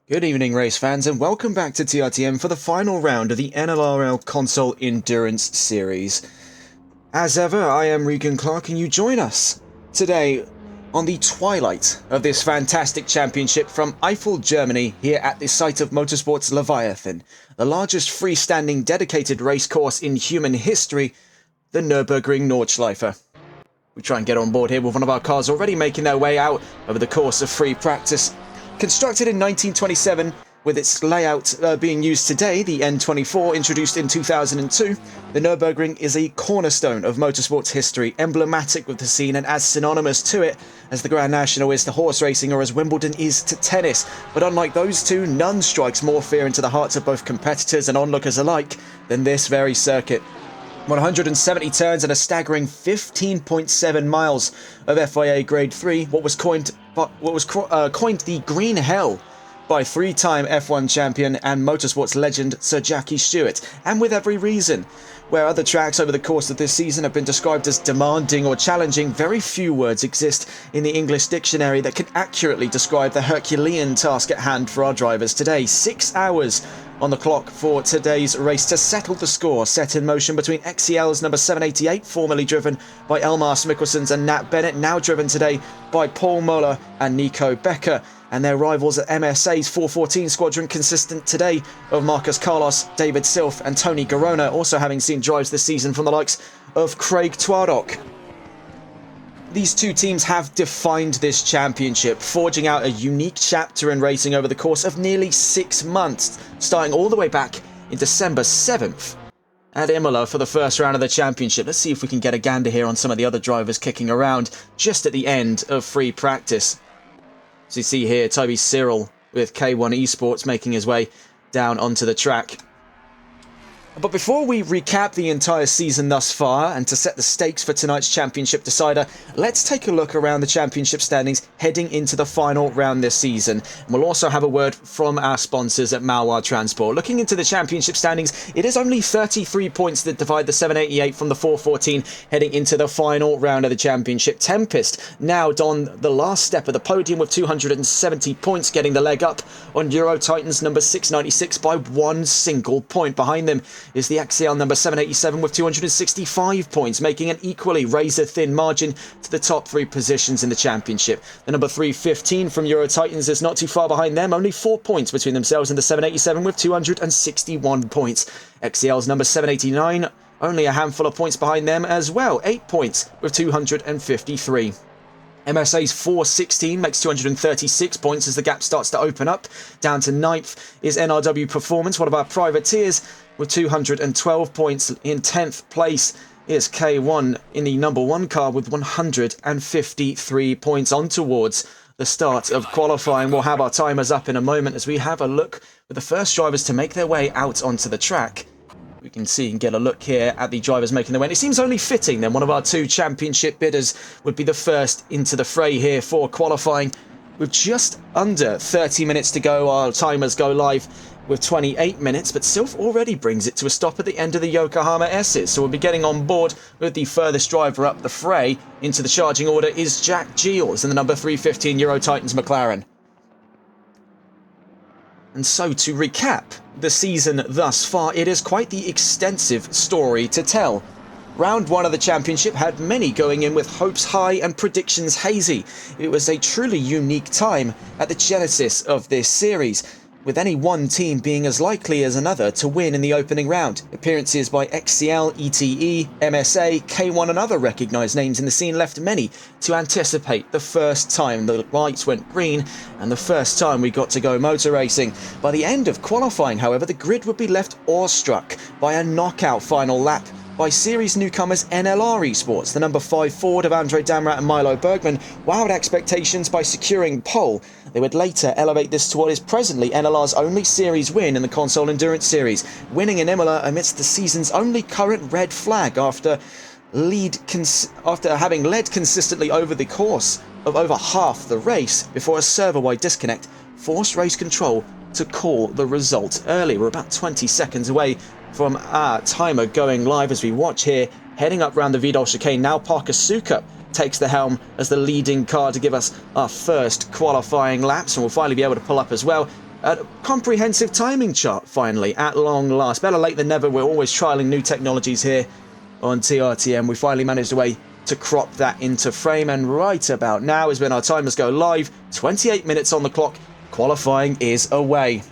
Good evening, race fans, and welcome back to TRTM for the final round of the NLRL Console Endurance Series. As ever, I am Regan Clark, and you join us today on the twilight of this fantastic championship from Eiffel, Germany, here at the site of Motorsport's Leviathan, the largest freestanding dedicated racecourse in human history, the Nurburgring Nordschleife. We try and get on board here with one of our cars already making their way out over the course of free practice. Constructed in 1927, with its layout being used today, the N24 introduced in 2002, the Nurburgring is a cornerstone of motorsports history, emblematic with the scene and as synonymous to it as the Grand National is to horse racing or as Wimbledon is to tennis. But unlike those two, none strikes more fear into the hearts of both competitors and onlookers alike than this very circuit. 170 turns and a staggering 15.7 miles of FIA Grade 3, what was coined the Green Hell by three-time F1 champion and motorsports legend Sir Jackie Stewart, and with every reason. Where other tracks over the course of this season have been described as demanding or challenging, very few words exist in the English dictionary that can accurately describe the Herculean task at hand for our drivers today. 6 hours on the clock for today's race to settle the score set in motion between XCL's number 788, formerly driven by Elmar Mikkelsons and Nat Bennett, now driven today by Paul Moller and Nico Becker, and their rivals at MSA's 414 squadron, consistent today of Marcus Carlos, David Silf and Tony Garona, also having seen drives this season from the likes of Craig Twardock. These two teams have defined this championship, forging out a unique chapter in racing over the course of nearly 6 months, starting all the way back in December 7th at Imola for the first round of the championship. Let's see if we can get a gander here on some of the other drivers kicking around just at the end of free practice. So you see here Toby Cyril with K1 Esports making his way down onto the track. But before we recap the entire season thus far and to set the stakes for tonight's championship decider, let's take a look around the championship standings heading into the final round this season. And we'll also have a word from our sponsors at Malwar Transport. Looking into the championship standings, it is only 33 points that divide the 788 from the 414 heading into the final round of the championship. Tempest now on the last step of the podium with 270 points, getting the leg up on Euro Titans number 696 by one single point. Behind them is the XCL number 787 with 265 points, making an equally razor-thin margin to the top three positions in the championship. The number 315 from Euro Titans is not too far behind them, only 4 points between themselves and the 787 with 261 points. XCL's number 789, only a handful of points behind them as well, 8 points with 253. MSA's 416 makes 236 points as the gap starts to open up. Down to 9th is NRW Performance, one of our privateers, with 212 points. In 10th place is K1 in the number 1 car with 153 points. On towards the start of qualifying. We'll have our timers up in a moment as we have a look with the first drivers to make their way out onto the track. We can see and get a look here at the drivers making their way. And it seems only fitting then one of our two championship bidders would be the first into the fray here for qualifying. With just under 30 minutes to go, our timers go live with 28 minutes, but Sylph already brings it to a stop at the end of the Yokohama S's. So we'll be getting on board with the furthest driver up the fray. Into the charging order is Jack Giels in the number 315 Euro Titans McLaren. And so to recap the season thus far, it is quite the extensive story to tell. Round 1 of the championship had many going in with hopes high and predictions hazy. It was a truly unique time at the genesis of this series, with any one team being as likely as another to win in the opening round. Appearances by XCL, ETE, MSA, K1 and other recognised names in the scene left many to anticipate the first time the lights went green and the first time we got to go motor racing. By the end of qualifying, however, the grid would be left awestruck by a knockout final lap by series newcomers NLR Esports. The number 5 Ford of Andre Damrat and Milo Bergman wowed expectations by securing pole. They would later elevate this to what is presently NLR's only series win in the Console Endurance Series, winning in Imola amidst the season's only current red flag after having led consistently over the course of over half the race before a server-wide disconnect forced race control to call the result early. We're about 20 seconds away from our timer going live as we watch here, heading up round the Vidal chicane. Now Parker Suka takes the helm as the leading car to give us our first qualifying laps, and we'll finally be able to pull up as well A comprehensive timing chart, finally, at long last. Better late than never. We're always trialling new technologies here on TRTM. We finally managed a way to crop that into frame, and right about now is when our timers go live. 28 minutes on the clock. Qualifying is away.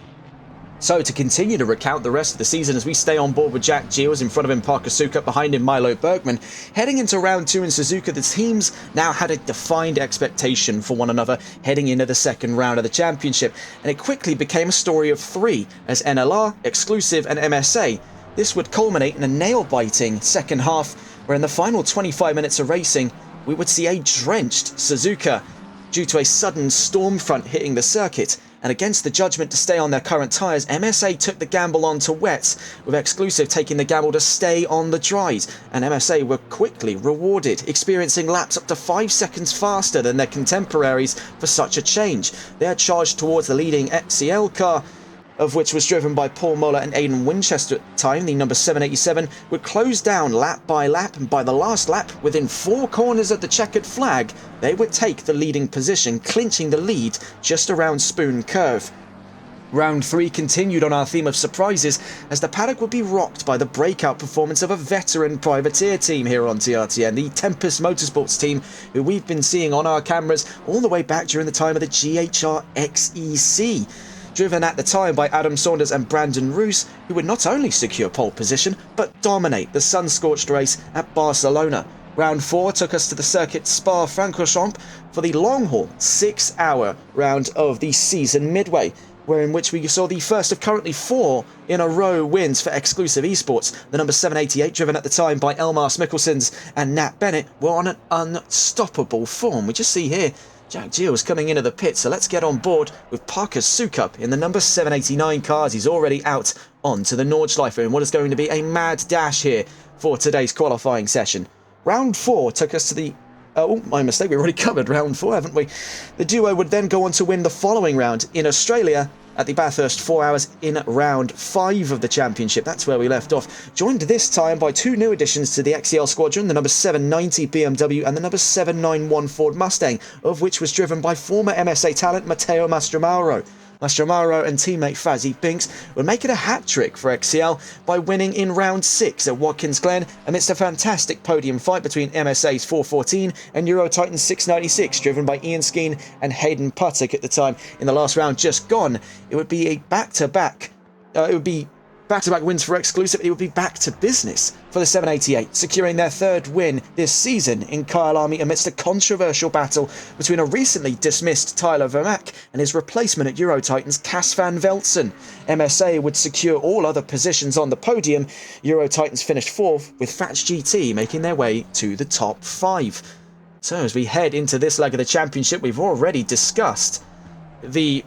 So to continue to recount the rest of the season as we stay on board with Jack Giles, in front of him Parker Sukup, behind him Milo Bergman. Heading into round 2 in Suzuka, the teams now had a defined expectation for one another heading into the second round of the championship, and it quickly became a story of 3 as NLR, Exclusive and MSA. This would culminate in a nail-biting second half, where in the final 25 minutes of racing we would see a drenched Suzuka due to a sudden storm front hitting the circuit. And against the judgment to stay on their current tyres, MSA took the gamble onto wets, with Exclusive taking the gamble to stay on the dries, and MSA were quickly rewarded, experiencing laps up to 5 seconds faster than their contemporaries for such a change. They had charged towards the leading XCL car, of which was driven by Paul Moller and Aidan Winchester at the time. The number 787 would close down lap by lap, and by the last lap, within 4 corners of the checkered flag, they would take the leading position, clinching the lead just around Spoon Curve. Round 3 continued on our theme of surprises, as the paddock would be rocked by the breakout performance of a veteran privateer team here on TRTN, the Tempest Motorsports team, who we've been seeing on our cameras all the way back during the time of the GHR XEC. Driven at the time by Adam Saunders and Brandon Roos, who would not only secure pole position, but dominate the sun-scorched race at Barcelona. Round 4 took us to the circuit Spa-Francorchamps for the long-haul 6-hour round of the season midway, in which we saw the first of currently 4 in a row wins for Exclusive Esports. The number 788, driven at the time by Elmar Mikkelsons and Nat Bennett, were on an unstoppable form. We just see here Jack Giles coming into the pit, so let's get on board with Parker Sukup in the number 789 cars. He's already out onto the Nordschleife in what is going to be a mad dash here for today's qualifying session. Round 4 took us to the... Oh, my mistake, we've already covered round 4, haven't we? The duo would then go on to win the following round in Australia at the Bathurst 4 Hours in round 5 of the championship. That's where we left off. Joined this time by 2 new additions to the XCL squadron, the number 790 BMW and the number 791 Ford Mustang, of which was driven by former MSA talent Matteo Mastromauro. Mastromauro and teammate Fazzy Binks would make it a hat-trick for XCL by winning in round 6 at Watkins Glen amidst a fantastic podium fight between MSA's 414 and Eurotitan's 696, driven by Ian Skeen and Hayden Puttock at the time. In the last round just gone, it would be a back-to-back wins for Exclusive. It would be back to business for the 788, securing their 3rd win this season in Kyalami amidst a controversial battle between a recently dismissed Tyler Vermack and his replacement at Eurotitans, Cas van Veltzen. MSA would secure all other positions on the podium. Eurotitans finished 4th, with Fats GT making their way to the top 5. So as we head into this leg of the championship, we've already discussed the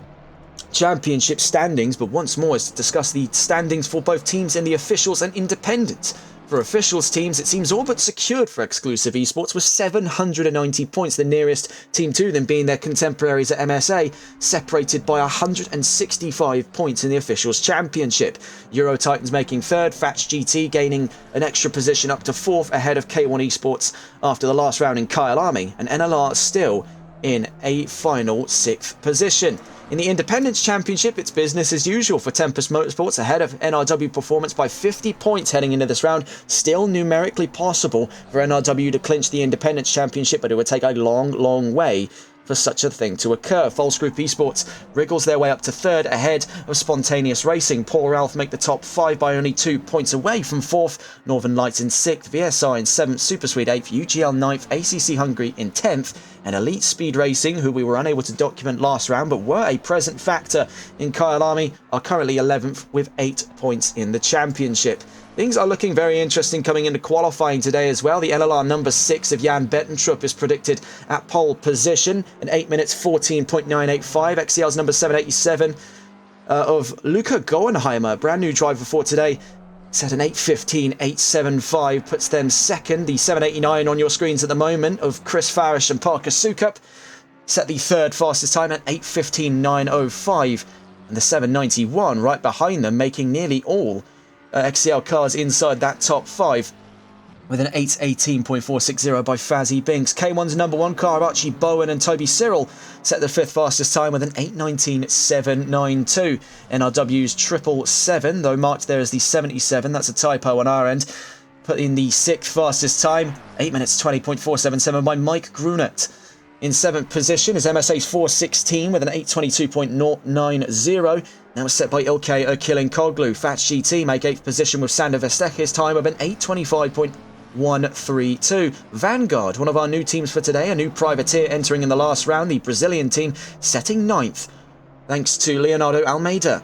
championship standings, but once more is to discuss the standings for both teams in the officials and independents. For officials teams, it seems all but secured for Exclusive Esports with 790 points, the nearest team to them being their contemporaries at MSA, separated by 165 points in the officials championship. Eurotitans making 3rd, Fats GT gaining an extra position up to 4th ahead of K1 Esports after the last round in Kyalami, and NLR still in a final 6th position. In the Independents Championship, it's business as usual for Tempest Motorsports, ahead of NRW Performance by 50 points heading into this round. Still numerically possible for NRW to clinch the Independents Championship, but it would take a long, long way for such a thing to occur. False Group Esports wriggles their way up to 3rd ahead of Spontaneous Racing. Paul Ralph make the top 5 by only 2 points away from 4th. Northern Lights in 6th, VSR in 7th, Super Sweet 8th, UGL 9th, ACC Hungary in 10th, and Elite Speed Racing, who we were unable to document last round but were a present factor in Kyalami, are currently 11th with 8 points in the championship. Things are looking very interesting coming into qualifying today as well. The LLR number 6 of Jan Bettentrup is predicted at pole position, an 8 minutes 14.985. XCL's number 787 of Luca Goenheimer, brand new driver for today, set an 8:15.875, puts them 2nd. The 789 on your screens at the moment of Chris Farish and Parker Sukup set the 3rd fastest time at 8:15.905, and the 791 right behind them, making nearly all XCL cars inside that top 5. with an 8:18.460 by Fazzy Binks. K1's number one car, Archie Bowen and Toby Cyril, set the fifth fastest time with an 8:19.792. NRW's 777, though marked there as the 77, that's a typo on our end, put in the sixth fastest time, 8 minutes 20.477 by Mike Grunert. In seventh position is MSA's 416 with an 8:22.090. That was set by Ilkay Akilinkoglu. Fats GT make eighth position with Sander Vesteke's time of an 8:25.132. Vanguard, one of our new teams for today, a new privateer entering in the last round, the Brazilian team setting ninth, thanks to Leonardo Almeida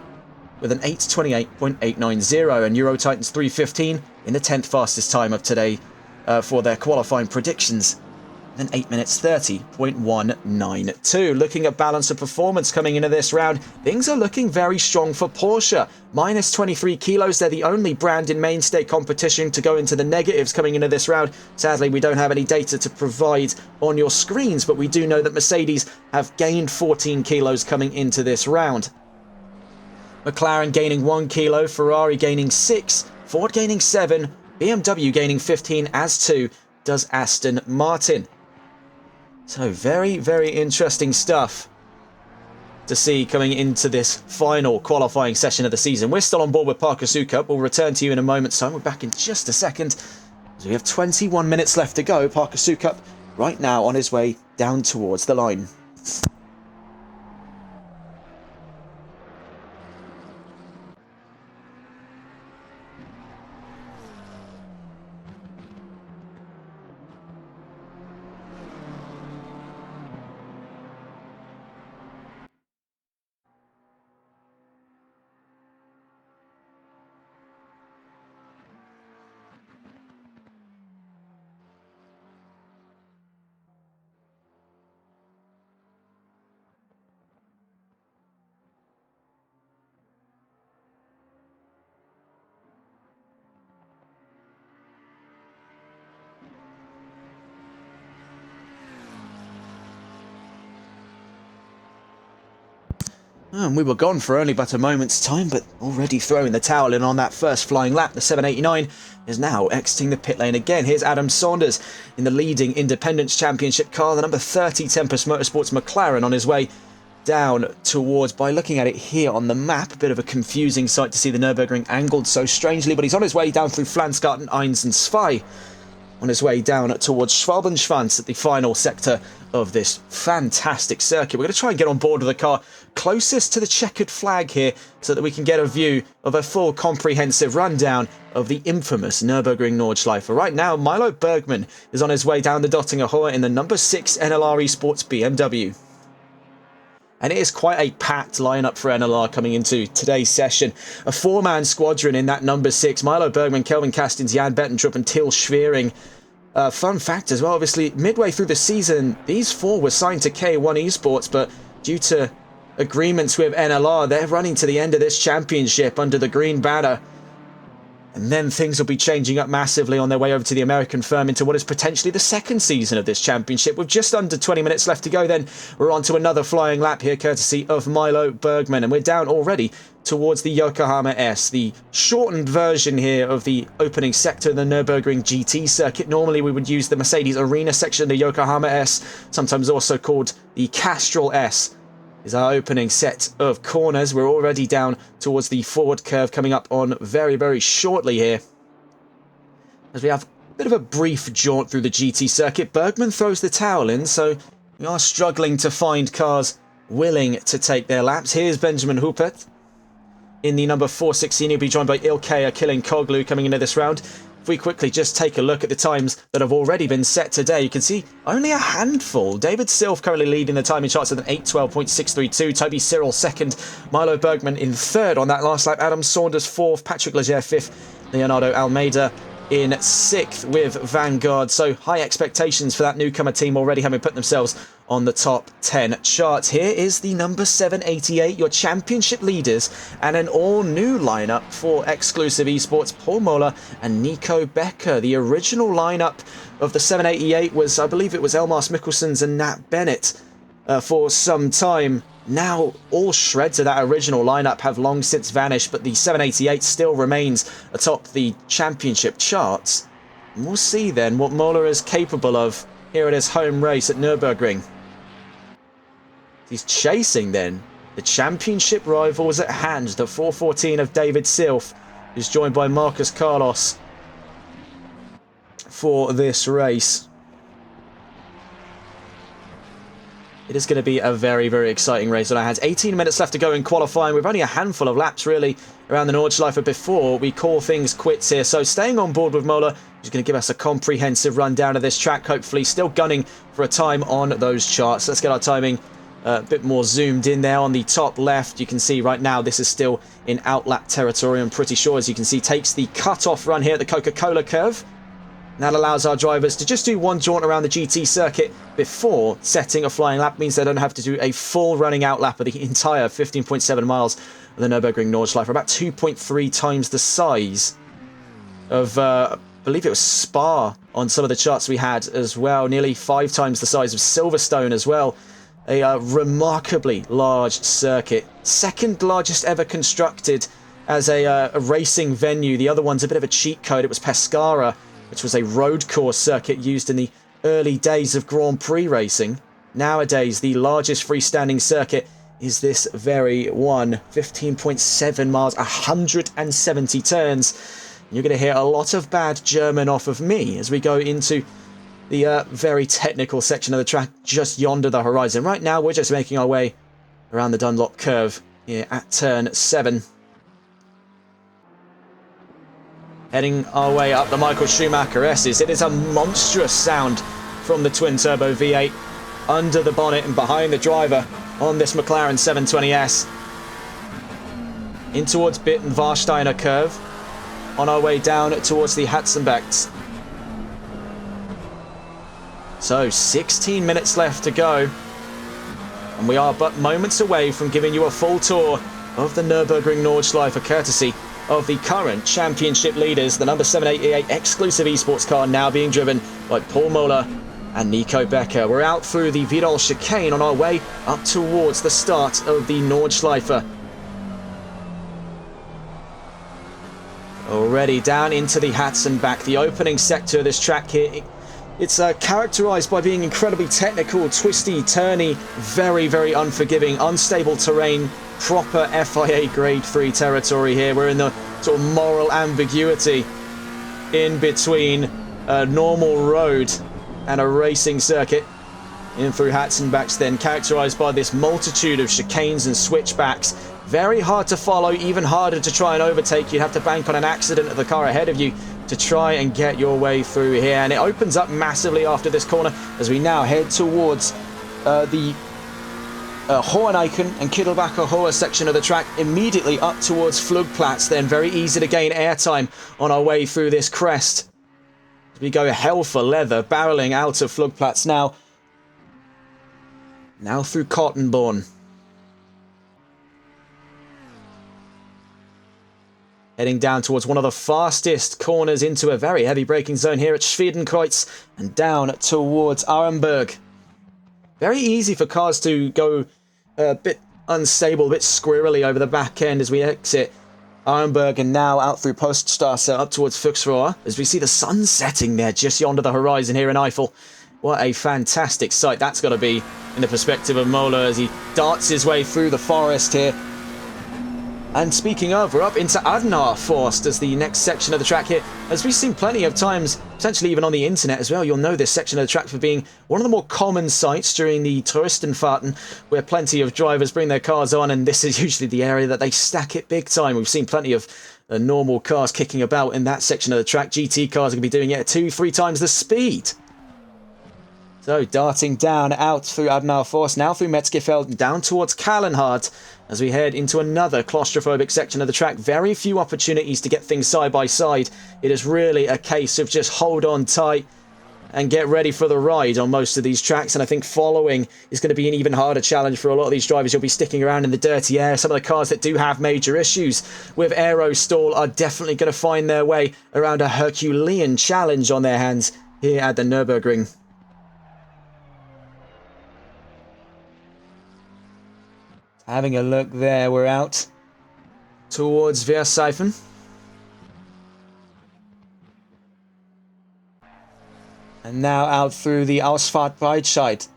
with an 8:28.890. And Euro Titans 315 in the 10th fastest time of today for their qualifying predictions. Then 8 minutes 30.192. Looking at balance of performance coming into this round, things are looking very strong for Porsche. Minus 23 kilos, they're the only brand in mainstay competition to go into the negatives coming into this round. Sadly, we don't have any data to provide on your screens, but we do know that Mercedes have gained 14 kilos coming into this round. McLaren gaining 1 kilo, Ferrari gaining 6, Ford gaining 7, BMW gaining 15, as too does Aston Martin. So very, very interesting stuff to see coming into this final qualifying session of the season. We're still on board with Parker Sukup. We'll return to you in a moment's time. We're back in just a second, as we have 21 minutes left to go. Parker Sukup right now on his way down towards the line. And we were gone for only but a moment's time, but already throwing the towel in on that first flying lap. The 789 is now exiting the pit lane again. Here's Adam Saunders in the leading Independence Championship car, the number 30 Tempest Motorsports McLaren, on his way down towards, by looking at it here on the map, a bit of a confusing sight to see the Nurburgring angled so strangely, but he's on his way down through Flansgarten, Eins and Zwei, on his way down towards Schwalbenschwanz at the final sector of this fantastic circuit. We're going to try and get on board with the car closest to the checkered flag here so that we can get a view of a full comprehensive rundown of the infamous Nürburgring Nordschleife. Right now, Milo Bergman is on his way down the Dottinger Hohe in the number 6 NLRL Sports BMW. And it is quite a packed lineup for NLR coming into today's session. A four-man squadron in that number 6. Milo Bergman, Kelvin Castins, Jan Bettentrup and Til Schwering. Fun fact as well, obviously, midway through the season, these four were signed to K1 Esports, but due to agreements with NLR, they're running to the end of this championship under the green banner. And then things will be changing up massively on their way over to the American firm into what is potentially the second season of this championship. With just under 20 minutes left to go, then we're on to another flying lap here, courtesy of Milo Bergman. And we're down already towards the Yokohama S, the shortened version here of the opening sector of the Nürburgring GT circuit. Normally we would use the Mercedes Arena section of the Yokohama S, sometimes also called the Castrol S, is our opening set of corners. We're already down towards the forward curve coming up on very, very shortly here, as we have a bit of a brief jaunt through the GT circuit. Bergman throws the towel in, so we are struggling to find cars willing to take their laps. Here's Benjamin Huppert in the number 416. He'll be joined by Ilkay Akilinkoglu coming into this round. If we quickly just take a look at the times that have already been set today, you can see only a handful. David Silf currently leading the timing charts at an 8:12.632. Toby Cyril second. Milo Bergman in third on that last lap. Adam Saunders fourth. Patrick Leger fifth. Leonardo Almeida in sixth with Vanguard. So high expectations for that newcomer team, already having put themselves on the top 10 charts. Here is the number 788, your championship leaders, and an all-new lineup for Exclusive Esports. Paul Moller and Nico Becker. The original lineup of the 788 was, I believe it was Elmas Mikkelsons and Nat Bennett for some time. Now all shreds of that original lineup have long since vanished, but the 788 still remains atop the championship charts. And we'll see then what Mola is capable of here at his home race at Nurburgring. He's chasing then the championship rivals at hand, the 414 of David Silf, who's joined by Marcus Carlos for this race. It is going to be a very, very exciting race on our hands. 18 minutes left to go in qualifying. We've only a handful of laps, really, around the Nordschleife before we call things quits here. So staying on board with Mola, who's going to give us a comprehensive rundown of this track, hopefully still gunning for a time on those charts. Let's get our timing a bit more zoomed in there on the top left. You can see right now this is still in outlap territory. I'm pretty sure, as you can see, takes the cut-off run here at the Coca-Cola curve. And that allows our drivers to just do one jaunt around the GT circuit before setting a flying lap. Means they don't have to do a full running out lap of the entire 15.7 miles of the Nürburgring Nordschleife, about 2.3 times the size of, I believe it was Spa on some of the charts we had as well. Nearly 5 times the size of Silverstone as well. A remarkably large circuit. Second largest ever constructed as a racing venue. The other one's a bit of a cheat code. It was Pescara, which was a road course circuit used in the early days of Grand Prix racing. Nowadays, the largest freestanding circuit is this very one. 15.7 miles, 170 turns. You're going to hear a lot of bad German off of me as we go into the very technical section of the track just yonder the horizon. Right now, we're just making our way around the Dunlop curve here at turn 7. Heading our way up the Michael Schumacher S's. It is a monstrous sound from the twin-turbo V8 under the bonnet and behind the driver on this McLaren 720S. In towards Bitt and Warsteiner curve. On our way down towards the Hatzenbecks. So, 16 minutes left to go. And we are but moments away from giving you a full tour of the Nürburgring Nordschleife, courtesy of the current championship leaders, the number 788 exclusive esports car now being driven by Paul Mola and Nico Becker. We're out through the Vidal chicane on our way up towards the start of the Nordschleife. Already down into the Hatzenbach, the opening sector of this track here. It's characterised by being incredibly technical, twisty, turny, very, very unforgiving, unstable terrain, proper FIA Grade 3 territory here. We're in the sort of moral ambiguity in between a normal road and a racing circuit. In through Hatzenbachs then, characterised by this multitude of chicanes and switchbacks. Very hard to follow, even harder to try and overtake. You'd have to bank on an accident of the car ahead of you to try and get your way through here. And it opens up massively after this corner as we now head towards the Hoheneichen and Kittelbacher Hohe section of the track, immediately up towards Flugplatz. Then very easy to gain airtime on our way through this crest. We go hell for leather, barreling out of Flugplatz now. Now through Cottonborn. Heading down towards one of the fastest corners into a very heavy braking zone here at Schwedenkreuz and down towards Arenberg. Very easy for cars to go a bit unstable, a bit squirrely over the back end as we exit Arenberg and now out through Poststrasse up towards Fuchsrohr as we see the sun setting there just yonder the horizon here in Eifel. What a fantastic sight that's got to be in the perspective of Mola as he darts his way through the forest here. And speaking of, we're up into Adenauer Forst as the next section of the track here. As we've seen plenty of times, potentially even on the internet as well, you'll know this section of the track for being one of the more common sites during the Touristenfahrten, where plenty of drivers bring their cars on, and this is usually the area that they stack it big time. We've seen plenty of normal cars kicking about in that section of the track. GT cars are going to be doing it at 2-3 times the speed. So, darting down out through Adenauer Forst, now through Metzgerfeld, and down towards Kallenhardt as we head into another claustrophobic section of the track. Very few opportunities to get things side by side. It is really a case of just hold on tight and get ready for the ride on most of these tracks. And I think following is going to be an even harder challenge for a lot of these drivers. You'll be sticking around in the dirty air. Some of the cars that do have major issues with aero stall are definitely going to find their way around a Herculean challenge on their hands here at the Nürburgring. Having a look there, we're out towards Verseifen. And now out through the Ausfahrt Breitscheid.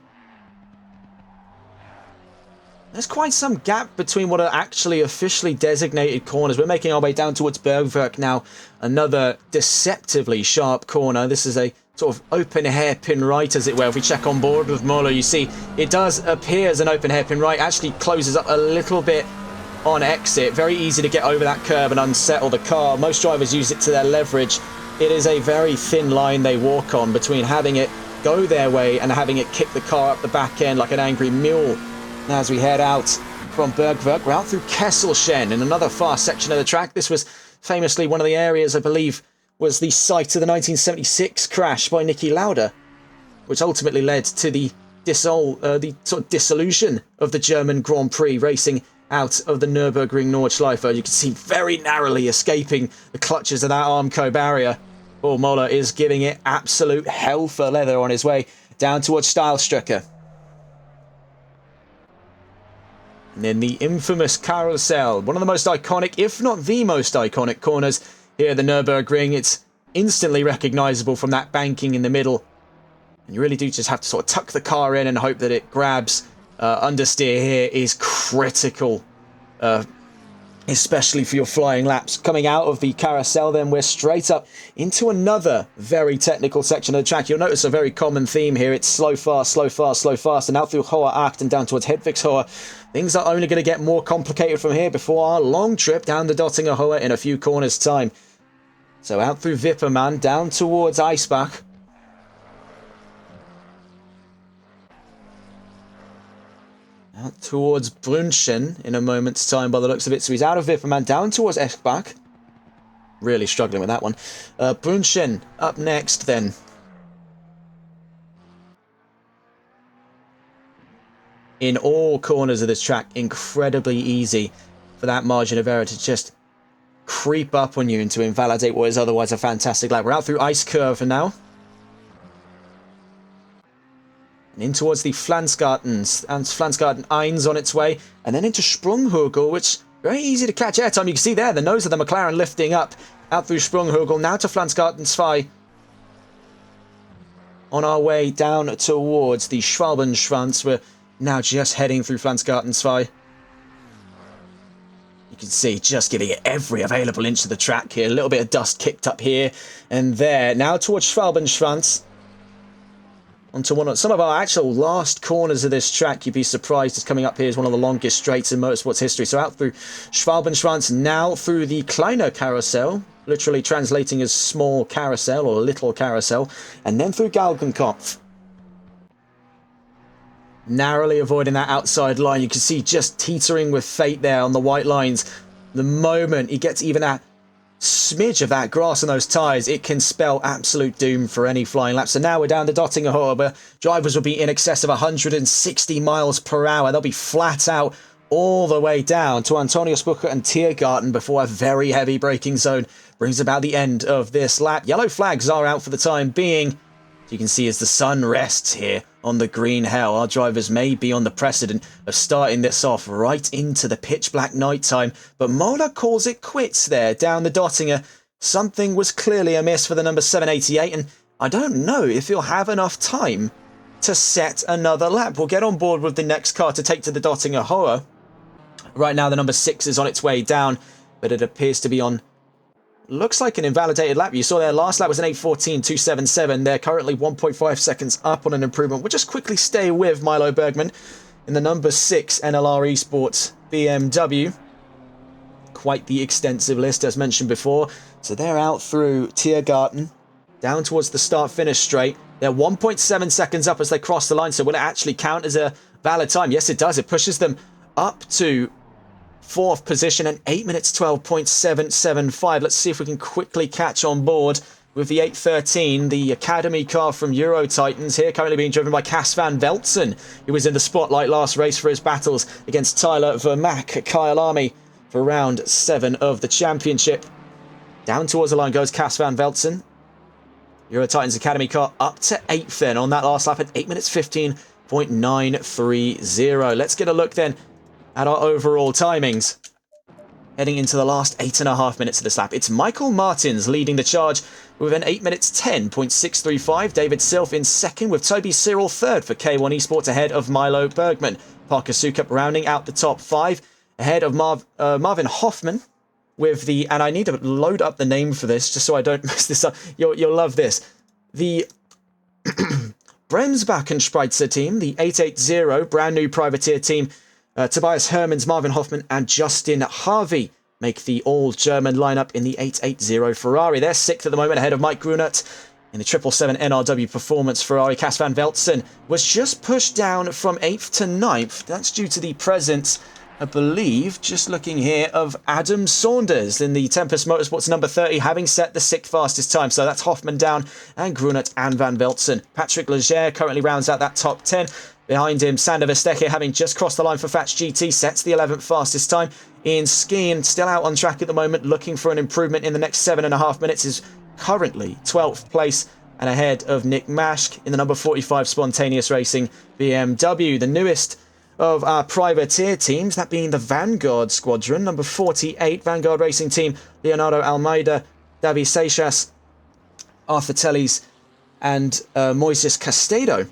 There's quite some gap between what are actually officially designated corners. We're making our way down towards Bergwerk now. Another deceptively sharp corner. This is a sort of open hairpin right, as it were. If we check on board with Mola, you see it does appear as an open hairpin right. Actually closes up a little bit on exit. Very easy to get over that curb and unsettle the car. Most drivers use it to their leverage. It is a very thin line they walk on between having it go their way and having it kick the car up the back end like an angry mule. Now as we head out from Bergwerk, we're out through Kesselchen in another fast section of the track. This was famously one of the areas, I believe, was the site of the 1976 crash by Niki Lauda, which ultimately led to the sort of dissolution of the German Grand Prix racing out of the Nurburgring Nordschleife. You can see very narrowly escaping the clutches of that Armco barrier. Paul Moller is giving it absolute hell for leather on his way down towards Steilstrecke. And then the infamous carousel, one of the most iconic, if not the most iconic corners here at the Nürburgring. It's instantly recognisable from that banking in the middle. And you really do just have to sort of tuck the car in and hope that it grabs. Understeer here is critical, especially for your flying laps. Coming out of the carousel, then we're straight up into another very technical section of the track. You'll notice a very common theme here. It's slow, fast, slow, fast, slow, fast, and out through Hohe Acht and down towards Hedwigshöhe. Things are only going to get more complicated from here before our long trip down the Dottinger Höhe in a few corners' time. So out through Wippermann, down towards Eisbach. Out towards Brünchen in a moment's time by the looks of it. So he's out of Wippermann, down towards Eschbach. Really struggling with that one. Brünchen up next then. In all corners of this track, incredibly easy for that margin of error to just creep up on you and to invalidate what is otherwise a fantastic lap. We're out through Ice Curve now. And in towards the Flansgartens, and Flansgarten 1 on its way, and then into Sprunghögel, which very easy to catch airtime. You can see there the nose of the McLaren lifting up out through Sprunghögel, now to Flansgarten 2. On our way down towards the Schwalbenschwanz, we're now just heading through Flansgarten 2. You can see just giving it every available inch of the track here. A little bit of dust kicked up here and there. Now towards Schwalbenschwanz. Onto one of some of our actual last corners of this track. You'd be surprised as coming up here is one of the longest straights in motorsports history. So out through Schwalbenschwanz, now through the Kleiner Carousel, literally translating as small carousel or little carousel, and then through Galgenkopf. Narrowly avoiding that outside line. You can see just teetering with fate there on the white lines. The moment he gets even a smidge of that grass on those tyres, it can spell absolute doom for any flying lap. So now we're down to Dottinger Höhe, where drivers will be in excess of 160 miles per hour. They'll be flat out all the way down to Antoniusbucher and Tiergarten before a very heavy braking zone brings about the end of this lap. Yellow flags are out for the time being. You can see as the sun rests here on the green hell, our drivers may be on the precedent of starting this off right into the pitch black night time, but Mola calls it quits there down the Dottinger. Something was clearly amiss for the number 788, and I don't know if he'll have enough time to set another lap. We'll get on board with the next car to take to the Dottinger Höhe. Right now the number 6 is on its way down, but it appears to be on, looks like an invalidated lap. You saw their last lap was an 8:14.277. They're currently 1.5 seconds up on an improvement. We'll just quickly stay with Milo Bergman in the number 6 NLR Esports BMW. Quite the extensive list as mentioned before. So they're out through Tiergarten, down towards the start-finish straight. They're 1.7 seconds up as they cross the line. So will it actually count as a valid time? Yes, it does. It pushes them up to 4th position and 8 minutes 12.775. Let's see if we can quickly catch on board with the 813, the Academy car from Euro Titans, here currently being driven by Cas van Velzen, who was in the spotlight last race for his battles against Tyler Vermaak at Kyle Army for round 7 of the championship. Down towards the line goes Cas van Velzen. Euro Titans Academy car up to 8th then on that last lap at 8 minutes 15.930. Let's get a look then at our overall timings. heading into the last 8.5 minutes of this lap. It's Michael Martins leading the charge with an 8 minutes 10.635. David Silf in second, with Toby Cyril third for K1 Esports ahead of Milo Bergman. Parker Sukup rounding out the top 5 ahead of Marvin Hoffman with the, and I need to load up the name for this just so I don't mess this up. You'll love this. The Bremsbach and Spreitzer team, the 880 brand new privateer team, Tobias Hermans, Marvin Hoffman and Justin Harvey make the all-German lineup in the 880 Ferrari. They're 6th at the moment ahead of Mike Grunert. In the 777 NRW Performance Ferrari, Cas van Veltzen was just pushed down from 8th to 9th. That's due to the presence, I believe, just looking here, of Adam Saunders in the Tempest Motorsports number 30, having set the 6th fastest time. So that's Hoffman down and Grunert and Van Veltzen. Patrick Leger currently rounds out that top 10. Behind him, Sander Verstecke, having just crossed the line for Fats GT, sets the 11th fastest time. Ian Skeen, still out on track at the moment, looking for an improvement in the next 7.5 minutes, is currently 12th place and ahead of Nick Mashk in the number 45 Spontaneous Racing BMW. The newest of our privateer teams, that being the Vanguard Squadron, number 48 Vanguard Racing Team, Leonardo Almeida, Davi Seixas, Arthur Telles and Moises Castedo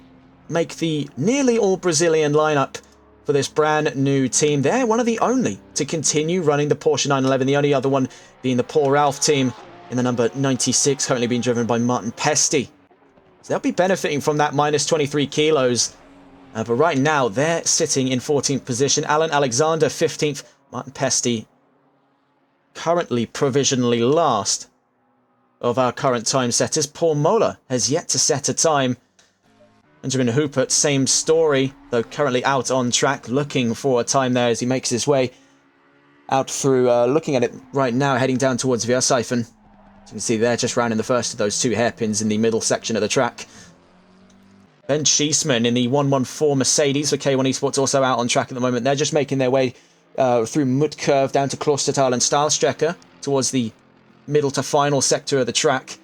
make the nearly all Brazilian lineup for this brand new team. They're one of the only to continue running the Porsche 911, the only other one being the Paul Ralph team in the number 96, currently being driven by Martin Pesti. So they'll be benefiting from that minus 23 kilos. But right now, they're sitting in 14th position. Alan Alexander, 15th. Martin Pesti, currently provisionally last of our current time setters. Paul Mola has yet to set a time. Benjamin Hoopert, same story, though currently out on track, looking for a time there as he makes his way out through, looking at it right now, heading down towards Viersiphon. As you can see there, just rounding the first of those 2 hairpins in the middle section of the track. Ben Cheeseman in the 114 Mercedes for K1 Esports, also out on track at the moment. They're just making their way through Mutkurve down to Klostertal and Stahlstrecke towards the middle to final sector of the track.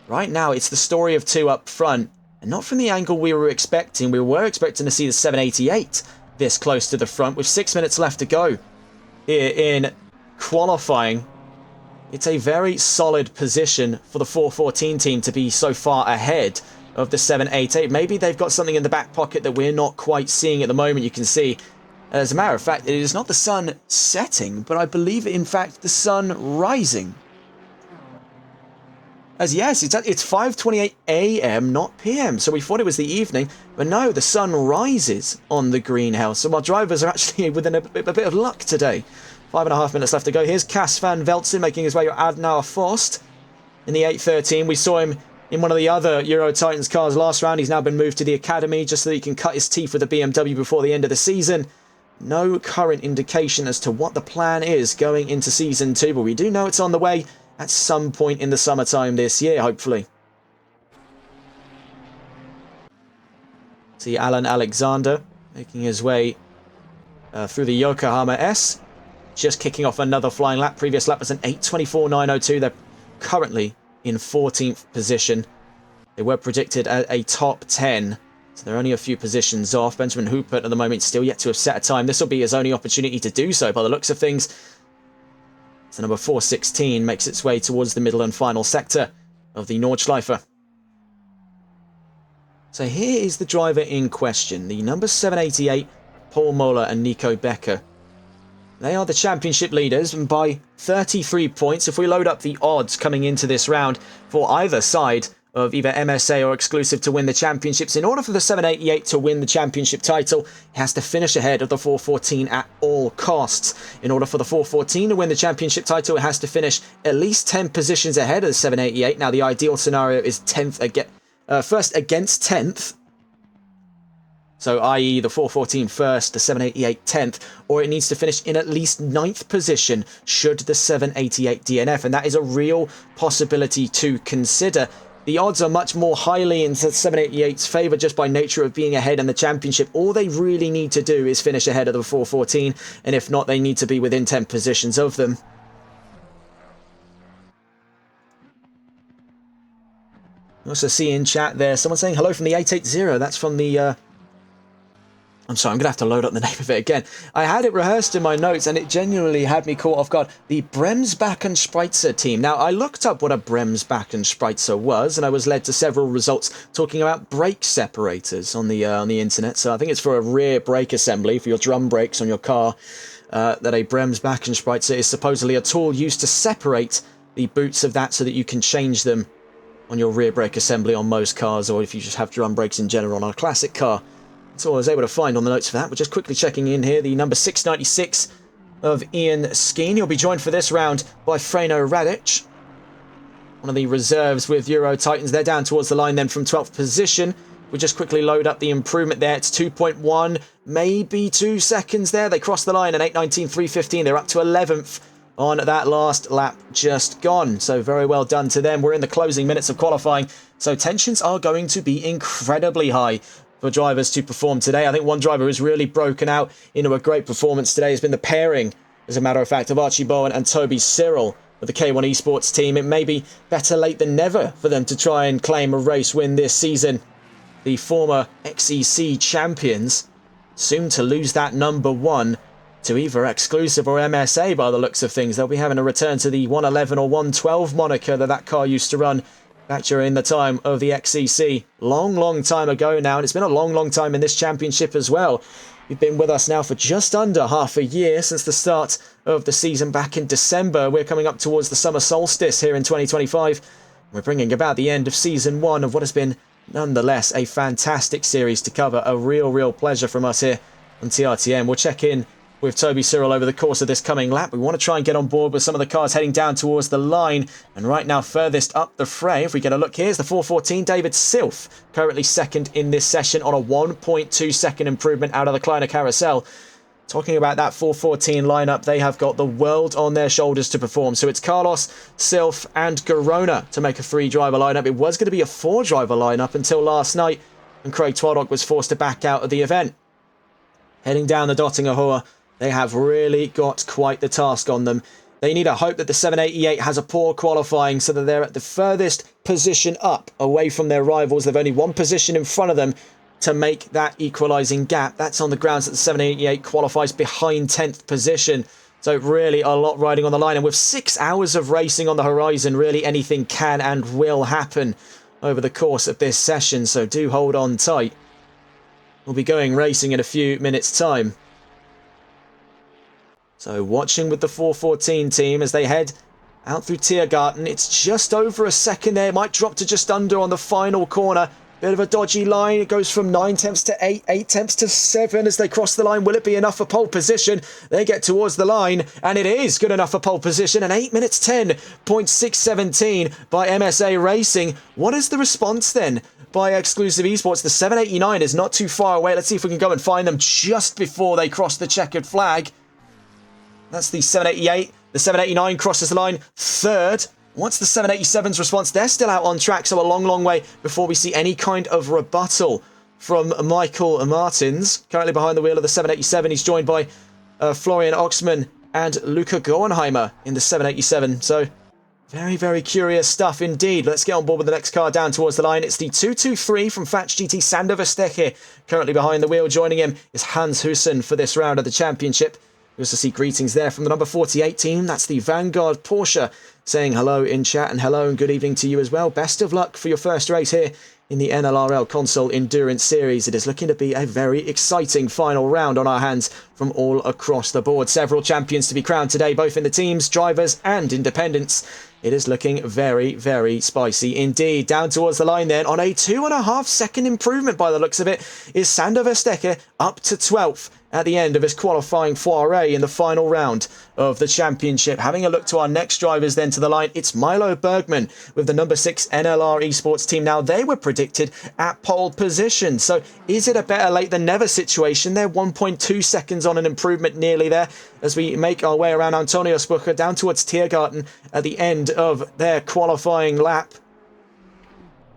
Right now, it's the story of 2 up front, and not from the angle we were expecting. We were expecting to see the 788 this close to the front with 6 minutes left to go here in qualifying. It's a very solid position for the 414 team to be so far ahead of the 788. Maybe they've got something in the back pocket that we're not quite seeing at the moment. You can see, as a matter of fact, it is not the sun setting, but I believe, in fact, the sun rising. As yes, it's 5:28 a.m., not p.m. So we thought it was the evening, but no, the sun rises on the greenhouse. So our drivers are actually within a bit of luck today. 5.5 minutes left to go. Here's Cas van Veltzen making his way to Adnauer Forst in the 813. We saw him in one of the other Euro Titans cars last round. He's now been moved to the academy just so that he can cut his teeth with the BMW before the end of the season. No current indication as to what the plan is going into Season 2, but we do know it's on the way at some point in the summertime this year, hopefully. See Alan Alexander making his way through the Yokohama S. Just kicking off another flying lap. Previous lap was an 8:24.902. They're currently in 14th position. They were predicted at a top 10, so they're only a few positions off. Benjamin Hoopert at the moment still yet to have set a time. This will be his only opportunity to do so by the looks of things. So number 416 makes its way towards the middle and final sector of the Nordschleife. So here is the driver in question, the number 788, Paul Mola and Nico Becker. They are the championship leaders, and by 33 points. If we load up the odds coming into this round for either side of either MSA or exclusive to win the championships, in order for the 788 to win the championship title, it has to finish ahead of the 414 at all costs. In order for the 414 to win the championship title, it has to finish at least 10 positions ahead of the 788. Now, the ideal scenario is 10th first against 10th. So, i.e. the 414 first, the 788 10th, or it needs to finish in at least 9th position should the 788 DNF, and that is a real possibility to consider. The odds are much more highly in 788's favour just by nature of being ahead in the championship. All they really need to do is finish ahead of the 414, and if not, they need to be within 10 positions of them. I also see in chat there someone saying hello from the 880. That's from the I'm sorry, I'm going to have to load up the name of it again. I had it rehearsed in my notes, and it genuinely had me caught off guard. The Bremsbacken Spritzer team. Now, I looked up what a Bremsbacken Spritzer was, and I was led to several results talking about brake separators on the internet. So I think it's for a rear brake assembly for your drum brakes on your car, that a Bremsbacken Spritzer is supposedly a tool used to separate the boots of that so that you can change them on your rear brake assembly on most cars, or if you just have drum brakes in general on a classic car. That's all I was able to find on the notes for that. We're just quickly checking in here. The number 696 of Ian Skeen. He'll be joined for this round by Freno Radic, one of the reserves with Euro Titans. They're down towards the line then from 12th position. We just quickly load up the improvement there. It's 2.1, maybe 2 seconds there. They cross the line at 8:19.315. They're up to 11th on that last lap just gone. So very well done to them. We're in the closing minutes of qualifying, so tensions are going to be incredibly high for drivers to perform today. I think one driver who's really broken out into a great performance today has been the pairing, as a matter of fact, of Archie Bowen and Toby Cyril with the K1 Esports team. It may be better late than never for them to try and claim a race win this season. The former XEC champions, soon to lose that number 1 to either Exclusive or MSA by the looks of things. They'll be having a return to the 111 or 112 moniker that car used to run back during the time of the XEC. Long time ago now, and it's been a long time in this championship as well. You've been with us now for just under half a year since the start of the season back in December. We're coming up towards the summer solstice here in 2025. We're bringing about the end of season 1 of what has been nonetheless a fantastic series to cover. A real pleasure from us here on TRTM. We'll check in with Toby Cyril over the course of this coming lap. We want to try and get on board with some of the cars heading down towards the line. And right now, furthest up the fray, if we get a look, here's the 414 David Silf, currently second in this session on a 1.2 second improvement out of the Kleiner Carousel. Talking about that 414 lineup, they have got the world on their shoulders to perform. So it's Carlos, Silf and Garona to make a 3-driver lineup. It was going to be a 4-driver lineup until last night, and Craig Twaddock was forced to back out of the event. Heading down the Dottinger Hoa, they have really got quite the task on them. They need to hope that the 788 has a poor qualifying so that they're at the furthest position up away from their rivals. They've only 1 position in front of them to make that equalising gap. That's on the grounds that the 788 qualifies behind 10th position. So really a lot riding on the line. And with 6 hours of racing on the horizon, really anything can and will happen over the course of this session. So do hold on tight. We'll be going racing in a few minutes' time. So watching with the 414 team as they head out through Tiergarten. It's just over a second there. It might drop to just under on the final corner. Bit of a dodgy line. It goes from 9 tenths to 8, 8 tenths to 7 as they cross the line. Will it be enough for pole position? They get towards the line, and it is good enough for pole position. And 8 minutes 10.617 by MSA Racing. What is the response then by Exclusive Esports? The 789 is not too far away. Let's see if we can go and find them just before they cross the checkered flag. That's the 788. The 789 crosses the line third. What's the 787's response? They're still out on track, so a long way before we see any kind of rebuttal from Michael Martins. Currently behind the wheel of the 787. He's joined by Florian Oxman and Luca Goenheimer in the 787. So very curious stuff indeed. Let's get on board with the next car down towards the line. It's the 223 from Fatch GT Sander Verstecke. Currently behind the wheel. Joining him is Hans Hussen for this round of the championship. We also see greetings there from the number 48 team. That's the Vanguard Porsche, saying hello in chat, and hello and good evening to you as well. Best of luck for your first race here in the NLRL Console Endurance Series. It is looking to be a very exciting final round on our hands from all across the board. Several champions to be crowned today, both in the teams, drivers and independents. It is looking very spicy indeed. Down towards the line then, on a 2.5 second improvement by the looks of it, is Sander Verstecke up to 12th at the end of his qualifying foray in the final round of the championship. Having a look to our next drivers then to the line, it's Milo Bergman with the number 6 NLR Esports team. Now, they were predicted at pole position, so is it a better late than never situation? They're 1.2 seconds on an improvement nearly there as we make our way around Antonio Spucher down towards Tiergarten at the end of their qualifying lap.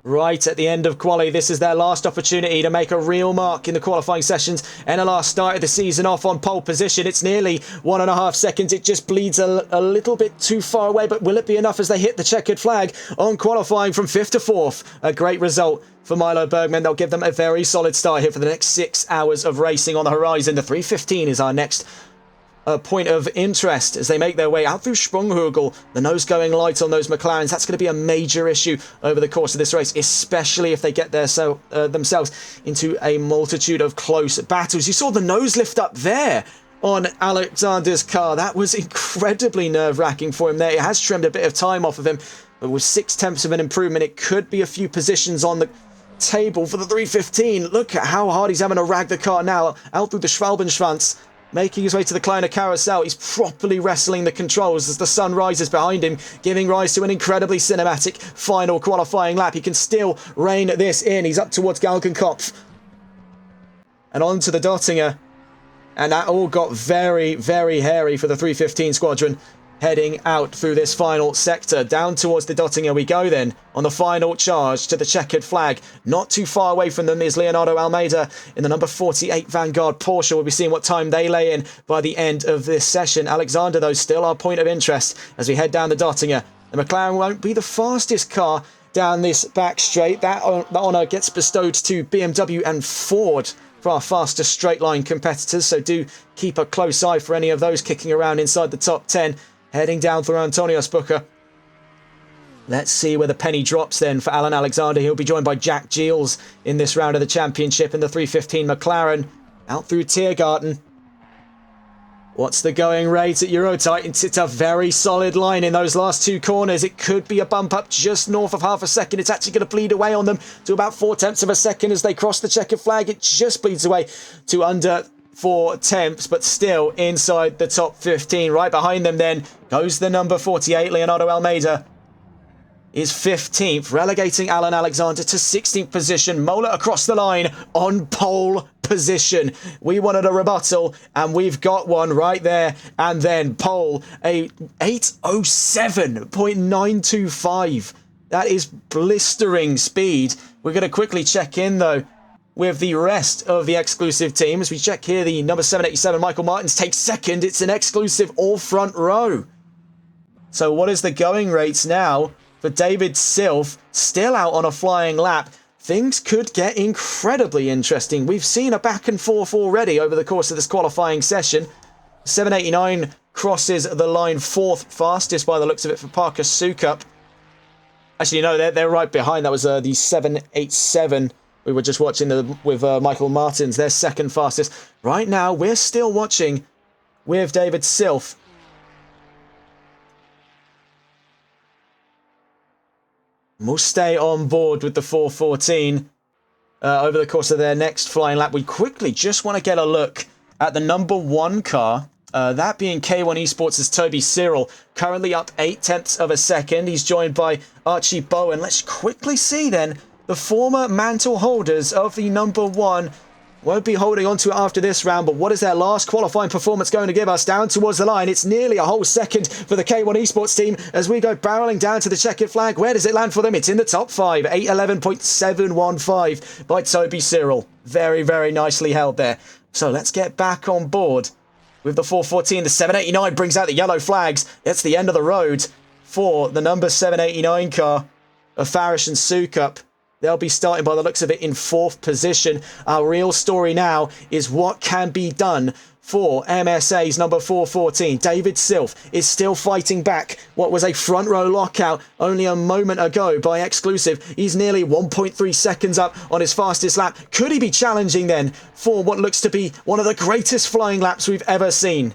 right at the end of quali. This is their last opportunity to make a real mark in the qualifying sessions. NLR started the season off on pole position. It's nearly 1.5 seconds. It just bleeds a little bit too far away, but will it be enough as they hit the checkered flag on qualifying from 5th to 4th? A great result for Milo Bergman. They'll give them a very solid start here for the next 6 hours of racing on the horizon. The 3:15 is our next point of interest as they make their way out through Sprunghugel. The nose going light on those McLarens. That's going to be a major issue over the course of this race, especially if they get themselves into a multitude of close battles. You saw the nose lift up there on Alexander's car. That was incredibly nerve-wracking for him there. It has trimmed a bit of time off of him, but with 0.6 of an improvement, it could be a few positions on the table for the 3:15. Look at how hard he's having to rag the car now out through the Schwalbenschwanz. Making his way to the Kleiner Carousel. He's properly wrestling the controls as the sun rises behind him, giving rise to an incredibly cinematic final qualifying lap. He can still rein this in. He's up towards Galgenkopf and on to the Dottinger. And that all got very, very hairy for the 3:15 squadron, heading out through this final sector. Down towards the Dottinger we go then, on the final charge to the checkered flag. Not too far away from them is Leonardo Almeida in the number 48 Vanguard Porsche. We'll be seeing what time they lay in by the end of this session. Alexander, though, still our point of interest as we head down the Dottinger. The McLaren won't be the fastest car down this back straight. That honour gets bestowed to BMW and Ford for our fastest straight line competitors, so do keep a close eye for any of those kicking around inside the top 10. Heading down through Antonios Booker. Let's see where the penny drops then for Alan Alexander. He'll be joined by Jack Giles in this round of the championship in the 3:15 McLaren. Out through Tiergarten. What's the going rate at Eurotitans? It's a very solid line in those last two corners. It could be a bump up just north of half a second. It's actually going to bleed away on them to about 0.4 of a second as they cross the checkered flag. It just bleeds away to under 0.4, but still inside the top 15. Right behind them then goes the number 48, Leonardo Almeida. Is 15th, relegating Alan Alexander to 16th position. Mola across the line on pole position. We wanted a rebuttal, and we've got one right there. And then pole, a 8:07.925. That is blistering speed. We're going to quickly check in, though, with the rest of the exclusive team. As we check here, the number 787, Michael Martins, takes second. It's an exclusive all front row. So what is the going rates now for David Silf? Still out on a flying lap. Things could get incredibly interesting. We've seen a back and forth already over the course of this qualifying session. 789 crosses the line 4th fastest by the looks of it for Parker Sukup. Actually, no, they're right behind. That was the 787. We were just watching with Michael Martins, their 2nd fastest. Right now, we're still watching with David Silf. We'll stay on board with the 4:14 over the course of their next flying lap. We quickly just want to get a look at the number 1 car, that being K1 Esports' Toby Cyril, currently up 0.8 of a second. He's joined by Archie Bowen. Let's quickly see then the former mantle holders of the number 1. Won't be holding on to it after this round, but what is their last qualifying performance going to give us? Down towards the line, it's nearly a whole second for the K1 Esports team as we go barreling down to the checkered flag. Where does it land for them? It's in the top 5, 8:11.715 by Toby Cyril. Very, very nicely held there. So let's get back on board with the 4:14. The 789 brings out the yellow flags. It's the end of the road for the number 789 car of Farish and Sukup. They'll be starting, by the looks of it, in 4th position. Our real story now is what can be done for MSA's number 414. David Silf is still fighting back what was a front row lockout only a moment ago by Exclusive. He's nearly 1.3 seconds up on his fastest lap. Could he be challenging then for what looks to be one of the greatest flying laps we've ever seen?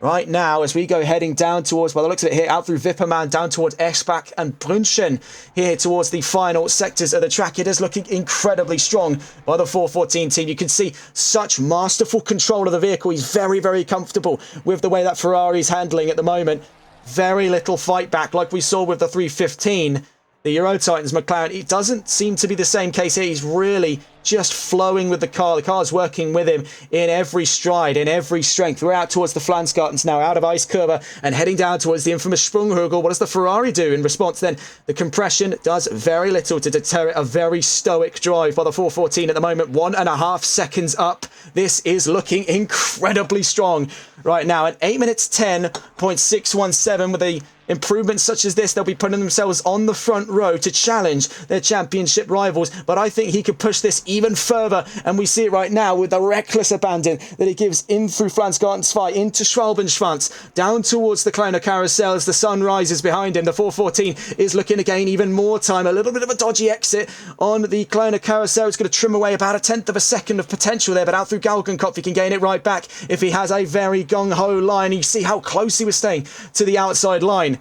Right now, as we go heading down towards, by the looks of it here, out through Wipperman, down towards Eschbach and Brünchen, here towards the final sectors of the track. It is looking incredibly strong by the 414 team. You can see such masterful control of the vehicle. He's very, very comfortable with the way that Ferrari's handling at the moment. Very little fight back like we saw with the 315. the Euro Titans McLaren, it doesn't seem to be the same case here. He's really just flowing with the car. The car's working with him in every stride, in every strength. We're out towards the Flansgartens now, out of Ice Curva and heading down towards the infamous Sprunghugel. What does the Ferrari do in response then? The compression does very little to deter it. A very stoic drive by the 414 at the moment. 1.5 seconds up. This is looking incredibly strong right now. At 8 minutes 10.617 with a improvements such as this, they'll be putting themselves on the front row to challenge their championship rivals. But I think he could push this even further, and we see it right now with the reckless abandon that he gives in through Flansgarten 2 into Schwalbenschwanz, down towards the Kleiner Carousel as the sun rises behind him. The 414 is looking to gain even more time. A little bit of a dodgy exit on the Kleiner Carousel. It's going to trim away about 1/10 of a second of potential there, but out through Galgenkopf, he can gain it right back if he has a very gung-ho line. You see how close he was staying to the outside line.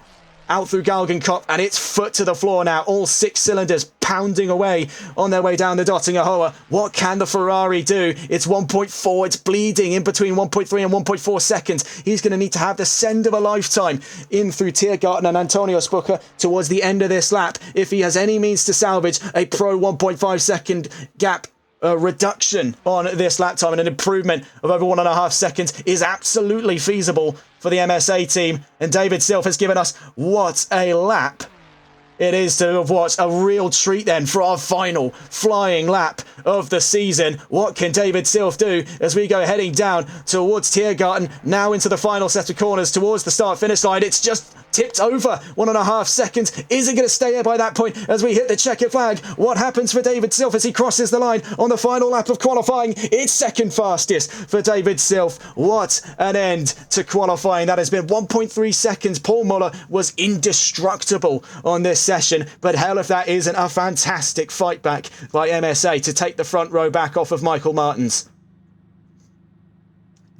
Out through Galgenkopf, and it's foot to the floor now. All 6 cylinders pounding away on their way down the Dottinger Hoa. What can the Ferrari do? It's 1.4. It's bleeding in between 1.3 and 1.4 seconds. He's going to need to have the send of a lifetime in through Tiergarten and Antonio Spucker towards the end of this lap if he has any means to salvage a pro 1.5 second gap. A reduction on this lap time and an improvement of over 1.5 seconds is absolutely feasible for the MSA team. And David Silf has given us what a lap it is to have watched. A real treat then for our final flying lap of the season. What can David Silf do as we go heading down towards Tiergarten, now into the final set of corners towards the start-finish line? It's just tipped over 1.5 seconds. Is it going to stay here by that point as we hit the checkered flag? What happens for David Silf as he crosses the line on the final lap of qualifying? It's second fastest for David Silf. What an end to qualifying. That has been 1.3 seconds. Paul Muller was indestructible on this session, but hell if that isn't a fantastic fight back by MSA to take the front row back off of Michael Martins.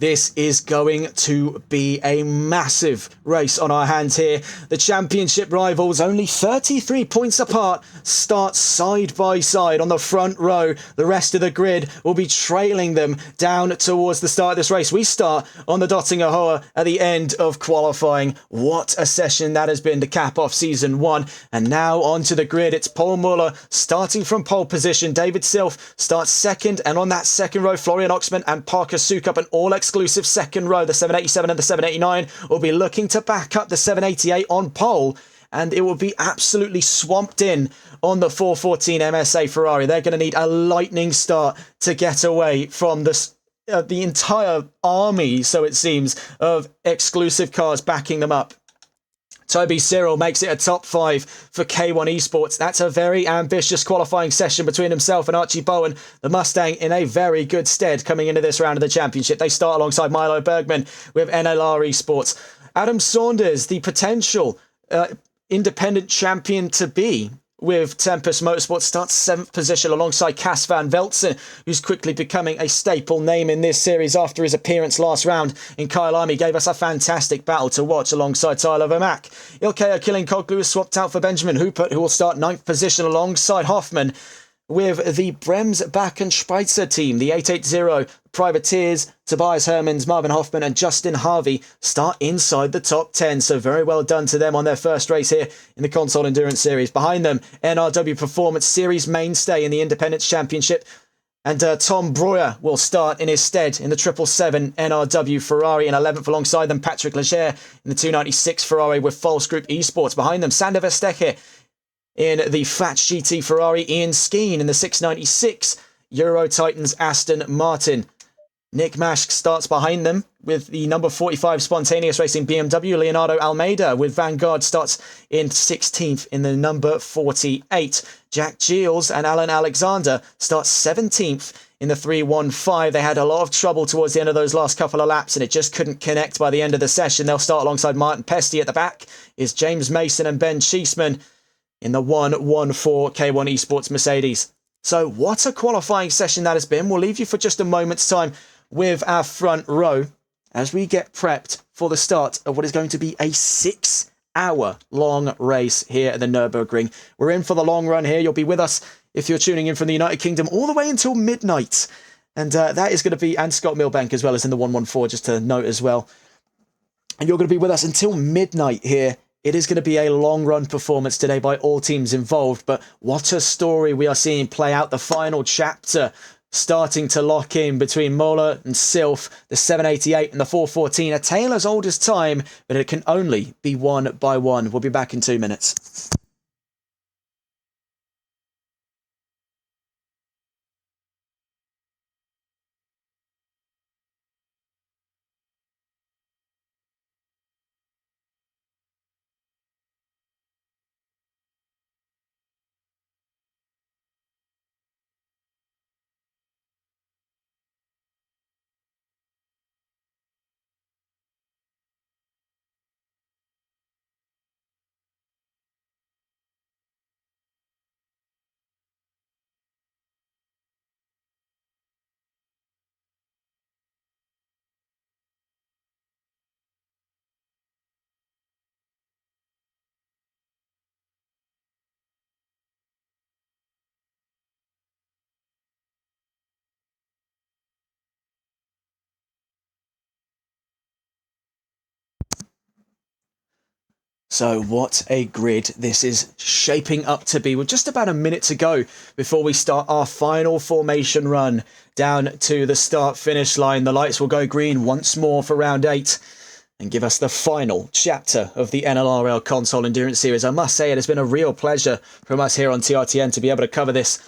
This is going to be a massive race on our hands here. The championship rivals, only 33 points apart, start side by side on the front row. The rest of the grid will be trailing them down towards the start of this race. We start on the Dottinger Hoa at the end of qualifying. What a session that has been to cap off season 1. And now onto the grid. It's Paul Muller starting from pole position. David Silf starts second, and on that second row, Florian Oxman and Parker Sukup, an all-exclusive second row. The 787 and the 789 will be looking to back up the 788 on pole, and it will be absolutely swamped in on the 414 MSA Ferrari. They're going to need a lightning start to get away from this the entire army, so it seems, of exclusive cars backing them up. Toby Cyril makes it a top 5 for K1 Esports. That's a very ambitious qualifying session between himself and Archie Bowen. The Mustang in a very good stead coming into this round of the championship. They start alongside Milo Bergman with NLR Esports. Adam Saunders, the potential independent champion to be with Tempest Motorsports, starts 7th position alongside Cas van Veltzen, who's quickly becoming a staple name in this series after his appearance last round in Kyalami. Gave us a fantastic battle to watch alongside Tyler Vermack. Ilkay Killinkoglu is swapped out for Benjamin Hupert, who will start 9th position alongside Hoffman. With the Bremsbach and Schweitzer team, the 880 Privateers, Tobias Hermans, Marvin Hoffman and Justin Harvey start inside the top 10. So very well done to them on their first race here in the Console Endurance Series. Behind them, NRW Performance Series mainstay in the Independence Championship. And Tom Breuer will start in his stead in the 777 NRW Ferrari. In 11th alongside them, Patrick Leger in the 296 Ferrari with False Group Esports. Behind them, Sander Verstecke in the Fats GT Ferrari, Ian Skeen in the 696 Euro Titans Aston Martin. Nick Mashk starts behind them with the number 45 Spontaneous Racing BMW. Leonardo Almeida with Vanguard starts in 16th in the number 48. Jack Giles and Alan Alexander start 17th in the 315. They had a lot of trouble towards the end of those last couple of laps, and it just couldn't connect by the end of the session. They'll start alongside Martin Pesty. At the back is James Mason and Ben Cheeseman in the 114 K1 Esports Mercedes. So what a qualifying session that has been. We'll leave you for just a moment's time with our front row as we get prepped for the start of what is going to be a 6-hour long race here at the Nurburgring. We're in for the long run here. You'll be with us if you're tuning in from the United Kingdom all the way until midnight. And that is going to be, and Scott Milbank as well as in the 114, just to note as well. And you're going to be with us until midnight here It is going to be a long run performance today by all teams involved, but what a story we are seeing play out. The final chapter starting to lock in between Mola and Sylph, the 788 and the 414. A tale as old as time, but it can only be one by one. We'll be back in 2 minutes. So what a grid this is shaping up to be, with just about a minute to go before we start our final formation run down to the start-finish line. The lights will go green once more for round 8 and give us the final chapter of the NLRL Console Endurance Series. I must say it has been a real pleasure from us here on TRTN to be able to cover this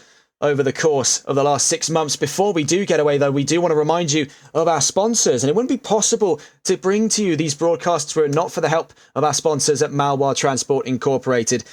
over the course of the last 6 months. Before we do get away, though, we do want to remind you of our sponsors, and it wouldn't be possible to bring to you these broadcasts were it not for the help of our sponsors at Malwa Transport Incorporated.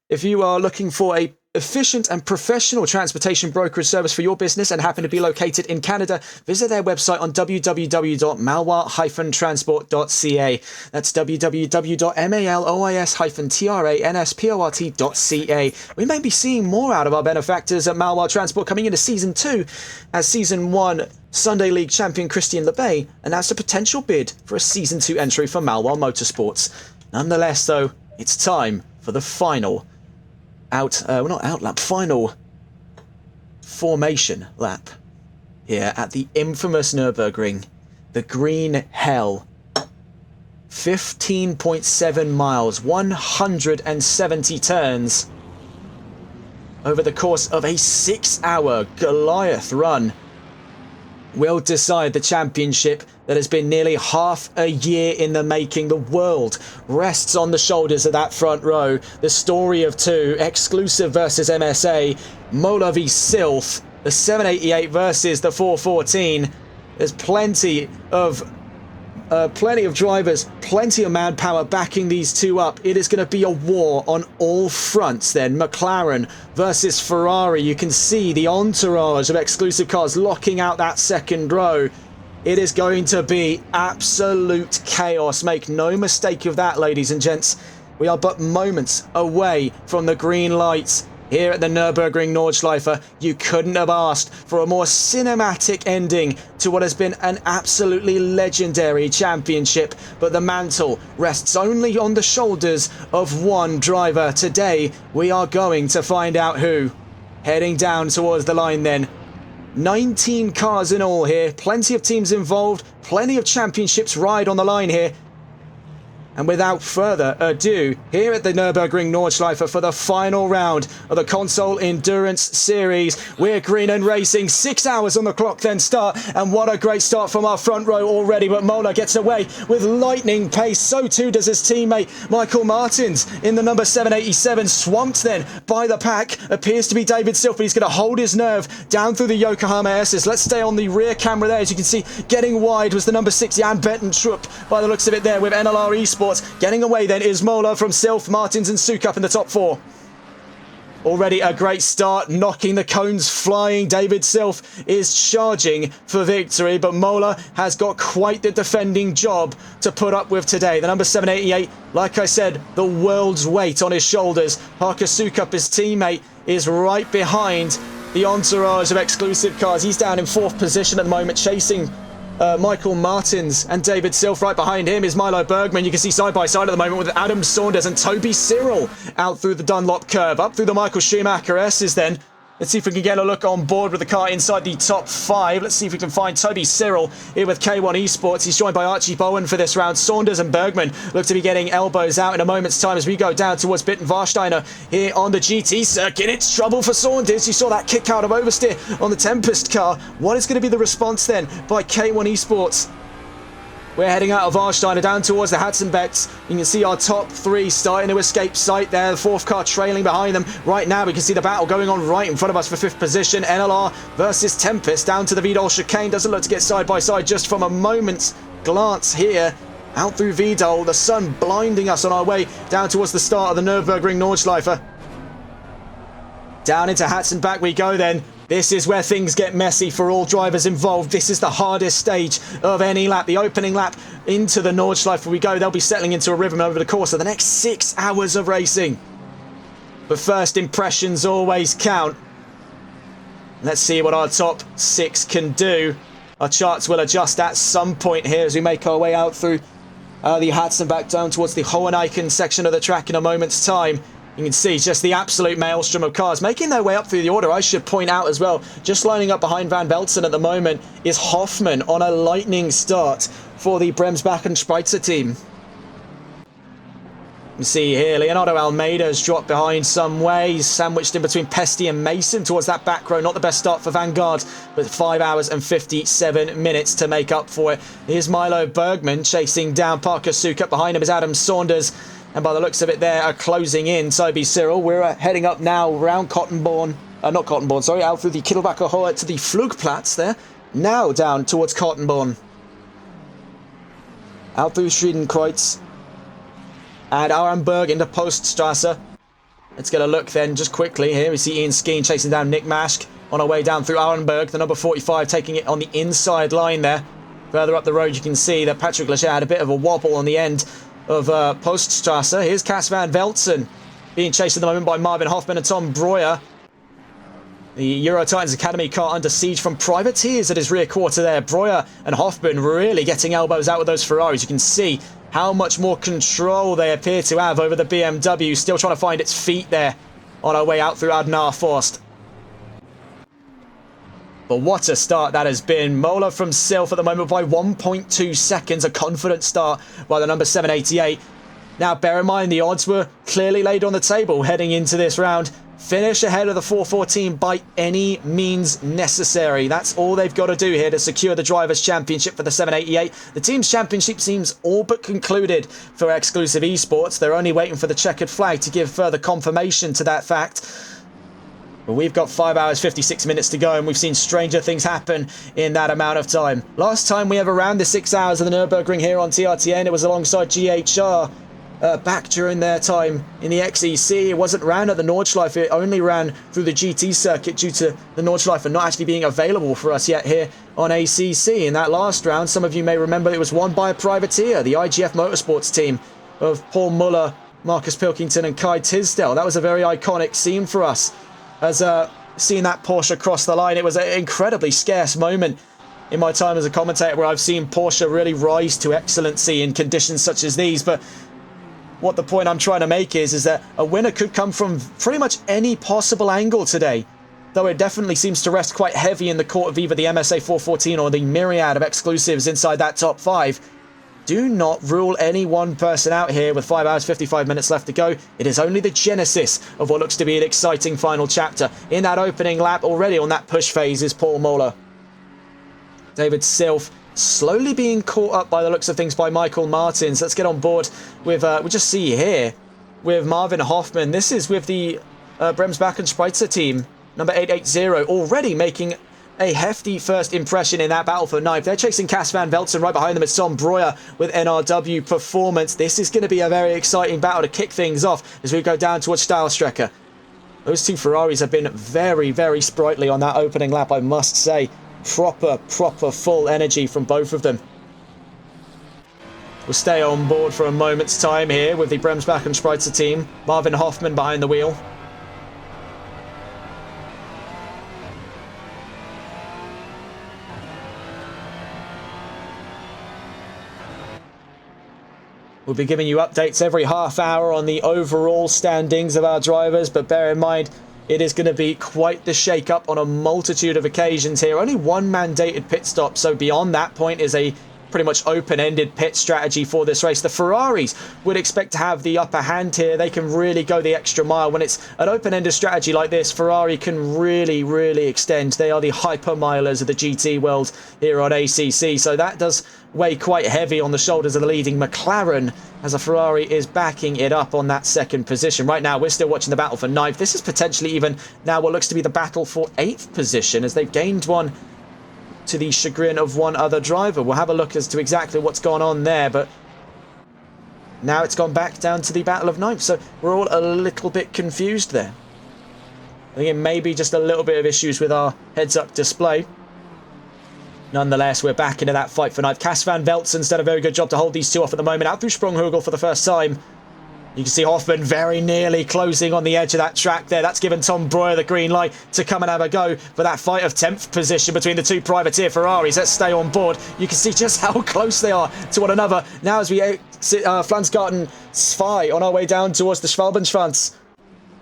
If you are looking for a efficient and professional transportation brokerage service for your business and happen to be located in Canada, visit their website on www.malwa-transport.ca. That's www.malois-transport.ca. We may be seeing more out of our benefactors at Malwa Transport coming into Season 2, as Season 1 Sunday League champion Christian LeBay announced a potential bid for a Season 2 entry for Malwa Motorsports. Nonetheless, though, it's time for the final final formation lap here at the infamous Nurburgring, the Green Hell. 15.7 miles, 170 turns over the course of a 6-hour Goliath run will decide the championship that has been nearly half a year in the making. The world rests on the shoulders of that front row. The story of two, Exclusive versus MSA, Mola v Sylph, the 788 versus the 414. There's plenty of drivers, plenty of manpower backing these two up. It is going to be a war on all fronts then. McLaren versus Ferrari. You can see the entourage of Exclusive cars locking out that second row. It is going to be absolute chaos. Make no mistake of that, ladies and gents. We are but moments away from the green lights here at the Nurburgring Nordschleife. You couldn't have asked for a more cinematic ending to what has been an absolutely legendary championship. But the mantle rests only on the shoulders of one driver. Today, we are going to find out who. Heading down towards the line then. 19 cars in all here, plenty of teams involved, plenty of championships ride on the line here. And without further ado, here at the Nurburgring Nordschleife for the final round of the Console Endurance Series. We're green and racing, 6 hours on the clock then start, and what a great start from our front row already. But Mola gets away with lightning pace, so too does his teammate Michael Martins in the number 787, swamped then by the pack. Appears to be David Sylph, but he's going to hold his nerve down through the Yokohama S's. Let's stay on the rear camera there. As you can see, getting wide was the number 6 Jan Bettentrup by the looks of it there with NLR Esports. Getting away then is Mola from Sylph, Martins and Sukup in the top 4. Already a great start, knocking the cones flying. David Sylph is charging for victory, but Mola has got quite the defending job to put up with today. The number 788, like I said, the world's weight on his shoulders. Parker Sukup, his teammate, is right behind the entourage of Exclusive cars. He's down in 4th position at the moment, chasing Michael Martins, and David Sylph right behind him is Milo Bergman. You can see side by side at the moment with Adam Saunders and Toby Cyril out through the Dunlop curve. Up through the Michael Schumacher S's then Let's see if we can get a look on board with the car inside the top 5. Let's see if we can find Toby Cyril here with K1 Esports. He's joined by Archie Bowen for this round. Saunders and Bergman look to be getting elbows out in a moment's time as we go down towards Bitten Warsteiner here on the GT circuit. It's trouble for Saunders. You saw that kick out of oversteer on the Tempest car. What is going to be the response then by K1 Esports? We're heading out of Warsteiner down towards the Hatzenbecks. You can see our top 3 starting to escape sight there. The 4th car trailing behind them. Right now we can see the battle going on right in front of us for 5th position. NLR versus Tempest down to the Vidal chicane. Doesn't look to get side by side just from a moment's glance here. Out through Vidal. The sun blinding us on our way down towards the start of the Nurburgring Nordschleife. Down into Hatzenbeck we go then. This is where things get messy for all drivers involved. This is the hardest stage of any lap. The opening lap into the Nordschleife we go. They'll be settling into a rhythm over the course of the next 6 hours of racing. But first impressions always count. Let's see what our top 6 can do. Our charts will adjust at some point here as we make our way out through the Hatzenbeck down towards the Hoheneichen section of the track in a moment's time. You can see just the absolute maelstrom of cars making their way up through the order. I should point out as well, just lining up behind Van Velzen at the moment is Hoffman on a lightning start for the Bremsbach and Spreitzer team. You can see here, Leonardo Almeida has dropped behind some way. He's sandwiched in between Pesty and Mason towards that back row. Not the best start for Vanguard, but 5 hours and 57 minutes to make up for it. Here's Milo Bergman chasing down Parker Sukup. Behind him is Adam Saunders. And by the looks of it, they are closing in Toby Cyril. We're heading up now around Cottonborn. Not Cottonborn, sorry. Out through the Kittelbacher Hohe to the Flugplatz there. Now down towards Cottonborn. Out through Schiedenkreuz. And Arenberg into Poststrasse. Let's get a look then just quickly here. We see Ian Skeen chasing down Nick Maschke on our way down through Arenberg. The number 45 taking it on the inside line there. Further up the road, you can see that Patrick Lecher had a bit of a wobble on the end of Poststrasse. Here's Cas Van Velzen being chased at the moment by Marvin Hoffman and Tom Breuer. The Euro Titans Academy car under siege from privateers at his rear quarter there. Breuer and Hoffman really getting elbows out with those Ferraris. You can see how much more control they appear to have over the BMW. Still trying to find its feet there on our way out through Adnar Forst. But what a start that has been. Mola from Silf at the moment by 1.2 seconds. A confident start by the number 788. Now, bear in mind, the odds were clearly laid on the table heading into this round. Finish ahead of the 414 by any means necessary. That's all they've got to do here to secure the Drivers' Championship for the 788. The team's championship seems all but concluded for Exclusive Esports. They're only waiting for the checkered flag to give further confirmation to that fact. But we've got 5 hours 56 minutes to go, and we've seen stranger things happen in that amount of time. Last time we ever ran the 6 hours of the Nürburgring here on TRTN, it was alongside GHR back during their time in the XEC. It wasn't ran at the Nordschleife, it only ran through the GT circuit due to the Nordschleife not actually being available for us yet here on ACC. In that last round, some of you may remember it was won by a privateer, the IGF Motorsports team of Paul Muller, Marcus Pilkington and Kai Tisdale. That was a very iconic scene for us. As seeing that Porsche cross the line, it was an incredibly scarce moment in my time as a commentator where I've seen Porsche really rise to excellency in conditions such as these. But what the point I'm trying to make is that a winner could come from pretty much any possible angle today. Though it definitely seems to rest quite heavy in the court of either the MSA 414 or the myriad of exclusives inside that top 5. Do not rule any one person out here with 5 hours 55 minutes left to go. It is only the genesis of what looks to be an exciting final chapter. In that opening lap, already on that push phase, is Paul Mola. David Silf slowly being caught up by the looks of things by Michael Martins. Let's get on board with, we just see here, with Marvin Hoffman. This is with the Bremsbach and Spreitzer team, number 880, already making a hefty first impression in that battle for ninth. They're chasing Cas Van Velzen. Right behind them is Tom Breuer with NRW Performance. This is going to be a very exciting battle to kick things off as we go down towards Stahlstrecke. Those two Ferraris have been very, very sprightly on that opening lap, I must say. Proper full energy from both of them. We'll stay on board for a moment's time here with the Bremsbach and Spreitzer team. Marvin Hoffman behind the wheel. We'll be giving you updates every half hour on the overall standings of our drivers, but bear in mind, it is going to be quite the shake-up on a multitude of occasions here. Only one mandated pit stop, so beyond that point is a pretty much open-ended pit strategy for this race. The Ferraris would expect to have the upper hand here. They can really go the extra mile. When it's an open-ended strategy like this, Ferrari can really, really extend. They are the hyper-milers of the GT world here on ACC, so that does weigh quite heavy on the shoulders of the leading McLaren, as a Ferrari is backing it up on that second position. Right now, we're still watching the battle for ninth. This is potentially even now what looks to be the battle for eighth position, as they've gained one to the chagrin of one other driver. We'll have a look as to exactly what's gone on there, but now it's gone back down to the battle of ninth, so we're all a little bit confused there. I think it may be just a little bit of issues with our heads-up display. Nonetheless, we're back into that fight for ninth. Cas van Veltsen's done a very good job to hold these two off at the moment. Out through Sprunghugel for the first time. You can see Hoffman very nearly closing on the edge of that track there. That's given Tom Breuer the green light to come and have a go for that fight of 10th position between the two privateer Ferraris. Let's stay on board. You can see just how close they are to one another. Now as we exit Flansgarten Zwei on our way down towards the Schwalbenschwanz.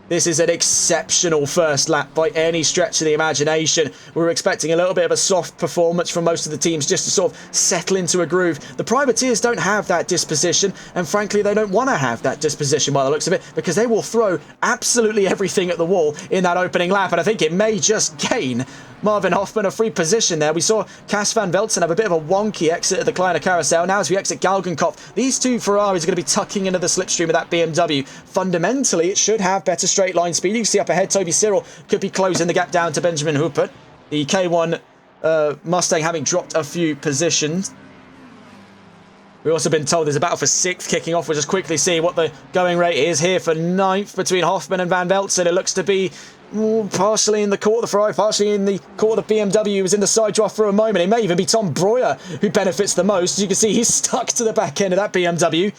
This is an exceptional first lap by any stretch of the imagination. We were expecting a little bit of a soft performance from most of the teams just to sort of settle into a groove. The privateers don't have that disposition, and frankly they don't want to have that disposition by the looks of it, because they will throw absolutely everything at the wall in that opening lap, and I think it may just gain Marvin Hoffman a free position there. We saw Cas van Veltsen have a bit of a wonky exit at the Kleiner Carousel. Now as we exit Galgenkopf, these two Ferraris are going to be tucking into the slipstream of that BMW. Fundamentally, it should have better straight line speed. You can see up ahead, Toby Cyril could be closing the gap down to Benjamin Huppert. The K1 Mustang having dropped a few positions. We've also been told there's a battle for 6th kicking off. We'll just quickly see what the going rate is here for 9th between Hoffman and Van Veltsen. It looks to be partially in the court of the Ferrari, partially in the court of the BMW. He was in the side draft for a moment. It may even be Tom Breuer who benefits the most. As you can see, he's stuck to the back end of that BMW.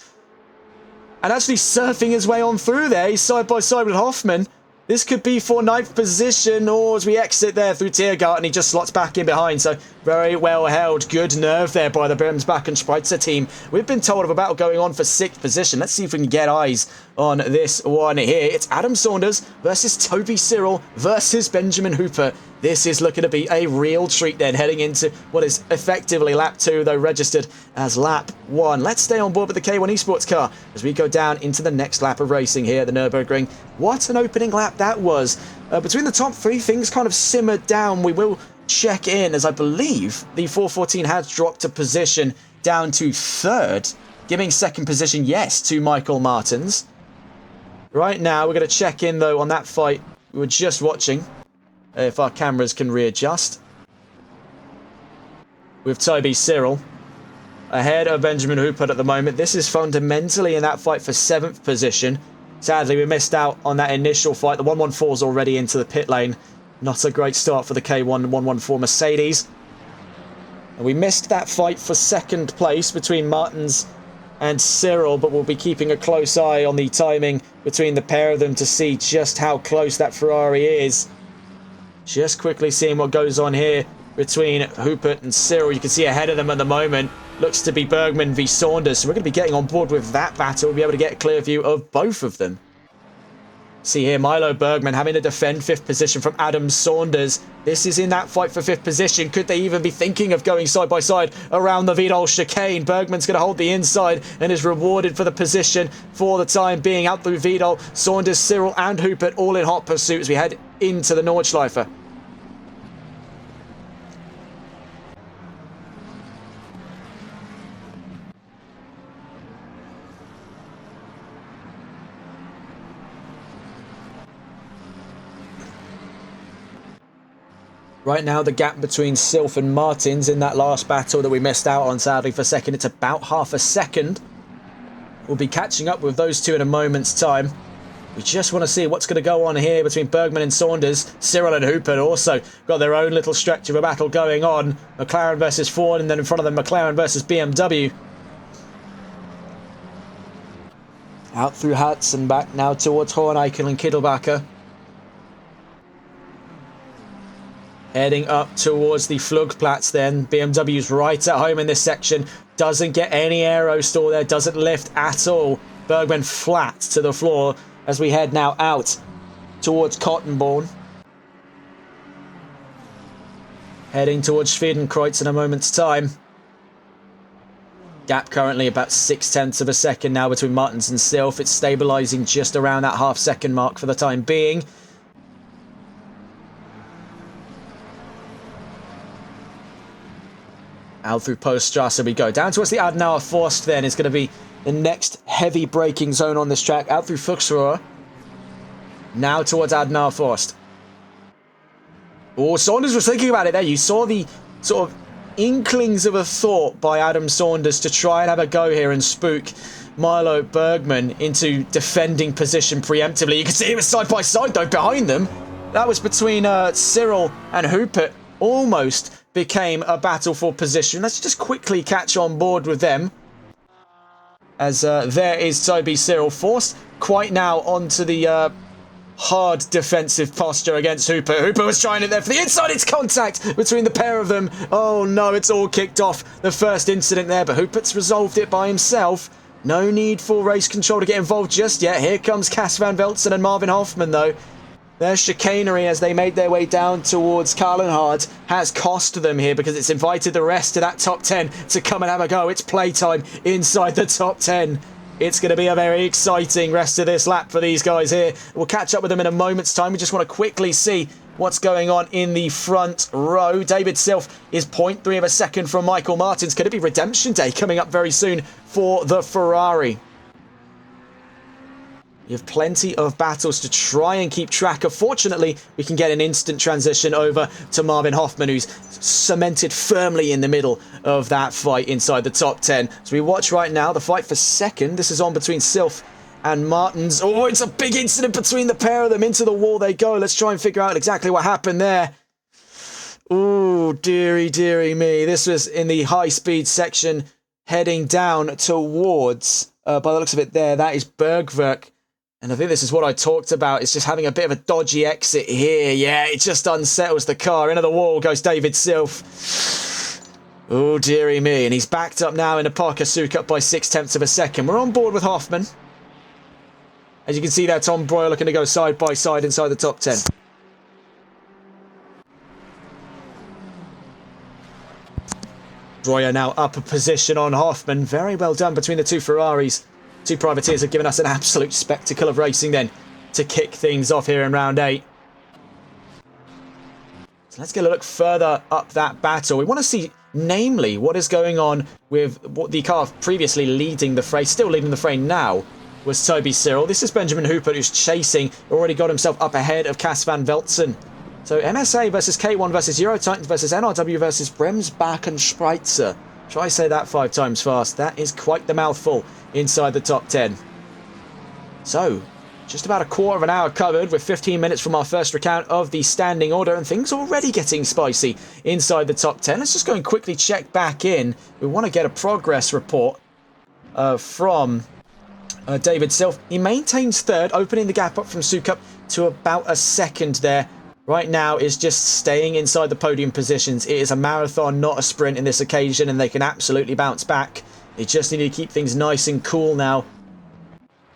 And actually surfing his way on through there. He's side by side with Hoffman. This could be for 9th position, or as we exit there through Tiergarten, he just slots back in behind. So very well held. Good nerve there by the Bremsbach and Spreitzer team. We've been told of a battle going on for 6th position. Let's see if we can get eyes on this one here. It's Adam Saunders versus Toby Cyril versus Benjamin Huppert. This is looking to be a real treat then, heading into what is effectively lap 2, though registered as lap 1. Let's stay on board with the K1 Esports car as we go down into the next lap of racing here at the Nurburgring. What an opening lap that was. Between the top 3, things kind of simmered down. We will check in, as I believe the 414 has dropped a position down to 3rd, giving 2nd position, yes, to Michael Martins. Right now, we're going to check in, though, on that fight we were just watching, if our cameras can readjust. With Toby Cyril ahead of Benjamin Huppert at the moment. This is fundamentally in that fight for 7th position. Sadly, we missed out on that initial fight. The 114 is already into the pit lane. Not a great start for the K1 114 Mercedes. And we missed that fight for 2nd place between Martins and Cyril, but we'll be keeping a close eye on the timing between the pair of them to see just how close that Ferrari is. Just quickly seeing what goes on here between Huppert and Cyril. You can see ahead of them at the moment looks to be Bergman v Saunders. So we're going to be getting on board with that battle. We'll be able to get a clear view of both of them. See here, Milo Bergman having to defend 5th position from Adam Saunders. This is in that fight for 5th position. Could they even be thinking of going side by side around the Vidal chicane? Bergman's going to hold the inside and is rewarded for the position for the time being. Out through Vidal, Saunders, Cyril and Huppert all in hot pursuit as we head into the Nordschleife. Right now, the gap between Silf and Martins in that last battle that we missed out on, sadly, for 2nd, it's about half a second. We'll be catching up with those two in a moment's time. We just want to see what's going to go on here between Bergman and Saunders. Cyril and Huppert also got their own little stretch of a battle going on. McLaren versus Ford, and then in front of them, McLaren versus BMW. Out through Hutz and back now towards Hoheneichel and Kittelbacher. Heading up towards the Flugplatz then. BMW's right at home in this section. Doesn't get any aero stall there. Doesn't lift at all. Bergman flat to the floor as we head now out towards Cottonbourne. Heading towards Schwedenkreuz in a moment's time. Gap currently about 0.6 of a second now between Martins and Silf. It's stabilising just around that half-second mark for the time being. Out through Poststrasse we go. Down towards the Adenauer Forst then is going to be the next heavy braking zone on this track. Out through Fuchsrohr. Now towards Adenauer Forst. Oh, Saunders was thinking about it there. You saw the sort of inklings of a thought by Adam Saunders to try and have a go here and spook Milo Bergman into defending position preemptively. You can see it was side by side though behind them. That was between Cyril and Hupert. Almost became a battle for position. Let's just quickly catch on board with them. As there is Toby Cyril forced quite now onto the hard defensive posture against Hupert. Hupert was trying it there for the inside. It's contact between the pair of them. Oh no, it's all kicked off. The first incident there, but Hupert's resolved it by himself. No need for race control to get involved just yet. Here comes Cas van Veltzen and Marvin Hoffman though. Their chicanery as they made their way down towards Carlenhard has cost them here because it's invited the rest of that top 10 to come and have a go. It's playtime inside the top 10. It's going to be a very exciting rest of this lap for these guys here. We'll catch up with them in a moment's time. We just want to quickly see what's going on in the front row. David Silf is 0.3 of a second from Michael Martins. Could it be Redemption Day coming up very soon for the Ferrari? You have plenty of battles to try and keep track of. Fortunately, we can get an instant transition over to Marvin Hoffman, who's cemented firmly in the middle of that fight inside the top 10. So we watch right now the fight for second. This is on between Silf and Martins. Oh, it's a big incident between the pair of them. Into the wall they go. Let's try and figure out exactly what happened there. Oh, dearie, dearie me. This was in the high-speed section heading down towards, by the looks of it there, that is Bergwerk. And I think this is what I talked about. It's just having a bit of a dodgy exit here. Yeah, it just unsettles the car. Into the wall goes David Silf. Oh, dearie me. And he's backed up now in a Parker Sukup by 0.6 of a second. We're on board with Hoffman. As you can see there, Tom Breuer looking to go side by side inside the top 10. Breuer now up a position on Hoffman. Very well done between the two Ferraris. Two privateers have given us an absolute spectacle of racing then to kick things off here in round 8. So let's get a look further up that battle. We want to see, namely, what is going on with what the car previously leading the fray, still leading the fray now, was Toby Cyril. This is Benjamin Hupert who's chasing, already got himself up ahead of Cas van Veltzen. So MSA versus K1 versus Eurotitans versus NRW versus Bremsbach and Spreitzer. Try say that 5 times fast. That is quite the mouthful inside the top 10. So, just about a quarter of an hour covered with 15 minutes from our first recount of the standing order and things already getting spicy inside the top 10. Let's just go and quickly check back in. We want to get a progress report from David Silf. He maintains third, opening the gap up from Sukup to about a second there. Right now is just staying inside the podium positions. It is a marathon, not a sprint in this occasion, and they can absolutely bounce back. They just need to keep things nice and cool now.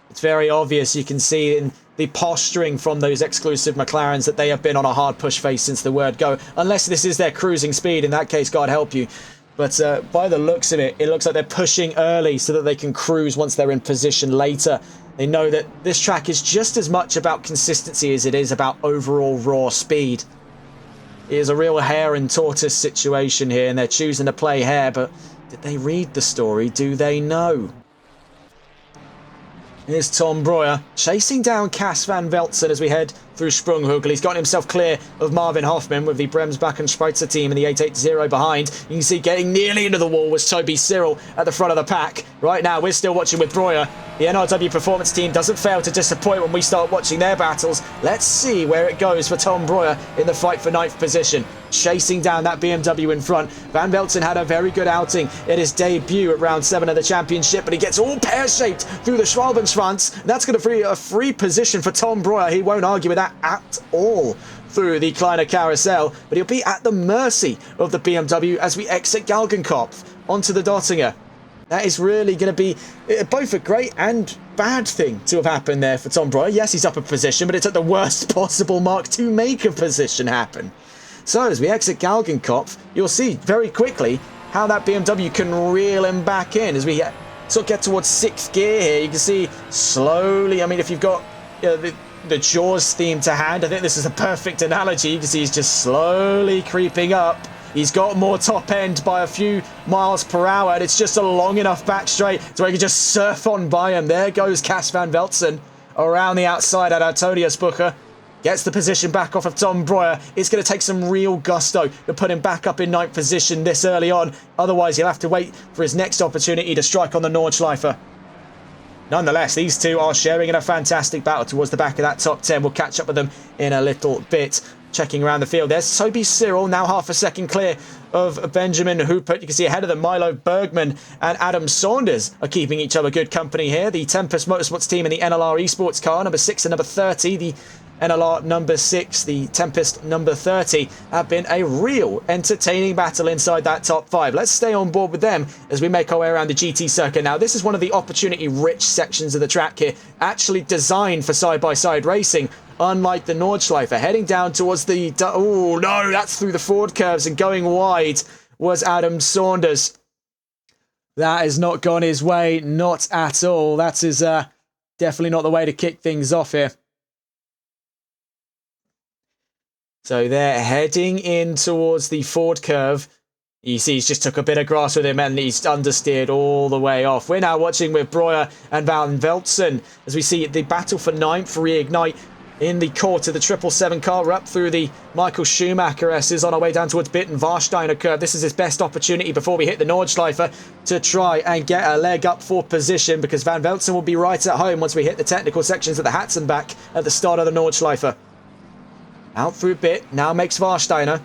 It's very obvious. You can see in the posturing from those exclusive McLarens that they have been on a hard push face since the word go. Unless this is their cruising speed. In that case, God help you. But by the looks of it, it looks like they're pushing early so that they can cruise once they're in position later. They know that this track is just as much about consistency as it is about overall raw speed. It is a real hare and tortoise situation here, and they're choosing to play hare, but did they read the story? Do they know? Here's Tom Breuer chasing down Cas van Veltzen as we head through Sprunghögel. He's gotten himself clear of Marvin Hoffman with the Bremsbach and Spreitzer team and the 880 behind. You can see getting nearly into the wall was Toby Cyril at the front of the pack. Right now, we're still watching with Breuer. The NRW Performance team doesn't fail to disappoint when we start watching their battles. Let's see where it goes for Tom Breuer in the fight for 9th position. Chasing down that BMW in front. Van Veltzen had a very good outing at his debut at round 7 of the championship, but he gets all pear-shaped through the Schwalbenschwanz. That's going to free a free position for Tom Breuer. He won't argue with that at all through the Kleiner Carousel, but he'll be at the mercy of the BMW as we exit Galgenkopf onto the Dottinger. That is really going to be both a great and bad thing to have happened there for Tom Broyer. Yes, he's up a position, but it's at the worst possible mark to make a position happen. So as we exit Galgenkopf, you'll see very quickly how that BMW can reel him back in. As we sort of get towards 6th gear here, you can see slowly, I mean, if you've got the Jaws theme to hand, I think this is a perfect analogy. You can see he's just slowly creeping up. He's got more top end by a few miles per hour, and it's just a long enough back straight so he can just surf on by him. There goes Cas van Velzen around the outside at Antonius Bucher. Gets the position back off of Tom Broyer. It's going to take some real gusto to put him back up in 9th position this early on. Otherwise, he'll have to wait for his next opportunity to strike on the Nordschleife. Nonetheless, these two are sharing in a fantastic battle towards the back of that top 10. We'll catch up with them in a little bit. Checking around the field, there's Toby Cyril, now half a second clear of Benjamin Hooper. You can see ahead of them, Milo Bergman and Adam Saunders are keeping each other good company here. The Tempest Motorsports team in the NLR Esports car, number 6 and number 30. The NLR number 6, the Tempest number 30, have been a real entertaining battle inside that top 5. Let's stay on board with them as we make our way around the GT circuit. Now, this is one of the opportunity-rich sections of the track here, actually designed for side-by-side racing. Unlike the Nordschleife, heading down towards the... Oh, no, that's through the Ford curves, and going wide was Adam Saunders. That has not gone his way, not at all. That is definitely not the way to kick things off here. So they're heading in towards the Ford curve. You see he's just took a bit of grass with him and he's understeered all the way off. We're now watching with Broyer and Van Velzen as we see the battle for 9th reignite in the court of the 777 car. We're up through the Michael Schumacher S's on our way down towards Bitten Warsteiner curve. This is his best opportunity before we hit the Nordschleife to try and get a leg up for position, because Van Velzen will be right at home once we hit the technical sections at the Hatzenbach at the start of the Nordschleife. Out through Bitt, now makes Warsteiner.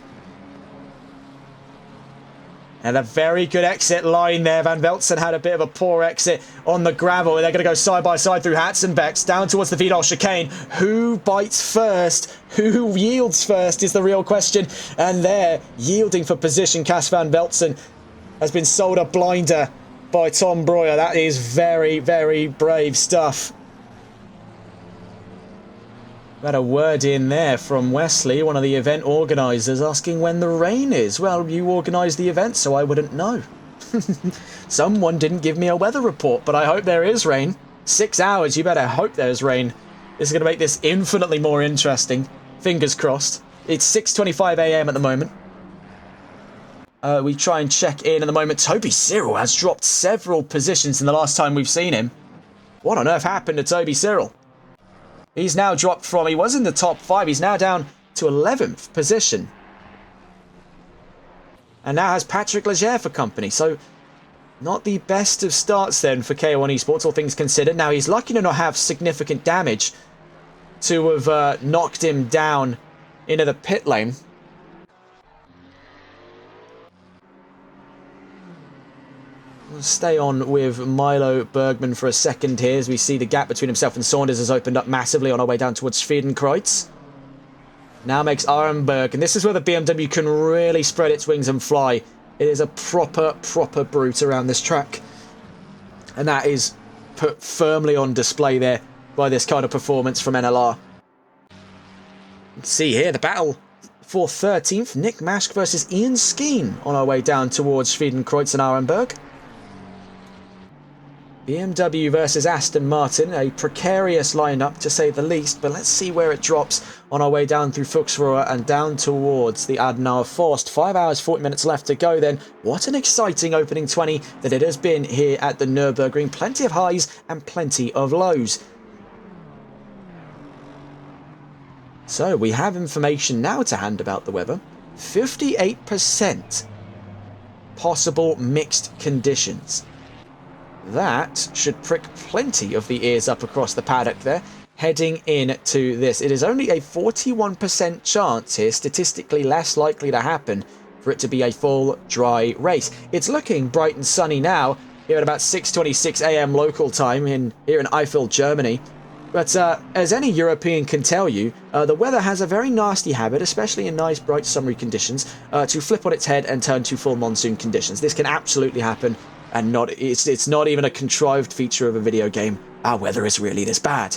And a very good exit line there. Van Velzen had a bit of a poor exit on the gravel. They're going to go side by side through Hatzenbecks down towards the Vidal chicane. Who bites first? Who yields first is the real question. And there, yielding for position, Cas van Velzen has been sold a blinder by Tom Broyer. That is very, very brave stuff. We had a word in there from Wesley, one of the event organisers, asking when the rain is. Well, you organised the event, so I wouldn't know. Someone didn't give me a weather report, but I hope there is rain. 6 hours, you better hope there's rain. This is going to make this infinitely more interesting. Fingers crossed. It's 6:25 AM at the moment. We try and check in at the moment. Toby Cyril has dropped several positions in the last time we've seen him. What on earth happened to Toby Cyril? He's now dropped from, he was in the top 5, he's now down to 11th position. And now has Patrick Leger for company, so not the best of starts then for K1 Esports, all things considered. Now he's lucky to not have significant damage to have knocked him down into the pit lane. We'll stay on with Milo Bergman for a second here as we see the gap between himself and Saunders has opened up massively on our way down towards Schwedenkreuz. Now makes Arenberg, and this is where the BMW can really spread its wings and fly. It is a proper brute around this track. And that is put firmly on display there by this kind of performance from NLR. You can see here the battle for 13th, Nick Maschke versus Ian Skeen on our way down towards Schwedenkreuz and Arenberg. BMW versus Aston Martin, a precarious lineup to say the least, but let's see where it drops on our way down through Fuchsruhe and down towards the Adenauer Forst. 5 hours, 40 minutes left to go then. What an exciting opening 20 that it has been here at the Nurburgring. Plenty of highs and plenty of lows. So we have information now to hand about the weather. 58% possible mixed conditions. That should prick plenty of the ears up across the paddock there, heading into this. It is only a 41% chance here, statistically less likely to happen, for it to be a full dry race. It's looking bright and sunny now, here at about 6:26 AM local time here in Eifel, Germany. But as any European can tell you, the weather has a very nasty habit, especially in nice, bright, summery conditions, to flip on its head and turn to full monsoon conditions. This can absolutely happen and it's not even a contrived feature of a video game. Our weather is really this bad.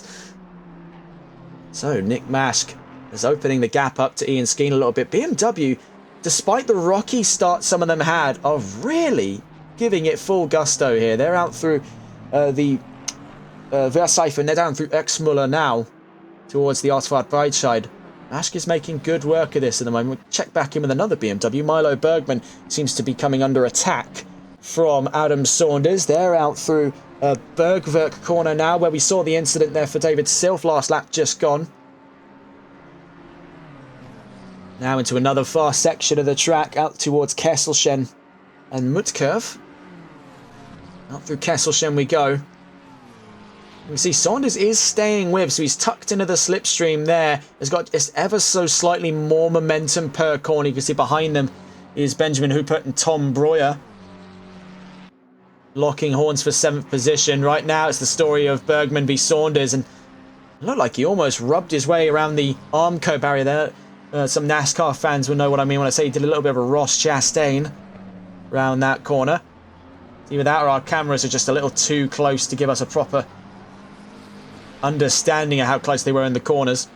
So Nick Mask is opening the gap up to Ian Skeen a little bit. BMW, despite the rocky start some of them had, are really giving it full gusto here. They're out through the Verseifen. They're down through Exmuller now towards the Ausfahrt Breitscheid. Mask is making good work of this at the moment. We'll check back in with another BMW. Milo Bergman seems to be coming under attack from Adam Saunders. They're out through Bergwerk corner now, where we saw the incident there for David Silf last lap just gone. Now into another fast section of the track, out towards Kesselchen and Mutkurv. Out through Kesselchen we go. You see Saunders is staying with, so he's tucked into the slipstream there. Has got just ever so slightly more momentum per corner. You can see behind them is Benjamin Huppert and Tom Breuer. Locking horns for 7th position. Right now it's the story of Bergman v Saunders, and it looked like he almost rubbed his way around the Armco barrier there. Some NASCAR fans will know what I mean when I say he did a little bit of a Ross Chastain around that corner. Either that or our cameras are just a little too close to give us a proper understanding of how close they were in the corners.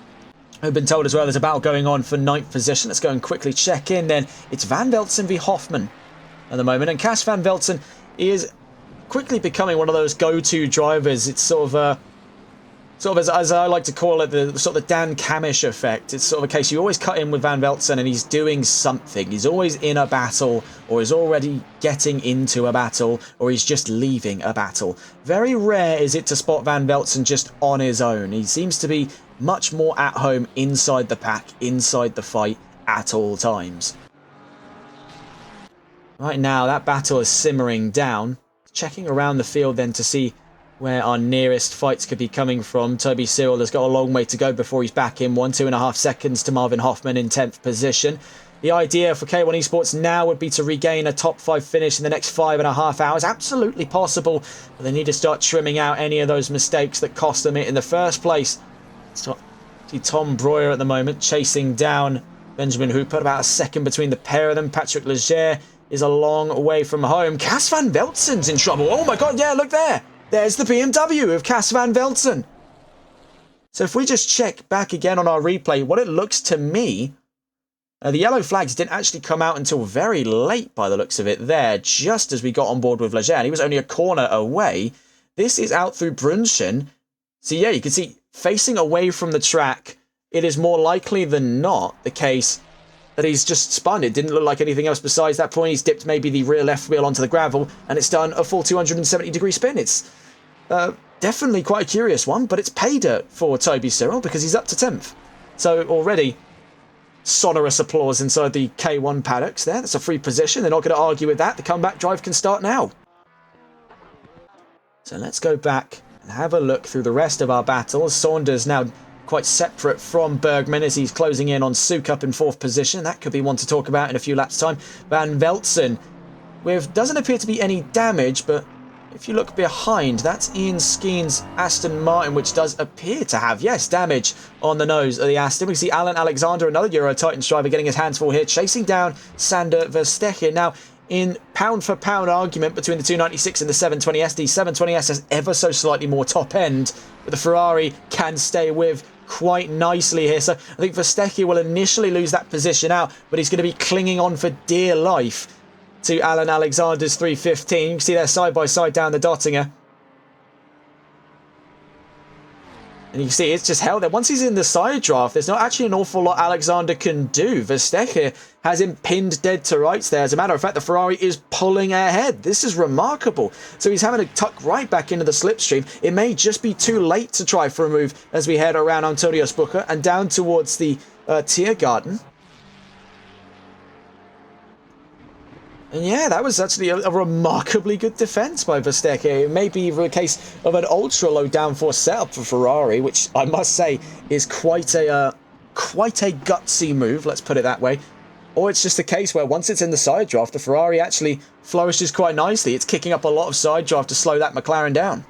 I've been told as well there's a battle going on for 9th position. Let's go and quickly check in then. It's Van Velzen v Hoffman at the moment, and Cas Van Velzen is quickly becoming one of those go-to drivers. It's sort of as I like to call it, the sort of the Dan Camish effect. It's sort of a case you always cut in with Van Velzen and he's doing something. He's always in a battle, or he's already getting into a battle, or he's just leaving a battle. Very rare is it to spot Van Velzen just on his own. He seems to be much more at home inside the pack, inside the fight at all times. Right now that battle is simmering down. Checking around the field then to see where our nearest fights could be coming from. Toby Cyril has got a long way to go before he's back in 2.5 seconds to Marvin Hoffman in 10th position. The idea for K1 Esports now would be to regain a top 5 finish in the next 5.5 hours. Absolutely possible, but they need to start trimming out any of those mistakes that cost them it in the first place. So, see Tom Breuer at the moment chasing down Benjamin Huppert, about a second between the pair of them. Patrick Leger is a long way from home. Cas Van Velzen's in trouble. Oh my god, yeah, look there. There's the BMW of Cas Van Velzen. So if we just check back again on our replay, what it looks to me, the yellow flags didn't actually come out until very late by the looks of it there, just as we got on board with Leger, and he was only a corner away. This is out through Brunchen. So yeah, you can see facing away from the track, it is more likely than not the case that he's just spun. It didn't look like anything else besides that point. He's dipped maybe the rear left wheel onto the gravel, and it's done a full 270-degree spin. It's definitely quite a curious one, but it's pay dirt for Toby Cyril because he's up to 10th. So already sonorous applause inside the K1 paddocks there. That's a free position. They're not going to argue with that. The comeback drive can start now. So let's go back and have a look through the rest of our battles. Saunders now quite separate from Bergman as he's closing in on Sukup in 4th position. That could be one to talk about in a few laps' time. Van Velzen with doesn't appear to be any damage, but if you look behind, that's Ian Skeen's Aston Martin, which does appear to have, yes, damage on the nose of the Aston. We see Alan Alexander, another Euro Titans driver, getting his hands full here, chasing down Sander Verstegen. Now, in pound-for-pound argument between the 296 and the 720S, the 720S has ever so slightly more top end, but the Ferrari can stay with quite nicely here. So I think Verstegen will initially lose that position out, but he's going to be clinging on for dear life to Alan Alexander's 315. You can see they're side by side down the Dottinger. And you can see it's just held there. Once he's in the side draft, there's not actually an awful lot Alexander can do. Verstegen has him pinned dead to rights there. As a matter of fact, the Ferrari is pulling ahead. This is remarkable. So he's having to tuck right back into the slipstream. It may just be too late to try for a move as we head around Antonio Spucher and down towards the Tiergarten. And yeah, that was actually a remarkably good defence by Verstegen. It may be a case of an ultra-low downforce setup for Ferrari, which I must say is quite a gutsy move, let's put it that way. Or it's just a case where once it's in the side draft, the Ferrari actually flourishes quite nicely. It's kicking up a lot of side draft to slow that McLaren down.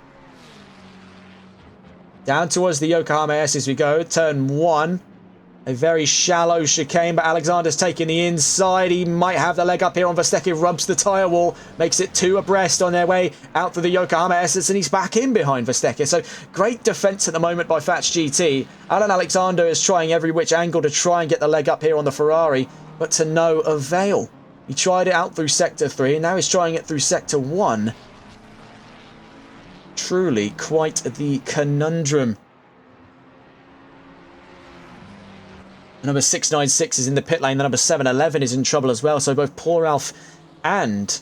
Down towards the Yokohama S as we go, turn 1. A very shallow chicane, but Alexander's taking the inside. He might have the leg up here on Verstappen, rubs the tyre wall, makes it 2 abreast on their way out through the Yokohama Essence, and he's back in behind Verstappen. So great defence at the moment by Fats GT. Alan Alexander is trying every which angle to try and get the leg up here on the Ferrari, but to no avail. He tried it out through Sector 3, and now he's trying it through Sector 1. Truly quite the conundrum. Number 696 is in the pit lane. The number 711 is in trouble as well. So both Paul Ralph and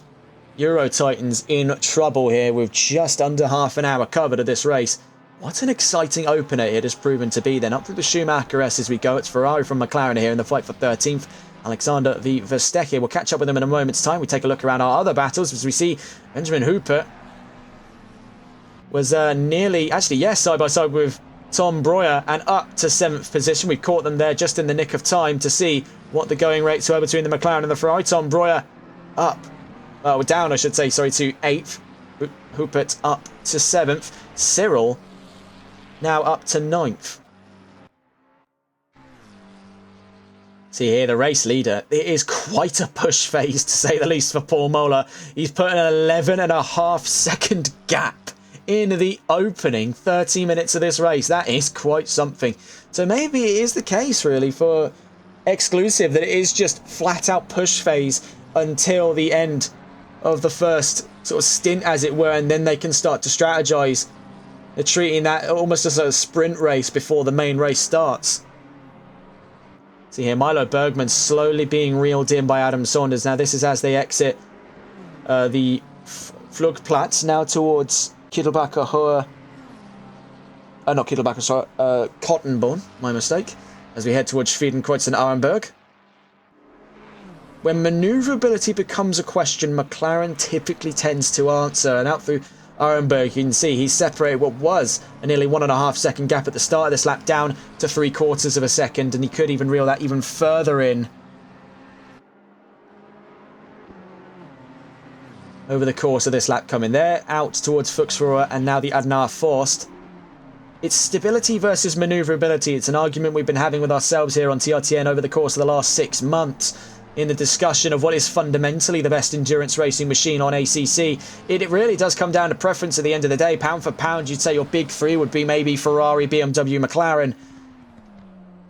Euro Titans in trouble here with just under half an hour covered of this race. What an exciting opener it has proven to be then. Up through the Schumacher S as we go. It's Ferrari from McLaren here in the fight for 13th. Alexander v Verstappen. We'll catch up with them in a moment's time. We take a look around our other battles as we see Benjamin Hooper was nearly, actually, yes, side by side with Tom Breuer and up to 7th position. We caught them there just in the nick of time to see what the going rates were between the McLaren and the Ferrari. Tom Breuer up, down I should say, sorry, to 8th. Hoopert up to 7th. Cyril now up to 9th. See here, the race leader. It is quite a push phase, to say the least, for Paul Mola. He's put an 11.5 second gap in the opening 30 minutes of this race. That is quite something. So maybe it is the case, really, for Exclusive, that it is just flat out push phase until the end of the first sort of stint, as it were, and then they can start to strategize. They're treating that almost as a sprint race before the main race starts. See here, Milo Bergman slowly being reeled in by Adam Saunders. Now this is as they exit the Flugplatz, now towards Kittelbacher Hohe, not Kittelbacher, sorry, Cottonborn, my mistake, as we head towards Friedenkreuz and Arenberg. When manoeuvrability becomes a question, McLaren typically tends to answer, and out through Arenberg, you can see he's separated what was a nearly 1.5 second gap at the start of this lap down to 3/4 of a second, and he could even reel that even further in over the course of this lap coming there, out towards Fuchsrohr and now the Adenauer Forst. It's stability versus manoeuvrability. It's an argument we've been having with ourselves here on TRTN over the course of the last 6 months in the discussion of what is fundamentally the best endurance racing machine on ACC. It really does come down to preference at the end of the day. Pound for pound, you'd say your big three would be maybe Ferrari, BMW, McLaren.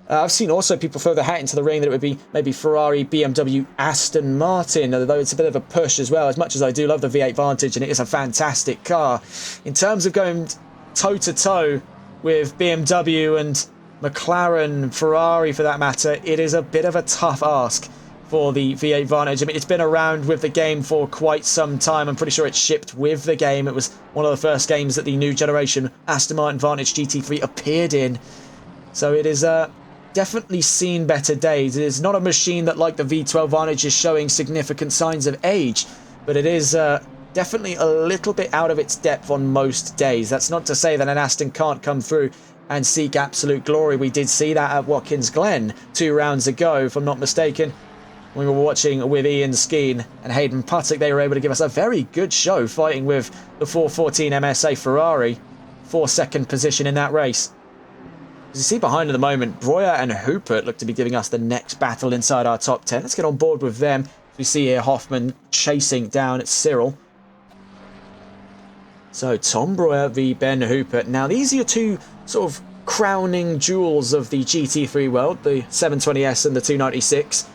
I've seen also people throw the hat into the ring that it would be maybe Ferrari, BMW, Aston Martin, although it's a bit of a push as well, as much as I do love the V8 Vantage and it is a fantastic car. In terms of going toe-to-toe with BMW and McLaren, Ferrari for that matter, it is a bit of a tough ask for the V8 Vantage. I mean, it's been around with the game for quite some time. I'm pretty sure it's shipped with the game. It was one of the first games that the new generation Aston Martin Vantage GT3 appeared in. So it is definitely seen better days. It is not a machine that, like the V12 Vantage, is showing significant signs of age, but it is definitely a little bit out of its depth on most days. That's not to say that an Aston can't come through and seek absolute glory. We did see that at Watkins Glen 2 rounds ago, if I'm not mistaken. We were watching with Ian Skeen and Hayden Puttock. They were able to give us a very good show fighting with the 414 MSA Ferrari. 4nd position in that race. As you see behind at the moment, Breuer and Hoopert look to be giving us the next battle inside our top 10. Let's get on board with them. As we see here, Hoffman chasing down at Cyril. So Tom Breuer v Ben Hoopert. Now these are your two sort of crowning jewels of the GT3 world, the 720S and the 296.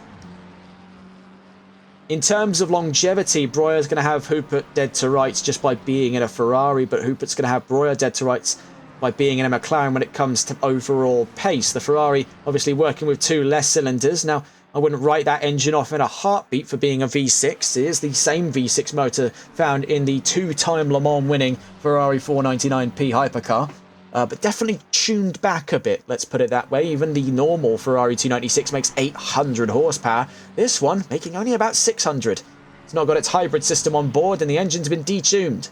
In terms of longevity, Breuer's going to have Hoopert dead to rights just by being in a Ferrari, but Hoopert's going to have Breuer dead to rights by being in a McLaren when it comes to overall pace. The Ferrari obviously working with 2 less cylinders. Now, I wouldn't write that engine off in a heartbeat for being a V6. It is the same V6 motor found in the 2-time Le Mans winning Ferrari 499p hypercar. But definitely tuned back a bit, let's put it that way. Even the normal Ferrari 296 makes 800 horsepower. This one making only about 600. It's not got its hybrid system on board and the engine's been detuned.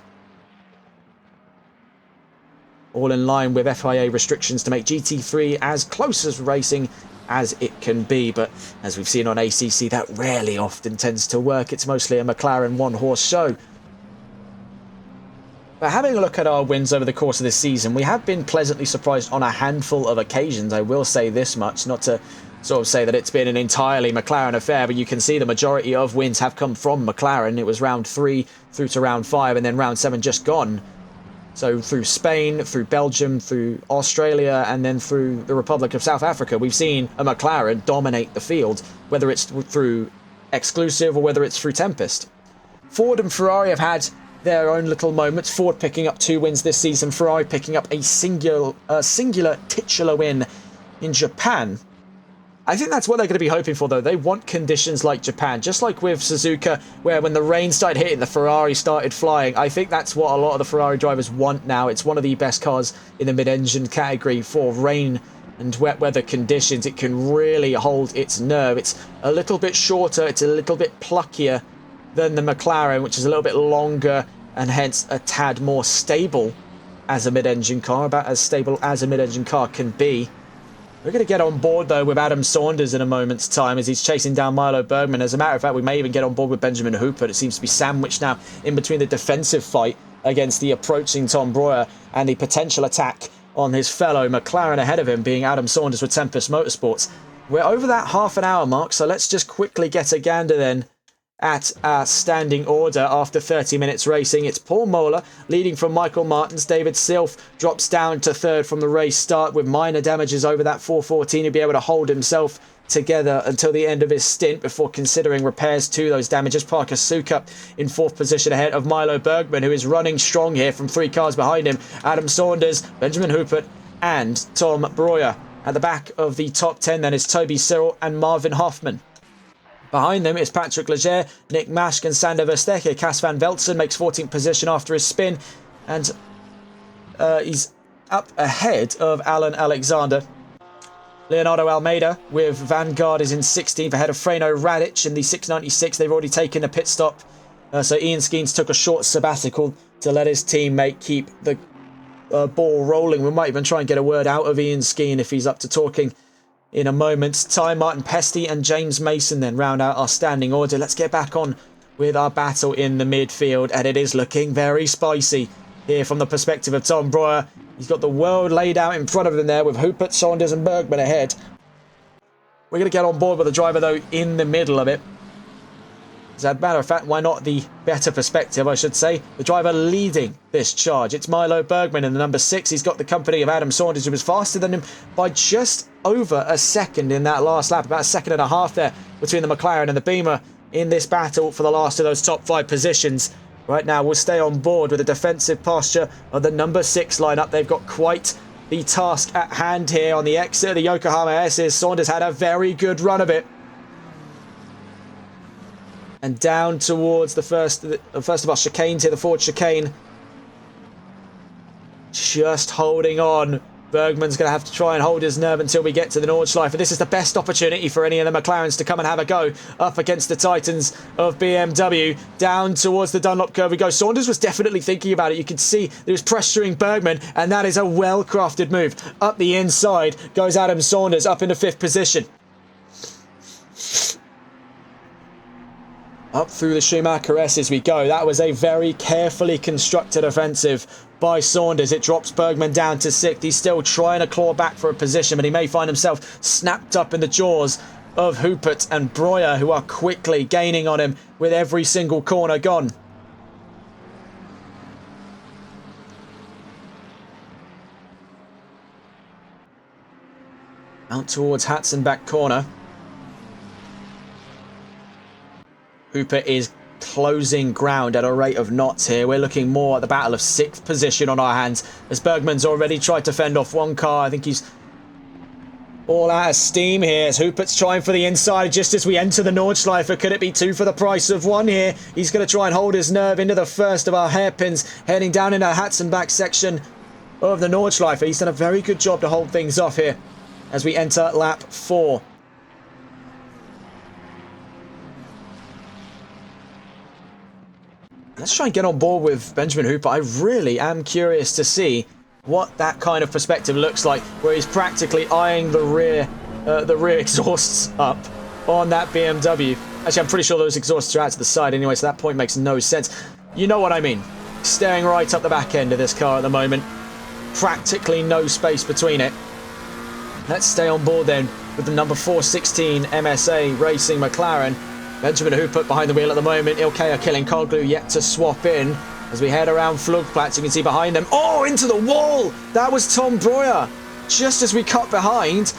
All in line with FIA restrictions to make GT3 as close as racing as it can be. But as we've seen on ACC, that rarely often tends to work. It's mostly a McLaren 1-horse show. But having a look at our wins over the course of this season, we have been pleasantly surprised on a handful of occasions. I will say this much, not to sort of say that it's been an entirely McLaren affair, but you can see the majority of wins have come from McLaren. It was round 3 through to round 5, and then round 7 just gone. So through Spain, through Belgium, through Australia, and then through the Republic of South Africa, we've seen a McLaren dominate the field, whether it's through exclusive or whether it's through Tempest. Ford and Ferrari have had their own little moments. Ford picking up 2 wins this season, Ferrari picking up a singular titular win in Japan. I think that's what they're going to be hoping for, though. They want conditions like Japan, just like with Suzuka, where when the rain started hitting, the Ferrari started flying. I think that's what a lot of the Ferrari drivers want now. It's one of the best cars in the mid-engine category for rain and wet weather conditions. It can really hold its nerve. It's a little bit shorter, it's a little bit pluckier than the McLaren, which is a little bit longer and hence a tad more stable as a mid-engine car, about as stable as a mid-engine car can be. We're going to get on board, though, with Adam Saunders in a moment's time as he's chasing down Milo Bergman. As a matter of fact, we may even get on board with Benjamin Hooper. It seems to be sandwiched now in between the defensive fight against the approaching Tom Breuer and the potential attack on his fellow McLaren ahead of him, being Adam Saunders with Tempest Motorsports. We're over that half an hour mark, so let's just quickly get a gander then at our standing order after 30 minutes racing. It's Paul Moeller leading from Michael Martins. David Silf drops down to 3rd from the race start with minor damages over that 414. He'll be able to hold himself together until the end of his stint before considering repairs to those damages. Parker Sukup in 4th position ahead of Milo Bergman, who is running strong here from 3 cars behind him. Adam Saunders, Benjamin Hooper and Tom Breuer. At the back of the top 10 then is Toby Cyril and Marvin Hoffman. Behind them is Patrick Leger, Nick Mashk and Sander Verstecke. Cas van Veltzen makes 14th position after his spin, and he's up ahead of Alan Alexander. Leonardo Almeida with Vanguard is in 16th ahead of Freno Radic in the 696. They've already taken a pit stop, so Ian Skeens took a short sabbatical to let his teammate keep the ball rolling. We might even try and get a word out of Ian Skeen if he's up to talking in a moment's time. Martin Pesty and James Mason then round out our standing order. Let's get back on with our battle in the midfield, and it is looking very spicy here from the perspective of Tom Breuer. He's got the world laid out in front of him there with Hooper, Saunders and Bergman ahead. We're going to get on board with the driver, though, in the middle of it. As a matter of fact, why not the better perspective, I should say. The driver leading this charge. It's Milo Bergman in the number 6. He's got the company of Adam Saunders, who was faster than him by just over a second in that last lap. About a second and a half there between the McLaren and the Beamer in this battle for the last of those top 5 positions. Right now, we'll stay on board with the defensive posture of the number 6 lineup. They've got quite the task at hand here on the exit of the Yokohama S's. Saunders had a very good run of it. And down towards the first of our chicanes here, the Ford chicane. Just holding on. Bergman's going to have to try and hold his nerve until we get to the Nordschleife. This is the best opportunity for any of the McLarens to come and have a go up against the Titans of BMW. Down towards the Dunlop curve we go. Saunders was definitely thinking about it. You can see that he was pressuring Bergman, and that is a well-crafted move. Up the inside goes Adam Saunders, up into 5th position. Up through the Schumacher S as we go. That was a very carefully constructed offensive by Saunders. It drops Bergman down to 6th. He's still trying to claw back for a position, but he may find himself snapped up in the jaws of Hoopert and Breuer, who are quickly gaining on him with every single corner gone. Out towards Hatzenbach corner. Hooper is closing ground at a rate of knots here. We're looking more at the battle of 6th position on our hands, as Bergman's already tried to fend off one car. I think he's all out of steam here, as Hoopert's trying for the inside just as we enter the Nordschleife. Could it be 2 for the price of 1 here? He's going to try and hold his nerve into the first of our hairpins, heading down into the Hatzenbach section of the Nordschleife. He's done a very good job to hold things off here as we enter lap 4. Let's try and get on board with Benjamin Hooper. I really am curious to see what that kind of perspective looks like, where he's practically eyeing the rear exhausts up on that BMW. Actually, I'm pretty sure those exhausts are out to the side anyway, so that point makes no sense. You know what I mean. staring right up the back end of this car at the moment. Practically no space between it. Let's stay on board then with the number 416 MSA Racing McLaren. Benjamin Hooper behind the wheel at the moment. Ilkay Killing-Koglu yet to swap in. As we head around Flugplatz, you can see behind them. Oh, into the wall! That was Tom Breuer. Just as we cut behind,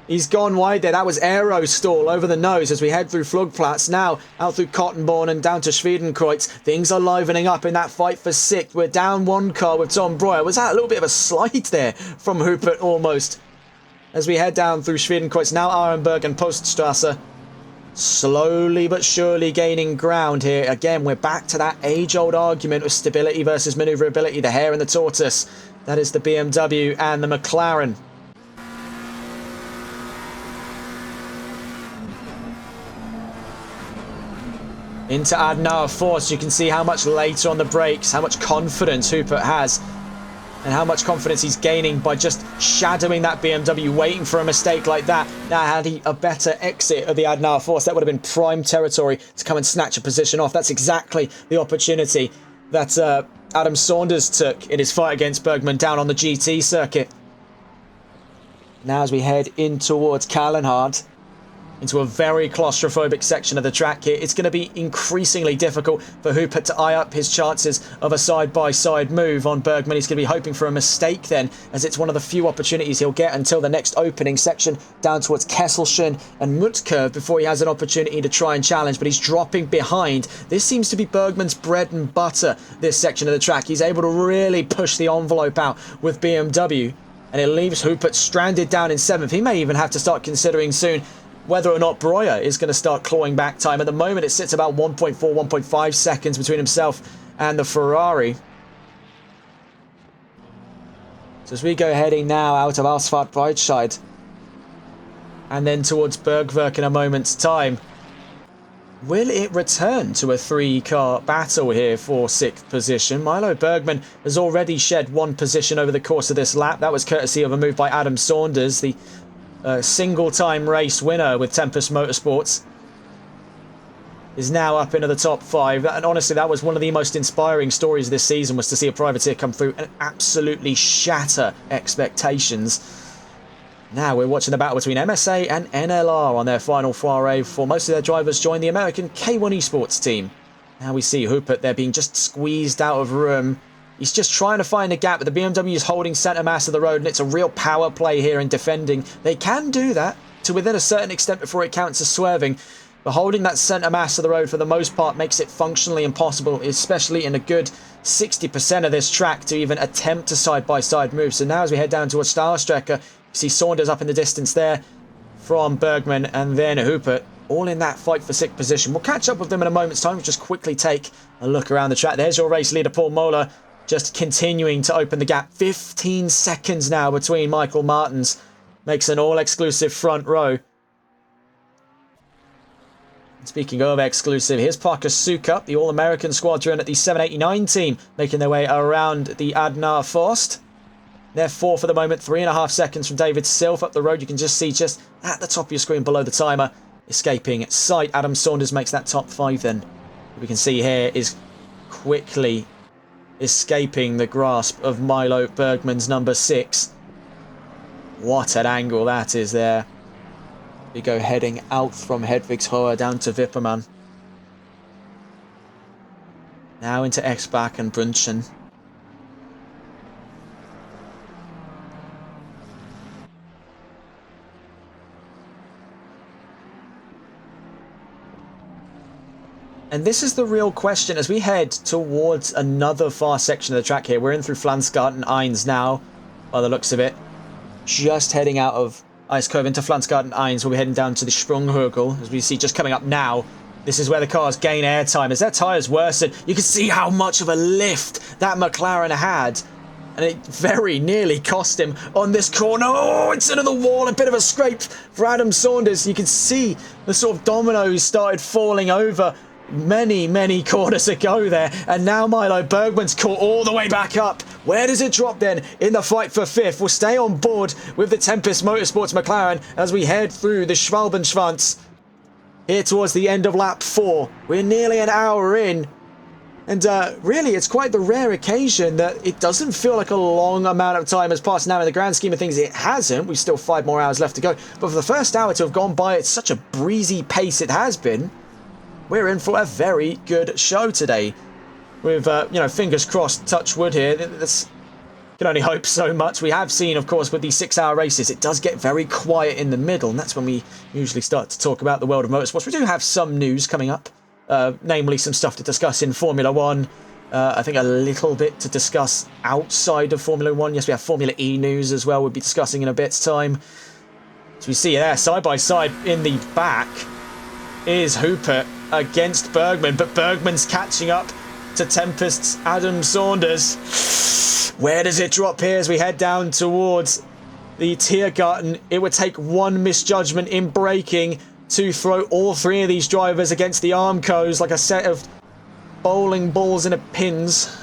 he's gone wide there. That was Aero stall over the nose as we head through Flugplatz. Now out through Cottonborn and down to Schwedenkreuz. Things are livening up in that fight for sixth. We're down one car with Tom Breuer. Was that a little bit of a slide there from Hooper almost? As we head down through Schwedenkreuz, now Arenberg and Poststrasse. Slowly but surely gaining ground here. Again, we're back to that age-old argument of stability versus manoeuvrability. The hare and the tortoise. That is the BMW and the McLaren. Into Adenauer Force, you can see how much later on the brakes, how much confidence Hooper has. And how much confidence he's gaining by just shadowing that BMW, waiting for a mistake like that. Now, had he a better exit of the Adenauer Force, that would have been prime territory to come and snatch a position off. That's exactly the opportunity that Adam Saunders took in his fight against Bergman down on the GT circuit. Now, as we head in towards Kallenhardt, into a very claustrophobic section of the track here, it's going to be increasingly difficult for Hooper to eye up his chances of a side-by-side move on Bergman. He's going to be hoping for a mistake then, as it's one of the few opportunities he'll get until the next opening section down towards Kesselchen and Muttkurve before he has an opportunity to try and challenge, but he's dropping behind. This seems to be Bergman's bread and butter, this section of the track. He's able to really push the envelope out with BMW, and it leaves Hooper stranded down in 7th. He may even have to start considering soon whether or not Breuer is going to start clawing back time. At the moment, it sits about 1.4, 1.5 seconds between himself and the Ferrari. So as we go heading now out of Ausfahrt-Breitscheid and then towards Bergwerk in a moment's time, will it return to a 3-car battle here for 6th position? Milo Bergman has already shed 1 position over the course of this lap. That was courtesy of a move by Adam Saunders, the single-time race winner with Tempest Motorsports. Is now up into the top 5, and honestly that was one of the most inspiring stories this season, was to see a privateer come through and absolutely shatter expectations. Now we're watching the battle between MSA and NLR on their final foray before most of their drivers join the American K1 Esports team. Now we see Hooper there being just squeezed out of room. He's just trying to find a gap, but the BMW is holding centre mass of the road, and it's a real power play here in defending. They can do that to within a certain extent before it counts as swerving, but holding that centre mass of the road for the most part makes it functionally impossible, especially in a good 60% of this track, to even attempt a side-by-side move. So now as we head down towards Stahlstrecke, you see Saunders up in the distance there from Bergman, and then Hooper all in that fight for 6th position. We'll catch up with them in a moment's time. We'll just quickly take a look around the track. There's your race leader, Paul Moeller, just continuing to open the gap. 15 seconds now between Michael Martins. Makes an all-exclusive front row. Speaking of exclusive, here's Parker Sukup, the All-American squadron at the 789 team, making their way around the Adenauer Forst. They're 4th for the moment, 3.5 seconds from David Silf up the road. You can just see just at the top of your screen below the timer, escaping sight. Adam Saunders makes that top 5 then. What we can see here is quickly escaping the grasp of Milo Bergman's number 6. What an angle that is there. We go heading out from Hedvigshohe down to Wippermann. Now into Exbach and Brunchen. And this is the real question as we head towards another far section of the track here. We're in through Flansgarten 1 now, by the looks of it. Just heading out of Eiskove into Flansgarten 1. We'll be heading down to the Sprunghügel, as we see just coming up now. This is where the cars gain airtime. As their tyres worsen, you can see how much of a lift that McLaren had. And it very nearly cost him on this corner. Oh, it's into the wall. A bit of a scrape for Adam Saunders. You can see the sort of dominoes started falling over many corners ago there, and now Milo Bergman's caught all the way back up. Where does it drop then in the fight for 5th? We'll stay on board with the Tempest Motorsports McLaren as we head through the Schwalbenschwanz here towards the end of lap 4. We're nearly an hour in, And really, it's quite the rare occasion that it doesn't feel like a long amount of time has passed. Now, in the grand scheme of things, it hasn't. We've still 5 more hours left to go. But for the first hour to have gone by at such a breezy pace it has been, we're in for a very good show today. With, you know, fingers crossed, touch wood here. This can only hope so much. We have seen, of course, with these 6-hour races, it does get very quiet in the middle, and that's when we usually start to talk about the world of motorsports. We do have some news coming up, namely some stuff to discuss in Formula 1. I think a little bit to discuss outside of Formula 1. Yes, we have Formula E news as well. We'll be discussing in a bit's time. As we see there, side by side in the back is Hooper against Bergman, but Bergman's catching up to Tempest's Adam Saunders. Where does it drop here as we head down towards the Tiergarten? It would take one misjudgment in braking to throw all 3 of these drivers against the Armcos like a set of bowling balls in a pins.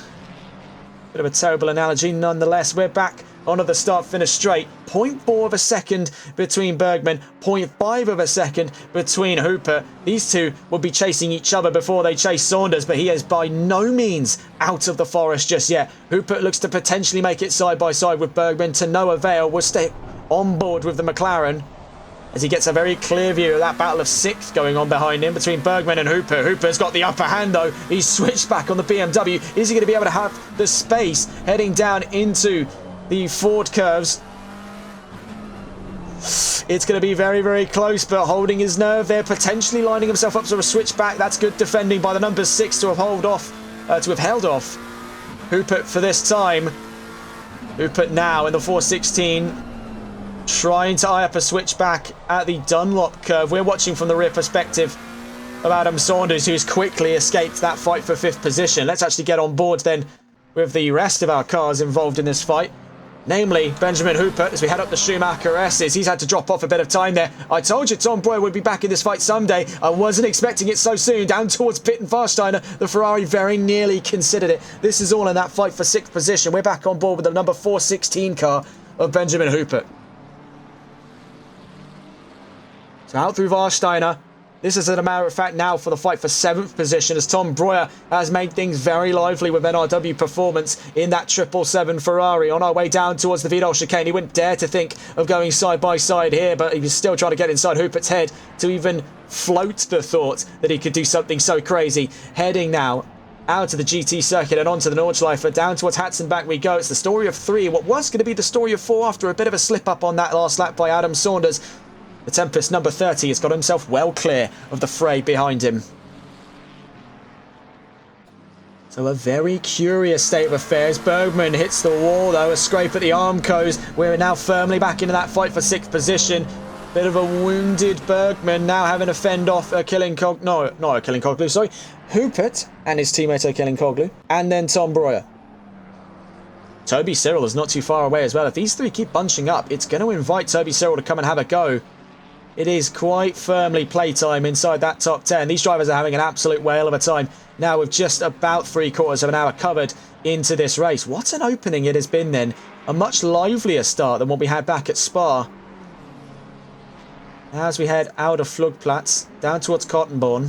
Bit of a terrible analogy. Nonetheless, we're back onto the start-finish straight. 0.4 of a second between Bergman, 0.5 of a second between Hooper. These two will be chasing each other before they chase Saunders, but he is by no means out of the forest just yet. Hooper looks to potentially make it side by side with Bergman to no avail. We'll stay on board with the McLaren as he gets a very clear view of that battle of 6th going on behind him between Bergman and Hooper. Hooper's got the upper hand though. He's switched back on the BMW. Is he going to be able to have the space heading down into the Ford curves? It's going to be very, very close, but holding his nerve there, potentially lining himself up to a switch back. That's good defending by the number 6 to have held off Hooper for this time. Hooper now in the 416, trying to eye up a switch back at the Dunlop curve. We're watching from the rear perspective of Adam Saunders, who's quickly escaped that fight for 5th position. Let's actually get on board then with the rest of our cars involved in this fight. Namely, Benjamin Hooper, as we head up the Schumacher S's. He's had to drop off a bit of time there. I told you Tom Boyer would be back in this fight someday. I wasn't expecting it so soon. Down towards Pitt and Warsteiner, the Ferrari very nearly considered it. This is all in that fight for 6th position. We're back on board with the number 416 car of Benjamin Hooper. So out through Warsteiner. This is, as a matter of fact, now for the fight for 7th position, as Tom Breuer has made things very lively with NRW performance in that 777 Ferrari. On our way down towards the Vidal chicane, he wouldn't dare to think of going side by side here, but he was still trying to get inside Hoopert's head to even float the thought that he could do something so crazy. Heading now out to the GT circuit and onto the Nordschleife. Down towards Hatzenbach we go. It's the story of 3, what was going to be the story of 4 after a bit of a slip-up on that last lap by Adam Saunders. The Tempest number 30 has got himself well clear of the fray behind him. So a very curious state of affairs. Bergman hits the wall though, a scrape at the Armcos. We're now firmly back into that fight for 6th position. Bit of a wounded Bergman now having to fend off Hooper and his teammate Kilinkoglu, and then Tom Breuer. Toby Cyril is not too far away as well. If these 3 keep bunching up, it's going to invite Toby Cyril to come and have a go. It is quite firmly playtime inside that top 10. These drivers are having an absolute whale of a time. Now with just about 3/4 of an hour covered into this race. What an opening it has been then. A much livelier start than what we had back at Spa. Now as we head out of Flugplatz, down towards Cottonborn.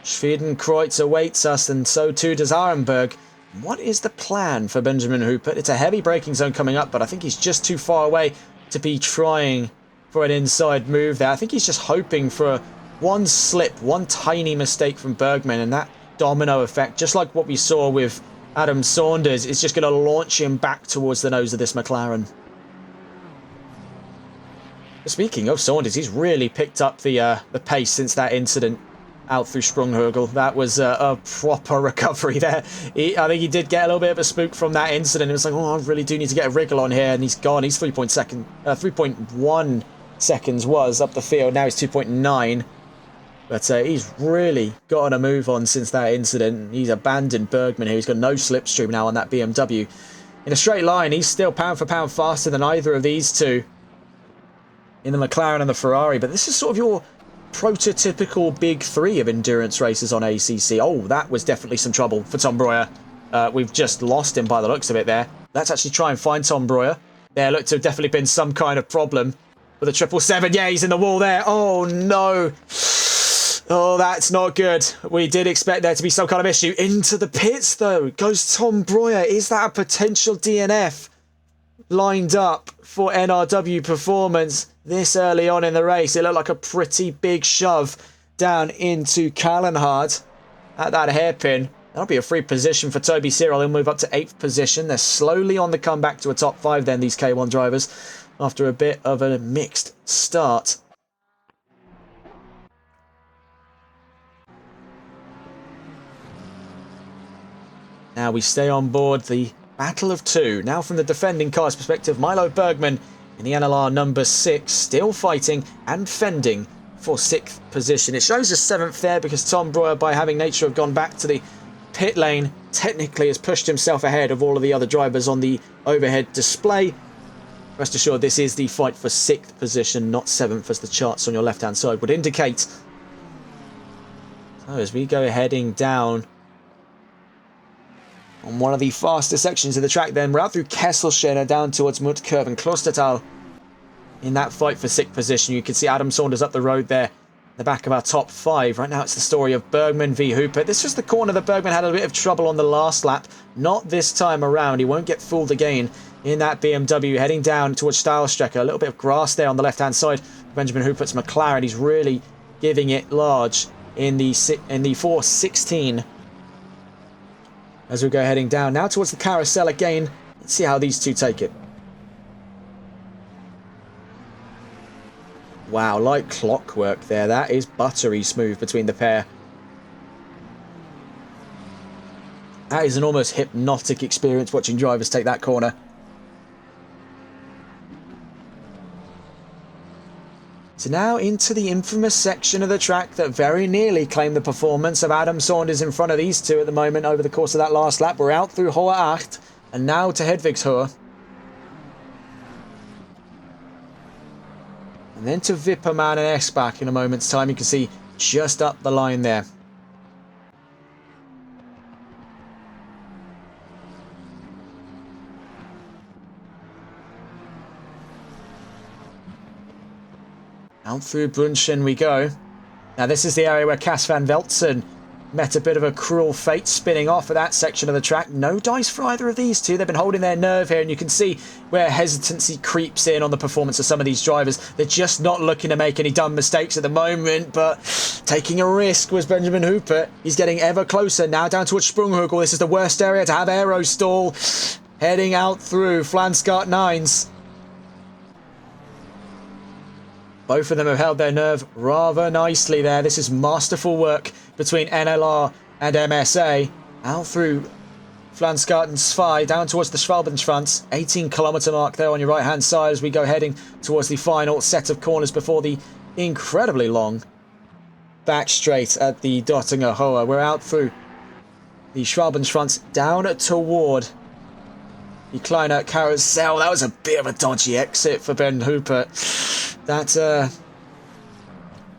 Schwedenkreuz awaits us, and so too does Arenberg. What is the plan for Benjamin Hooper? It's a heavy braking zone coming up, but I think he's just too far away to be trying for an inside move there. I think he's just hoping for one slip, one tiny mistake from Bergman, and that domino effect, just like what we saw with Adam Saunders, is just going to launch him back towards the nose of this McLaren. Speaking of Saunders, he's really picked up the pace since that incident out through Sprunghögel. That was a proper recovery there. I think he did get a little bit of a spook from that incident. It was like, oh, I really do need to get a wriggle on here, and he's gone. He's 3.1 seconds was up the field. Now he's 2.9. But he's really gotten a move on since that incident. He's abandoned Bergman here. He's got no slipstream now on that BMW. In a straight line, he's still pound for pound faster than either of these two in the McLaren and the Ferrari. But this is sort of your prototypical big 3 of endurance races on ACC. Oh, that was definitely some trouble for Tom Breuer. We've just lost him by the looks of it there. Let's actually try and find Tom Breuer. There looked to have definitely been some kind of problem. with a 777. Yeah, he's in the wall there. Oh, no. Oh, that's not good. We did expect there to be some kind of issue. Into the pits, though, goes Tom Breuer. Is that a potential DNF lined up for NRW Performance this early on in the race? It looked like a pretty big shove down into Callenhard at that hairpin. That'll be a free position for Toby Cyril. He'll move up to 8th position. They're slowly on the comeback to a top 5 then, these K1 drivers, after a bit of a mixed start. Now we stay on board the battle of two. Now from the defending car's perspective, Milo Bergman in the NLR number 6, still fighting and fending for 6th position. It shows us 7th there because Tom Breuer, by having nature have gone back to the pit lane, technically has pushed himself ahead of all of the other drivers on the overhead display. Rest assured, this is the fight for 6th position, not 7th, as the charts on your left-hand side would indicate. So as we go heading down on one of the faster sections of the track, then we're out through Kesselschene down towards Mutkurv and Klostertal. In that fight for 6th position, you can see Adam Saunders up the road there, in the back of our top 5. Right now it's the story of Bergman v Hooper. This was the corner that Bergman had a bit of trouble on the last lap. Not this time around. He won't get fooled again in that BMW, heading down towards Stahlstrecke. A little bit of grass there on the left-hand side. Benjamin Hooper's McLaren. He's really giving it large in the 4.16. As we go heading down now towards the carousel again. Let's see how these two take it. Wow, like clockwork there. That is buttery smooth between the pair. That is an almost hypnotic experience watching drivers take that corner. So now into the infamous section of the track that very nearly claimed the performance of Adam Saunders in front of these two at the moment over the course of that last lap. We're out through Hohe Acht and now to Hedwigshöhe. And then to Wipperman and Esbach in a moment's time. You can see just up the line there. Out through Brunchen we go. Now this is the area where Cas van Veltzen met a bit of a cruel fate, spinning off of that section of the track. No dice for either of these two. They've been holding their nerve here, and you can see where hesitancy creeps in on the performance of some of these drivers. They're just not looking to make any dumb mistakes at the moment, but taking a risk was Benjamin Hooper. He's getting ever closer now down towards Sprunghögel. This is the worst area to have aero stall. Heading out through Flanskart 9s. Both of them have held their nerve rather nicely there. This is masterful work between NLR and MSA. Out through Flansgarten 2 down towards the Schwalbenschwanz. 18-kilometre mark there on your right-hand side as we go heading towards the final set of corners before the incredibly long back straight at the Dottinger Hohe. We're out through the Schwalbenschwanz down toward the Kleiner Carousel. That was a bit of a dodgy exit for Ben Hooper. That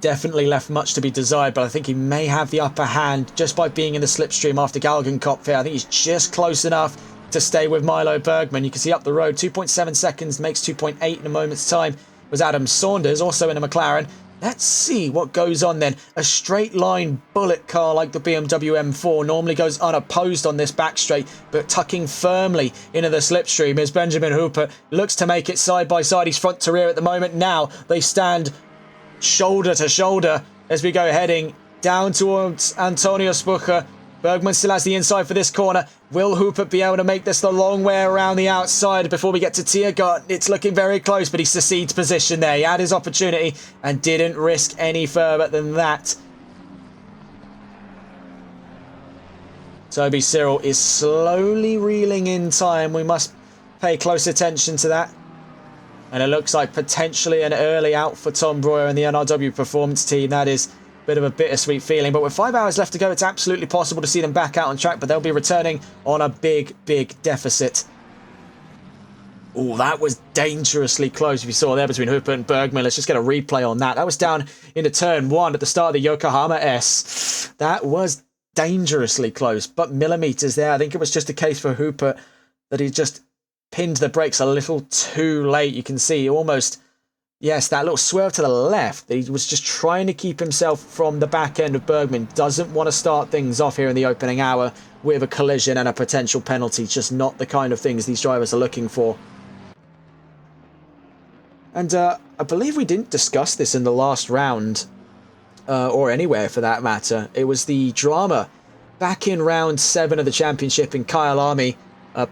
definitely left much to be desired, but I think he may have the upper hand just by being in the slipstream after Galgenkopf here. I think he's just close enough to stay with Milo Bergman. You can see up the road, 2.7 seconds, makes 2.8 in a moment's time, was Adam Saunders, also in a McLaren. Let's see what goes on then. A straight line bullet car like the BMW M4 normally goes unopposed on this back straight, but tucking firmly into the slipstream as Benjamin Hooper looks to make it side by side. He's front to rear at the moment. Now they stand shoulder to shoulder as we go heading down towards Antonio Spucher. Bergman still has the inside for this corner. Will Hooper be able to make this the long way around the outside before we get to Tiergarten? It's looking very close, but he succeeds position there. He had his opportunity and didn't risk any further than that. Toby Cyril is slowly reeling in time. We must pay close attention to that. And it looks like potentially an early out for Tom Breuer and the NRW Performance team. That is bit of a bittersweet feeling, but with 5 hours left to go, it's absolutely possible to see them back out on track, but they'll be returning on a big deficit. Oh, that was dangerously close if you saw there between Hooper and Bergman. Let's just get a replay on that. That was down into turn 1 at the start of the Yokohama S. That was dangerously close, but millimetres there. I think it was just a case for Hooper that he just pinned the brakes a little too late. You can see almost Yes, that little swerve to the left. He was just trying to keep himself from the back end of Bergman. Doesn't want to start things off here in the opening hour with a collision and a potential penalty. Just not the kind of things these drivers are looking for. And I believe we didn't discuss this in the last round, or anywhere for that matter. It was the drama back in round 7 of the championship in Kyle Army.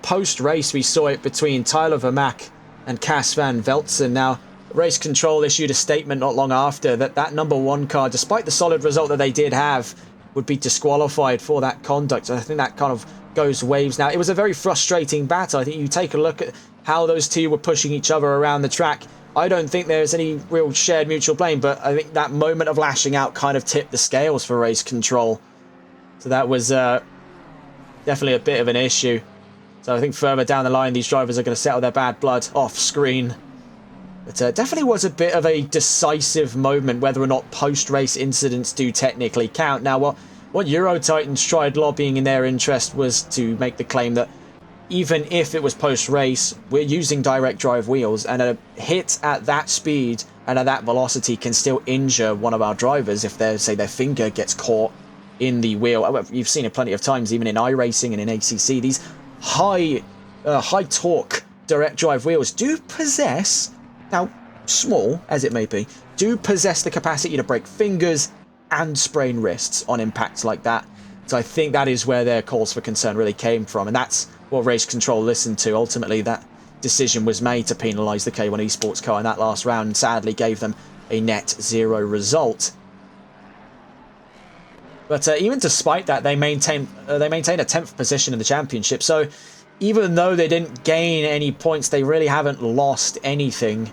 Post-race, we saw it between Tyler Vermaak and Cas van Veltzen. Now, Race Control issued a statement not long after that number 1 car, despite the solid result that they did have, would be disqualified for that conduct. I think that kind of goes waves now. It was a very frustrating battle. I think you take a look at how those two were pushing each other around the track. I don't think there's any real shared mutual blame, but I think that moment of lashing out kind of tipped the scales for Race Control. So that was definitely a bit of an issue. So I think further down the line, these drivers are going to settle their bad blood off screen. But definitely was a bit of a decisive moment, whether or not post-race incidents do technically count. Now, what Euro Titans tried lobbying in their interest was to make the claim that even if it was post-race, we're using direct drive wheels, and a hit at that speed and at that velocity can still injure one of our drivers if their finger gets caught in the wheel. You've seen it plenty of times, even in iRacing and in ACC. These high torque direct drive wheels do possess, now small as it may be, do possess the capacity to break fingers and sprain wrists on impacts like that. So I think that is where their calls for concern really came from, and that's what Race Control listened to. Ultimately, that decision was made to penalise the K1 Esports car in that last round, and sadly gave them a net 0 result. But even despite that, they maintain a 10th position in the championship. So even though they didn't gain any points, they really haven't lost anything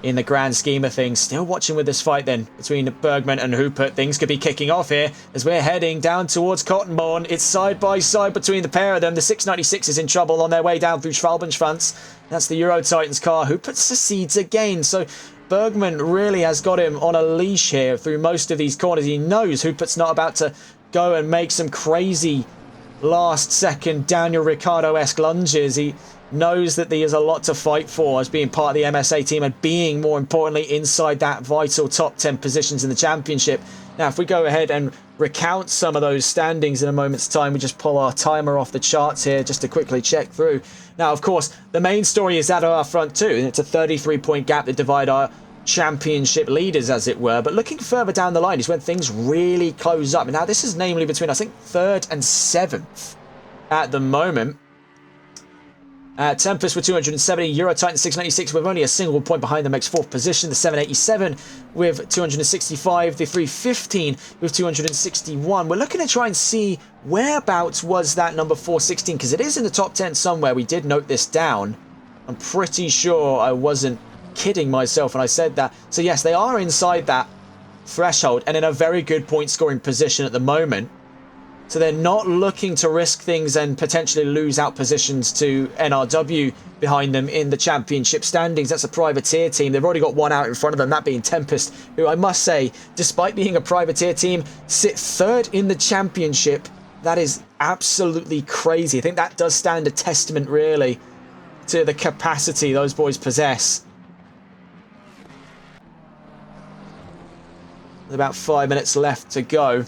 in the grand scheme of things. Still watching with this fight then between Bergman and Hupert. Things could be kicking off here as we're heading down towards Cottonbourne. It's side by side between the pair of them. The 696 is in trouble on their way down through Schwalbenschwanz. That's the Euro Titans car. Hupert succeeds again. So Bergman really has got him on a leash here through most of these corners. He knows Hupert's not about to go and make some crazy last second Daniel Ricciardo-esque lunges. He knows that there's a lot to fight for as being part of the MSA team and being, more importantly, inside that vital top 10 positions in the championship. Now, if we go ahead and recount some of those standings in a moment's time, we just pull our timer off the charts here just to quickly check through. Now, of course, the main story is that of our front two, and it's a 33-point gap that divide our championship leaders, as it were. But looking further down the line is when things really close up. Now, this is namely between, I think, 3rd and 7th at the moment. Tempest with 270, Euro Titan 696 with only a single point behind them makes 4th position. The 787 with 265, the 315 with 261. We're looking to try and see whereabouts was that number 416, because it is in the top 10 somewhere. We did note this down. I'm pretty sure I wasn't kidding myself when I said that. So yes, they are inside that threshold and in a very good point scoring position at the moment. So they're not looking to risk things and potentially lose out positions to NRW behind them in the championship standings. That's a privateer team. They've already got one out in front of them, that being Tempest, who I must say, despite being a privateer team, sit 3rd in the championship. That is absolutely crazy. I think that does stand a testament, really, to the capacity those boys possess. There's about 5 minutes left to go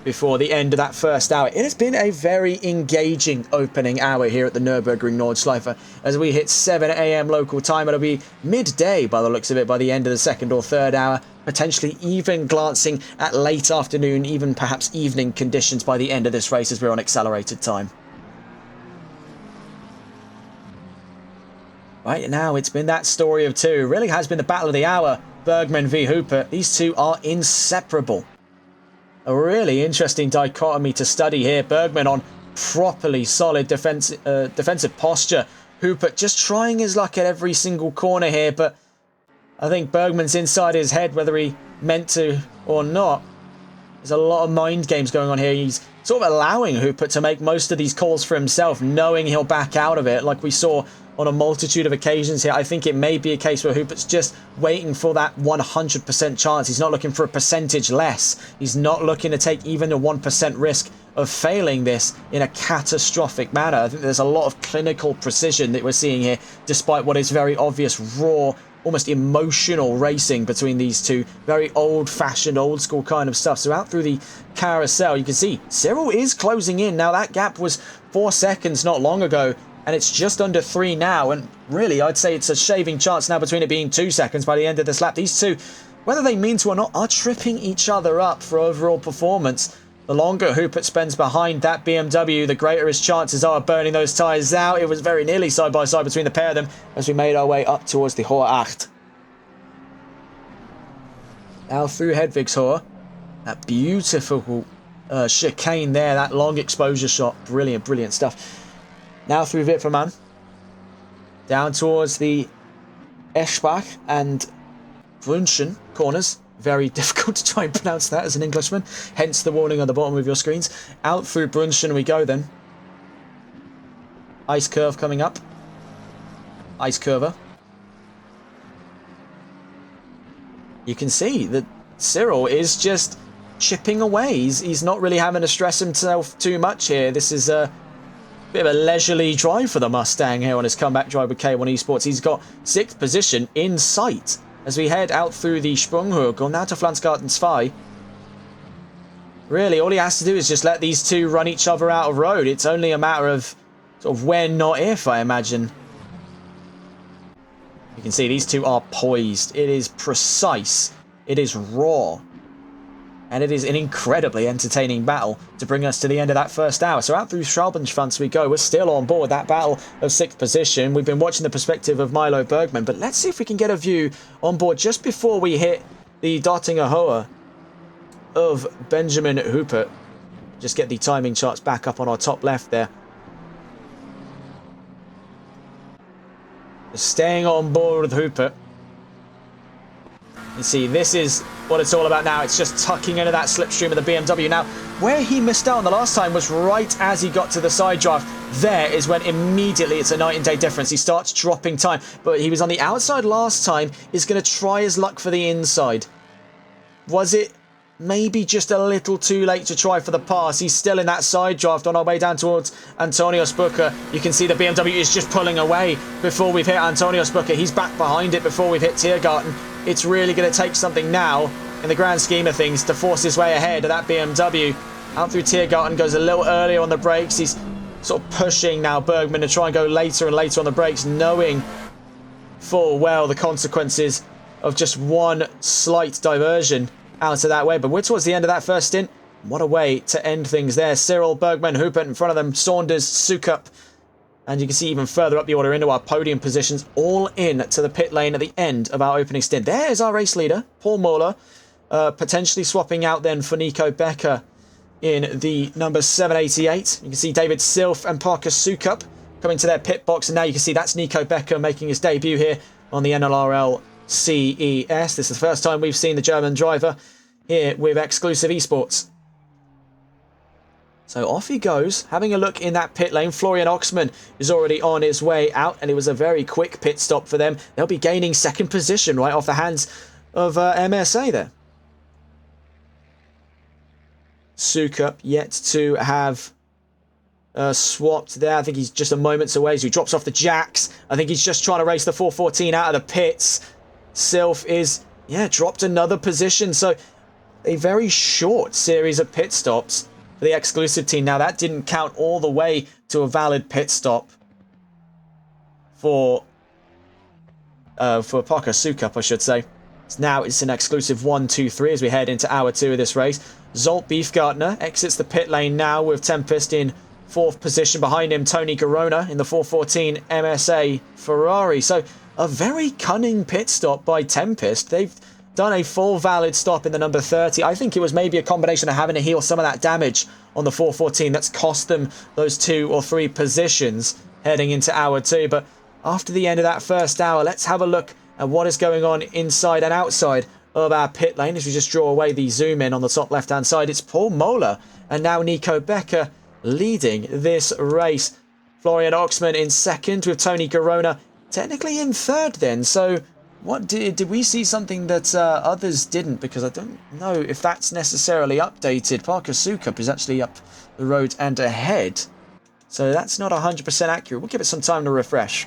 before the end of that first hour. It has been a very engaging opening hour here at the Nurburgring Nordschleife. As we hit 7 AM local time, it'll be midday by the looks of it by the end of the 2nd or 3rd hour, potentially even glancing at late afternoon, even perhaps evening conditions by the end of this race as we're on accelerated time. Right now, it's been that story of two. It really has been the battle of the hour. Bergman v Hupert. These two are inseparable. A really interesting dichotomy to study here. Bergman on properly solid defensive posture. Hupert just trying his luck at every single corner here, but I think Bergman's inside his head whether he meant to or not. There's a lot of mind games going on here. He's sort of allowing Hupert to make most of these calls for himself, knowing he'll back out of it, like we saw on a multitude of occasions here. I think it may be a case where Hupert's just waiting for that 100% chance. He's not looking for a percentage less. He's not looking to take even a 1% risk of failing this in a catastrophic manner. I think there's a lot of clinical precision that we're seeing here, despite what is very obvious, raw, almost emotional racing between these two. Very old-fashioned, old-school kind of stuff. So out through the carousel, you can see Cyril is closing in. Now, that gap was 4 seconds not long ago, and it's just under 3 now. And really, I'd say it's a shaving chance now between it being 2 seconds by the end of this lap. These two, whether they mean to or not, are tripping each other up for overall performance. The longer Hupert spends behind that BMW, the greater his chances are of burning those tyres out. It was very nearly side by side between the pair of them as we made our way up towards the Hohe Acht. Now through Hedvigshohe. That beautiful chicane there, that long exposure shot. Brilliant, brilliant stuff. Now through Wippermann. Down towards the Eschbach and Brunschen corners. Very difficult to try and pronounce that as an Englishman. Hence the warning on the bottom of your screens. Out through Brunschen we go then. Ice curve coming up. Ice curver. You can see that Cyril is just chipping away. He's not really having to stress himself too much here. This is a bit of a leisurely drive for the Mustang here on his comeback drive with K1 Esports. He's got 6th position in sight as we head out through the Sprunghoek on now to Flansgarten 2. Really, all he has to do is just let these two run each other out of road. It's only a matter of sort of when, not if, I imagine. You can see these two are poised. It is precise. It is raw. And it is an incredibly entertaining battle to bring us to the end of that first hour. So out through Schraubensschwanz we go. We're still on board that battle of 6th position. We've been watching the perspective of Milo Bergman, but let's see if we can get a view on board just before we hit the Dottinger Hohe of Benjamin Hupert. Just get the timing charts back up on our top left there. Staying on board with Hupert. You see, this is what it's all about now. It's just tucking into that slipstream of the BMW. Now, where he missed out on the last time was right as he got to the side draft. There is when immediately it's a night and day difference. He starts dropping time. But he was on the outside last time. He's going to try his luck for the inside. Was it maybe just a little too late to try for the pass? He's still in that side draft on our way down towards Antonio Spucker. You can see the BMW is just pulling away before we've hit Antonio Spucker. He's back behind it before we've hit Tiergarten. It's really going to take something now, in the grand scheme of things, to force his way ahead of that BMW. Out through Tiergarten, goes a little earlier on the brakes. He's sort of pushing now Bergman to try and go later and later on the brakes, knowing full well the consequences of just one slight diversion out of that way. But we're towards the end of that first stint. What a way to end things there. Cyril, Bergman, Hupert in front of them, Saunders, Sukup. And you can see even further up the order into our podium positions, all in to the pit lane at the end of our opening stint. There's our race leader, Paul Moeller, potentially swapping out then for Nico Becker in the number 788. You can see David Silf and Parker Sukup coming to their pit box. And now you can see that's Nico Becker making his debut here on the NLRL CES. This is the first time we've seen the German driver here with Exclusive Esports. So off he goes, having a look in that pit lane. Florian Oxman is already on his way out, and it was a very quick pit stop for them. They'll be gaining 2nd position right off the hands of MSA there. Sukup yet to have swapped there. I think he's just a moments away, so he drops off the jacks. I think he's just trying to race the 414 out of the pits. Silf is, dropped another position. So a very short series of pit stops for the exclusive team. Now, that didn't count all the way to a valid pit stop for Parker Sukup, I should say. Now it's an exclusive 1, 2, 3 as we head into hour 2 of this race. Zolt Beefgartner exits the pit lane now with Tempest in 4th position. Behind him, Tony Garona in the 414 MSA Ferrari. So a very cunning pit stop by Tempest. They've done a full valid stop in the number 30. I think it was maybe a combination of having to heal some of that damage on the 414 that's cost them those 2 or 3 positions heading into hour 2. But after the end of that first hour, let's have a look at what is going on inside and outside of our pit lane as we just draw away the zoom in on the top left hand side. It's Paul Moeller and now Nico Becker leading this race. Florian Oxman in 2nd with Tony Garona technically in 3rd then. So What did we see something that others didn't? Because I don't know if that's necessarily updated. Parker Sukup is actually up the road and ahead. So that's not 100% accurate. We'll give it some time to refresh.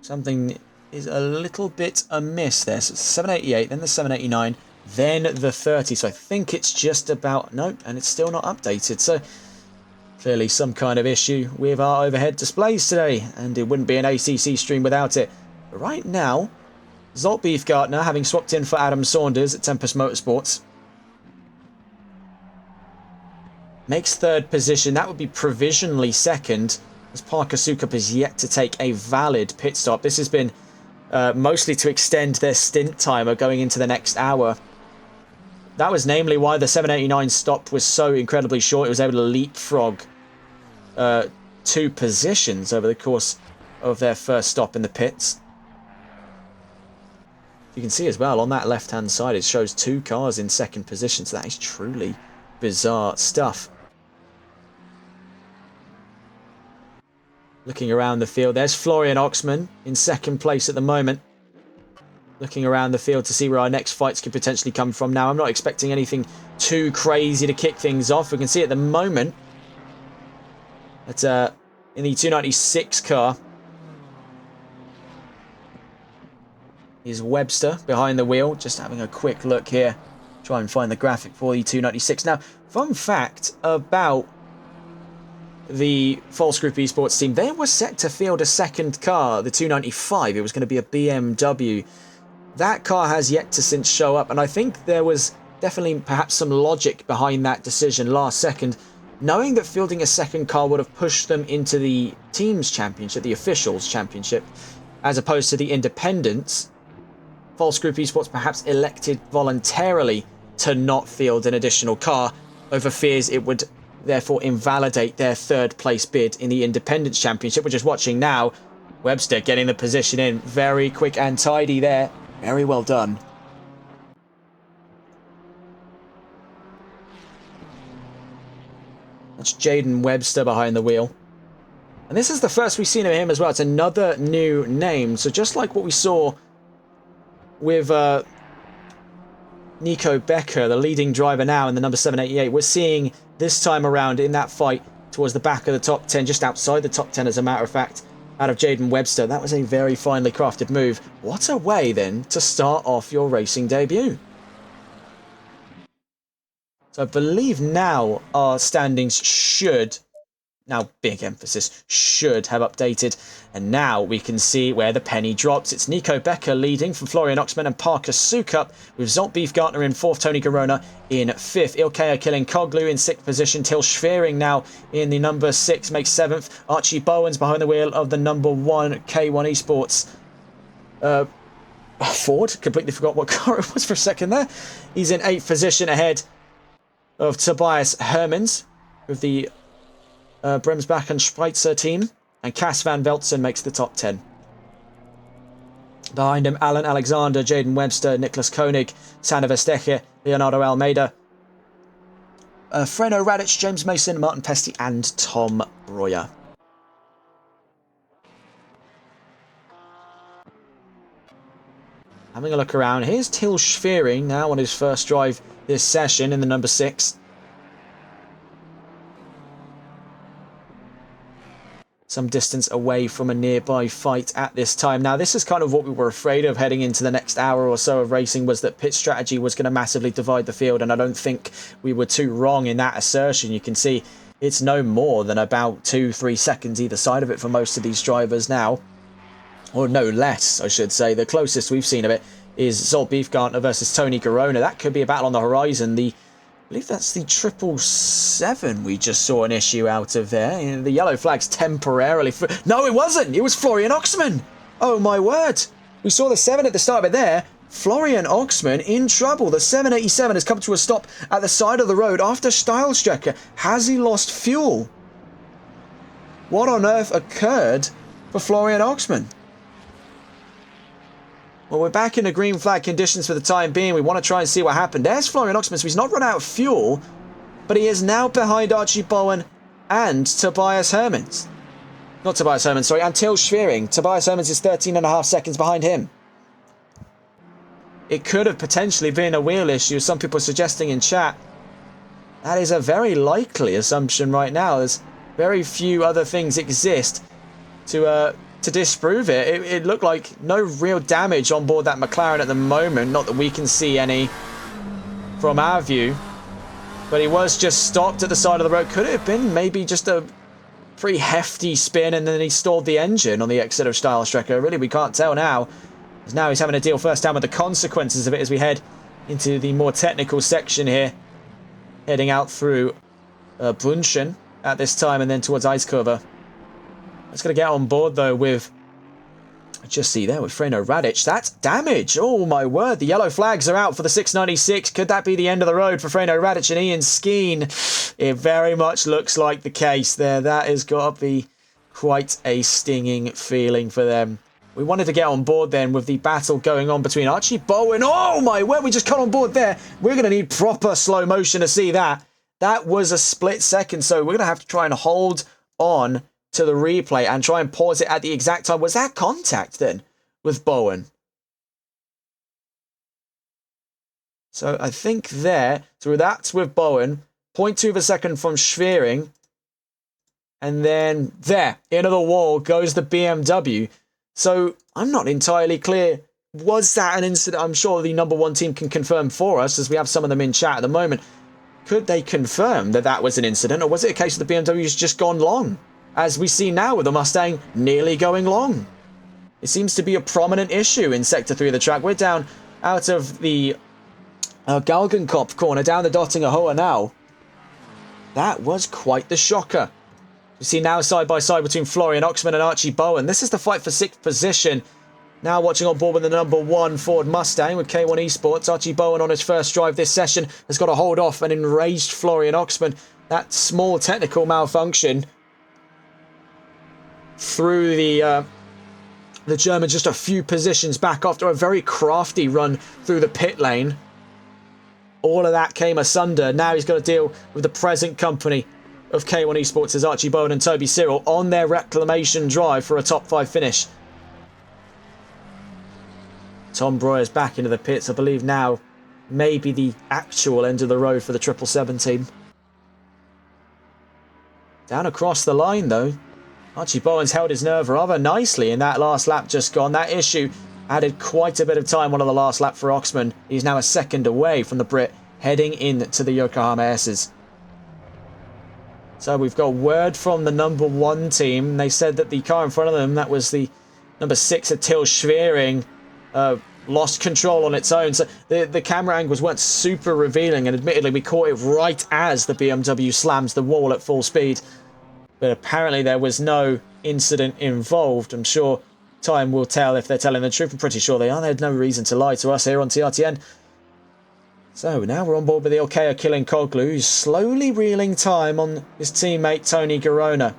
Something is a little bit amiss there. So it's 788, then the 789, then the 30. So I think it's just about... Nope, and it's still not updated. So clearly some kind of issue with our overhead displays today. And it wouldn't be an ACC stream without it. But right now, Zolt Beefgartner, having swapped in for Adam Saunders at Tempest Motorsports, makes third position. That would be provisionally second, as Parker Sukup is yet to take a valid pit stop. This has been mostly to extend their stint timer going into the next hour. That was namely why the 789 stop was so incredibly short. It was able to leapfrog 2 positions over the course of their first stop in the pits. You can see as well on that left-hand side, it shows 2 cars in second position. So that is truly bizarre stuff. Looking around the field, there's Florian Oxman in second place at the moment. Looking around the field to see where our next fights could potentially come from. Now, I'm not expecting anything too crazy to kick things off. We can see at the moment that in the 296 car is Webster behind the wheel. Just having a quick look here. Try and find the graphic for the 296. Now, fun fact about the False Group Esports team, they were set to field a second car, the 295. It was going to be a BMW. That car has yet to since show up, and I think there was definitely perhaps some logic behind that decision last second, knowing that fielding a second car would have pushed them into the teams championship, the officials championship, as opposed to the independents. False Group Esports perhaps elected voluntarily to not field an additional car over fears it would therefore invalidate their third place bid in the Independence Championship. We're just watching now. Webster getting the position in. Very quick and tidy there. Very well done. That's Jaden Webster behind the wheel. And this is the first we've seen of him as well. It's another new name. So just like what we saw with Nico Becker, the leading driver now in the number 788, we're seeing this time around in that fight towards the back of the top 10, just outside the top 10 as a matter of fact, out of Jaden Webster. That was a very finely crafted move. What a way then to start off your racing debut. So I believe now our standings should, now big emphasis, should have updated. And now we can see where the penny drops. It's Nico Becker leading from Florian Oxman and Parker Sukup, with Zolt Beefgartner in 4th, Tony Garona in 5th. Ilkay Kilinkoglu in 6th position. Till Schwering now in the number 6 makes 7th. Archie Bowens behind the wheel of the number 1 K1 Esports Ford. Completely forgot what car it was for a second there. He's in 8th position ahead of Tobias Hermans with the Bremsbach and Schweitzer team, and Cass van Veltzen makes the top 10. Behind him, Alan Alexander, Jaden Webster, Nicholas Koenig, Sander Vesteche, Leonardo Almeida, Freno Radic, James Mason, Martin Pesty, and Tom Breuer. Having a look around, here's Till Schwering now on his first drive this session in the number 6. Some distance away from a nearby fight at this time. Now, this is kind of what we were afraid of heading into the next hour or so of racing, was that pit strategy was going to massively divide the field, and I don't think we were too wrong in that assertion. You can see it's no more than about 2-3 seconds either side of it for most of these drivers now. Or no less, I should say. The closest we've seen of it is Zolt Beefgartner versus Tony Garona. That could be a battle on the horizon. I believe that's the 777 we just saw an issue out of there. The yellow flag's temporarily... No, it wasn't! It was Florian Oxman! Oh my word! We saw the 7 at the start, but there, Florian Oxman in trouble. The 787 has come to a stop at the side of the road after Steilstrecke. Has he lost fuel? What on earth occurred for Florian Oxman? Well, we're back in the green flag conditions for the time being. We want to try and see what happened. There's Florian Oxman, so he's not run out of fuel, but he is now behind Archie Bowen and Tobias Hermans. Not Tobias Hermans, sorry, and Till Schwering. Tobias Hermans is 13.5 seconds behind him. It could have potentially been a wheel issue, some people are suggesting in chat. That is a very likely assumption right now. There's very few other things exist to disprove it. It looked like no real damage on board that McLaren at the moment. Not that we can see any from our view. But he was just stopped at the side of the road. Could it have been maybe just a pretty hefty spin and then he stalled the engine on the exit of Steilstrecke? Really, we can't tell now. As now he's having to deal first down with the consequences of it as we head into the more technical section here. Heading out through Brunchen at this time and then towards Eiskurve. It's going to get on board though with, just see there with Freno Radic. That's damage. Oh my word. The yellow flags are out for the 696. Could that be the end of the road for Freno Radic and Ian Skeen? It very much looks like the case there. That has got to be quite a stinging feeling for them. We wanted to get on board then with the battle going on between Archie Bowen. Oh my word. We just got on board there. We're going to need proper slow motion to see that. That was a split second. So we're going to have to try and hold on to the replay and try and pause it at the exact time. Was that contact then with Bowen? So I think there, so that's with Bowen, 0.2 of a second from Schwering, and then there, into the wall goes the BMW. So I'm not entirely clear, was that an incident? I'm sure the number one team can confirm for us, as we have some of them in chat at the moment. Could they confirm that that was an incident, or was it a case of the BMW's just gone long? As we see now with the Mustang nearly going long. It seems to be a prominent issue in Sector 3 of the track. We're down out of the Galgenkopf corner, down the Dottinger Hoa now. That was quite the shocker. We see now side by side between Florian Oxman and Archie Bowen. This is the fight for 6th position. Now watching on board with the number 1 Ford Mustang with K1 Esports. Archie Bowen on his first drive this session has got to hold off an enraged Florian Oxman. That small technical malfunction through the German just a few positions back after a very crafty run through the pit lane. All of that came asunder. Now he's got to deal with the present company of K1 Esports as Archie Bowen and Toby Cyril on their reclamation drive for a top 5 finish. Tom Breuer's back into the pits. I believe now maybe the actual end of the road for the 777 team. Down across the line though. Archie Bowen's held his nerve rather nicely in that last lap just gone. That issue added quite a bit of time on the last lap for Oxman. He's now a second away from the Brit, heading into the Yokohama S's. So we've got word from the number 1 team. They said that the car in front of them, that was the number 6 of Till Schwering, lost control on its own. So the camera angles weren't super revealing, and admittedly we caught it right as the BMW slams the wall at full speed. But apparently there was no incident involved. I'm sure time will tell if they're telling the truth. I'm pretty sure they are. They had no reason to lie to us here on TRTN. So now we're on board with the Ilkea Kilinkoglu, who's slowly reeling time on his teammate Tony Garona.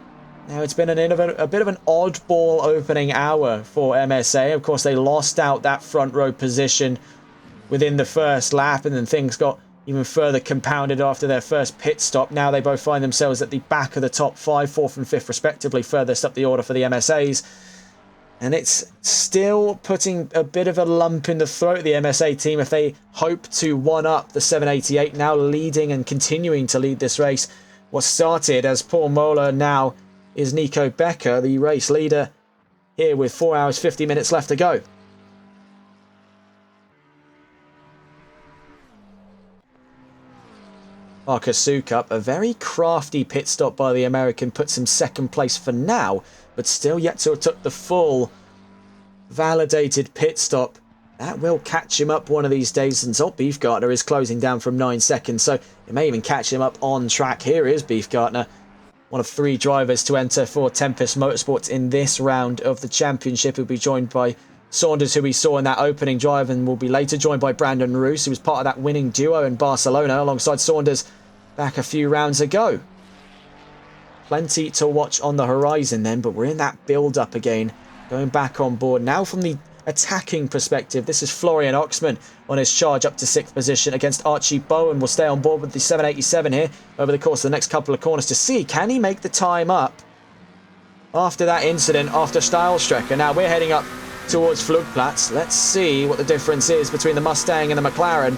Now it's been a bit of an oddball opening hour for MSA. Of course, they lost out that front row position within the first lap, and then things got even further compounded after their first pit stop. Now they both find themselves at the back of the top 5, 4th and 5th respectively, furthest up the order for the MSAs. And it's still putting a bit of a lump in the throat of the MSA team if they hope to one-up the 788, now leading and continuing to lead this race. What started as Paul Moeller now is Nico Becker, the race leader, here with 4 hours 50 minutes left to go. Marcus Sukup, a very crafty pit stop by the American, puts him second place for now, but still yet to have took the full validated pit stop. That will catch him up one of these days, and Zolt Beefgartner is closing down from 9 seconds, so it may even catch him up on track. Here is Beefgartner, one of 3 drivers to enter for Tempest Motorsports in this round of the championship. He'll be joined by Saunders, who we saw in that opening drive, and will be later joined by Brandon Roos, who was part of that winning duo in Barcelona alongside Saunders back a few rounds ago. Plenty to watch on the horizon then, but we're in that build-up again, going back on board now from the attacking perspective, this is Florian Oxman on his charge up to 6th position against Archie Bowen. Will stay on board with the 787 here over the course of the next couple of corners to see, can he make the time up after that incident, after Steilstrecke. Now we're heading up towards Flugplatz. Let's see what the difference is between the Mustang and the McLaren.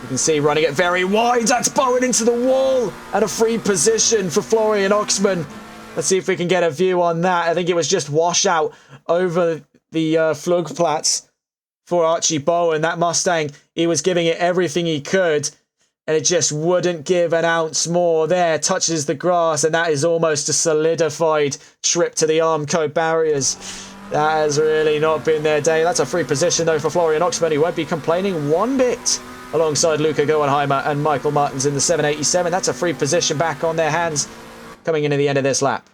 You can see running it very wide. That's Bowen into the wall. And a free position for Florian Oxman. Let's see if we can get a view on that. I think it was just washout over the Flugplatz for Archie Bowen. That Mustang, he was giving it everything he could. And it just wouldn't give an ounce more there. Touches the grass. And that is almost a solidified trip to the Armco barriers. That has really not been their day. That's a free position, though, for Florian Oxman. He won't be complaining one bit. Alongside Luca Goenheimer and Michael Martins in the 787. That's a free position back on their hands coming into the end of this lap.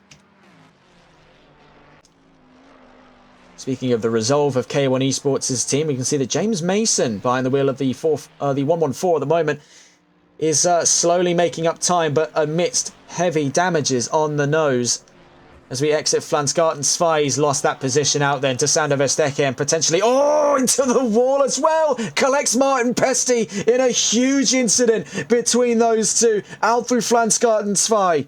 Speaking of the resolve of K1 Esports' team, we can see that James Mason behind the wheel of the 114 at the moment is slowly making up time, but amidst heavy damages on the nose. As we exit Flansgarten Zwei, he's lost that position out then to Sander Verstecke and potentially, into the wall as well. Collects Martin Pesti in a huge incident between those two. Out through Flansgarten Zwei.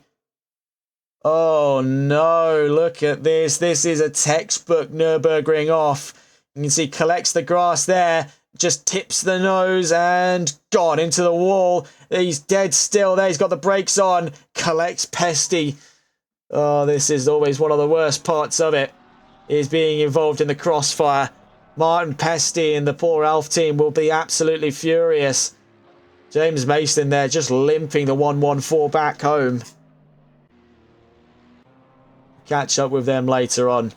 Oh no, look at this. This is a textbook Nurburgring off. You can see collects the grass there, just tips the nose and gone into the wall. He's dead still there. He's got the brakes on. Collects Pesti. Oh, this is always one of the worst parts of it, is being involved in the crossfire. Martin Pesti and the poor Alf team will be absolutely furious. James Mason there just limping the 114 back home. Catch up with them later on.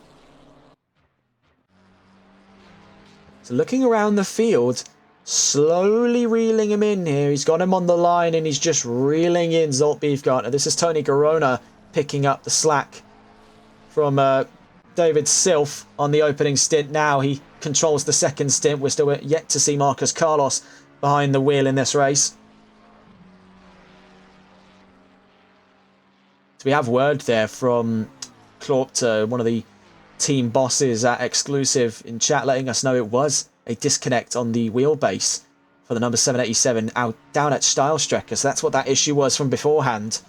So looking around the field, slowly reeling him in here. He's got him on the line and he's just reeling in Zolt Beefgartner. This is Tony Garona picking up the slack from David Silf on the opening stint. Now he controls the second stint. We're still yet to see Marcus Carlos behind the wheel in this race. So we have word there from Klopter, one of the team bosses at Exclusive, in chat, letting us know it was a disconnect on the wheelbase for the number 787 out down at Steilstrecke. So that's what that issue was from beforehand.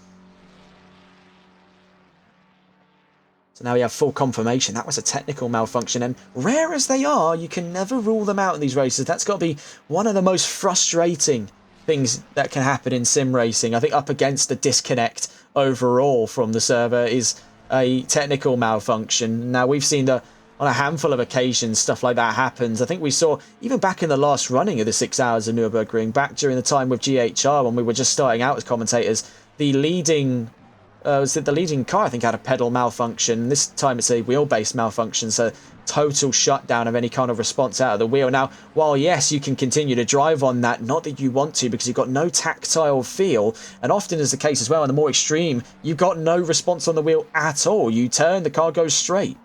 So now we have full confirmation. That was a technical malfunction. And rare as they are, you can never rule them out in these races. That's got to be one of the most frustrating things that can happen in sim racing. I think up against the disconnect overall from the server is a technical malfunction. Now, we've seen on a handful of occasions stuff like that happens. I think we saw, even back in the last running of the 6 hours of Nürburgring, back during the time with GHR when we were just starting out as commentators, the leading car, I think, had a pedal malfunction. This time it's a wheelbase malfunction, so total shutdown of any kind of response out of the wheel. Now, while yes, you can continue to drive on that, not that you want to, because you've got no tactile feel, and often is the case as well in the more extreme, you've got no response on the wheel at all. You turn, the car goes straight.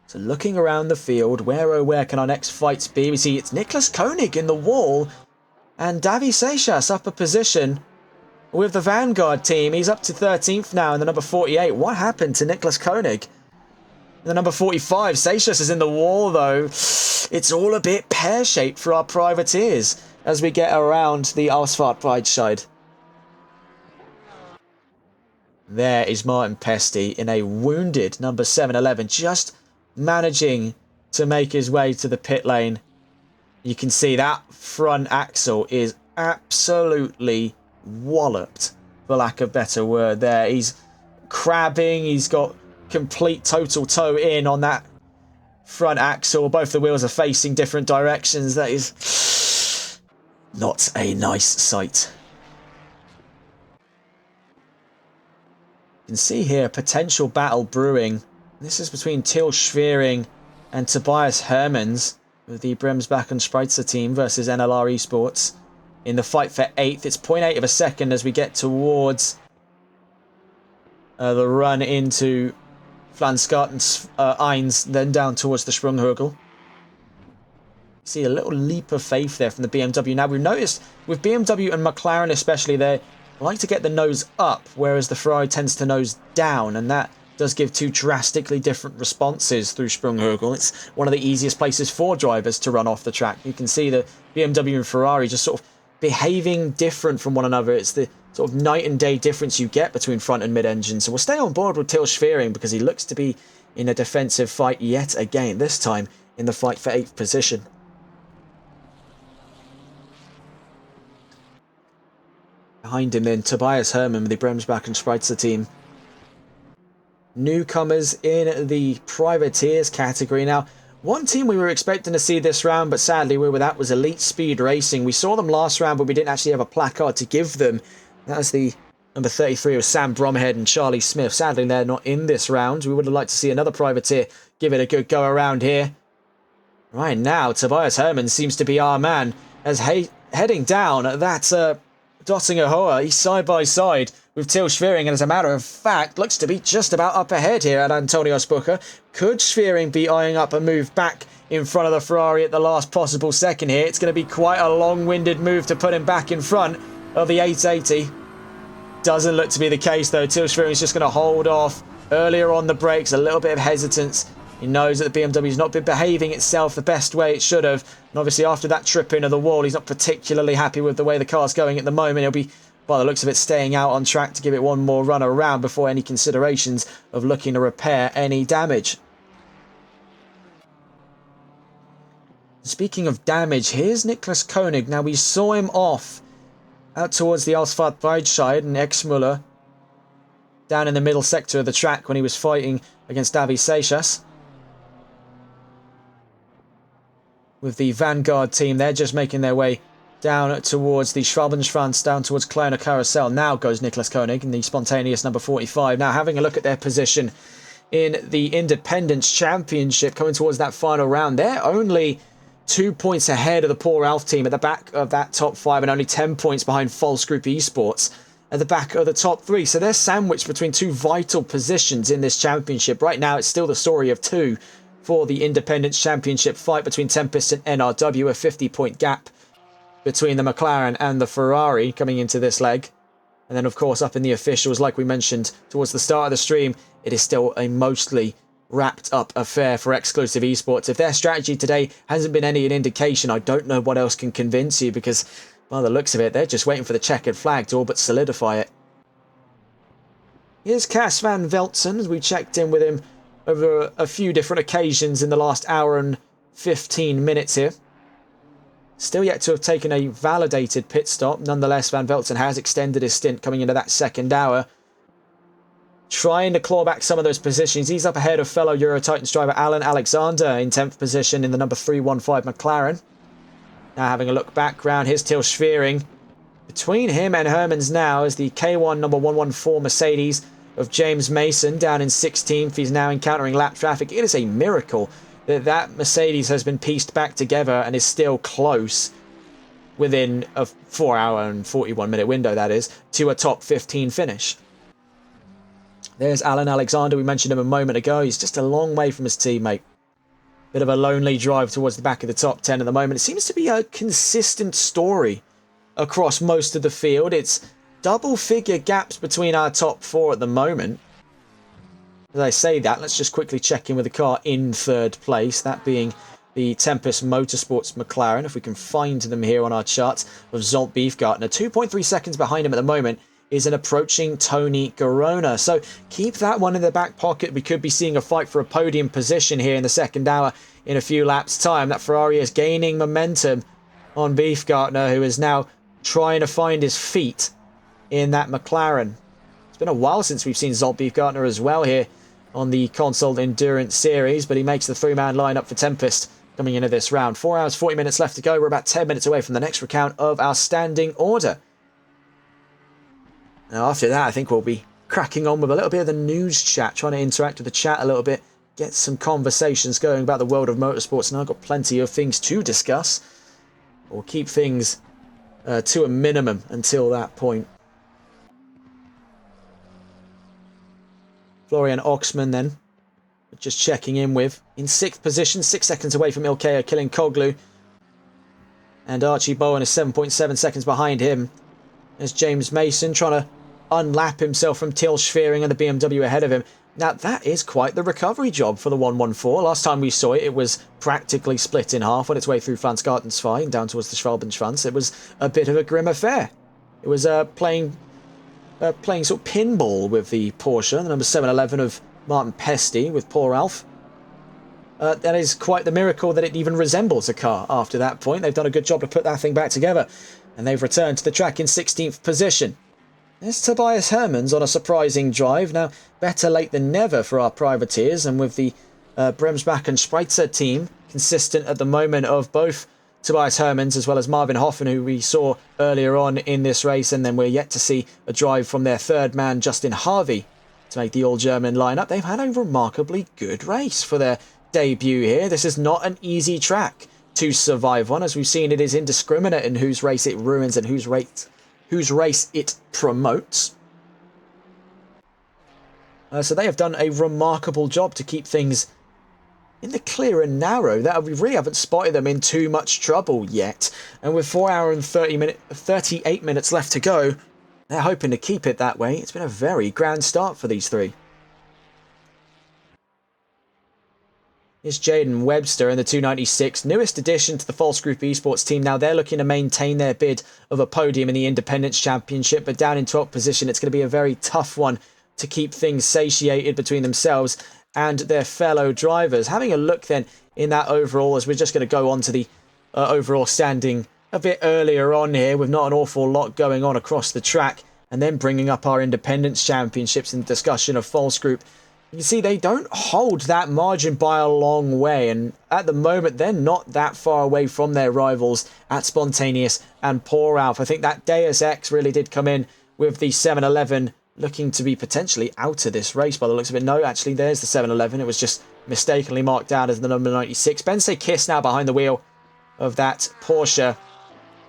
So looking around the field, where can our next fights be? We see it's Niklas Koenig in the wall, and Davi Seixas up a position with the Vanguard team. He's up to 13th now in the number 48. What happened to Niklas Koenig? The number 45, Seixas is in the wall though. It's all a bit pear-shaped for our privateers as we get around the Ausfahrtbreitscheid. There is Martin Pesti in a wounded number 711, just managing to make his way to the pit lane. You can see that front axle is absolutely walloped, for lack of a better word there. He's crabbing, he's got complete total toe in on that front axle. Both the wheels are facing different directions. That is not a nice sight. You can see here potential battle brewing. This is between Till Schwering and Tobias Hermans with the Bremsbacher Spreitzer team versus NLR Esports in the fight for 8th. It's 0.8 of a second as we get towards the run into Flansgarten Eins, then down towards the Sprunghurgel. See a little leap of faith there from the BMW. Now, we've noticed with BMW and McLaren especially, they like to get the nose up, whereas the Ferrari tends to nose down, and that does give two drastically different responses through Sprunghögel. It's one of the easiest places for drivers to run off the track. You can see the BMW and Ferrari just sort of behaving different from one another. It's the sort of night and day difference you get between front and mid-engine. So we'll stay on board with Till Schwering because he looks to be in a defensive fight yet again, this time in the fight for 8th position. Behind him then, Tobias Hermann with the Bremsbach and Schweitzer team. Newcomers in the privateers category. Now, one team we were expecting to see this round, but sadly we were that was Elite Speed Racing. We saw them last round, but we didn't actually have a placard to give them. That was the number 33 of Sam Bromhead and Charlie Smith. Sadly, they're not in this round. We would have liked to see another privateer give it a good go around here. Right now, Tobias Hermann seems to be our man as heading down that Dottinger Hoa. He's side by side with Till Schwering, and as a matter of fact, looks to be just about up ahead here at Antonio Spucher. Could Schwering be eyeing up a move back in front of the Ferrari at the last possible second here? It's going to be quite a long-winded move to put him back in front of the 880. Doesn't look to be the case though. Till Schwering's just going to hold off earlier on the brakes, a little bit of hesitance. He knows that the BMW's not been behaving itself the best way it should have. And obviously after that trip into the wall, he's not particularly happy with the way the car's going at the moment. He'll be, by the looks of it, staying out on track to give it one more run around before any considerations of looking to repair any damage. Speaking of damage, here's Niklas Koenig. Now, we saw him off out towards the Ausfahrt-Breitscheid and Exmüller down in the middle sector of the track when he was fighting against Davi Seixas. With the Vanguard team, they're just making their way down towards the Schwabenschwanz, down towards Kleiner Carousel. Now goes Niklas Koenig in the spontaneous number 45. Now having a look at their position in the Independence Championship, coming towards that final round. They're only 2 points ahead of the Paul Ralph team at the back of that top 5 and only 10 points behind False Group Esports at the back of the top 3. So they're sandwiched between two vital positions in this championship. Right now, it's still the story of two for the Independence Championship fight between Tempest and NRW, a 50-point gap between the McLaren and the Ferrari coming into this leg. And then, of course, up in the officials, like we mentioned towards the start of the stream, it is still a mostly wrapped up affair for Exclusive Esports. If their strategy today hasn't been any indication, I don't know what else can convince you, because by the looks of it, they're just waiting for the checkered flag to all but solidify it. Here's Cas van Veltzen, as we checked in with him over a few different occasions in the last hour and 15 minutes here. Still yet to have taken a validated pit stop. Nonetheless, Van Veltzen has extended his stint coming into that second hour, trying to claw back some of those positions. He's up ahead of fellow Euro Titans driver Alan Alexander in 10th position in the number 315 McLaren. Now having a look back round, here's Till Schwering. Between him and Hermans now is the K1 number 114 Mercedes of James Mason down in 16th. He's now encountering lap traffic. It is a miracle that Mercedes has been pieced back together and is still close within a 4 hour and 41 minute window, that is, to a top 15 finish. There's Alan Alexander. We mentioned him a moment ago. He's just a long way from his teammate. Bit of a lonely drive towards the back of the top 10 at the moment. It seems to be a consistent story across most of the field. It's double-figure gaps between our top 4 at the moment. As I say that, let's just quickly check in with the car in third place, that being the Tempest Motorsports McLaren, if we can find them here on our charts, of Zolt Beefgartner. 2.3 seconds behind him at the moment is an approaching Tony Garona. So keep that one in the back pocket. We could be seeing a fight for a podium position here in the second hour in a few laps' time. That Ferrari is gaining momentum on Beefgartner, who is now trying to find his feet in that McLaren. It's been a while since we've seen Zolt Beefgartner as well here on the Console Endurance Series, but he makes the three-man lineup for Tempest coming into this round. 4 hours, 40 minutes left to go. We're about 10 minutes away from the next recount of our standing order. Now, after that, I think we'll be cracking on with a little bit of the news chat, trying to interact with the chat a little bit, get some conversations going about the world of motorsports, and I've got plenty of things to discuss. We'll keep things to a minimum until that point. Florian Oxman then, just checking in with, in 6th position, 6 seconds away from Ilkea Kilinkoglu. And Archie Bowen is 7.7 seconds behind him. There's James Mason trying to unlap himself from Till Schwering and the BMW ahead of him. Now, that is quite the recovery job for the 114. Last time we saw it, it was practically split in half on its way through Flansgartensfei and down towards the Schwalbenschwanz. It was a bit of a grim affair. It was playing sort of pinball with the Porsche, the number 711 of Martin Pesti with poor Ralph. That is quite the miracle that it even resembles a car after that point. They've done a good job to put that thing back together, and they've returned to the track in 16th position. There's Tobias Hermans on a surprising drive. Now, better late than never for our privateers, and with the Bremsbach and Schweitzer team consistent at the moment of both Tobias Hermans as well as Marvin Hoffen, who we saw earlier on in this race, and then we're yet to see a drive from their third man, Justin Harvey, to make the all-German lineup. They've had a remarkably good race for their debut here. This is not an easy track to survive on. As we've seen, it is indiscriminate in whose race it ruins and whose race it promotes. So they have done a remarkable job to keep things in the clear and narrow. That we really haven't spotted them in too much trouble yet. And with 4 hours and 38 minutes left to go, they're hoping to keep it that way. It's been a very grand start for these three. Here's Jaden Webster in the 296, newest addition to the False Group Esports team. Now they're looking to maintain their bid of a podium in the Independence Championship, but down in 12th position, it's going to be a very tough one to keep things satiated between themselves and their fellow drivers. Having a look then in that overall, as we're just going to go on to the overall standing a bit earlier on here with not an awful lot going on across the track, and then bringing up our Independence Championships and discussion of False Group. You see, they don't hold that margin by a long way, and at the moment, they're not that far away from their rivals at Spontaneous and Poor Ralph. I think that Deus Ex really did come in with the 711 looking to be potentially out of this race by the looks of it. No, actually, there's the 711. It was just mistakenly marked out as the number 96. Bense Kiss now behind the wheel of that Porsche,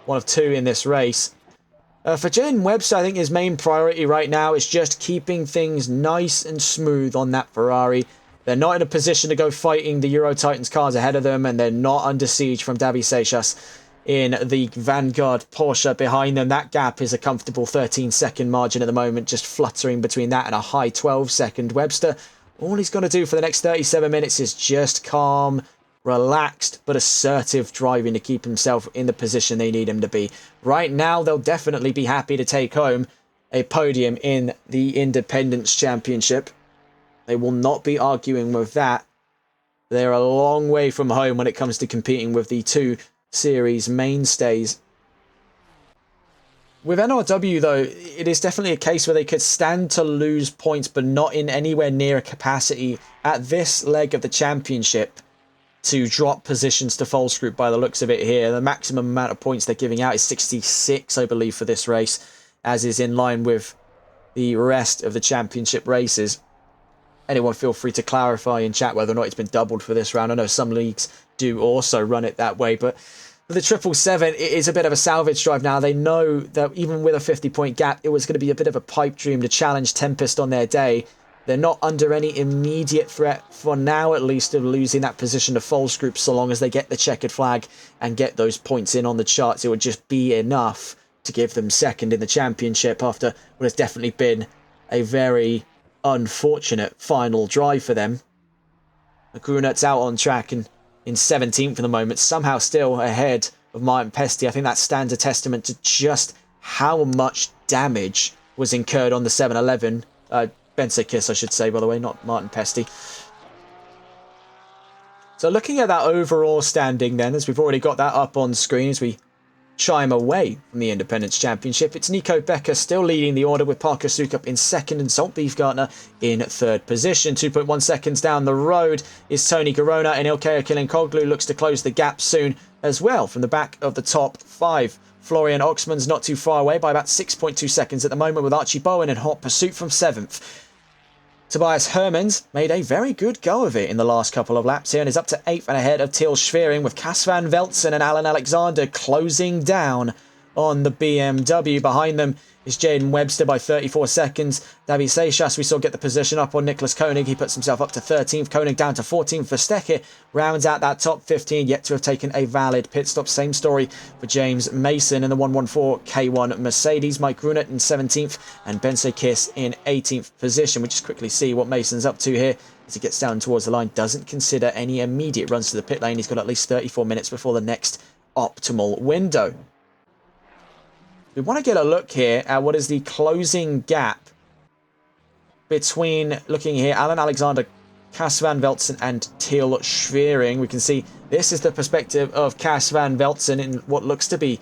one of two in this race. For Jaden Webster, I think his main priority right now is just keeping things nice and smooth on that Ferrari. They're not in a position to go fighting the Euro Titans cars ahead of them, and they're not under siege from Davi Seixas in the Vanguard Porsche behind them. That gap is a comfortable 13-second margin at the moment, just fluttering between that and a high 12-second. Webster, all he's going to do for the next 37 minutes is just calm, relaxed but assertive driving to keep himself in the position they need him to be. Right now, they'll definitely be happy to take home a podium in the Independence Championship. They will not be arguing with that. They're a long way from home when it comes to competing with the two series mainstays. With NRW, though, it is definitely a case where they could stand to lose points, but not in anywhere near a capacity at this leg of the championship to drop positions to False Group by the looks of it here. The maximum amount of points they're giving out is 66, I believe, for this race, as is in line with the rest of the championship races. Anyone feel free to clarify in chat whether or not it's been doubled for this round. I know some leagues do also run it that way, but for the 777, it is a bit of a salvage drive now. They know that even with a 50-point gap, it was going to be a bit of a pipe dream to challenge Tempest on their day. They're not under any immediate threat, for now at least, of losing that position to False Group, so long as they get the checkered flag and get those points in on the charts. It would just be enough to give them second in the championship after what has definitely been a very unfortunate final drive for them. Grunert out on track and in 17th at the moment, somehow still ahead of Martin Pesti. I think that stands a testament to just how much damage was incurred on the 711. Bense Kiss, I should say, by the way, not Martin Pesti. So looking at that overall standing then, as we've already got that up on screen as we chime away from the Independence Championship, it's Nico Becker still leading the order with Parker Sukup in second and Salt Beef Gartner in third position. 2.1 seconds down the road is Tony Garona, and Ilkay Kilinkoglu looks to close the gap soon as well from the back of the top five. Florian Oxman's not too far away by about 6.2 seconds at the moment, with Archie Bowen in hot pursuit from 7th. Tobias Hermans made a very good go of it in the last couple of laps here and is up to 8th and ahead of Til Schwering, with Cas van Veltzen and Alan Alexander closing down on the BMW. Behind them is Jaden Webster by 34 seconds. Davy Seixas, we saw get the position up on Nicholas Koenig. He puts himself up to 13th. Koenig down to 14th. Verstecher rounds out that top 15, yet to have taken a valid pit stop. Same story for James Mason in the 114 K1 Mercedes. Mike Grunert in 17th and Benson Kiss in 18th position. We just quickly see what Mason's up to here as he gets down towards the line. Doesn't consider any immediate runs to the pit lane. He's got at least 34 minutes before the next optimal window. We want to get a look here at what is the closing gap between, looking here, Alan Alexander, Cas van Veltzen and Til Schwering. We can see this is the perspective of Cas van Veltzen in what looks to be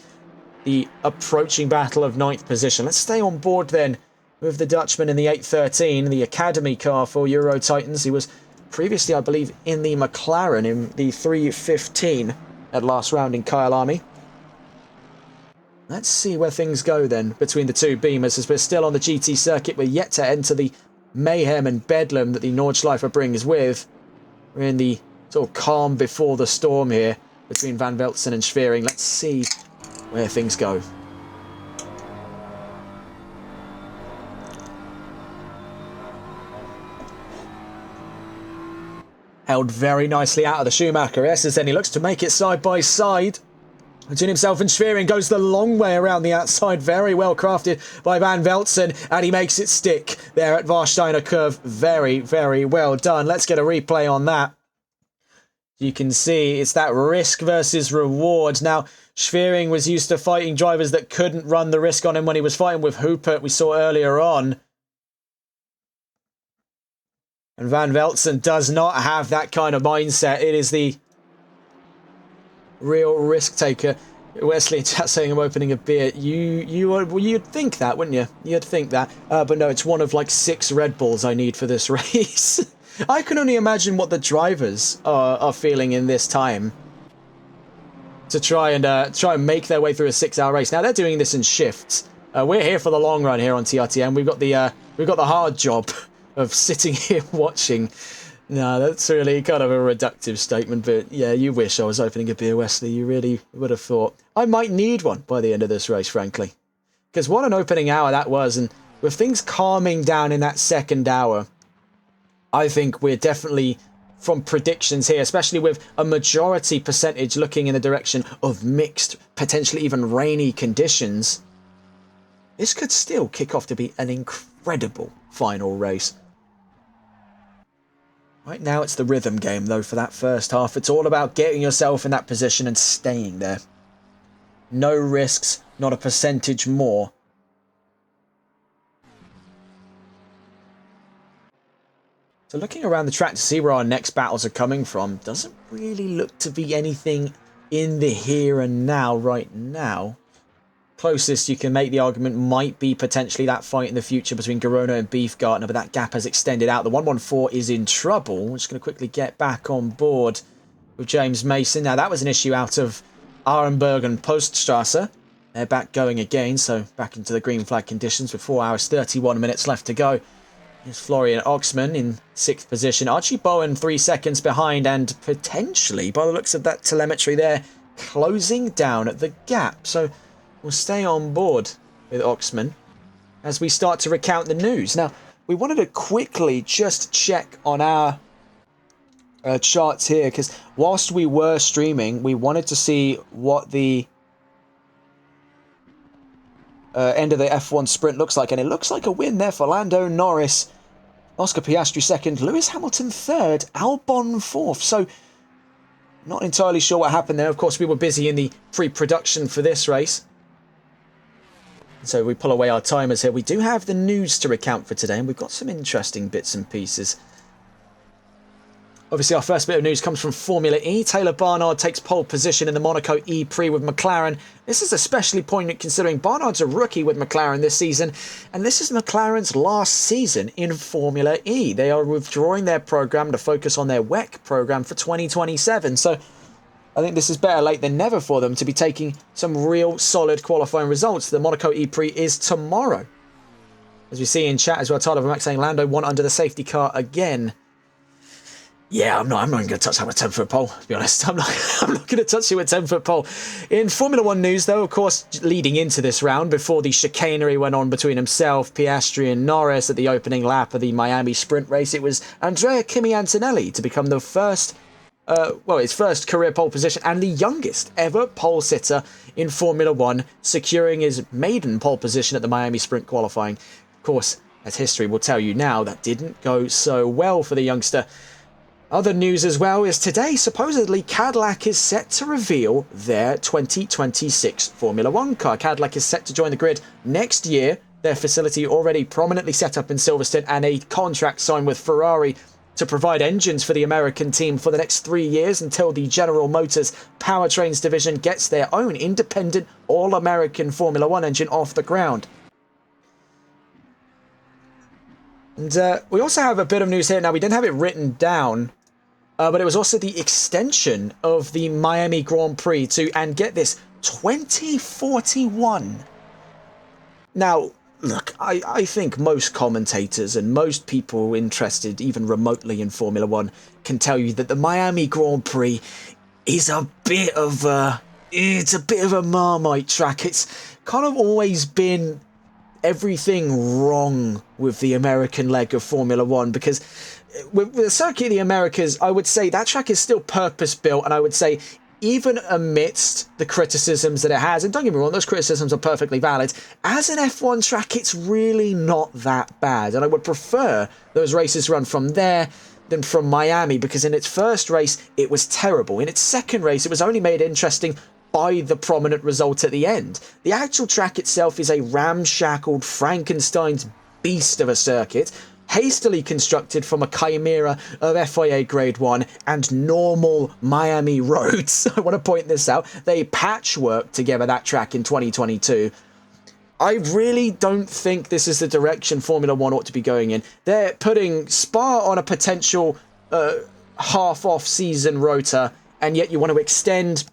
the approaching battle of 9th position. Let's stay on board then with the Dutchman in the 813, the Academy car for Euro Titans. He was previously, I believe, in the McLaren in the 315 at last round in Kyalami. Let's see where things go then between the two Beamers as we're still on the GT circuit. We're yet to enter the mayhem and bedlam that the Nordschleifer brings with. We're in the sort of calm before the storm here between Van Veltzen and Schwering. Let's see where things go. Held very nicely out of the Schumacher S as then he looks to make it side by side. Between himself and Schwering, goes the long way around the outside. Very well crafted by Van Veltzen, and he makes it stick there at Warsteiner Curve. Very, very well done. Let's get a replay on that. You can see it's that risk versus reward. Now, Schwering was used to fighting drivers that couldn't run the risk on him when he was fighting with Hooper, we saw earlier on. And Van Veltzen does not have that kind of mindset. It is the real risk taker. Wesley in chat saying I'm opening a beer. You'd think that, wouldn't you? You'd think that. But no, it's one of like 6 Red Bulls I need for this race. I can only imagine what the drivers are feeling in this time to try and make their way through a 6-hour race. Now they're doing this in shifts. We're here for the long run here on TRTM. We've got the hard job of sitting here watching. No, that's really kind of a reductive statement, but yeah, you wish I was opening a beer, Wesley. You really would have thought. I might need one by the end of this race, frankly. Because what an opening hour that was, and with things calming down in that second hour, I think we're definitely, from predictions here, especially with a majority percentage looking in the direction of mixed, potentially even rainy conditions, this could still kick off to be an incredible final race. Right now it's the rhythm game, though, for that first half. It's all about getting yourself in that position and staying there. No risks, not a percentage more. So looking around the track to see where our next battles are coming from, doesn't really look to be anything in the here and now right now. Closest you can make the argument might be potentially that fight in the future between Garona and Beefgartner, but that gap has extended out. The 114 is in trouble. We're just going to quickly get back on board with James Mason. Now, that was an issue out of Arenberg and Poststrasse. They're back going again, so back into the green flag conditions with 4 hours, 31 minutes left to go. Here's Florian Oxman in 6th position. Archie Bowen 3 seconds behind, and potentially, by the looks of that telemetry there, closing down at the gap. So we'll stay on board with Oxman as we start to recount the news. Now, we wanted to quickly just check on our charts here, because whilst we were streaming, we wanted to see what the end of the F1 sprint looks like. And it looks like a win there for Lando Norris. Oscar Piastri 2nd, Lewis Hamilton 3rd, Albon 4th. So, not entirely sure what happened there. Of course, we were busy in the pre-production for this race. So we pull away our timers here. We do have the news to recount for today, and we've got some interesting bits and pieces. Obviously, our first bit of news comes from Formula E. Taylor Barnard takes pole position in the Monaco E-Prix with McLaren. This is especially poignant considering Barnard's a rookie with McLaren this season, and this is McLaren's last season in Formula E. They are withdrawing their program to focus on their WEC program for 2027. So I think this is better late than never for them to be taking some real solid qualifying results. The Monaco E-Prix is tomorrow. As we see in chat as well, Tyler Vermack saying Lando won under the safety car again. Yeah, I'm not going to touch that with a 10-foot pole, to be honest. I'm not going to touch it with a 10-foot pole. In Formula 1 news, though, of course, leading into this round, before the chicanery went on between himself, Piastri and Norris at the opening lap of the Miami sprint race, it was Andrea Kimi Antonelli to become the first, his first career pole position and the youngest ever pole sitter in Formula 1, securing his maiden pole position at the Miami sprint qualifying. Of course, as history will tell you now, that didn't go so well for the youngster. Other news as well is today, supposedly, Cadillac is set to reveal their 2026 Formula 1 car. Cadillac is set to join the grid next year. Their facility already prominently set up in Silverstone and a contract signed with Ferrari to provide engines for the American team for the next 3 years until the General Motors Powertrains division gets their own independent all-American Formula 1 engine off the ground. And we also have a bit of news here. Now, we didn't have it written down, but it was also the extension of the Miami Grand Prix to, and get this, 2041. Now, look, I think most commentators and most people interested even remotely in Formula 1 can tell you that the Miami Grand Prix is a bit of a Marmite track. It's kind of always been everything wrong with the American leg of Formula 1, because with the Circuit of the Americas, I would say that track is still purpose-built, and I would say even amidst the criticisms that it has, and don't get me wrong, those criticisms are perfectly valid, as an F1 track, it's really not that bad, and I would prefer those races run from there than from Miami, because in its first race, it was terrible. In its second race, it was only made interesting by the prominent result at the end. The actual track itself is a ramshackled Frankenstein's beast of a circuit, hastily constructed from a chimera of FIA Grade 1 and normal Miami roads. I want to point this out. They patchworked together that track in 2022. I really don't think this is the direction Formula 1 ought to be going in. They're putting Spa on a potential half-off season rota, and yet you want to extend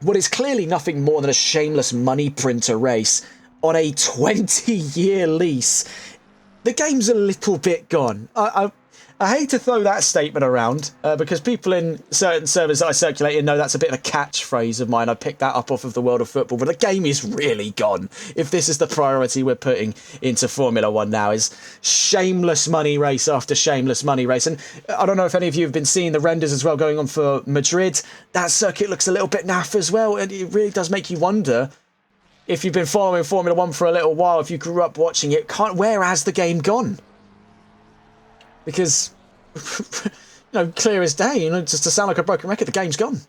what is clearly nothing more than a shameless money printer race on a 20-year lease. The game's a little bit gone. I hate to throw that statement around because people in certain servers that I circulate in know that's a bit of a catchphrase of mine. I picked that up off of the world of football, but the game is really gone. If this is the priority we're putting into Formula 1 now, is shameless money race after shameless money race. And I don't know if any of you have been seeing the renders as well going on for Madrid. That circuit looks a little bit naff as well, and it really does make you wonder, if you've been following Formula 1 for a little while, if you grew up watching it, where has the game gone? Because, clear as day, just to sound like a broken record, the game's gone.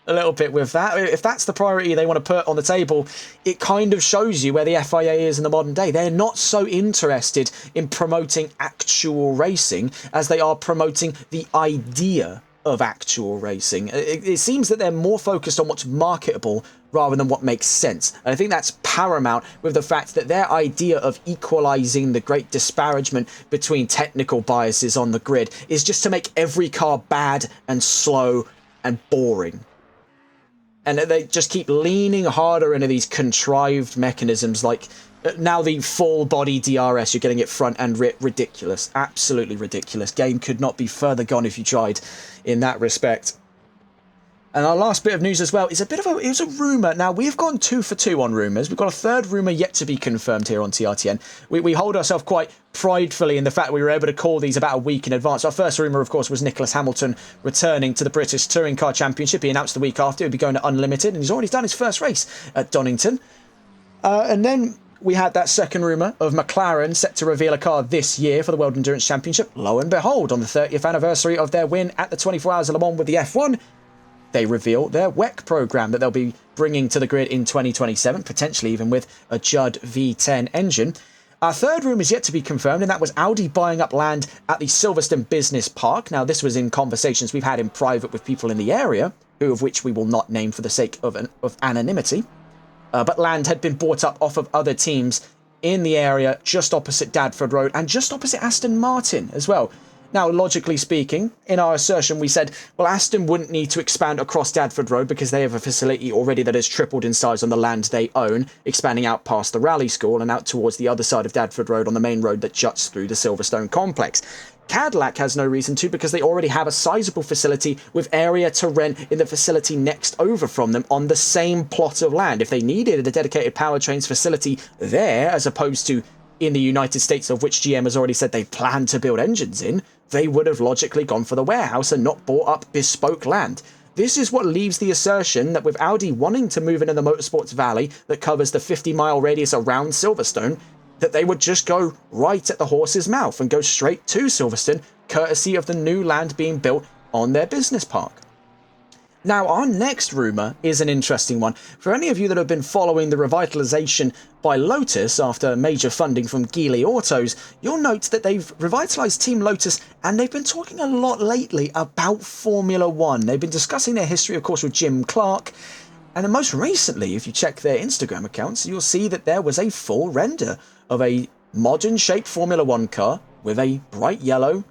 A little bit with that. If that's the priority they want to put on the table, it kind of shows you where the FIA is in the modern day. They're not so interested in promoting actual racing as they are promoting the idea of actual racing. It seems that they're more focused on what's marketable rather than what makes sense. And I think that's paramount with the fact that their idea of equalising the great disparagement between technical biases on the grid is just to make every car bad and slow and boring. And they just keep leaning harder into these contrived mechanisms, like now the full body DRS, you're getting it front and ridiculous. Absolutely ridiculous. Game could not be further gone if you tried in that respect. And our last bit of news as well is it was a rumour. Now, we've gone 2 for 2 on rumours. We've got a third rumour yet to be confirmed here on TRTN. We hold ourselves quite pridefully in the fact we were able to call these about a week in advance. Our first rumour, of course, was Nicholas Hamilton returning to the British Touring Car Championship. He announced the week after he'd be going to Unlimited, and he's already done his first race at Donington. And then we had that second rumour of McLaren set to reveal a car this year for the World Endurance Championship. Lo and behold, on the 30th anniversary of their win at the 24 Hours of Le Mans with the F1, they reveal their WEC programme that they'll be bringing to the grid in 2027, potentially even with a Judd V10 engine. Our third rumour is yet to be confirmed, and that was Audi buying up land at the Silverstone Business Park. Now, this was in conversations we've had in private with people in the area, who of which we will not name for the sake of anonymity. But land had been bought up off of other teams in the area, just opposite Dadford Road, and just opposite Aston Martin as well. Now, logically speaking, in our assertion, we said, well, Aston wouldn't need to expand across Dadford Road because they have a facility already that has tripled in size on the land they own, expanding out past the rally school and out towards the other side of Dadford Road on the main road that juts through the Silverstone complex. Cadillac has no reason to, because they already have a sizable facility with area to rent in the facility next over from them on the same plot of land. If they needed a dedicated powertrains facility there, as opposed to in the United States, of which GM has already said they plan to build engines in, they would have logically gone for the warehouse and not bought up bespoke land. This is what leaves the assertion that with Audi wanting to move into the Motorsports Valley that covers the 50-mile radius around Silverstone, that they would just go right at the horse's mouth and go straight to Silverstone, courtesy of the new land being built on their business park. Now, our next rumour is an interesting one. For any of you that have been following the revitalisation by Lotus after major funding from Geely Autos, you'll note that they've revitalised Team Lotus, and they've been talking a lot lately about Formula One. They've been discussing their history, of course, with Jim Clark. And then most recently, if you check their Instagram accounts, you'll see that there was a full render of a modern-shaped Formula One car with a bright yellow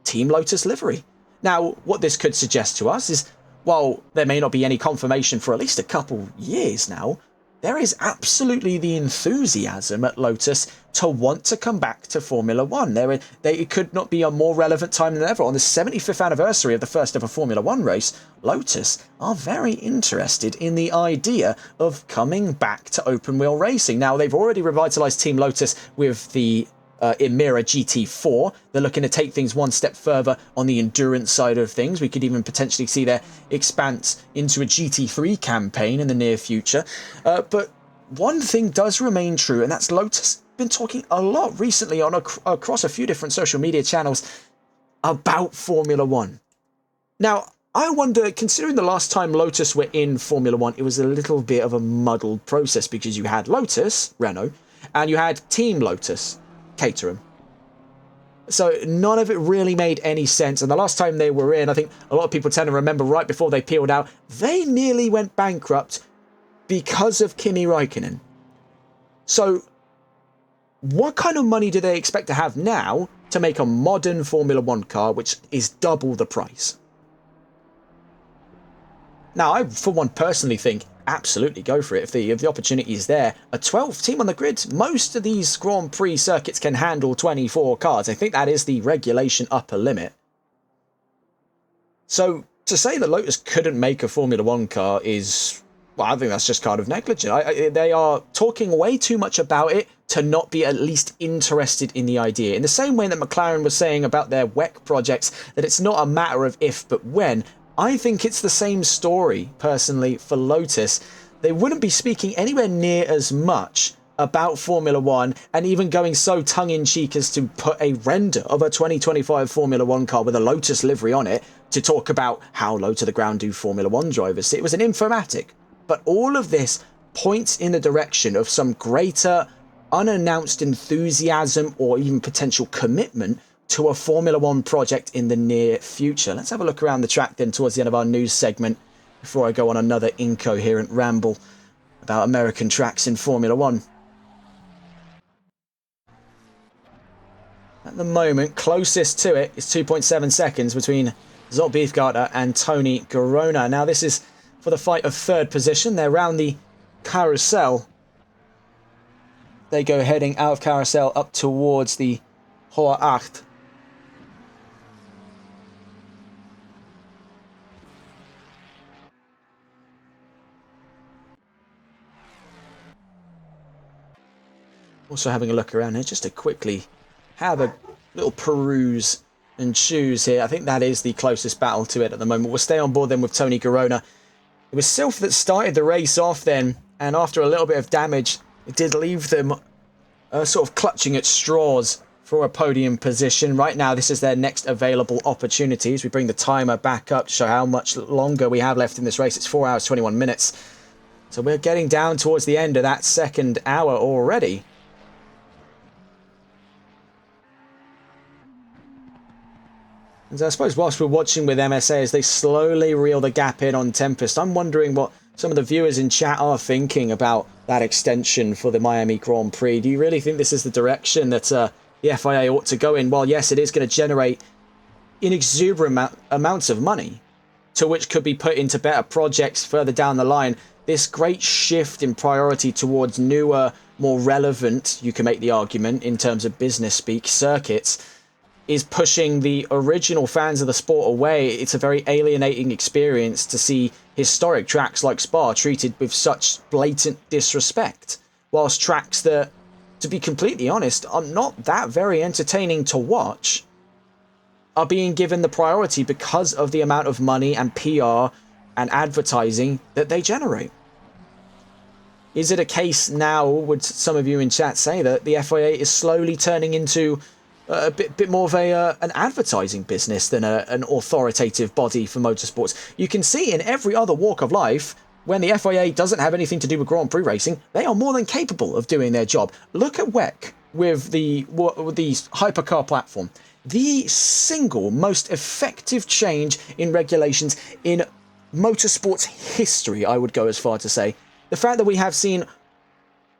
Team Lotus livery. Now, what this could suggest to us is, while there may not be any confirmation for at least a couple years now, there is absolutely the enthusiasm at Lotus to want to come back to Formula One. It could not be a more relevant time than ever. On the 75th anniversary of the first ever Formula One race, Lotus are very interested in the idea of coming back to open wheel racing. Now, they've already revitalised Team Lotus with the Emira GT4. They're looking to take things one step further on the endurance side of things. We could even potentially see their expanse into a GT3 campaign in the near future. But one thing does remain true, and that's Lotus been talking a lot recently on across a few different social media channels about Formula One. Now, I wonder, considering the last time Lotus were in Formula One, it was a little bit of a muddled process, because you had Lotus, Renault, and you had Team Lotus, Caterham. So none of it really made any sense. And the last time they were in, I think a lot of people tend to remember right before they peeled out, they nearly went bankrupt because of Kimi Räikkönen. So what kind of money do they expect to have now to make a modern Formula One car, which is double the price? Now, I, for one, personally think absolutely go for it if the opportunity is there. A 12th team on the grid. Most of these Grand Prix circuits can handle 24 cars. I think that is the regulation upper limit. So to say that Lotus couldn't make a Formula One car is, well, I think that's just kind of negligent. They are talking way too much about it to not be at least interested in the idea. In the same way that McLaren was saying about their WEC projects, that it's not a matter of if but when, I think it's the same story, personally, for Lotus. They wouldn't be speaking anywhere near as much about Formula One, and even going so tongue-in-cheek as to put a render of a 2025 Formula One car with a Lotus livery on it to talk about how low to the ground do Formula One drivers. It was an informatic. But all of this points in the direction of some greater unannounced enthusiasm or even potential commitment to a Formula One project in the near future. Let's have a look around the track then towards the end of our news segment before I go on another incoherent ramble about American tracks in Formula One. At the moment, closest to it is 2.7 seconds between Zot Beefgarter and Tony Garona. Now, this is for the fight of third position. They're round the carousel. They go heading out of carousel up towards the Hohe Acht. Also having a look around here just to quickly have a little peruse and choose here. I think that is the closest battle to it at the moment. We'll stay on board then with Tony Garona. It was Sylph that started the race off then, and after a little bit of damage, it did leave them sort of clutching at straws for a podium position. Right now, this is their next available opportunity. As we bring the timer back up to show how much longer we have left in this race. It's 4 hours, 21 minutes. So we're getting down towards the end of that second hour already. And I suppose whilst we're watching with MSA as they slowly reel the gap in on Tempest, I'm wondering what some of the viewers in chat are thinking about that extension for the Miami Grand Prix. Do you really think this is the direction that the FIA ought to go in? Well, yes, it is going to generate inexuberant amounts of money, to which could be put into better projects further down the line. This great shift in priority towards newer, more relevant, you can make the argument in terms of business speak, circuits, is pushing the original fans of the sport away. It's a very alienating experience to see historic tracks like Spa treated with such blatant disrespect, whilst tracks that, to be completely honest, are not that very entertaining to watch, are being given the priority because of the amount of money and PR and advertising that they generate. Is it a case now, would some of you in chat say, that the FIA is slowly turning into a bit more of an advertising business than an authoritative body for motorsports? You can see in every other walk of life, when the FIA doesn't have anything to do with Grand Prix racing, they are more than capable of doing their job. Look at WEC with the hypercar platform. The single most effective change in regulations in motorsports history, I would go as far to say. The fact that we have seen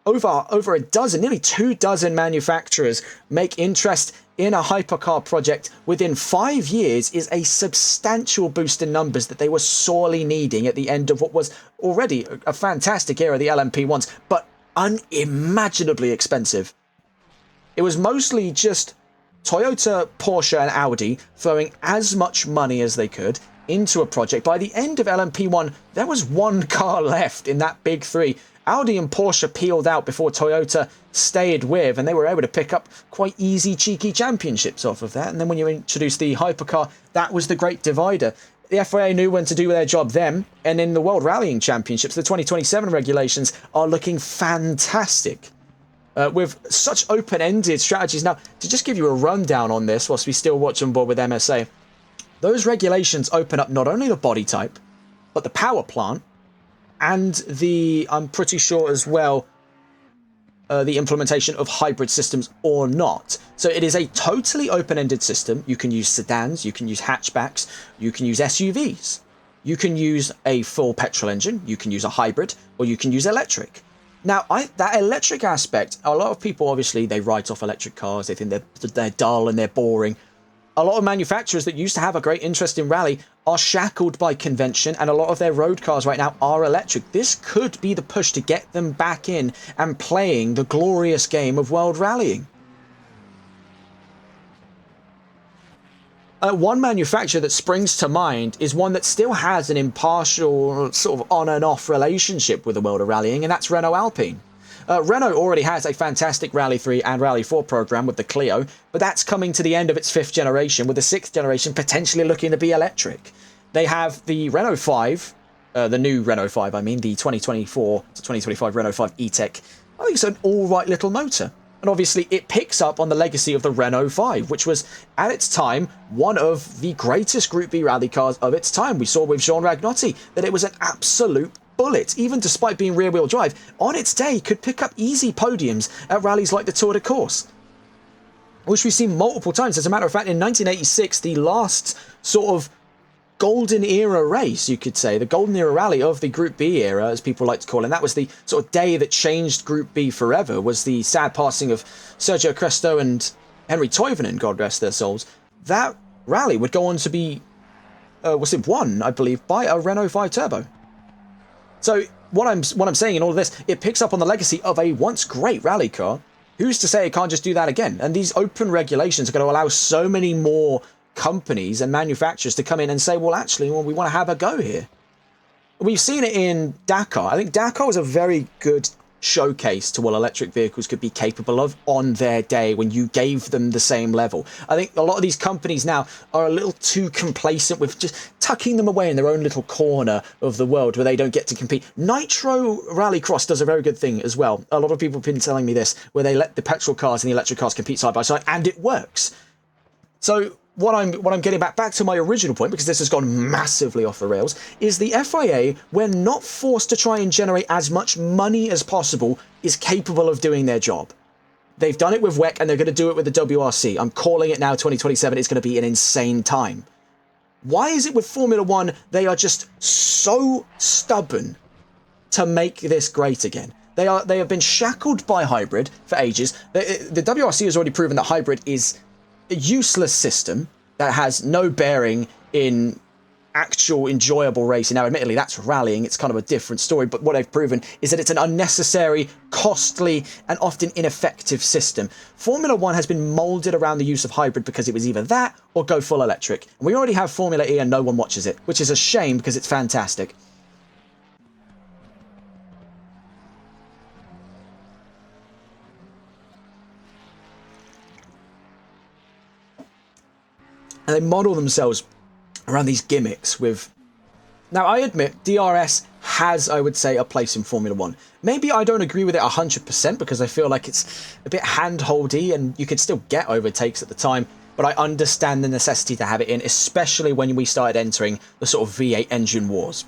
over a dozen, nearly 24 manufacturers make interest in a hypercar project within 5 years is a substantial boost in numbers that they were sorely needing at the end of what was already a fantastic era, the LMP1s, but unimaginably expensive. It was mostly just Toyota, Porsche and Audi throwing as much money as they could into a project. By the end of LMP1, there was one car left in that big three. Audi and Porsche peeled out before Toyota stayed with, and they were able to pick up quite easy, cheeky championships off of that. And then when you introduce the hypercar, that was the great divider. The FIA knew when to do their job then, and in the World Rallying Championships, the 2027 regulations are looking fantastic. With such open-ended strategies. Now, to just give you a rundown on this, whilst we still watch on board with MSA, those regulations open up not only the body type, but the power plant, and I'm pretty sure as well, the implementation of hybrid systems or not. So it is a totally open-ended system. You can use sedans, you can use hatchbacks, you can use SUVs. You can use a full petrol engine, you can use a hybrid, or you can use electric. Now, that electric aspect, a lot of people, obviously, they write off electric cars. They think they're dull and they're boring. A lot of manufacturers that used to have a great interest in rally are shackled by convention, and a lot of their road cars right now are electric. This could be the push to get them back in and playing the glorious game of world rallying. One manufacturer that springs to mind is one that still has an impartial sort of on and off relationship with the world of rallying, and that's Renault Alpine. Renault already has a fantastic Rally 3 and Rally 4 program with the Clio, but that's coming to the end of its 5th generation, with the 6th generation potentially looking to be electric. They have the Renault 5, the new Renault 5, I mean, the 2024 to 2025 Renault 5 E-Tech. I think it's an all-right little motor. And obviously it picks up on the legacy of the Renault 5, which was, at its time, one of the greatest Group B rally cars of its time. We saw with Jean Ragnotti that it was an absolute bullet, even despite being rear-wheel drive. On its day, could pick up easy podiums at rallies like the Tour de Corse, which we've seen multiple times. As a matter of fact, in 1986, the last sort of golden era race, you could say, the golden era rally of the Group B era, as people like to call it, and that was the sort of day that changed Group B forever, was the sad passing of Sergio Cresto and Henry Toivonen, God rest their souls. That rally would go on to be, won, I believe, by a Renault 5 Turbo. So what I'm saying in all of this, it picks up on the legacy of a once great rally car. Who's to say it can't just do that again? And these open regulations are going to allow so many more companies and manufacturers to come in and say, well, actually, we want to have a go here. We've seen it in Dakar. I think Dakar was a very good showcase to what electric vehicles could be capable of on their day when you gave them the same level. I think a lot of these companies now are a little too complacent with just tucking them away in their own little corner of the world where they don't get to compete. Nitro Rallycross does a very good thing as well. A lot of people have been telling me this, where they let the petrol cars and the electric cars compete side by side, and it works. So what I'm getting back to my original point, because this has gone massively off the rails, is the FIA, when not forced to try and generate as much money as possible, is capable of doing their job. They've done it with WEC, and they're going to do it with the WRC. I'm calling it now, 2027. It's going to be an insane time. Why is it with Formula One they are just so stubborn to make this great again? They have been shackled by hybrid for ages. The WRC has already proven that hybrid is a useless system that has no bearing in actual enjoyable racing. Now, admittedly, that's rallying. It's kind of a different story, but what they've proven is that it's an unnecessary, costly, and often ineffective system. Formula One has been moulded around the use of hybrid because it was either that or go full electric. And we already have Formula E and no one watches it, which is a shame because it's fantastic. And they model themselves around these gimmicks with... Now, I admit, DRS has, I would say, a place in Formula One. Maybe I don't agree with it 100% because I feel like it's a bit hand-holdy and you could still get overtakes at the time, but I understand the necessity to have it in, especially when we started entering the sort of V8 engine wars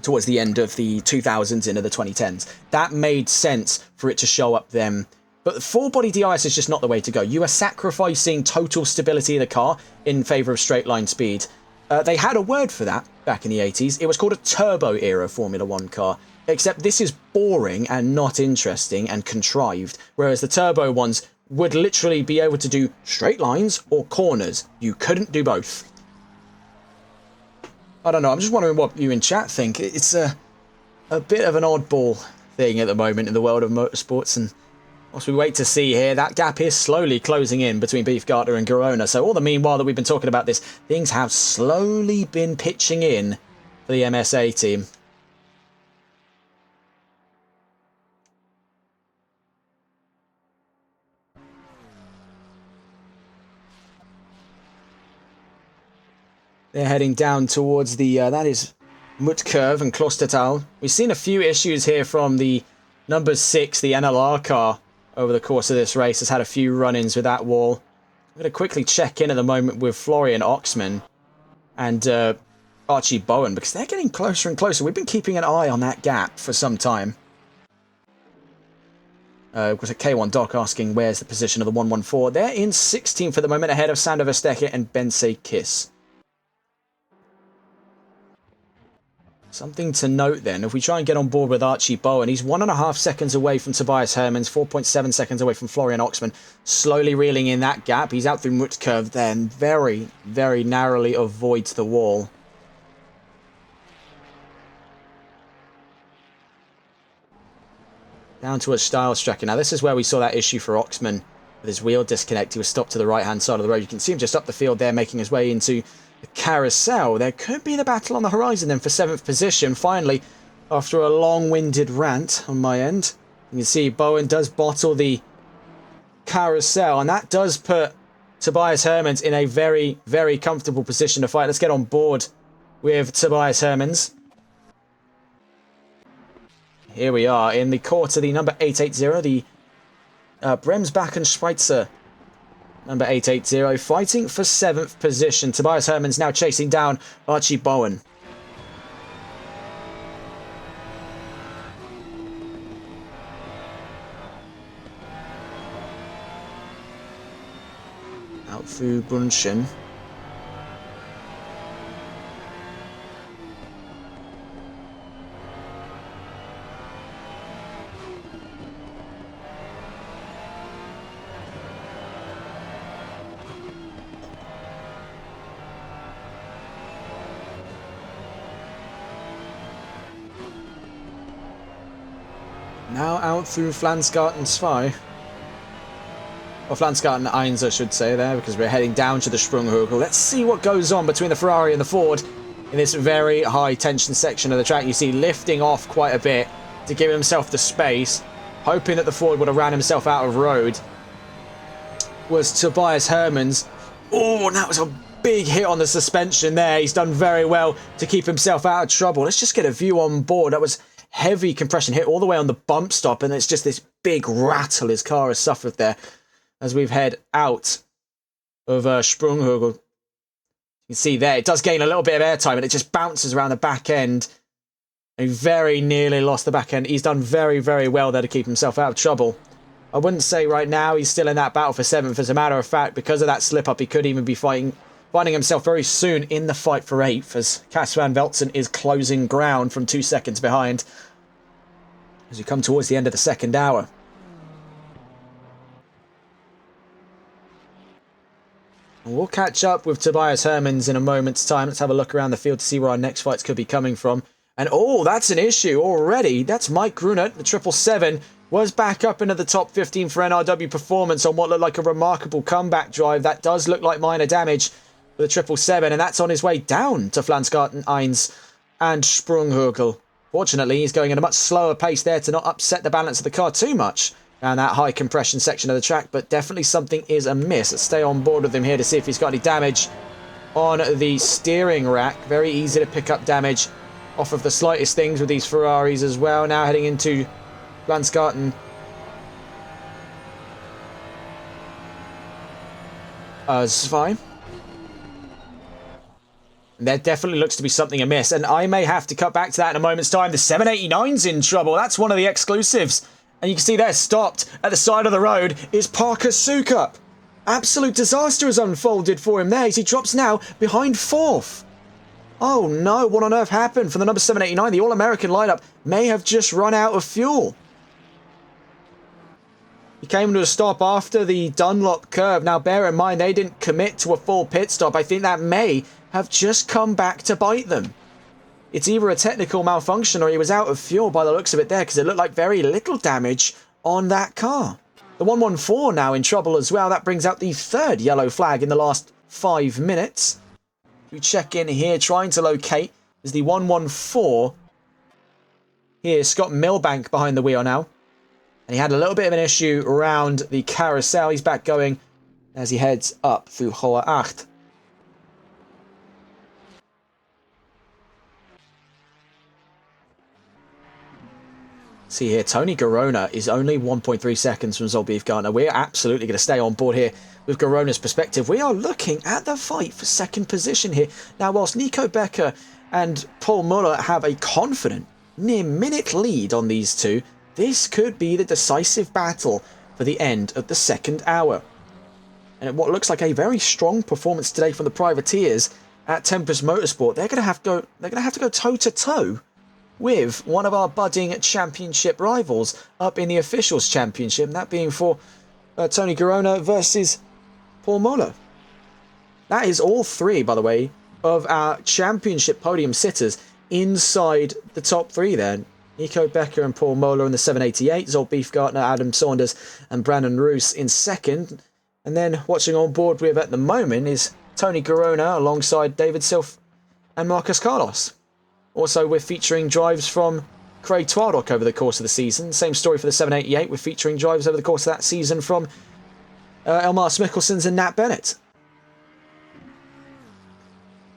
towards the end of the 2000s into the 2010s. That made sense for it to show up then. But full-body DRS is just not the way to go. You are sacrificing total stability of the car in favour of straight-line speed. They had a word for that back in the 80s. It was called a turbo-era Formula One car. Except this is boring and not interesting and contrived, whereas the turbo ones would literally be able to do straight lines or corners. You couldn't do both. I don't know. I'm just wondering what you in chat think. It's a bit of an oddball thing at the moment in the world of motorsports, and whilst we wait to see here, that gap is slowly closing in between Beefgarter and Garona. So all the meanwhile that we've been talking about this, things have slowly been pitching in for the MSA team. They're heading down towards the, that is Mutkurv and Klostertal. We've seen a few issues here from the number 6, the NLR car, over the course of this race. Has had a few run-ins with that wall. I'm going to quickly check in at the moment with Florian Oxman and Archie Bowen, because they're getting closer and closer. We've been keeping an eye on that gap for some time. Was a K1 Doc asking where's the position of the 114. They're in 16th at the moment, ahead of Sander Verstappen and Bensei Kiss. Something to note then, if we try and get on board with Archie Bowen, he's 1.5 seconds away from Tobias Hermans, 4.7 seconds away from Florian Oxman, slowly reeling in that gap. He's out through Mutkurv then, very, very narrowly avoids the wall. Down to a style striker. Now this is where we saw that issue for Oxman with his wheel disconnect. He was stopped to the right-hand side of the road. You can see him just up the field there, making his way into the carousel. There could be the battle on the horizon then for 7th position. Finally, after a long-winded rant on my end, you can see Bowen does bottle the carousel, and that does put Tobias Hermans in a very, very comfortable position to fight. Let's get on board with Tobias Hermans. Here we are in the court of the number 880, the Bremsbacken Schweitzer number 880, fighting for 7th position. Tobias Hermans now chasing down Archie Bowen. Out through Brunchen. Now out through Flansgarten 2. Or Flansgarten 1, I should say there, because we're heading down to the Sprunghurgel. Let's see what goes on between the Ferrari and the Ford in this very high tension section of the track. You see lifting off quite a bit to give himself the space, hoping that the Ford would have ran himself out of road, was Tobias Hermans. Oh, and that was a big hit on the suspension there. He's done very well to keep himself out of trouble. Let's just get a view on board. That was heavy compression hit all the way on the bump stop, and it's just this big rattle his car has suffered there as we've head out of Sprunghurgel. You can see there, it does gain a little bit of airtime, and it just bounces around the back end. He very nearly lost the back end. He's done very, very well there to keep himself out of trouble. I wouldn't say right now he's still in that battle for 7th. As a matter of fact, because of that slip-up, he could even be finding himself very soon in the fight for 8th, as Cas van Velzen is closing ground from 2 seconds behind as we come towards the end of the second hour. We'll catch up with Tobias Hermans in a moment's time. Let's have a look around the field to see where our next fights could be coming from. And oh, that's an issue already. That's Mike Grunert, the 777, was back up into the top 15 for NRW Performance on what looked like a remarkable comeback drive. That does look like minor damage for the 777, and that's on his way down to Flansgarten 1 and Sprunghurgel. Fortunately, he's going at a much slower pace there to not upset the balance of the car too much around that high compression section of the track, but definitely something is amiss. Let's stay on board with him here to see if he's got any damage on the steering rack. Very easy to pick up damage off of the slightest things with these Ferraris as well. Now heading into Flansgarten. It's fine. There definitely looks to be something amiss, and I may have to cut back to that in a moment's time. The 789's in trouble. That's one of the exclusives. And you can see there, stopped at the side of the road, is Parker Sukup. Absolute disaster has unfolded for him there as he drops now behind 4th. Oh no, what on earth happened for the number 789? The All-American lineup may have just run out of fuel. He came to a stop after the Dunlop curve. Now bear in mind, they didn't commit to a full pit stop. I think that may have just come back to bite them. It's either a technical malfunction or he was out of fuel by the looks of it there, because it looked like very little damage on that car. The 114 now in trouble as well. That brings out the 3rd yellow flag in the last 5 minutes. We check in here, trying to locate, is the 114. Here, Scott Milbank behind the wheel now. And he had a little bit of an issue around the carousel. He's back going as he heads up through Hoa 8. See here, Tony Garona is only 1.3 seconds from Zolbeef Gartner. We're absolutely going to stay on board here with Garona's perspective. We are looking at the fight for 2nd position here. Now, whilst Nico Becker and Paul Muller have a confident near-minute lead on these two, this could be the decisive battle for the end of the 2nd hour. And what looks like a very strong performance today from the Privateers at Tempest Motorsport. They're going to have to go toe-to-toe with one of our budding championship rivals up in the Officials Championship, and that being for Tony Garona versus Paul Muller. That is all 3, by the way, of our championship podium sitters inside the top 3 there. Nico Becker and Paul Muller in the 788, Zolbeef Gartner, Adam Saunders and Brandon Roos in 2nd. And then watching on board with at the moment is Tony Garona alongside David Silf and Marcus Carlos. Also, we're featuring drives from Craig Twardock over the course of the season. Same story for the 788. We're featuring drives over the course of that season from Elmar Mikkelsons and Nat Bennett.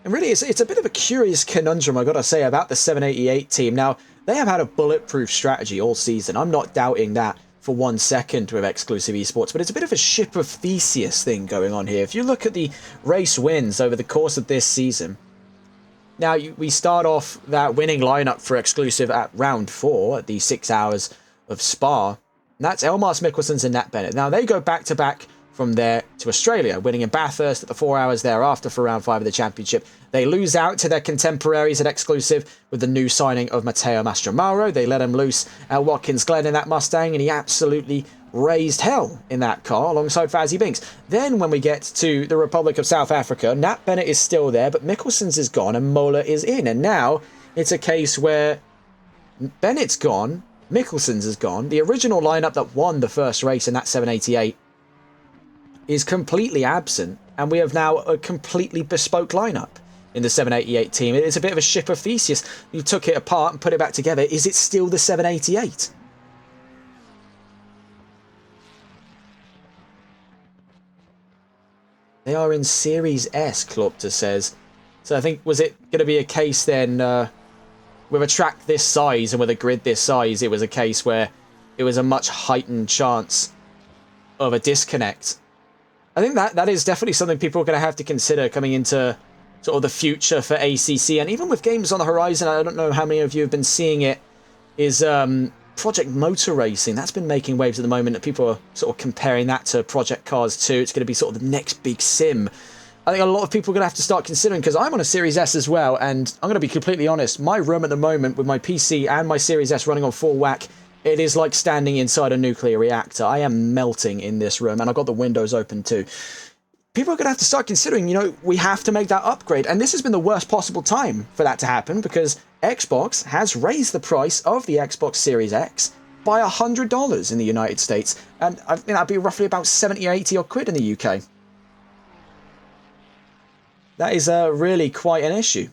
And really, it's a bit of a curious conundrum, I've got to say, about the 788 team. Now, they have had a bulletproof strategy all season. I'm not doubting that for 1 second with Exclusive Esports, but it's a bit of a ship of Theseus thing going on here. If you look at the race wins over the course of this season, now, we start off that winning lineup for Exclusive at round 4 at the 6 hours of Spa. And that's Elmar Mikkelsons and Nat Bennett. Now, they go back-to-back from there to Australia, winning in Bathurst at the 4 hours thereafter for round 5 of the championship. They lose out to their contemporaries at Exclusive with the new signing of Matteo Mastromaro. They let him loose at Watkins Glen in that Mustang, and he absolutely raised hell in that car alongside Fazzy Binks. Then when we get to the Republic of South Africa, Nat Bennett is still there, but Mikkelsons is gone and Mola is in. And now it's a case where Bennett's gone, Mikkelsons is gone. The original lineup that won the first race in that 788 is completely absent, and we have now a completely bespoke lineup in the 788 team. It's a bit of a ship of Theseus. You took it apart and put it back together. Is it still the 788? They are in Series S, Klopter says. So I think, was it going to be a case then, with a track this size and with a grid this size, it was a case where it was a much heightened chance of a disconnect. I think that is definitely something people are going to have to consider coming into sort of the future for ACC. And even with games on the horizon, I don't know how many of you have been seeing it, is Project Motor Racing. That's been making waves at the moment. People are sort of comparing that to Project Cars 2. It's going to be sort of the next big sim. I think a lot of people are going to have to start considering, because I'm on a Series S as well, and I'm going to be completely honest, my room at the moment with my PC and my Series S running on full whack, it is like standing inside a nuclear reactor. I am melting in this room, and I've got the windows open too. people are going to have to start considering, we have to make that upgrade. And this has been the worst possible time for that to happen, because Xbox has raised the price of the Xbox Series X by $100 in the United States. And I think that'd be roughly about 70 or 80 odd quid in the UK. That is really quite an issue.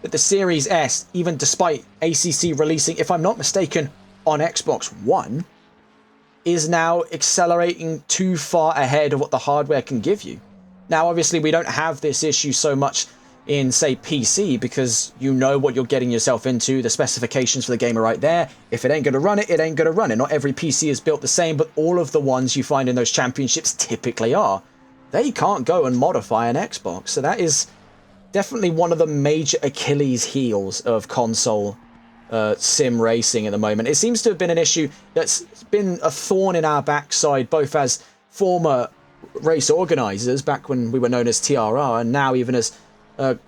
But the Series S, even despite ACC releasing, if I'm not mistaken, on Xbox One, is now accelerating too far ahead of what the hardware can give you. Now, obviously, we don't have this issue so much in, say, PC, because you know what you're getting yourself into. The specifications for the game are right there. If it ain't going to run it, it ain't going to run it. Not every PC is built the same, but all of the ones you find in those championships typically are. They can't go and modify an Xbox. So that is definitely one of the major Achilles heels of console sim racing at the moment. It seems to have been an issue that's been a thorn in our backside, both as former race organisers back when we were known as TRR, and now even as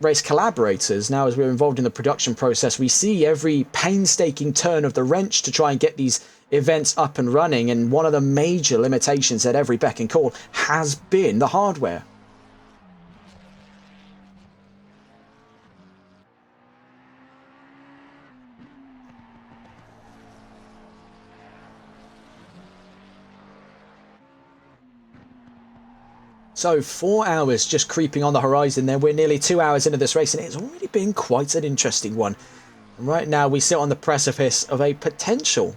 race collaborators. Now, as we're involved in the production process, we see every painstaking turn of the wrench to try and get these events up and running, and one of the major limitations at every beck and call has been the hardware. So 4 hours just creeping on the horizon there. We're nearly 2 hours into this race, and it's already been quite an interesting one. And right now we sit on the precipice of a potential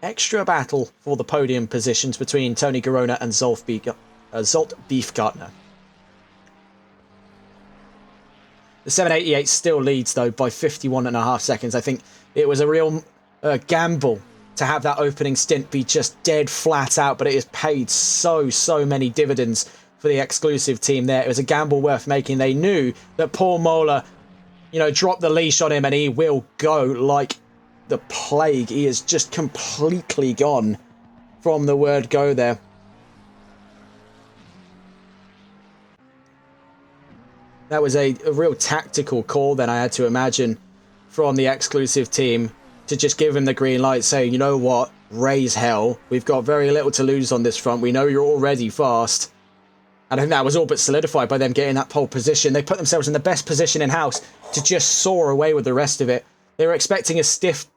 extra battle for the podium positions between Tony Garona and Zolt Beefgartner. The 788 still leads, though, by 51.5 seconds. I think it was a real gamble to have that opening stint be just dead flat out, but it has paid so many dividends for the exclusive team there. It was a gamble worth making. They knew that Paul Mola, dropped the leash on him, and he will go like the plague. He is just completely gone from the word go there. That was a real tactical call then, I had to imagine, from the exclusive team to just give him the green light, saying, you know what, raise hell. We've got very little to lose on this front. We know you're already fast. And I think that was all but solidified by them getting that pole position. They put themselves in the best position in-house to just soar away with the rest of it. They were expecting a stiff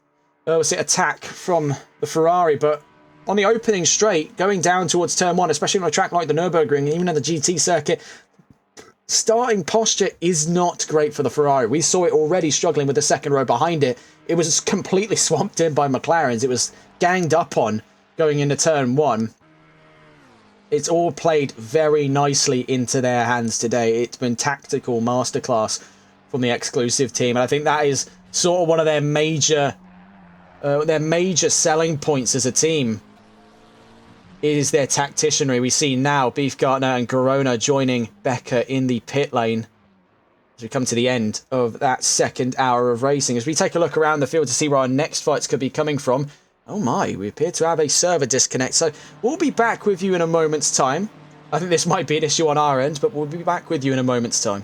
attack from the Ferrari, but on the opening straight, going down towards turn one, especially on a track like the Nurburgring, even on the GT circuit, starting posture is not great for the Ferrari. We saw it already struggling with the second row behind it. It was completely swamped in by McLarens. It was ganged up on going into turn one. It's all played very nicely into their hands today. It's been tactical masterclass from the exclusive team, and I think that is sort of one of their major selling points as a team. Is their tacticianry. We see now Beefgartner and Garona joining Becker in the pit lane as we come to the end of that second hour of racing. As we take a look around the field to see where our next fights could be coming from. Oh my, we appear to have a server disconnect, so we'll be back with you in a moment's time. I think this might be an issue on our end, but we'll be back with you in a moment's time.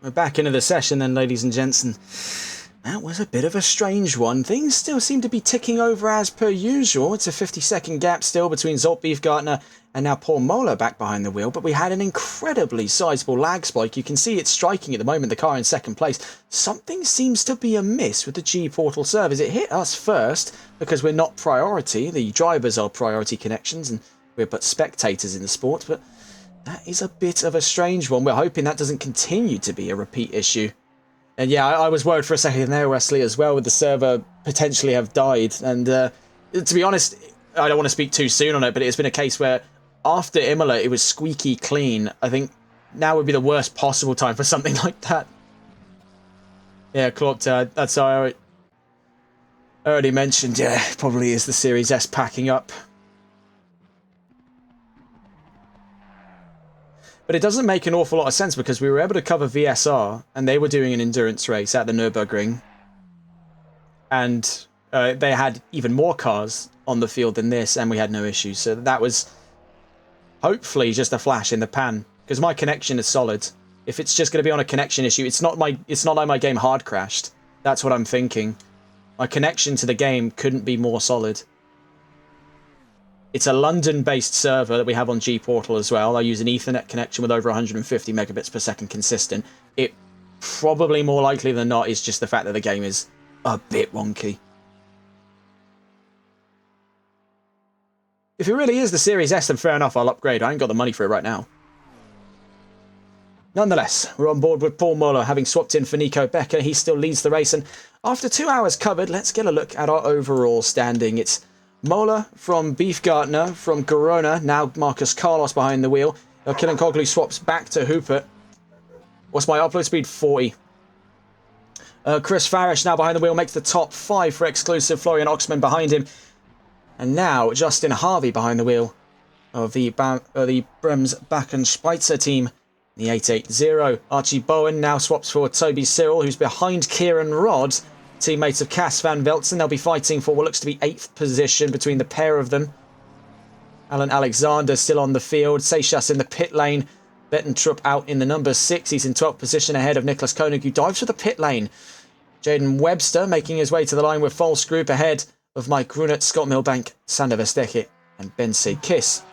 We're back into the session then, ladies and gents, and that was a bit of a strange one. Things still seem to be ticking over as per usual. It's a 50-second gap still between Zolt Beefgartner and now Paul Mola back behind the wheel, but we had an incredibly sizable lag spike. You can see it striking at the moment, the car in second place. Something seems to be amiss with the G-Portal servers. It hit us first because we're not priority. The drivers are priority connections, and we're but spectators in the sport, but that is a bit of a strange one. We're hoping that doesn't continue to be a repeat issue. And yeah, I was worried for a second there, Wesley, as well, with the server potentially have died. And to be honest, I don't want to speak too soon on it, but it's been a case where after Imola, it was squeaky clean. I think now would be the worst possible time for something like that. Yeah, Claude, that's how I already mentioned. Yeah, probably is the Series S packing up. But it doesn't make an awful lot of sense because we were able to cover VSR and they were doing an endurance race at the Nurburgring. And they had even more cars on the field than this and we had no issues. So that was hopefully just a flash in the pan because my connection is solid. If it's just going to be on a connection issue, it's not like my game hard crashed. That's what I'm thinking. My connection to the game couldn't be more solid. It's a London-based server that we have on G-Portal as well. I use an Ethernet connection with over 150 megabits per second consistent. It probably more likely than not is just the fact that the game is a bit wonky. If it really is the Series S, then fair enough, I'll upgrade. I ain't got the money for it right now. Nonetheless, we're on board with Paul Muller, having swapped in for Nico Becker. He still leads the race, and after 2 hours covered, let's get a look at our overall standing. It's Mola from Beefgartner, from Corona, now Marcus Carlos behind the wheel. Kilinkoglu swaps back to Hooper. What's my upload speed? 40. Chris Farish now behind the wheel makes the top 5 for exclusive. Florian Oxman behind him. And now Justin Harvey behind the wheel of the Brems Bakken Schweitzer team. The 880. Archie Bowen now swaps for Toby Cyril, who's behind Kieran Rodd. Teammates of Cass Van Veltzen. They'll be fighting for what looks to be 8th position between the pair of them. Alan Alexander still on the field. Seychas in the pit lane. Bettentrup out in the number 6. He's in 12th position ahead of Nicholas Koenig, who dives for the pit lane. Jaden Webster making his way to the line with false group ahead of Mike Grunert, Scott Milbank, Sander Vesteke and Ben Kiss.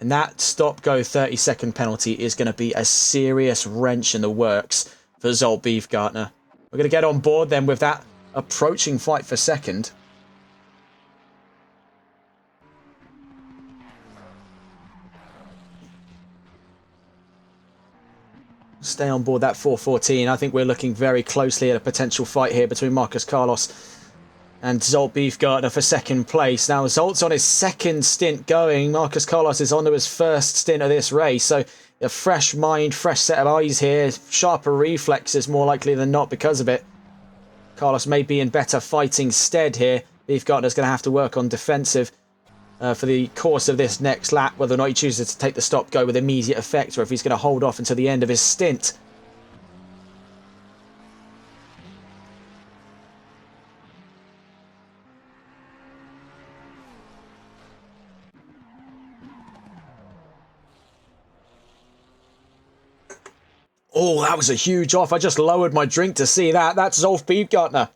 And that stop-go 30-second penalty is going to be a serious wrench in the works for Zolt Beefgartner. We're going to get on board then with that approaching fight for second. Stay on board that 414. I think we're looking very closely at a potential fight here between Marcus Carlos and Zolt Beefgartner for second place. Now, Zolt's on his second stint going. Marcus Carlos is on to his first stint of this race. So, a fresh mind, fresh set of eyes here. Sharper reflexes, more likely than not, because of it. Carlos may be in better fighting stead here. Beefgartner's going to have to work on defensive for the course of this next lap, whether or not he chooses to take the stop-go with immediate effect or if he's going to hold off until the end of his stint. Oh, that was a huge off. I just lowered my drink to see that. That's Zolf Beefgartner.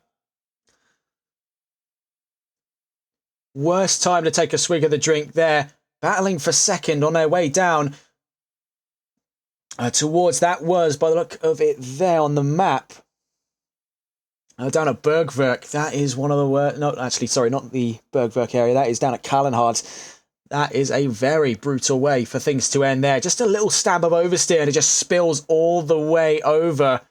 Worst time to take a swig of the drink there. Battling for second on their way down towards that was, by the look of it there on the map, down at Bergwerk. That is one of the worst. No, actually, sorry, not the Bergwerk area. That is down at Kallenhardt. That is a very brutal way for things to end there. Just a little stab of oversteer and it just spills all the way over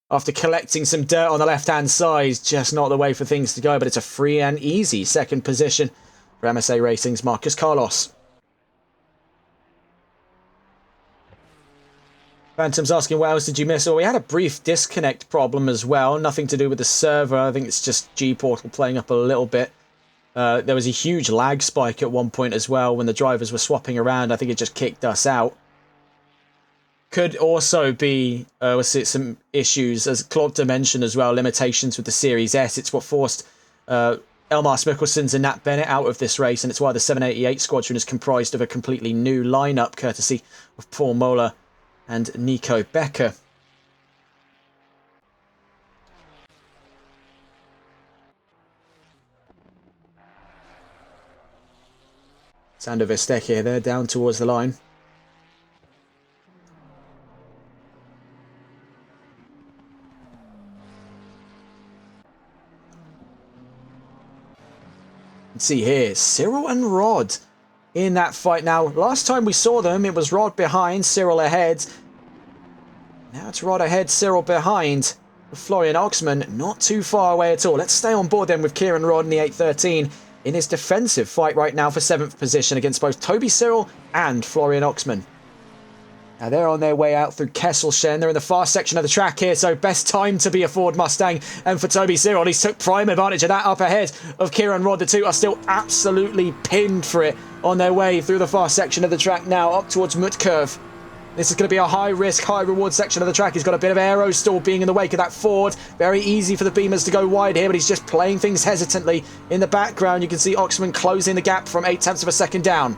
after collecting some dirt on the left-hand side. Just not the way for things to go, but it's a free and easy second position for MSA Racing's Marcus Carlos. Phantom's asking, what else did you miss? Well, we had a brief disconnect problem as well. Nothing to do with the server. I think it's just G-Portal playing up a little bit. There was a huge lag spike at one point as well when the drivers were swapping around. I think it just kicked us out. Could also be some issues, as Claude mentioned as well, limitations with the Series S. It's what forced Elmar Smikkelsen's and Nat Bennett out of this race, and it's why the 788 squadron is comprised of a completely new lineup, courtesy of Paul Mola and Nico Becker. Sander Vesteke there, down towards the line. See here, Cyril and Rod in that fight. Now, last time we saw them, it was Rod behind, Cyril ahead. Now it's Rod ahead, Cyril behind. Florian Oxman not too far away at all. Let's stay on board then with Kieran Rod in the 813 in his defensive fight right now for 7th position against both Toby Cyril and Florian Oxman. Now they're on their way out through Kesselchen. They're in the far section of the track here, so best time to be a Ford Mustang. And for Toby Cyril, he's took prime advantage of that up ahead of Kieran Rod. The two are still absolutely pinned for it on their way through the far section of the track now, up towards Mutkurve. This is going to be a high-risk, high-reward section of the track. He's got a bit of aero stall being in the wake of that Ford. Very easy for the Beamers to go wide here, but he's just playing things hesitantly. In the background, you can see Oxman closing the gap from 0.8 of a second down.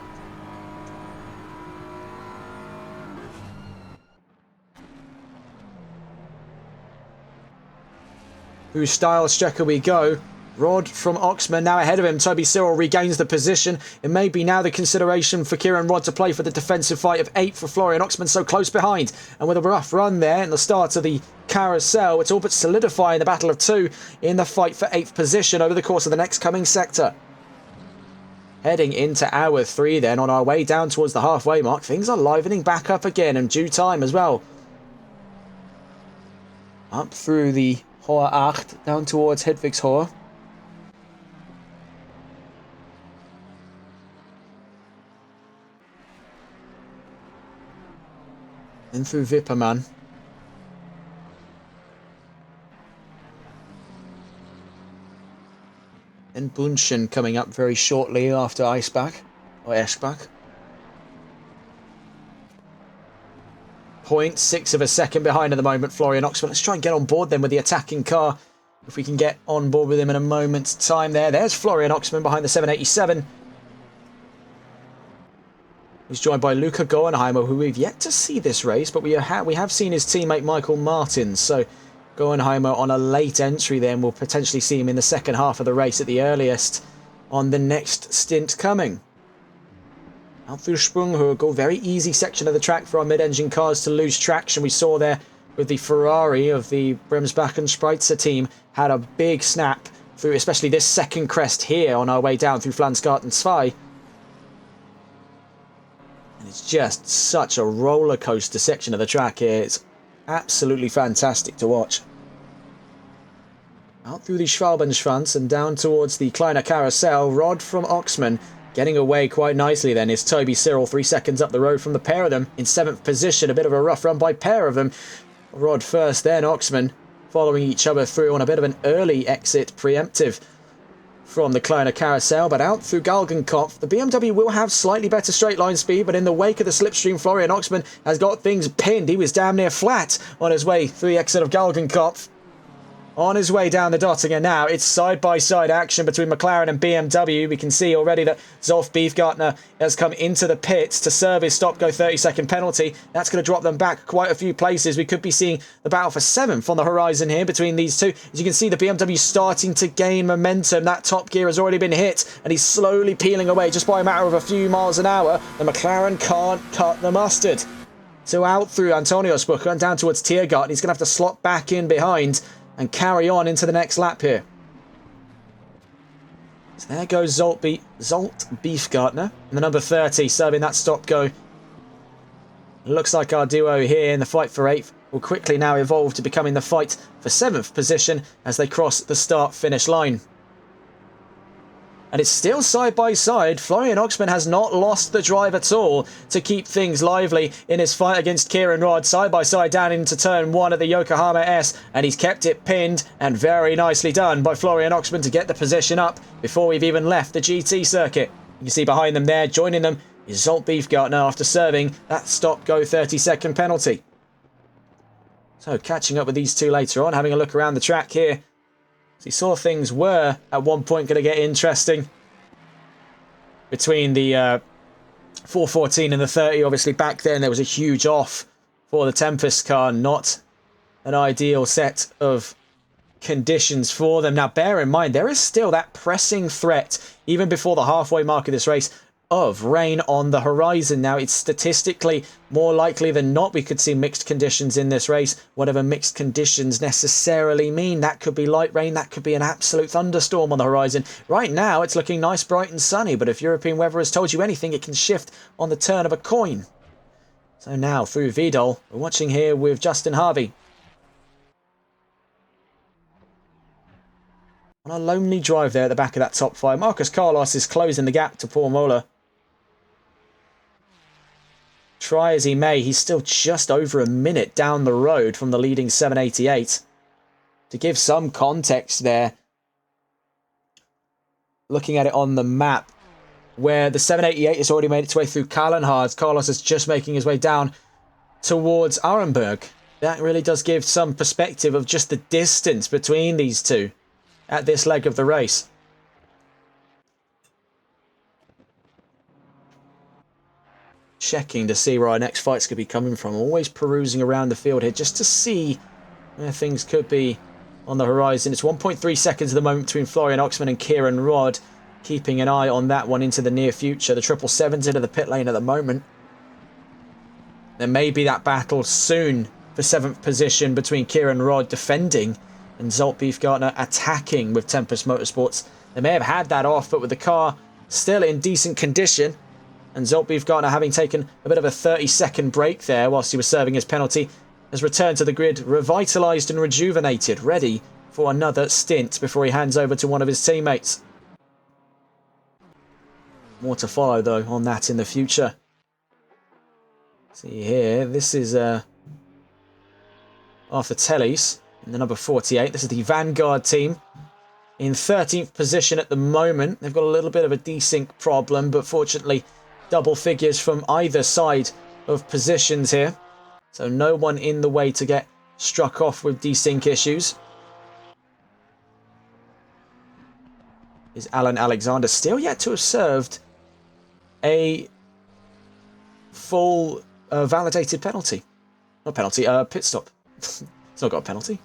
Whose style strecker we go. Rod from Oxman now ahead of him. Toby Cyril regains the position. It may be now the consideration for Kieran Rod to play for the defensive fight of 8 for Florian Oxman, so close behind. And with a rough run there in the start of the carousel, it's all but solidifying the battle of 2 in the fight for 8th position over the course of the next coming sector. Heading into hour 3 then, on our way down towards the halfway mark. Things are livening back up again in due time as well. Up through the Hoher 8 down towards Hedvigshor. Then through Vipperman. And Bunchen coming up very shortly after Eisbach, or Eschbach. 0.6 of a second behind at the moment, Florian Oxman. Let's try and get on board then with the attacking car. If we can get on board with him in a moment's time there. There's Florian Oxman behind the 787. He's joined by Luca Goenheimer, who we've yet to see this race, but we have seen his teammate Michael Martins. So Goenheimer on a late entry then. We'll potentially see him in the second half of the race at the earliest on the next stint coming. Out through Sprunghurgel, very easy section of the track for our mid-engine cars to lose traction. We saw there with the Ferrari of the Bremsbach and Spreitzer team had a big snap through, especially this second crest here on our way down through Flansgarten 2. And it's just such a roller coaster section of the track here. It's absolutely fantastic to watch. Out through the Schwalbenschwanz and down towards the Kleiner Carousel. Rod from Oxman getting away quite nicely then is Toby Cyril, 3 seconds up the road from the pair of them in 7th position. A bit of a rough run by pair of them. Rod first, then Oxman, following each other through on a bit of an early exit preemptive from the Kleiner Carousel, but out through Galgenkopf. The BMW will have slightly better straight line speed, but in the wake of the slipstream, Florian Oxman has got things pinned. He was damn near flat on his way through the exit of Galgenkopf. On his way down the Dottinger now, it's side-by-side action between McLaren and BMW. We can see already that Zolf Beefgartner has come into the pits to serve his stop-go 30-second penalty. That's going to drop them back quite a few places. We could be seeing the battle for 7th on the horizon here between these two. As you can see, the BMW starting to gain momentum. That top gear has already been hit, and he's slowly peeling away just by a matter of a few miles an hour. The McLaren can't cut the mustard. So out through Antonio Spucker and down towards Tiergarten. He's going to have to slot back in behind and carry on into the next lap here. So there goes Zolt Beefgartner in the number 30, serving that stop-go. Looks like our duo here in the fight for 8th will quickly now evolve to becoming the fight for 7th position as they cross the start-finish line. And it's still side by side. Florian Oxman has not lost the drive at all to keep things lively in his fight against Kieran Rod. Side by side down into turn 1 of the Yokohama S. And he's kept it pinned, and very nicely done by Florian Oxman to get the position up before we've even left the GT circuit. You can see behind them there, joining them is Zolt Beefgartner after serving that stop-go 30-second penalty. So catching up with these two later on, having a look around the track here. So you saw things were at one point going to get interesting between the 414 and the 30. Obviously back then there was a huge off for the Tempest car. Not an ideal set of conditions for them. Now bear in mind there is still that pressing threat even before the halfway mark of this race of rain on the horizon. Now, it's statistically more likely than not we could see mixed conditions in this race. Whatever mixed conditions necessarily mean, that could be light rain, that could be an absolute thunderstorm on the horizon. Right now, it's looking nice, bright and sunny, but if European weather has told you anything, it can shift on the turn of a coin. So now, through Vidal, we're watching here with Justin Harvey. On a lonely drive there at the back of that top five. Marcus Carlos is closing the gap to Paul Mola. Try as he may, he's still just over a minute down the road from the leading 788. To give some context there, looking at it on the map, where the 788 has already made its way through Kallenhardt, Carlos is just making his way down towards Arenberg. That really does give some perspective of just the distance between these two at this leg of the race. Checking to see where our next fights could be coming from. Always perusing around the field here just to see where things could be on the horizon. It's 1.3 seconds at the moment between Florian Oxman and Kieran Rodd. Keeping an eye on that one into the near future. The 777's into the pit lane at the moment. There may be that battle soon for 7th position between Kieran Rodd defending and Zolt Beefgartner attacking with Tempest Motorsports. They may have had that off, but with the car still in decent condition, and Zolt Beefgartner having taken a bit of a 30-second break there whilst he was serving his penalty, has returned to the grid revitalised and rejuvenated, ready for another stint before he hands over to one of his teammates. More to follow, though, on that in the future. See here, this is Arthur Telles in the number 48. This is the Vanguard team in 13th position at the moment. They've got a little bit of a desync problem, but fortunately double figures from either side of positions here. So no one in the way to get struck off with desync issues. Is Alan Alexander still yet to have served a full validated penalty? Not penalty, pit stop. It's not got a penalty.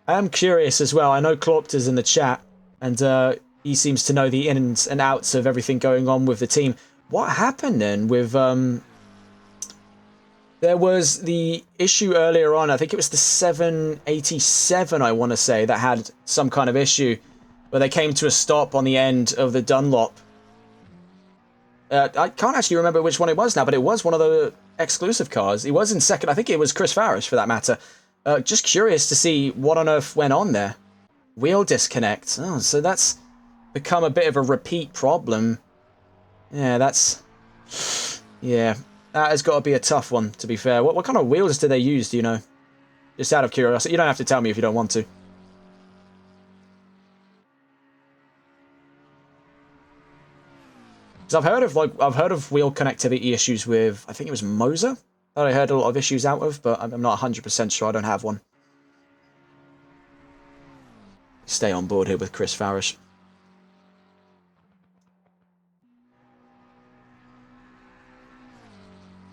I am curious as well. I know Klopter's in the chat, and he seems to know the ins and outs of everything going on with the team. What happened then with... there was the issue earlier on, I think it was the 787, I want to say, that had some kind of issue where they came to a stop on the end of the Dunlop. I can't actually remember which one it was now, but it was one of the exclusive cars. He was in second. I think it was Chris Farish, for that matter. Just curious to see what on earth went on there. Wheel disconnect. Oh, so that's become a bit of a repeat problem. Yeah, that's... Yeah, that has got to be a tough one, to be fair. What kind of wheels do they use, do you know? Just out of curiosity. You don't have to tell me if you don't want to. Because I've heard of wheel connectivity issues with, I think it was Moser that I heard a lot of issues out of, but I'm not 100% sure. I don't have one. Stay on board here with Chris Farish.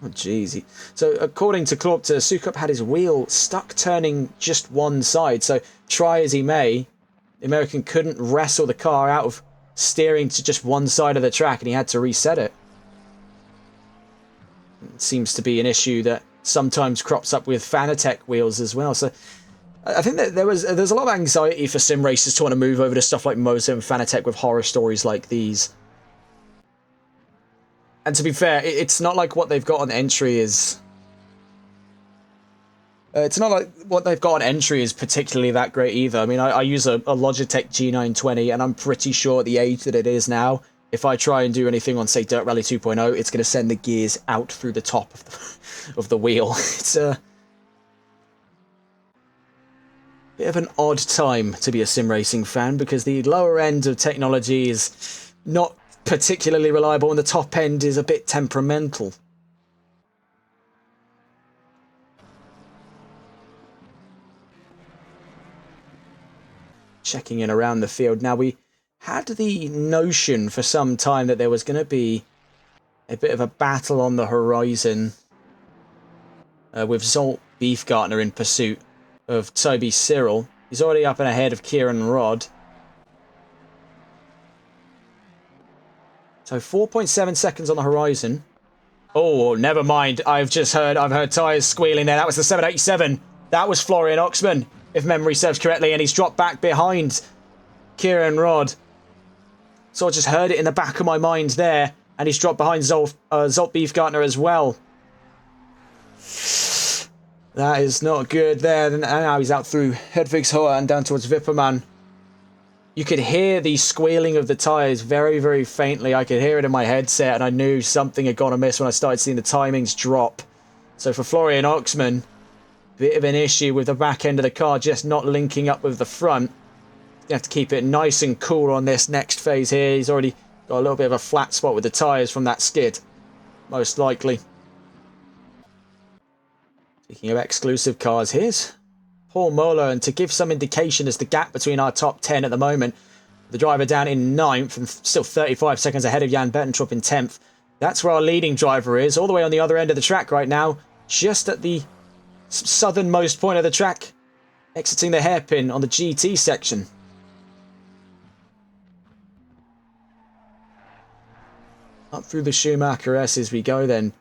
Oh, jeez. So, according to Klopter, Sukup had his wheel stuck turning just one side. So, try as he may, the American couldn't wrestle the car out of steering to just one side of the track, and he had to reset it. It seems to be an issue that sometimes crops up with Fanatec wheels as well. So, I think that there's a lot of anxiety for sim racers to want to move over to stuff like Moser and Fanatec with horror stories like these. And to be fair, it's not like what they've got on entry is... it's not like what they've got on entry is particularly that great either. I mean, I use a Logitech G920, and I'm pretty sure at the age that it is now, if I try and do anything on, say, Dirt Rally 2.0, it's going to send the gears out through the top of the wheel. It's a bit of an odd time to be a sim racing fan, because the lower end of technology is not particularly reliable, and the top end is a bit temperamental. Checking in around the field. Now, we had the notion for some time that there was going to be a bit of a battle on the horizon with Zolt Beefgartner in pursuit of Toby Cyril. He's already up and ahead of Kieran Rodd. So 4.7 seconds on the horizon. Oh, never mind. I've heard tyres squealing there. That was the 787. That was Florian Oxman, if memory serves correctly, and he's dropped back behind Kieran Rod. So I just heard it in the back of my mind there, and he's dropped behind Zolt Beefgartner as well. That is not good there. And now he's out through Hedvigshoa and down towards Vipperman. You could hear the squealing of the tyres very, very faintly. I could hear it in my headset, and I knew something had gone amiss when I started seeing the timings drop. So for Florian Oxman, bit of an issue with the back end of the car just not linking up with the front. You have to keep it nice and cool on this next phase here. He's already got a little bit of a flat spot with the tyres from that skid, most likely. Speaking of exclusive cars, here's Paul Moeller, and to give some indication as the gap between our top 10 at the moment, the driver down in 9th and still 35 seconds ahead of Jan Bettentrup in 10th. That's where our leading driver is, all the way on the other end of the track right now, just at the southernmost point of the track, exiting the hairpin on the GT section. Up through the Schumacher S as we go then.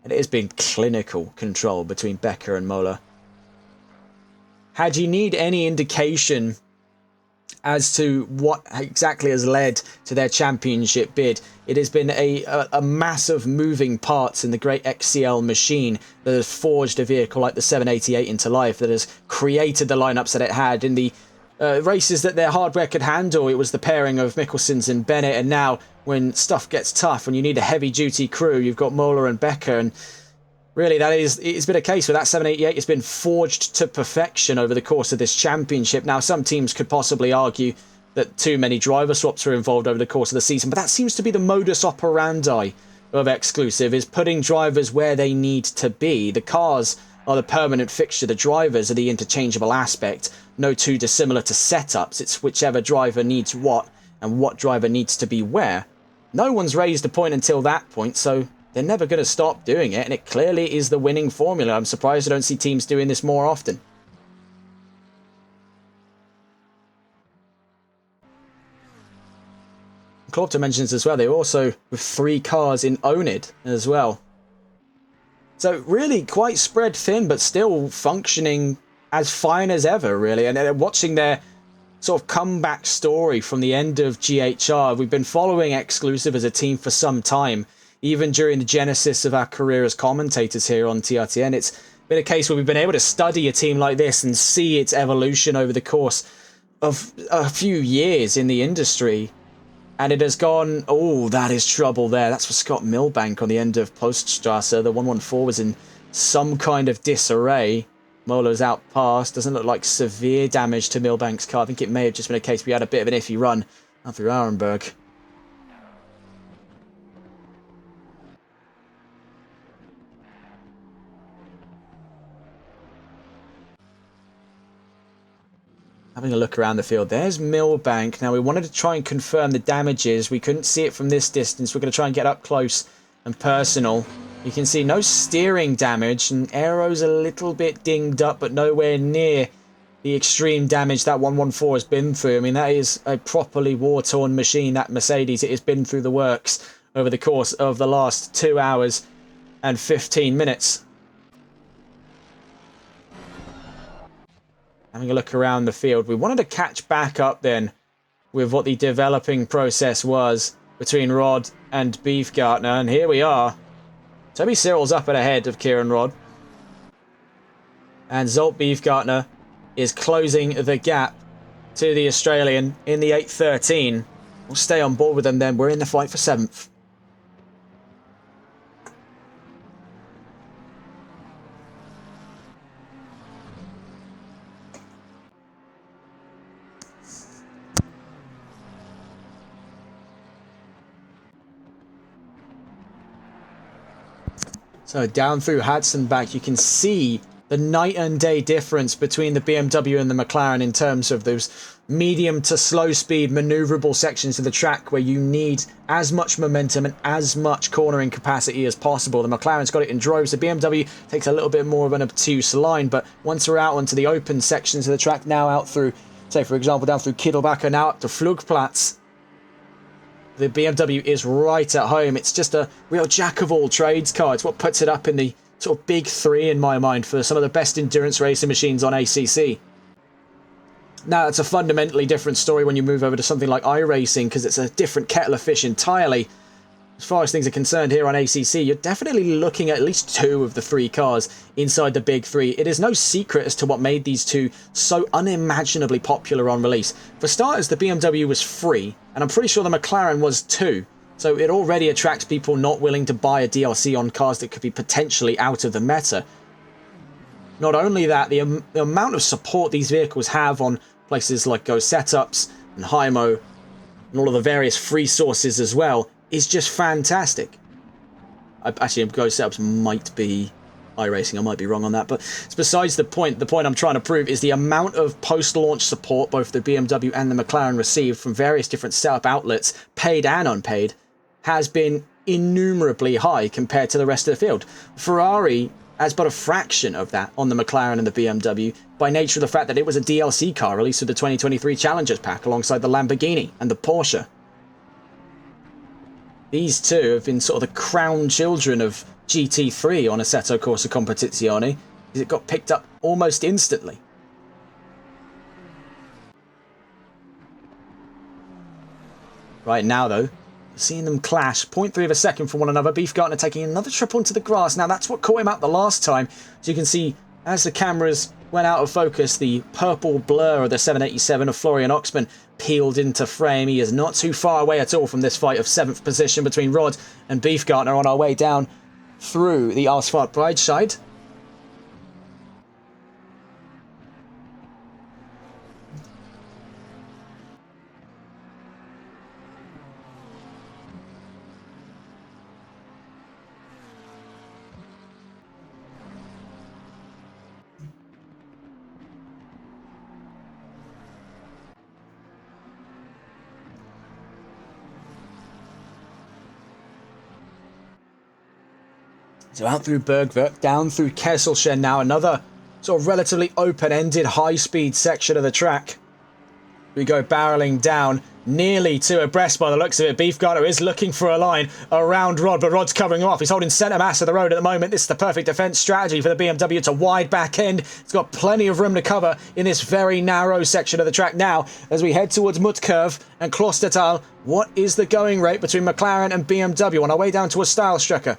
And it has been clinical control between Becker and Moeller. Had you need any indication as to what exactly has led to their championship bid, it has been a massive moving parts in the great XCL machine that has forged a vehicle like the 788 into life, that has created the lineups that it had in the races that their hardware could handle. It was the pairing of Mikkelsons and Bennett, and now when stuff gets tough, when you need a heavy-duty crew, you've got Moeller and Becker, and really it's been a case where that 788 has been forged to perfection over the course of this championship. Now, some teams could possibly argue that too many driver swaps were involved over the course of the season, but that seems to be the modus operandi of Exclusive, is putting drivers where they need to be. The cars are the permanent fixture, the drivers are the interchangeable aspect. No two dissimilar to setups. It's whichever driver needs what and what driver needs to be where. No one's raised a point until that point, so they're never going to stop doing it, and it clearly is the winning formula. I'm surprised I don't see teams doing this more often. Claupton mentions as well, they're also with 3 cars in Owned as well. So really quite spread thin, but still functioning as fine as ever, really. And watching their sort of comeback story from the end of GHR, we've been following Exclusive as a team for some time. Even during the genesis of our career as commentators here on TRTN, it's been a case where we've been able to study a team like this and see its evolution over the course of a few years in the industry. And it has gone, oh, that is trouble there. That's for Scott Milbank on the end of Poststrasse. The 114 was in some kind of disarray. Molo's out past. Doesn't look like severe damage to Milbank's car. I think it may have just been a case we had a bit of an iffy run out through Arenberg. Having a look around the field, there's Milbank. Now, we wanted to try and confirm the damages. We couldn't see it from this distance. We're going to try and get up close and personal. You can see no steering damage, and aero's a little bit dinged up, but nowhere near the extreme damage that 114 has been through. I mean, that is a properly war-torn machine, that Mercedes. It has been through the works over the course of the last 2 hours and 15 minutes. Having a look around the field, we wanted to catch back up then with what the developing process was between Rod and Beefgartner, and here we are. Toby Cyril's up and ahead of Kieran Rod, and Zolt Beefgartner is closing the gap to the Australian in the 8.13. We'll stay on board with them then. We're in the fight for 7th. So down through Hatzenbach, you can see the night and day difference between the BMW and the McLaren in terms of those medium to slow speed maneuverable sections of the track where you need as much momentum and as much cornering capacity as possible. The McLaren's got it in droves. The BMW takes a little bit more of an obtuse line, but once we're out onto the open sections of the track, now out through, say for example, down through Kiedelbacher, now up to Flugplatz, the BMW is right at home. It's just a real jack-of-all-trades car. It's what puts it up in the sort of big three in my mind for some of the best endurance racing machines on ACC. Now, it's a fundamentally different story when you move over to something like iRacing, because it's a different kettle of fish entirely. As far as things are concerned here on ACC, you're definitely looking at least 2 of the 3 cars inside the big 3. It is no secret as to what made these 2 so unimaginably popular on release. For starters, the BMW was free, and I'm pretty sure the McLaren was too. So it already attracts people not willing to buy a DLC on cars that could be potentially out of the meta. Not only that, the amount of support these vehicles have on places like Go Setups and Hymo and all of the various free sources as well is just fantastic. Actually, Go Setups might be iRacing. I might be wrong on that, but it's besides the point. The point I'm trying to prove is the amount of post-launch support both the BMW and the McLaren received from various different setup outlets, paid and unpaid, has been innumerably high compared to the rest of the field. Ferrari has but a fraction of that on the McLaren and the BMW by nature of the fact that it was a DLC car released with the 2023 Challengers Pack alongside the Lamborghini and the Porsche. These 2 have been sort of the crown children of GT3 on Assetto Corsa Competizione, because it got picked up almost instantly. Right now, though, seeing them clash, 0.3 of a second from one another. Beefgartner taking another trip onto the grass. Now, that's what caught him out the last time. As you can see, as the cameras went out of focus, the purple blur of the 787 of Florian Oxman peeled into frame. He is not too far away at all from this fight of 7th position between Rod and Beefgartner on our way down through the asphalt brideside. So out through Bergwerk, down through Kesselchen now, another sort of relatively open-ended, high-speed section of the track. We go barreling down, nearly 2 abreast by the looks of it. Beefgartner is looking for a line around Rod, but Rod's covering him off. He's holding centre mass of the road at the moment. This is the perfect defence strategy for the BMW. It's a wide back end. It's got plenty of room to cover in this very narrow section of the track now. As we head towards Mutkurv and Klostertal, what is the going rate between McLaren and BMW on our way down to a Stylestrecker?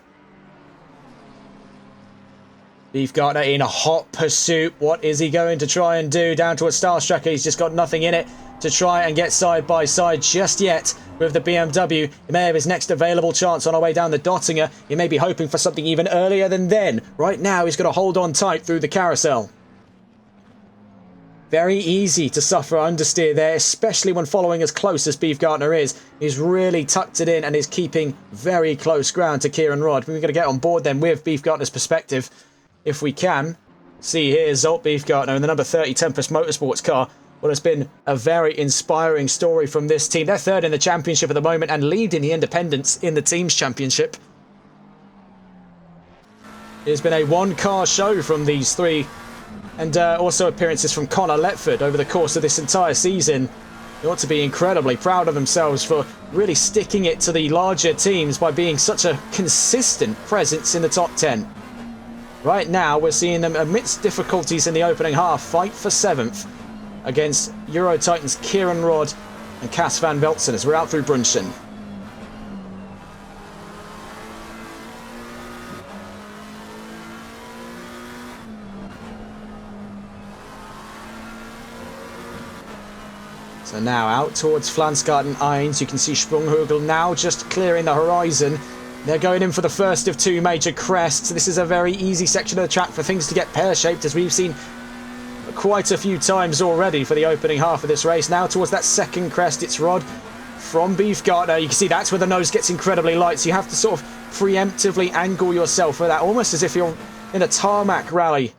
Beefgartner in a hot pursuit. What is he going to try and do down to a Stylestrecker? He's just got nothing in it to try and get side by side just yet with the BMW. He may have his next available chance on our way down the Dottinger. He may be hoping for something even earlier than then. Right now, he's going to hold on tight through the carousel. Very easy to suffer understeer there, especially when following as close as Beefgartner is. He's really tucked it in and is keeping very close ground to Kieran Rod. We're going to get on board then with Beefgartner's perspective, if we can. See here, Zolt Beefgartner in the number 30 Tempest Motorsports car. Well, it's been a very inspiring story from this team. They're 3rd in the championship at the moment and lead in the independents in the team's championship. It's been a 1-car show from these 3, and also appearances from Connor Letford over the course of this entire season. They ought to be incredibly proud of themselves for really sticking it to the larger teams by being such a consistent presence in the top 10. Right now, we're seeing them, amidst difficulties in the opening half, fight for 7th against Euro Titans Kieran Rod and Cas van Veltzen as we're out through Brunschen. So now out towards Flansgarten Eins, you can see Sprunghugel now just clearing the horizon. They're going in for the first of 2 major crests. This is a very easy section of the track for things to get pear-shaped, as we've seen quite a few times already for the opening half of this race. Now towards that second crest, it's Rod from Beefgartner. You can see that's where the nose gets incredibly light, so you have to sort of preemptively angle yourself for that, almost as if you're in a tarmac rally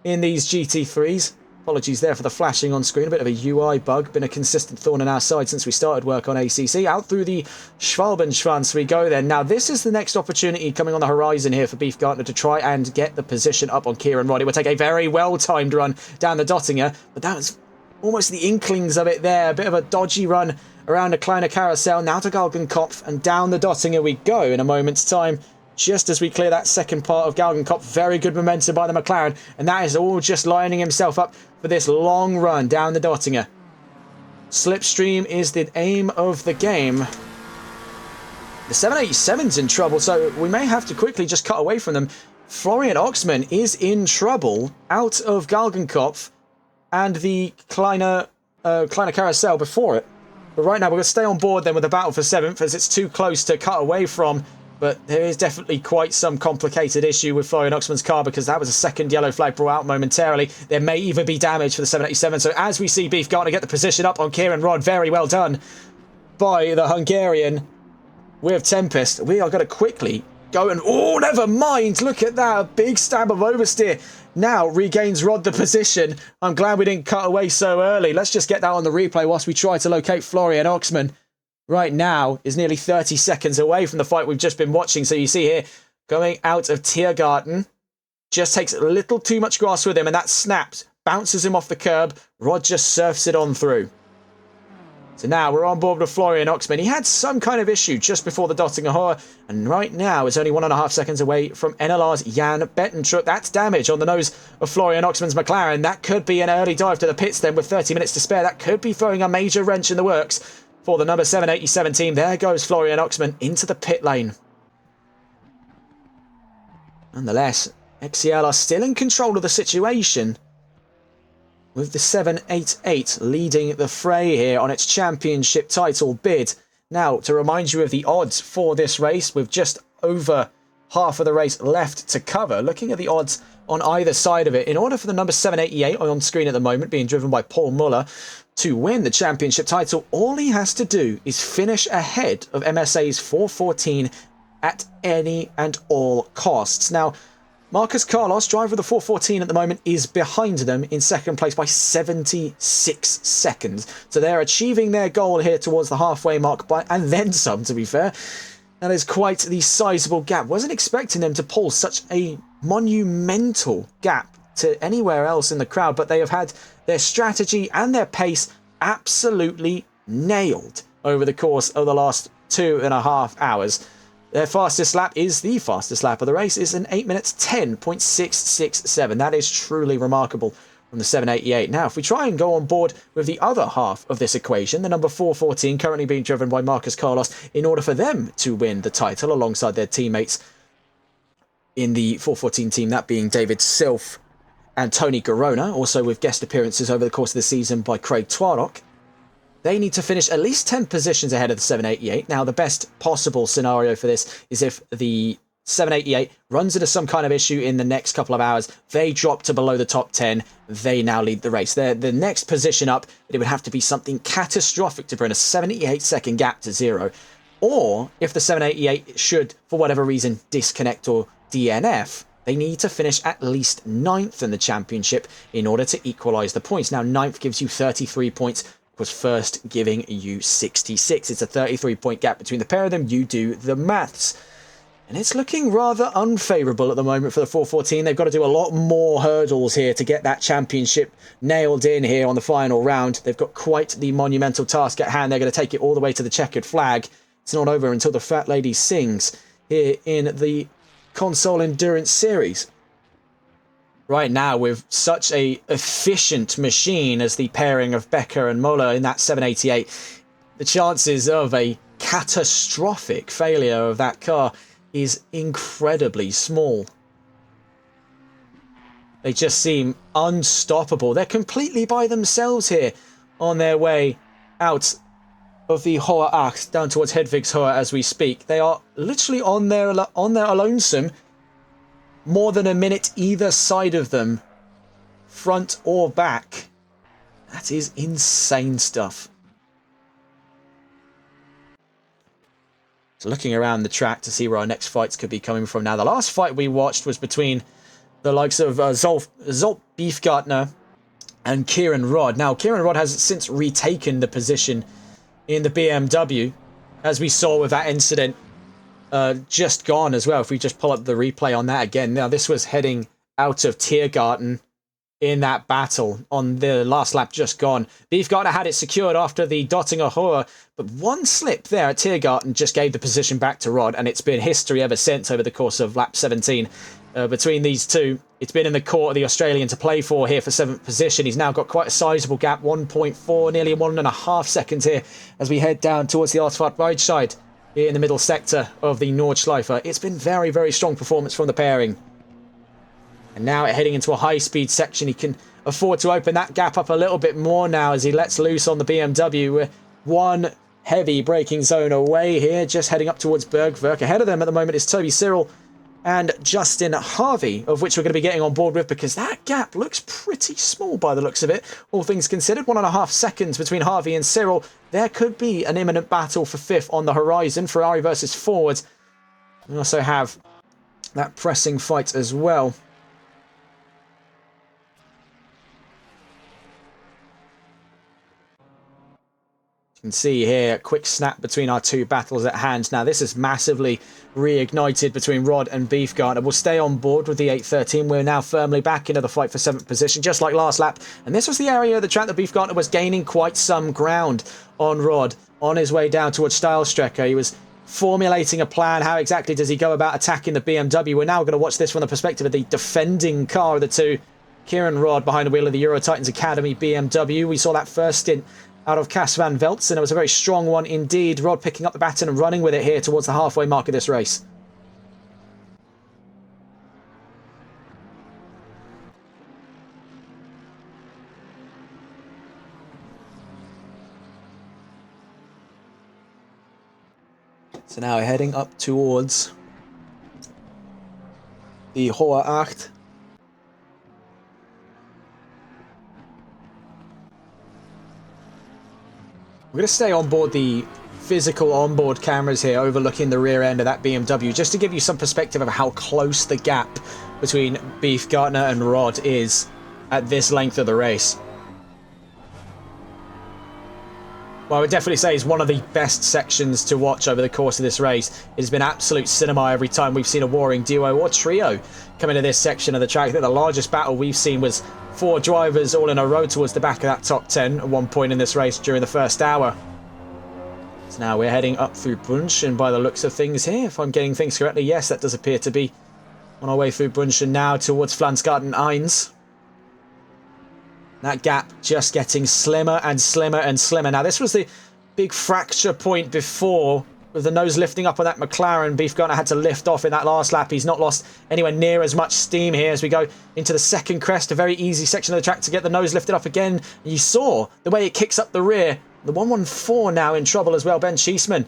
in these GT3s. Apologies there for the flashing on screen, a bit of a UI bug, been a consistent thorn in our side since we started work on ACC. Out through the Schwalbenschwanz we go then. Now this is the next opportunity coming on the horizon here for Beefgartner to try and get the position up on Kieran Rod. It will take a very well-timed run down the Dottinger, but that was almost the inklings of it there. A bit of a dodgy run around a Kleiner Carousel, now to Galgenkopf, and down the Dottinger we go in a moment's time. Just as we clear that second part of Galgenkopf, very good momentum by the McLaren, and that is all just lining himself up for this long run down the Dottinger. Slipstream is the aim of the game. The 787's in trouble, so we may have to quickly just cut away from them. Florian Oxman is in trouble out of Galgenkopf and the Kleiner Carousel before it. But right now we're going to stay on board then with the battle for 7th, as it's too close to cut away from. But there is definitely quite some complicated issue with Florian Oxman's car, because that was a second yellow flag brought out momentarily. There may even be damage for the 787. So as we see Beef Gardner get the position up on Kieran Rod, very well done by the Hungarian with Tempest. We are going to quickly go and... Oh, never mind. Look at that. A big stab of oversteer. Now regains Rod the position. I'm glad we didn't cut away so early. Let's just get that on the replay whilst we try to locate Florian Oxman. Right now is nearly 30 seconds away from the fight we've just been watching. So you see here, going out of Tiergarten, just takes a little too much grass with him, and that snaps, bounces him off the curb. Rod just surfs it on through. So now we're on board with Florian Oxman. He had some kind of issue just before the Dottinger Horror, and right now is only 1.5 seconds away from NLR's Jan Bettentrup. That's damage on the nose of Florian Oxman's McLaren. That could be an early dive to the pits then with 30 minutes to spare. That could be throwing a major wrench in the works for the number 787 team. There goes Florian Oxman into the pit lane. Nonetheless, XCL are still in control of the situation, with the 788 leading the fray here on its championship title bid. Now, to remind you of the odds for this race, with just over half of the race left to cover, looking at the odds on either side of it, in order for the number 788 on screen at the moment, being driven by Paul Muller, to win the championship title, all he has to do is finish ahead of MSA's 414 at any and all costs. Now, Marcus Carlos, driver of the 414 at the moment, is behind them in second place by 76 seconds. So they're achieving their goal here towards the halfway mark, and then some, to be fair. That is quite the sizable gap. Wasn't expecting them to pull such a monumental gap to anywhere else in the crowd, but they have had their strategy and their pace absolutely nailed over the course of the last 2.5 hours. Their fastest lap is the fastest lap of the race, is an 8 minutes 10.667. That is truly remarkable from the 788. Now, if we try and go on board with the other half of this equation, the number 414 currently being driven by Marcus Carlos, in order for them to win the title alongside their teammates in the 414 team, that being David Silf and Tony Garona, also with guest appearances over the course of the season by Craig Twarrock. They need to finish at least 10 positions ahead of the 788. Now, the best possible scenario for this is if the 788 runs into some kind of issue in the next couple of hours, they drop to below the top 10, they now lead the race. They're the next position up, but it would have to be something catastrophic to bring a 78-second gap to zero. Or, if the 788 should, for whatever reason, disconnect or DNF, they need to finish at least 9th in the championship in order to equalise the points. Now, 9th gives you 33 points, was first giving you 66. It's a 33-point gap between the pair of them. You do the maths. And it's looking rather unfavourable at the moment for the 414. They've got to do a lot more hurdles here to get that championship nailed in here on the final round. They've got quite the monumental task at hand. They're going to take it all the way to the checkered flag. It's not over until the Fat Lady sings here in the Console Endurance Series. Right now, with such a efficient machine as the pairing of Becker and Moller in that 788, the chances of a catastrophic failure of that car is incredibly small. They just seem unstoppable. They're completely by themselves here on their way out of the Hohe Acht down towards Hedvigshohe as we speak. They are literally on their lonesome. More than a minute either side of them, front or back. That is insane stuff. So looking around the track to see where our next fights could be coming from. Now, the last fight we watched was between the likes of Zolf Beefgartner and Kieran Rod. Now, Kieran Rod has since retaken the position in the BMW, as we saw with that incident just gone as well. If we just pull up the replay on that again. Now, this was heading out of Tiergarten in that battle on the last lap just gone. Beefgartner had it secured after the Dottinger Horror, but one slip there at Tiergarten just gave the position back to Rod, and it's been history ever since over the course of lap 17. Between these two, it's been in the court of the Australian to play for here for 7th position. He's now got quite a sizable gap, 1.4, nearly 1.5 seconds here as we head down towards the Ausfahrt Breitscheid here in the middle sector of the Nordschleife. It's been very, very strong performance from the pairing. And now heading into a high-speed section, he can afford to open that gap up a little bit more now as he lets loose on the BMW. We're one heavy braking zone away here, just heading up towards Bergwerk. Ahead of them at the moment is Toby Cyril and Justin Harvey, of which we're going to be getting on board with because that gap looks pretty small by the looks of it, all things considered. 1.5 seconds between Harvey and Cyril. There could be an imminent battle for 5th on the horizon, Ferrari versus Ford. We also have that pressing fight as well. You can see here a quick snap between our two battles at hand. Now this is massively reignited between Rod and Beefgartner. We'll stay on board with the 813. We're now firmly back into the fight for 7th position, just like last lap. And this was the area of the track that Beefgartner was gaining quite some ground on Rod on his way down towards Steilstrecke. He was formulating a plan. How exactly does he go about attacking the BMW? We're now going to watch this from the perspective of the defending car of the two. Kieran Rod behind the wheel of the Euro Titans Academy BMW. We saw that first stint out of Cas van Veltzen. It was a very strong one indeed. Rod picking up the baton and running with it here towards the halfway mark of this race. So now heading up towards the Hohe Acht. We're going to stay on board the physical onboard cameras here overlooking the rear end of that BMW just to give you some perspective of how close the gap between Beefgartner and Rod is at this length of the race. Well, I would definitely say it's one of the best sections to watch over the course of this race. It has been absolute cinema every time we've seen a warring duo or trio come into this section of the track. I think the largest battle we've seen was 4 drivers all in a row towards the back of that top 10 at one point in this race during the first hour. So now we're heading up through Brunchen by the looks of things here. If I'm getting things correctly, yes, that does appear to be on our way through Brunchen now towards Flansgarten 1. That gap just getting slimmer and slimmer and slimmer. Now, this was the big fracture point before with the nose lifting up on that McLaren. Beefgartner had to lift off in that last lap. He's not lost anywhere near as much steam here as we go into the second crest. A very easy section of the track to get the nose lifted up again. And you saw the way it kicks up the rear. The 114 now in trouble as well. Ben Schiessman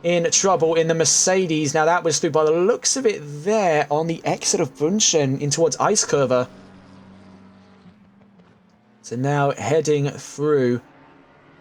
in trouble in the Mercedes. Now, that was through by the looks of it there on the exit of Brunchen in towards Eiskurve. So now heading through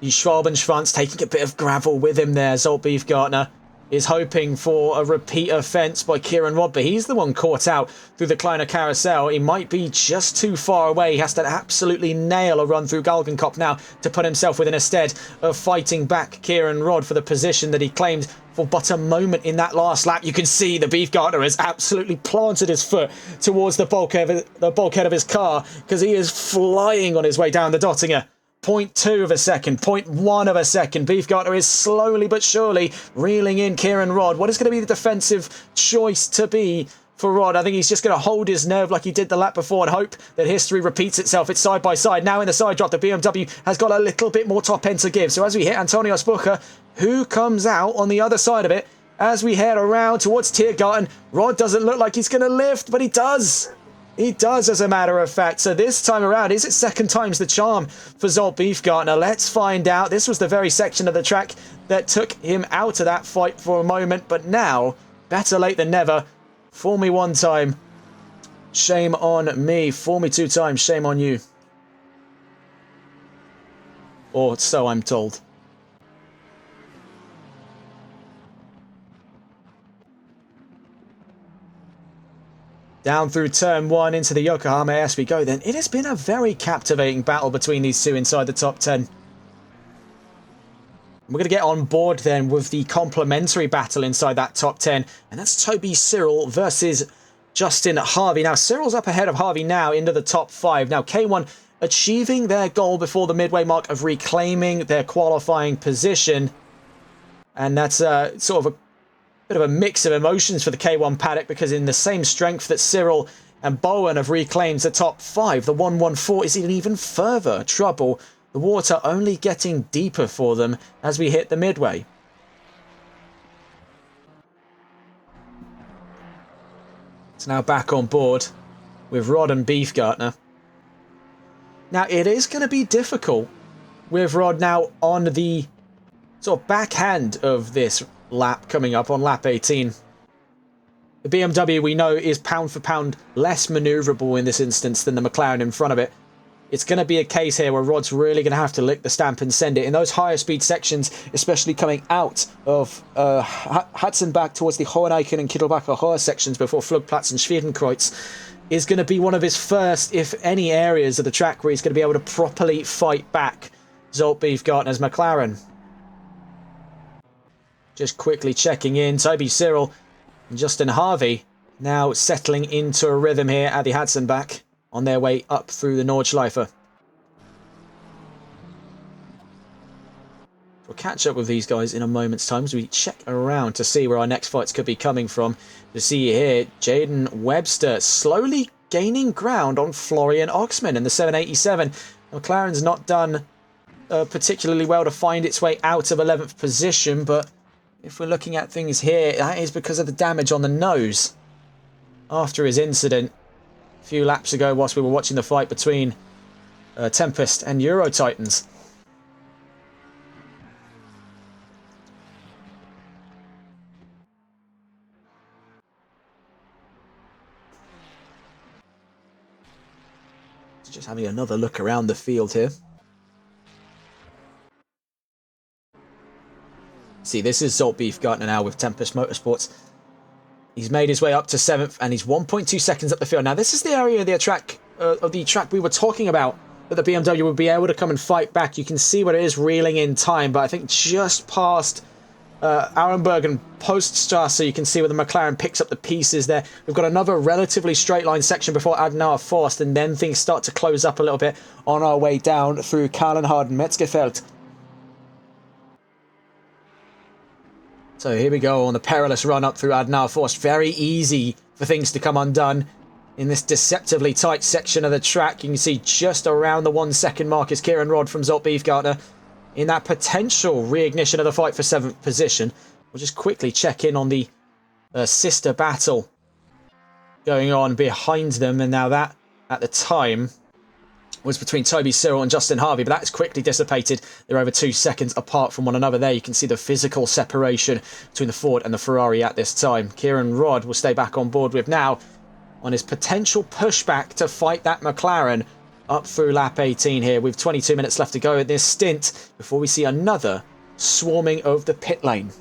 the Schwabenschwanz, taking a bit of gravel with him there. Zolt Beefgartner is hoping for a repeat offence by Kieran Rod, but he's the one caught out through the Kleiner Carousel. He might be just too far away. He has to absolutely nail a run through Galgenkopf now to put himself within a stead of fighting back Kieran Rod for the position that he claimed for but a moment in that last lap. You can see the Beefgartner has absolutely planted his foot towards the bulkhead of his car because he is flying on his way down the Dottinger. 0.2 of a second, 0.1 of a second. Beefgartner is slowly but surely reeling in Kieran Rod. What is going to be the defensive choice to be for Rod? I think he's just going to hold his nerve like he did the lap before and hope that history repeats itself. It's side by side. Now in the side drop, the BMW has got a little bit more top end to give. So as we hit Antonio Spucher, who comes out on the other side of it as we head around towards Tiergarten? Rod doesn't look like he's going to lift, but he does. He does, as a matter of fact. So this time around, is it second time's the charm for Zolt Beefgartner? Let's find out. This was the very section of the track that took him out of that fight for a moment. But now, better late than never. Fool me one time, shame on me. Fool me 2 times, shame on you. Or so I'm told. Down through turn 1 into the Yokohama as we go then. It has been a very captivating battle between these two inside the top 10. We're going to get on board then with the complementary battle inside that top 10. And that's Toby Cyril versus Justin Harvey. Now, Cyril's up ahead of Harvey now into the top 5. Now, K1 achieving their goal before the midway mark of reclaiming their qualifying position. And that's sort of a bit of a mix of emotions for the K1 paddock, because in the same strength that Cyril and Bowen have reclaimed the top 5, the 114 is in even further trouble. The water only getting deeper for them as we hit the midway. It's now back on board with Rod and Beefgartner. Now, it is going to be difficult with Rod now on the sort of backhand of this lap coming up on lap 18. The BMW, we know, is pound for pound less manoeuvrable in this instance than the McLaren in front of it. It's going to be a case here where Rod's really going to have to lick the stamp and send it. In those higher speed sections, especially coming out of Hudson back towards the Hoheneichen and Kittelbacher Hohe sections before Flugplatz and Schwedenkreuz, is going to be one of his first, if any, areas of the track where he's going to be able to properly fight back Zsolt Beefgartner's McLaren. Just quickly checking in, Toby Cyril and Justin Harvey now settling into a rhythm here at the Hatzenbach on their way up through the Nordschleife. We'll catch up with these guys in a moment's time as we check around to see where our next fights could be coming from. To see here, Jaden Webster slowly gaining ground on Florian Oxman in the 787. McLaren's not done particularly well to find its way out of 11th position, but if we're looking at things here, that is because of the damage on the nose after his incident a few laps ago whilst we were watching the fight between Tempest and Euro Titans. Just having another look around the field here. See, this is Zsolt Beefgartner now with Tempest Motorsports. He's made his way up to 7th and he's 1.2 seconds up the field. Now, this is the area of the track we were talking about that the BMW would be able to come and fight back. You can see where it is reeling in time, but I think just past Arenberg and Poststrasse, you can see where the McLaren picks up the pieces there. We've got another relatively straight line section before Adenauer Forst, and then things start to close up a little bit on our way down through Kahlenhardt and Metzgerfeld. So here we go on the perilous run up through Adenauer Forst. Very easy for things to come undone in this deceptively tight section of the track. You can see just around the 1 second mark is Kieran Rod from Zsolt Beefgartner in that potential reignition of the fight for 7th position. We'll just quickly check in on the sister battle going on behind them. And now that, at the time, was between Toby Cyril and Justin Harvey, but that's quickly dissipated. They're over 2 seconds apart from one another there. You can see the physical separation between the Ford and the Ferrari at this time. Kieran Rod will stay back on board with now on his potential pushback to fight that McLaren up through lap 18 here with 22 minutes left to go in this stint before we see another swarming of the pit lane.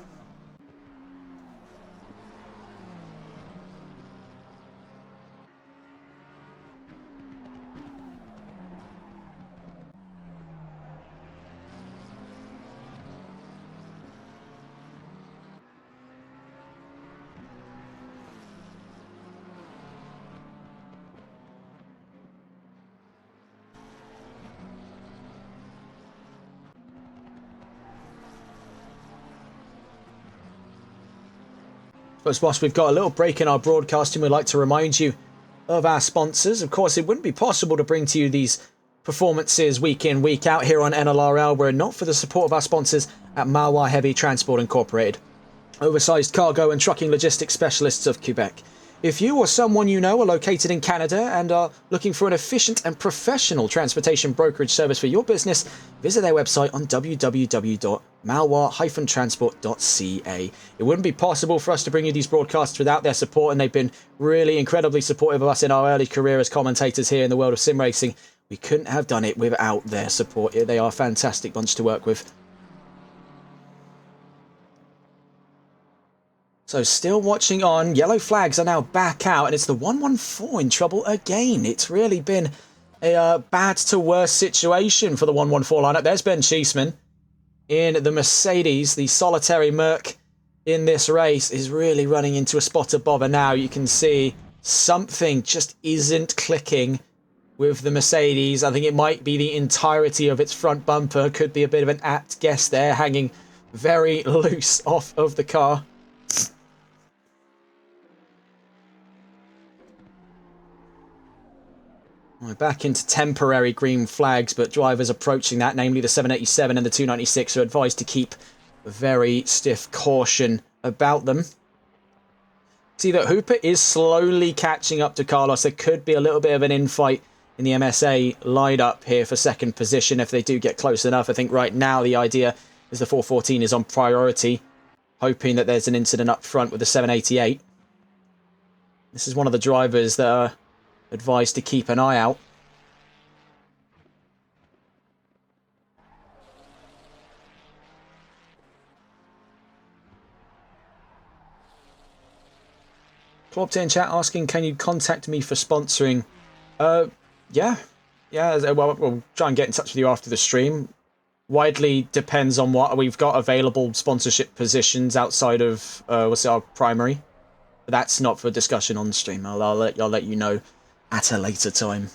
But whilst we've got a little break in our broadcasting, we'd like to remind you of our sponsors. Of course, it wouldn't be possible to bring to you these performances week in, week out here on NLRL were it not for the support of our sponsors at Marois Heavy Transport Incorporated, oversized cargo and trucking logistics specialists of Quebec. If you or someone you know are located in Canada and are looking for an efficient and professional transportation brokerage service for your business, visit their website on www.marois-transport.ca. It wouldn't be possible for us to bring you these broadcasts without their support, and they've been really incredibly supportive of us in our early career as commentators here in the world of sim racing. We couldn't have done it without their support. They are a fantastic bunch to work with. So still watching on, yellow flags are now back out, and it's the 114 in trouble again. It's really been a bad to worse situation for the 114 lineup. There's Ben Cheeseman in the Mercedes. The solitary Merc in this race is really running into a spot of bother now. You can see something just isn't clicking with the Mercedes. I think it might be the entirety of its front bumper. Could be a bit of an apt guess there, hanging very loose off of the car. We're back into temporary green flags, but drivers approaching that, namely the 787 and the 296, are advised to keep very stiff caution about them. See that Hooper is slowly catching up to Carlos. There could be a little bit of an infight in the MSA lineup here for second position if they do get close enough. I think right now the idea is the 414 is on priority, hoping that there's an incident up front with the 788. This is one of the drivers that are advised to keep an eye out. Klopped in chat asking, can you contact me for sponsoring? Yeah, well, we'll try and get in touch with you after the stream. Widely depends on what we've got available sponsorship positions outside of what's our primary. But that's not for discussion on the stream. I'll let you know at a later time.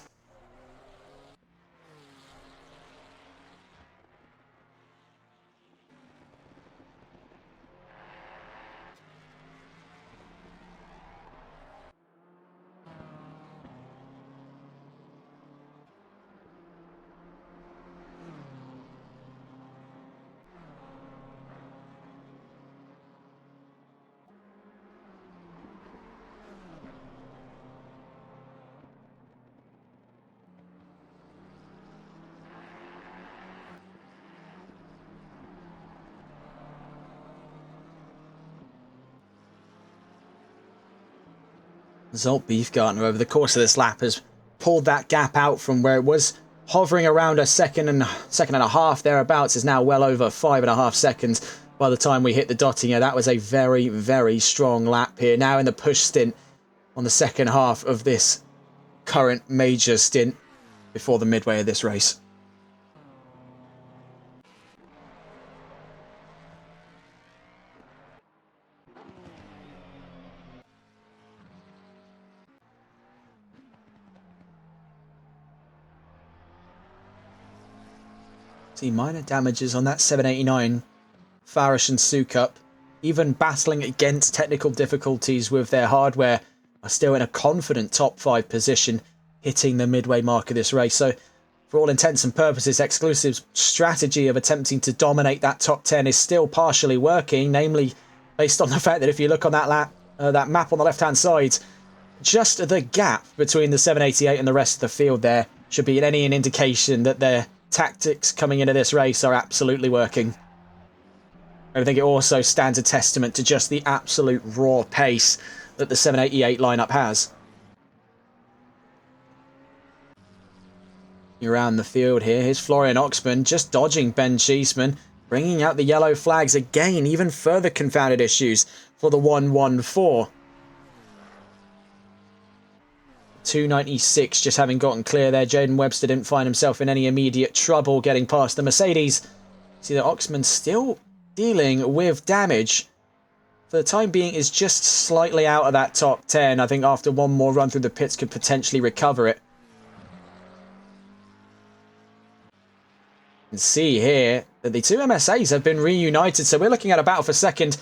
Zolt Beefgartner over the course of this lap has pulled that gap out from where it was hovering around a second and a half thereabouts, is now well over 5.5 seconds by the time we hit the dotting. That was a very, very strong lap here. Now in the push stint on the second half of this current major stint before the midway of this race. See minor damages on that 789 Farish and Sukup, even battling against technical difficulties with their hardware, are still in a confident top 5 position, hitting the midway mark of this race. So for all intents and purposes, Exclusive's strategy of attempting to dominate that top 10 is still partially working, namely based on the fact that if you look on that map on the left-hand side, just the gap between the 788 and the rest of the field there should be any indication that their tactics coming into this race are absolutely working. I think it also stands a testament to just the absolute raw pace that the 788 lineup has. Around the field here, here's Florian Oxman just dodging Ben Cheeseman, bringing out the yellow flags again, even further confounded issues for the 114. 296 just having gotten clear there. Jaden Webster didn't find himself in any immediate trouble getting past the Mercedes. See that Oxman still dealing with damage. For the time being is just slightly out of that top 10. I think after one more run through the pits could potentially recover it. You can see here that the two MSAs have been reunited, so we're looking at a battle for second.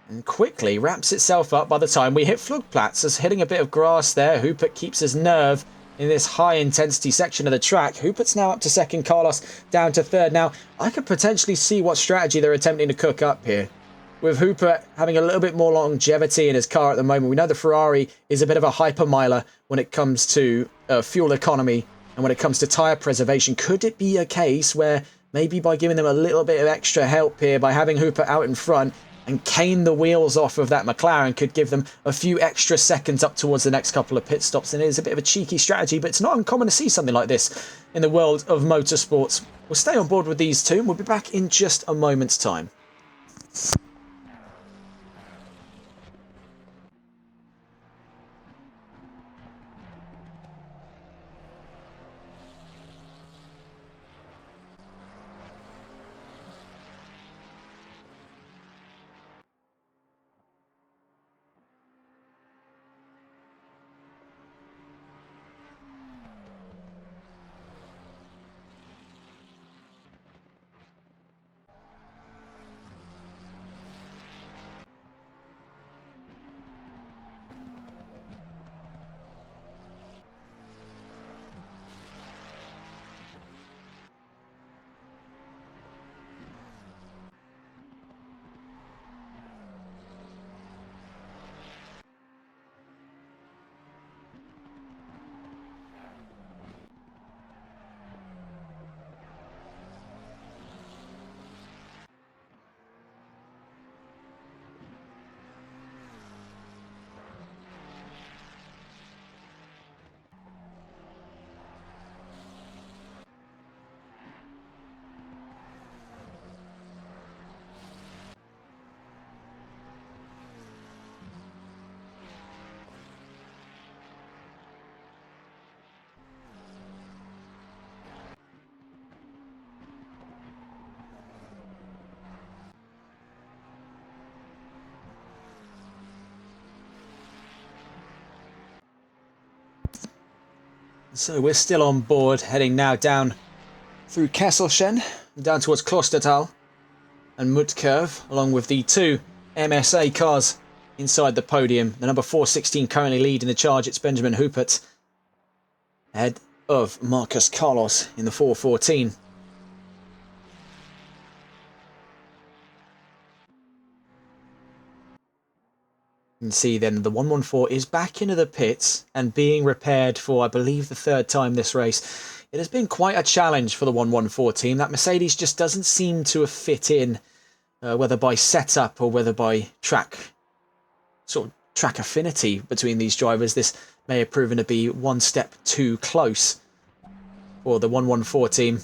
And quickly wraps itself up by the time we hit Flugplatz. As hitting a bit of grass there, Hupert keeps his nerve in this high-intensity section of the track. Hupert's now up to second, Carlos down to third. Now, I could potentially see what strategy they're attempting to cook up here. With Hupert having a little bit more longevity in his car at the moment, we know the Ferrari is a bit of a hypermiler when it comes to fuel economy and when it comes to tyre preservation. Could it be a case where maybe by giving them a little bit of extra help here, by having Hupert out in front, and cane the wheels off of that McLaren could give them a few extra seconds up towards the next couple of pit stops? And it is a bit of a cheeky strategy, but it's not uncommon to see something like this in the world of motorsports. We'll stay on board with these two, and we'll be back in just a moment's time. So we're still on board, heading now down through Kesselchen, down towards Klostertal and Mutkurv, along with the two MSA cars inside the podium. The number 416 currently leading the charge. It's Benjamin Hupert, ahead of Marcus Carlos in the 414. You can see then the 114 is back into the pits and being repaired for, I believe, the third time this race. It has been quite a challenge for the 114 team. That Mercedes just doesn't seem to have fit in, whether by setup or whether by track affinity between these drivers. This may have proven to be one step too close for the 114 team.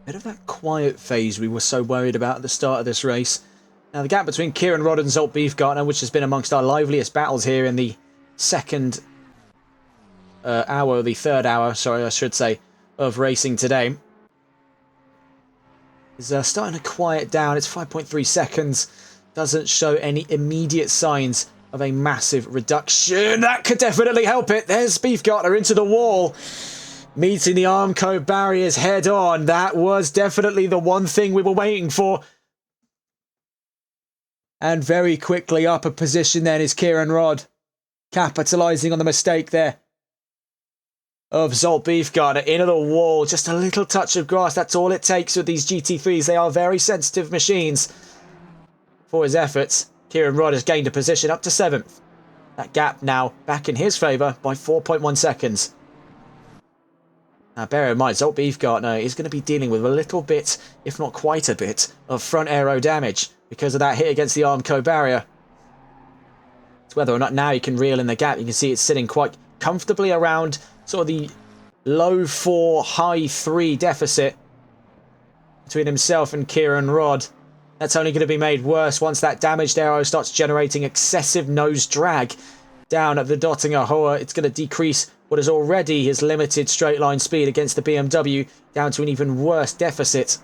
Bit of that quiet phase we were so worried about at the start of this race. Now the gap between Kieran Rodd and Zolt Beefgartner, which has been amongst our liveliest battles here in the second hour, the third hour, sorry, I should say, of racing today, is starting to quiet down. It's 5.3 seconds. Doesn't show any immediate signs of a massive reduction. That could definitely help it. There's Beefgartner into the wall, meeting the Armco barriers head on. That was definitely the one thing we were waiting for. And very quickly up a position then is Kieran Rodd, capitalising on the mistake there of Zolt Beefgartner. Into the wall, just a little touch of grass. That's all it takes with these GT3s. They are very sensitive machines for his efforts. Kieran Rodd has gained a position up to 7th. That gap now back in his favour by 4.1 seconds. Now bear in mind, Zolt Beefgartner is going to be dealing with a little bit, if not quite a bit, of front aero damage because of that hit against the Armco barrier. It's whether or not now he can reel in the gap. You can see it's sitting quite comfortably around sort of the low 4, high 3 deficit between himself and Kieran Rodd. That's only going to be made worse once that damaged aero starts generating excessive nose drag down at the Dottinger Hoa. It's going to decrease what is already his limited straight line speed against the BMW down to an even worse deficit.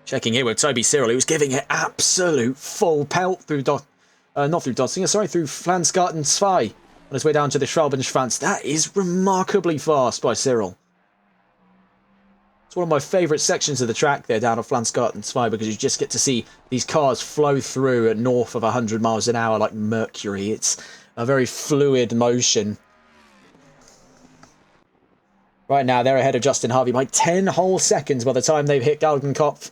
Checking here with Toby Cyril, who's giving it absolute full pelt through through Flansgarten 2 on his way down to the Schwalbenschwanz. That is remarkably fast by Cyril. It's one of my favourite sections of the track there down at Flansgarten 2 because you just get to see these cars flow through at north of 100 miles an hour like mercury. It's a very fluid motion. Right now they're ahead of Justin Harvey by 10 whole seconds by the time they've hit Galgenkopf,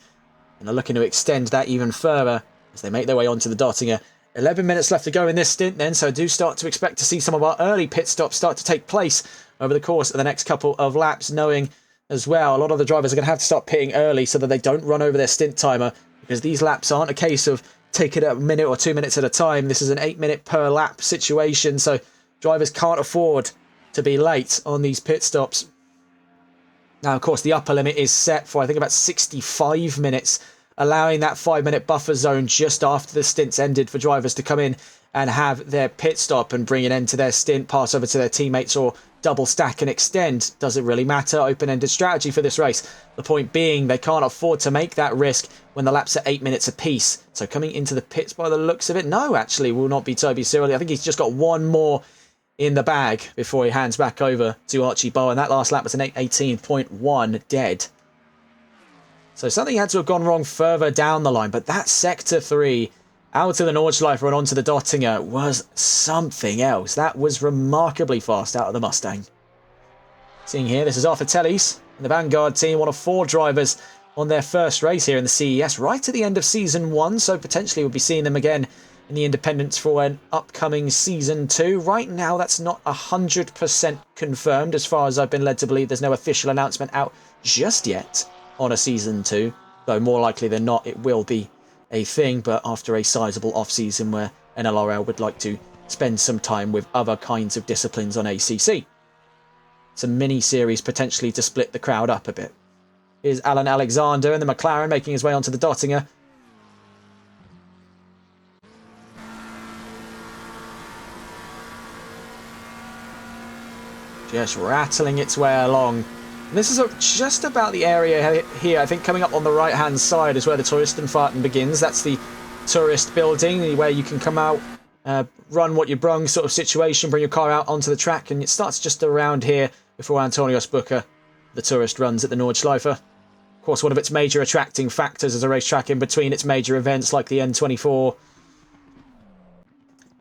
and they're looking to extend that even further as they make their way onto the Dottinger. 11 minutes left to go in this stint then, so I do start to expect to see some of our early pit stops start to take place over the course of the next couple of laps, knowing as well a lot of the drivers are going to have to start pitting early so that they don't run over their stint timer, because these laps aren't a case of taking it a minute or 2 minutes at a time. This is an 8-minute per lap situation, so drivers can't afford to be late on these pit stops. Now, of course, the upper limit is set for, I think, about 65 minutes, allowing that 5-minute buffer zone just after the stint's ended for drivers to come in and have their pit stop and bring an end to their stint, pass over to their teammates, or double stack and extend. Doesn't really matter. Open-ended strategy for this race. The point being, they can't afford to make that risk when the laps are 8 minutes apiece. So coming into the pits by the looks of it, no, actually, will not be Toby Cyril. I think he's just got one more in the bag before he hands back over to Archie Bowen. That last lap was an 8:18.1 dead. So something had to have gone wrong further down the line, but that Sector 3 out of the Nordschleife and onto the Dottinger was something else. That was remarkably fast out of the Mustang. Seeing here, this is Arthur Tellis and the Vanguard team, one of 4 drivers on their first race here in the CES right at the end of Season 1, so potentially we'll be seeing them again in the independents for an upcoming Season 2. Right now, that's not 100% confirmed, as far as I've been led to believe. There's no official announcement out just yet on a Season 2, though more likely than not it will be a thing, but after a sizable off-season where NLRL would like to spend some time with other kinds of disciplines on ACC. Some mini-series potentially to split the crowd up a bit. Here's Alan Alexander and the McLaren making his way onto the Dottinger. Just rattling its way along. And this is just about the area here. I think coming up on the right-hand side is where the Touristenfahrten begins. That's the tourist building where you can come out, run what you brung sort of situation, bring your car out onto the track, and it starts just around here before Antonius Bucher, the tourist, runs at the Nordschleife. Of course, one of its major attracting factors is a racetrack in between its major events like the N24.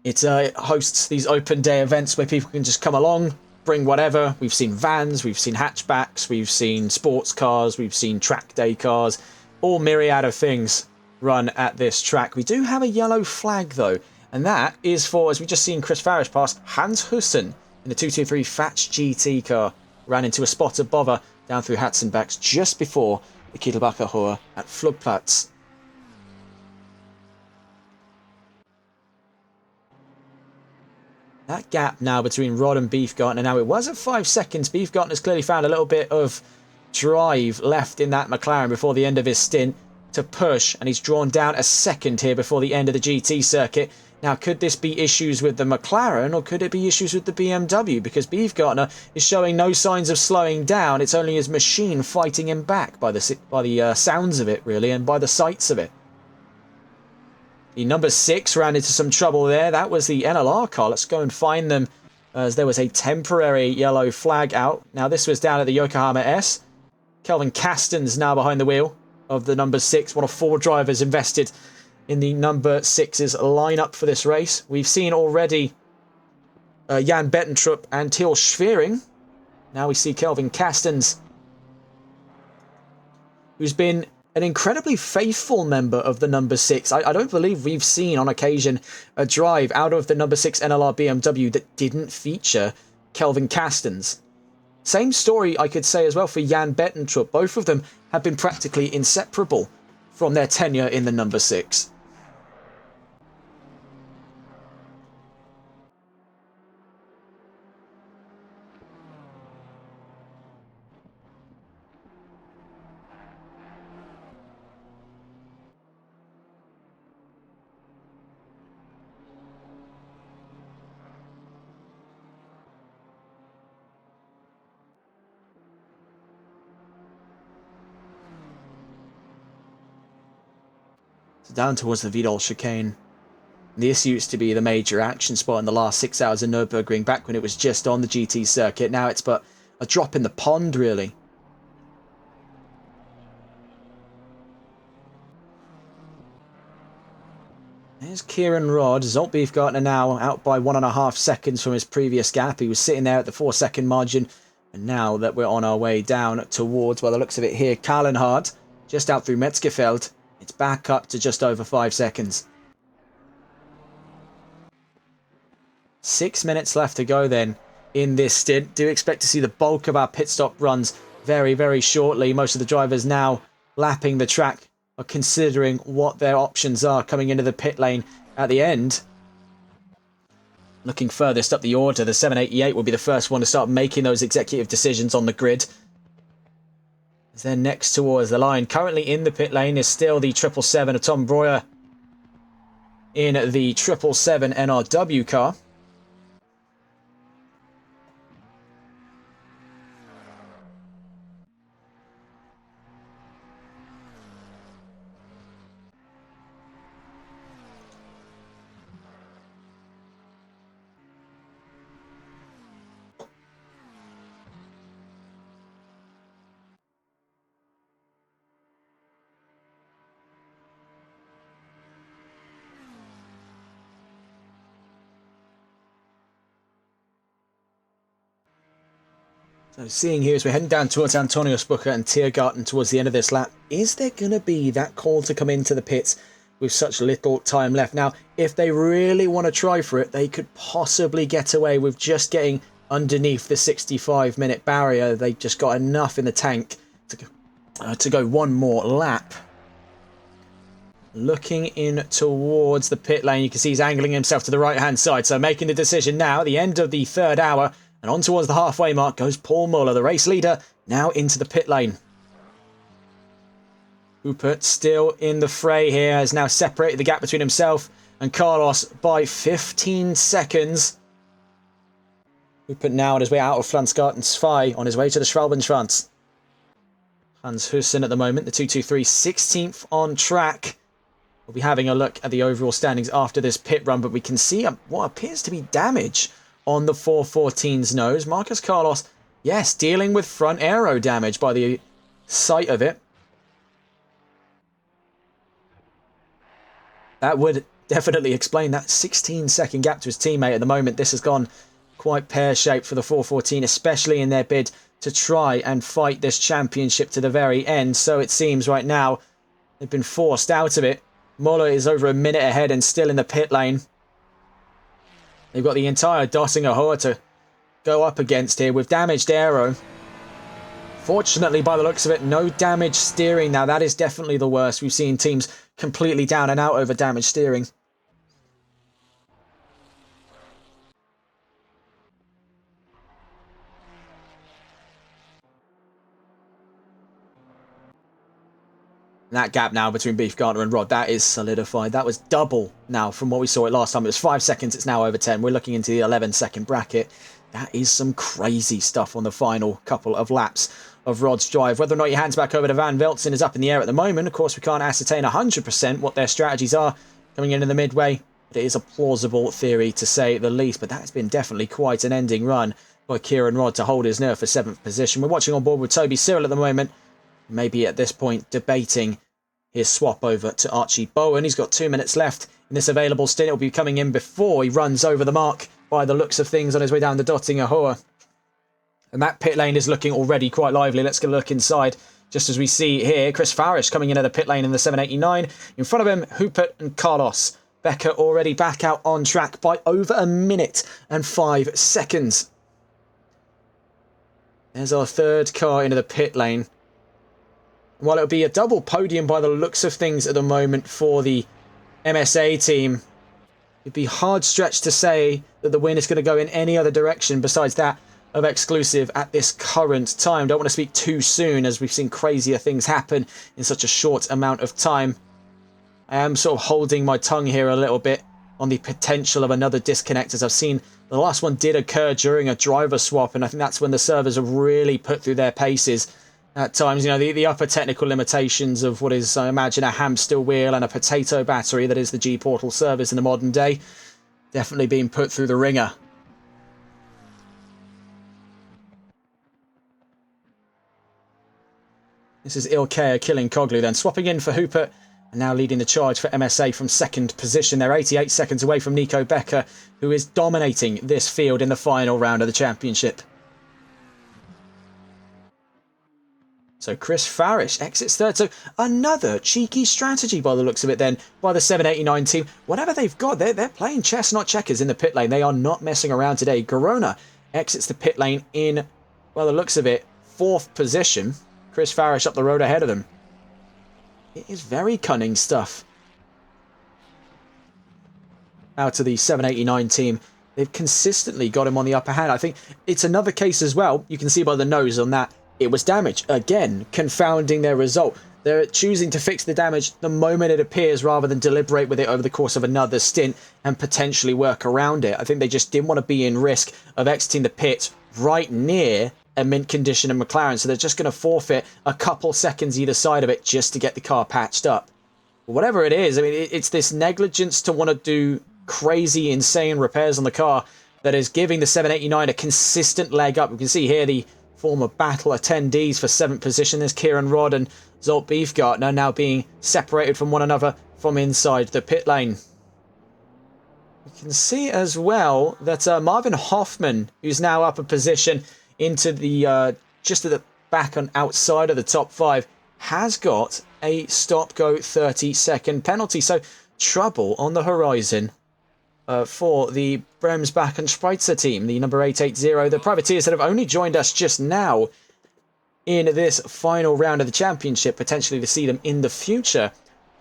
It hosts these open day events where people can just come along, bring whatever. We've seen vans, we've seen hatchbacks, we've seen sports cars, we've seen track day cars, all myriad of things run at this track. We do have a yellow flag though, and that is for, as we just seen Chris Farish pass, Hans Hussen in the 223 Fatch GT car. Ran into a spot of bother down through Hatzenbachs just before the Kittelbacher Hohe at Flugplatz. That gap now between Rod and Beefgartner, now it was at 5 seconds. Beefgartner's clearly found a little bit of drive left in that McLaren before the end of his stint to push, and he's drawn down a second here before the end of the GT circuit. Now, could this be issues with the McLaren, or could it be issues with the BMW? Because Beefgartner is showing no signs of slowing down. It's only his machine fighting him back by the sounds of it, really, and by the sights of it. The number 6 ran into some trouble there. That was the NLR car. Let's go and find them, as there was a temporary yellow flag out. Now, this was down at the Yokohama S. Kelvin Kasten's now behind the wheel of the number 6. One of 4 drivers invested in the number 6's lineup for this race. We've seen already Jan Bettentrup and Til Schwering. Now we see Kelvin Kastens, who's been an incredibly faithful member of the number 6. I don't believe we've seen on occasion a drive out of the number 6 NLR BMW that didn't feature Kelvin Kastens. Same story I could say as well for Jan Bettentrup. Both of them have been practically inseparable from their tenure in the number 6. Down towards the Vidal chicane. This used to be the major action spot in the last 6 hours of Nurburgring, back when it was just on the GT circuit. Now it's but a drop in the pond, really. There's Kieran Rodd. Zolt Beefgartner now out by 1.5 seconds from his previous gap. He was sitting there at the 4-second margin. And now that we're on our way down towards, by the looks of it here, Kahlenhardt, just out through Metzgerfeld, it's back up to just over 5 seconds. 6 minutes left to go then in this stint. Do expect to see the bulk of our pit stop runs very, very shortly. Most of the drivers now lapping the track are considering what their options are coming into the pit lane at the end. Looking furthest up the order, the 788 will be the first one to start making those executive decisions on the grid. They're next towards the line. Currently in the pit lane is still the 777 of Tom Breuer in the 777 NRW car. So seeing here as we're heading down towards Antonius Bucher and Tiergarten towards the end of this lap, is there going to be that call to come into the pits with such little time left. Now, if they really want to try for it, they could possibly get away with just getting underneath the 65-minute barrier. They just got enough in the tank to go one more lap. Looking in towards the pit lane, you can see he's angling himself to the right-hand side. So making the decision now at the end of the third hour, and on towards the halfway mark goes Paul Muller, the race leader, now into the pit lane. Hupert still in the fray here, has now separated the gap between himself and Carlos by 15 seconds. Hupert now on his way out of Flansgarten 2 on his way to the Schwalbenschwanz. Hans Hussen at the moment, the 223, 16th on track. We'll be having a look at the overall standings after this pit run, but we can see what appears to be damage on the 414's nose. Marcus Carlos, yes, dealing with front aero damage by the sight of it. That would definitely explain that 16-second gap to his teammate at the moment. This has gone quite pear-shaped for the 414, especially in their bid to try and fight this championship to the very end. So it seems right now they've been forced out of it. Muller is over a minute ahead and still in the pit lane. They've got the entire Dottinger Hohe to go up against here with damaged aero. Fortunately, by the looks of it, no damaged steering. Now, that is definitely the worst. We've seen teams completely down and out over damaged steering. That gap now between Beefgartner and Rod, that is solidified. That was double now from what we saw it last time. It was 5 seconds, it's now over 10. We're looking into the 11-second bracket. That is some crazy stuff on the final couple of laps of Rod's drive. Whether or not he hands back over to Van Veltzen is up in the air at the moment. Of course, we can't ascertain 100% what their strategies are coming into the midway. But it is a plausible theory to say the least. But that has been definitely quite an ending run by Kieran Rod to hold his nerve for 7th position. We're watching on board with Toby Cyril at the moment. Maybe at this point debating his swap over to Archie Bowen. He's got 2 minutes left in this available stint. It'll be coming in before he runs over the mark by the looks of things on his way down the Dottinger Hohe. And that pit lane is looking already quite lively. Let's get a look inside. Just as we see here, Chris Farish coming into the pit lane in the 789. In front of him, Hupert and Carlos. Becker already back out on track by over a minute and 5 seconds. There's our third car into the pit lane. While it'll be a double podium by the looks of things at the moment for the MSA team, it'd be hard stretched to say that the win is going to go in any other direction besides that of Exclusive at this current time. Don't want to speak too soon as we've seen crazier things happen in such a short amount of time. I am sort of holding my tongue here a little bit on the potential of another disconnect, as I've seen the last one did occur during a driver swap, and I think that's when the servers have really put through their paces. At times, you know, the upper technical limitations of what is, I imagine, a hamster wheel and a potato battery that is the G-Portal service in the modern day, definitely being put through the ringer. This is Ilkea killing Coglu then, swapping in for Hupert, and now leading the charge for MSA from 2nd position. They're 88 seconds away from Nico Becker, who is dominating this field in the final round of the championship. So Chris Farish exits third. So another cheeky strategy by the looks of it then by the 789 team. Whatever they've got, they're playing chess, not checkers in the pit lane. They are not messing around today. Garona exits the pit lane in, by the looks of it, 4th position. Chris Farish up the road ahead of them. It is very cunning stuff. Out to the 789 team. They've consistently got him on the upper hand. I think it's another case as well. You can see by the nose on that. It was damage, again, confounding their result. They're choosing to fix the damage the moment it appears rather than deliberate with it over the course of another stint and potentially work around it. I think they just didn't want to be in risk of exiting the pit right near a mint condition in McLaren, so they're just going to forfeit a couple seconds either side of it just to get the car patched up. But whatever it is, I mean, it's this negligence to want to do crazy, insane repairs on the car that is giving the 789 a consistent leg up. We can see here the former battle attendees for 7th position. There's Kieran Rod and Zolt Beefgartner now being separated from one another from inside the pit lane. You can see as well that Marvin Hoffman, who's now up a position into the just at the back and outside of the top 5, has got a stop-go 30-second penalty. So trouble on the horizon for the Bremsbach and Spreitzer team, the number 880, the privateers that have only joined us just now in this final round of the championship, potentially to see them in the future.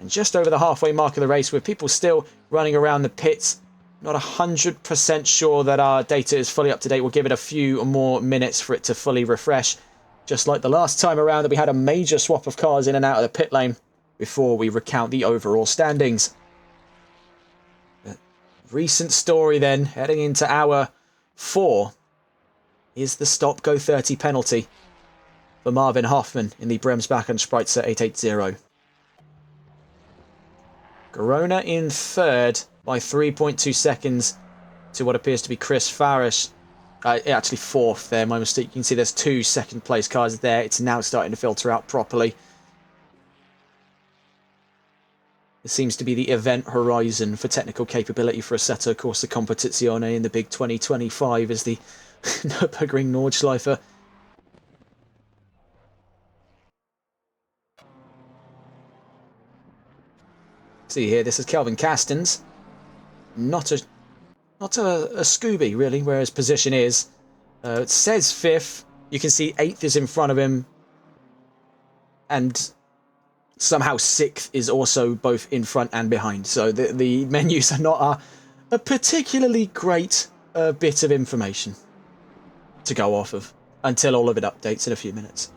And just over the halfway mark of the race, with people still running around the pits, not 100% sure that our data is fully up to date. We'll give it a few more minutes for it to fully refresh, just like the last time around that we had a major swap of cars in and out of the pit lane before we recount the overall standings. Recent story then, heading into hour 4, is the stop-go 30 penalty for Marvin Hoffman in the Bremsbach and Spreitzer 880. Garona in third by 3.2 seconds to what appears to be Chris Farish. Actually fourth there, my mistake. You can see there's 2 second place cars there. It's now starting to filter out properly. It seems to be the event horizon for technical capability for Assetto Corsa Competizione in the big 2025 as the Nurburgring Nordschleife. See here, this is Kelvin Castens. Not a Scooby, really, where his position is. It says 5th. You can see 8th is in front of him. And somehow 6th is also both in front and behind. So the menus are not a particularly great bit of information to go off of until all of it updates in a few minutes.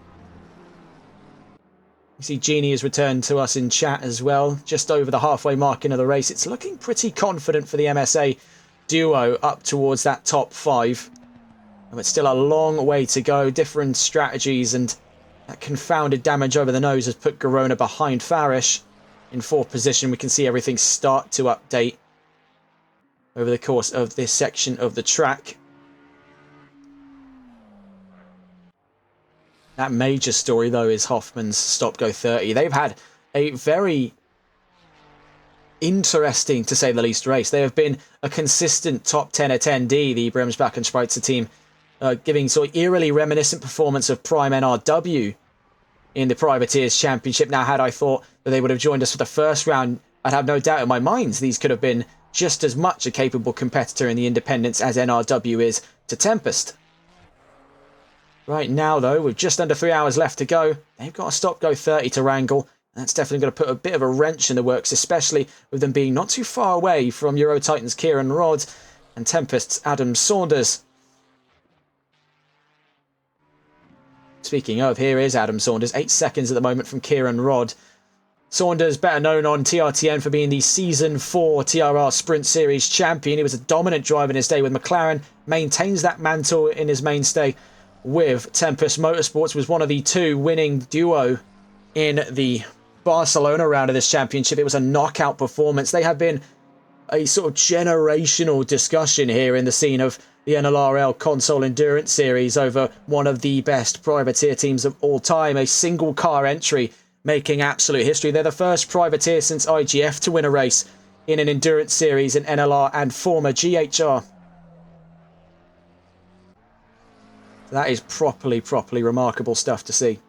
You see Jeannie has returned to us in chat as well, just over the halfway mark into the race. It's looking pretty confident for the MSA duo up towards that top 5. But still a long way to go. Different strategies and that confounded damage over the nose has put Garona behind Farish in 4th position. We can see everything start to update over the course of this section of the track. That major story, though, is Hoffman's stop-go 30. They've had a very interesting, to say the least, race. They have been a consistent top 10 attendee, the Bremsbach and Spreitzer team, giving sort of eerily reminiscent performance of Prime NRW in the Privateers Championship. Now, had I thought that they would have joined us for the first round, I'd have no doubt in my mind these could have been just as much a capable competitor in the independents as NRW is to Tempest. Right now, though, with just under 3 hours left to go, they've got a stop-go 30 to wrangle. That's definitely going to put a bit of a wrench in the works, especially with them being not too far away from Euro Titans' Kieran Rodd and Tempest's Adam Saunders. Speaking of, here is Adam Saunders, 8 seconds at the moment from Kieran Rodd. Saunders, better known on TRTN for being the Season 4 TRR Sprint Series champion. He was a dominant driver in his day with McLaren, maintains that mantle in his mainstay with Tempest Motorsports, was one of the 2 winning duo in the Barcelona round of this championship. It was a knockout performance. They have been a sort of generational discussion here in the scene of the NLRL Console Endurance Series over one of the best privateer teams of all time. A single car entry making absolute history. They're the first privateer since IGF to win a race in an endurance series in NLR and former GHR. That is properly remarkable stuff to see.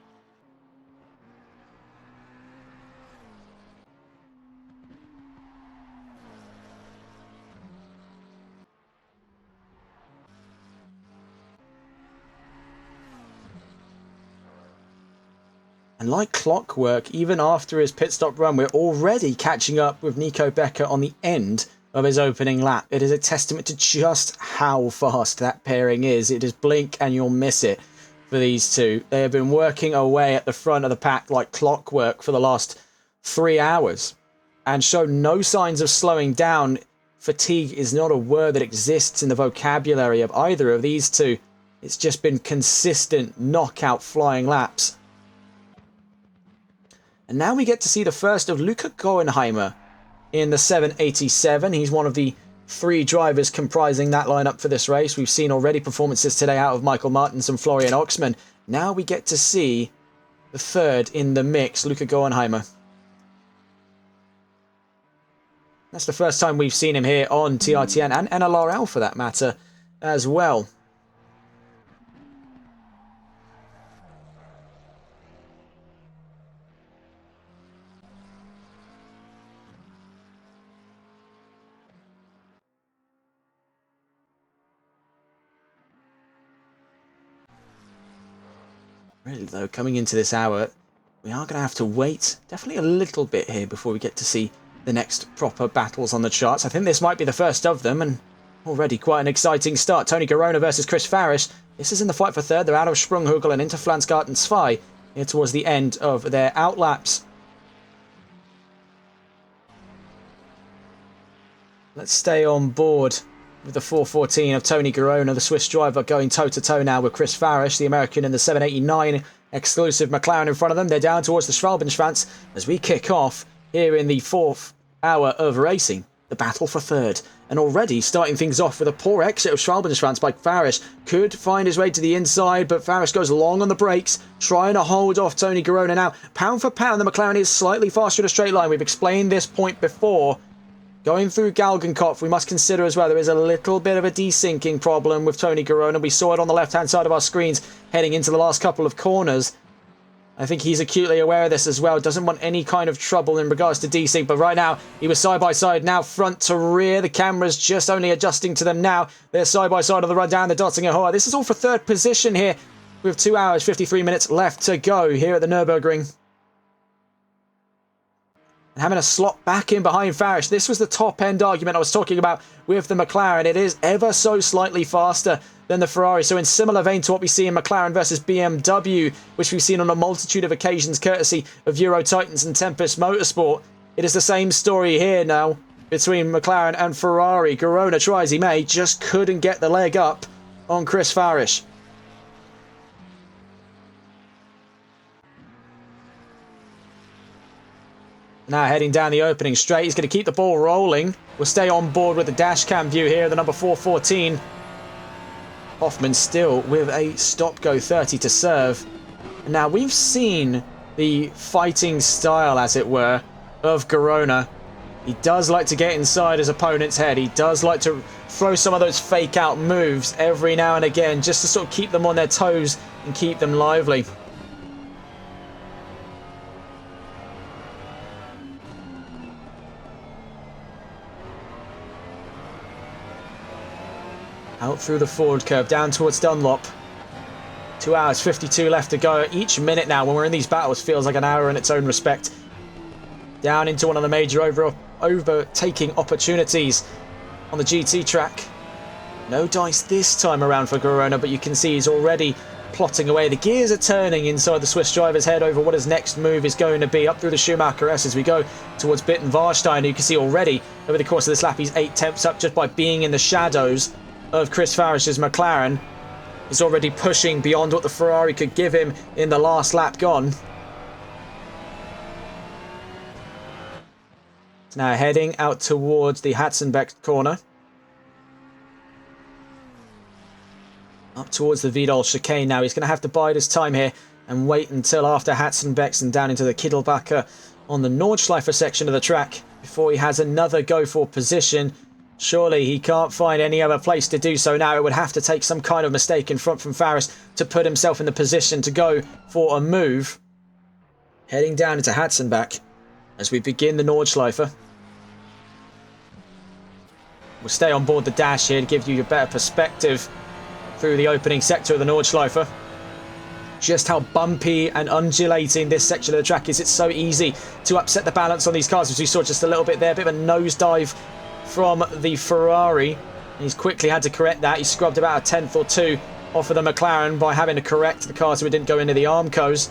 And like clockwork, even after his pit stop run, we're already catching up with Nico Becker on the end of his opening lap. It is a testament to just how fast that pairing is. It is blink and you'll miss it for these two. They have been working away at the front of the pack like clockwork for the last 3 hours and show no signs of slowing down. Fatigue is not a word that exists in the vocabulary of either of these two. It's just been consistent knockout flying laps. And now we get to see the first of Luca Goenheimer in the 787. He's one of the 3 drivers comprising that lineup for this race. We've seen already performances today out of Michael Martins and Florian Oxman. Now we get to see the third in the mix, Luca Goenheimer. That's the first time we've seen him here on TRTN and NLRL for that matter as well. Really, though, coming into this hour, we are going to have to wait definitely a little bit here before we get to see the next proper battles on the charts. I think this might be the first of them, and already quite an exciting start. Tony Garona versus Chris Farish. This is in the fight for third. They're out of Sprunghugel and into Flansgarten Zwei here towards the end of their outlaps. Let's stay on board with the 414 of Tony Garona, the Swiss driver, going toe-to-toe now with Chris Farish, the American in the 789 exclusive McLaren in front of them. They're down towards the Schwalbenschwanz as we kick off here in the 4th hour of racing, the battle for third. And already starting things off with a poor exit of Schwalbenschwanz by Farish. Could find his way to the inside, but Farish goes long on the brakes, trying to hold off Tony Garona now. Pound for pound, the McLaren is slightly faster in a straight line. We've explained this point before. Going through Galgenkopf, we must consider as well there is a little bit of a desyncing problem with Tony Garona. We saw it on the left-hand side of our screens heading into the last couple of corners. I think he's acutely aware of this as well. Doesn't want any kind of trouble in regards to desync. But right now, he was side-by-side, now front to rear. The camera's just only adjusting to them now. They're side-by-side on the run down the Dottinger Hohe. This is all for third position here with 2 hours, 53 minutes left to go here at the Nurburgring. And having a slot back in behind Farish. This was the top-end argument I was talking about with the McLaren. It is ever so slightly faster than the Ferrari. So in similar vein to what we see in McLaren versus BMW, which we've seen on a multitude of occasions courtesy of Euro Titans and Tempest Motorsport, it is the same story here now between McLaren and Ferrari. Garona, try as he may, just couldn't get the leg up on Chris Farish. Now heading down the opening straight. He's going to keep the ball rolling. We'll stay on board with the dash cam view here, the number 414. Hoffman still with a stop-go 30 to serve. Now we've seen the fighting style, as it were, of Garona. He does like to get inside his opponent's head. He does like to throw some of those fake-out moves every now and again, just to sort of keep them on their toes and keep them lively. Out through the forward curve, down towards Dunlop. 2 hours, 52 left to go. Each minute now, when we're in these battles, feels like an hour in its own respect. Down into one of the major overtaking opportunities on the GT track. No dice this time around for Garona, but you can see he's already plotting away. The gears are turning inside the Swiss driver's head over what his next move is going to be. Up through the Schumacher S as we go towards Bitten Warstein. You can see already, over the course of this lap, he's 8 tenths up just by being in the shadows of Chris Farish's McLaren. He's already pushing beyond what the Ferrari could give him in the last lap gone. It's now heading out towards the Hatzenbeck corner. Up towards the Vidal chicane now. He's going to have to bide his time here and wait until after Hatzenbeck's and down into the Kittelbacher on the Nordschleifer section of the track before he has another go for position. Surely he can't find any other place to do so now. It would have to take some kind of mistake in front from Farish to put himself in the position to go for a move. Heading down into Hatzenbach as we begin the Nordschleifer. We'll stay on board the dash here to give you a better perspective through the opening sector of the Nordschleifer. Just how bumpy and undulating this section of the track is. It's so easy to upset the balance on these cars, as we saw just a little bit there. A bit of a nosedive from the Ferrari. He's quickly had to correct that. He scrubbed about a tenth or two off of the McLaren by having to correct the car so it didn't go into the Armcos.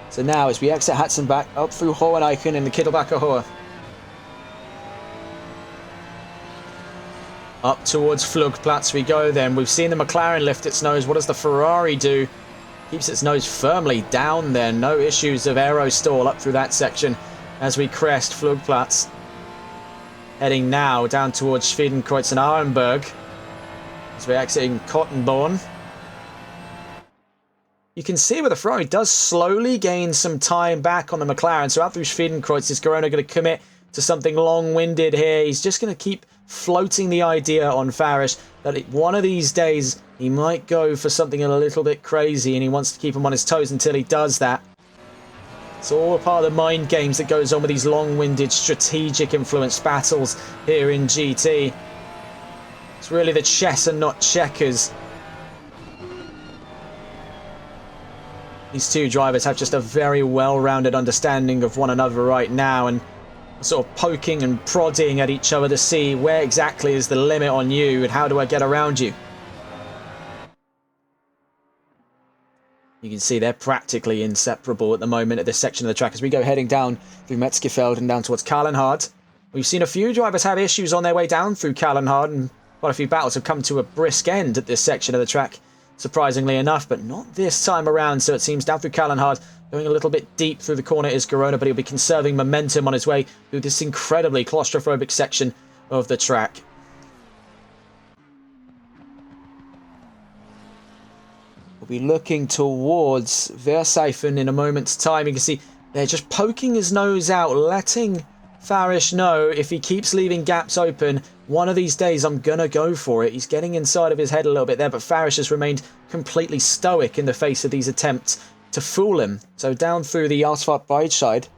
So now as we exit Hatzenbach, up through Hoheneichen in the Kittelbacher Hohe. Up towards Flugplatz we go then. We've seen the McLaren lift its nose. What does the Ferrari do? Keeps its nose firmly down there. No issues of aero stall up through that section as we crest Flugplatz. Heading now down towards Schwedenkreuz and Arenberg as we're exiting Kottenborn. You can see where the Ferrari does slowly gain some time back on the McLaren. So out through Schwedenkreuz, is Garona going to commit to something long-winded here? He's just going to keep floating the idea on Farish that one of these days he might go for something a little bit crazy, and he wants to keep him on his toes until he does that. It's all part of the mind games that goes on with these long-winded, strategic influenced battles here in GT. It's really the chess and not checkers. These two drivers have just a very well-rounded understanding of one another right now, and sort of poking and prodding at each other to see where exactly is the limit on you and how do I get around you. You can see they're practically inseparable at the moment at this section of the track as we go heading down through Metzgerfeld and down towards Kallenhardt. We've seen a few drivers have issues on their way down through Kallenhardt, and quite a few battles have come to a brisk end at this section of the track, surprisingly enough, but not this time around. So it seems down through Kallenhardt, going a little bit deep through the corner is Garona, but he'll be conserving momentum on his way through this incredibly claustrophobic section of the track. We'll be looking towards Versailles in a moment's time. You can see they're just poking his nose out, letting Farish know if he keeps leaving gaps open, one of these days I'm gonna go for it. He's getting inside of his head a little bit there, but Farish has remained completely stoic in the face of these attempts to fool him. So down through the asphalt Breitscheid,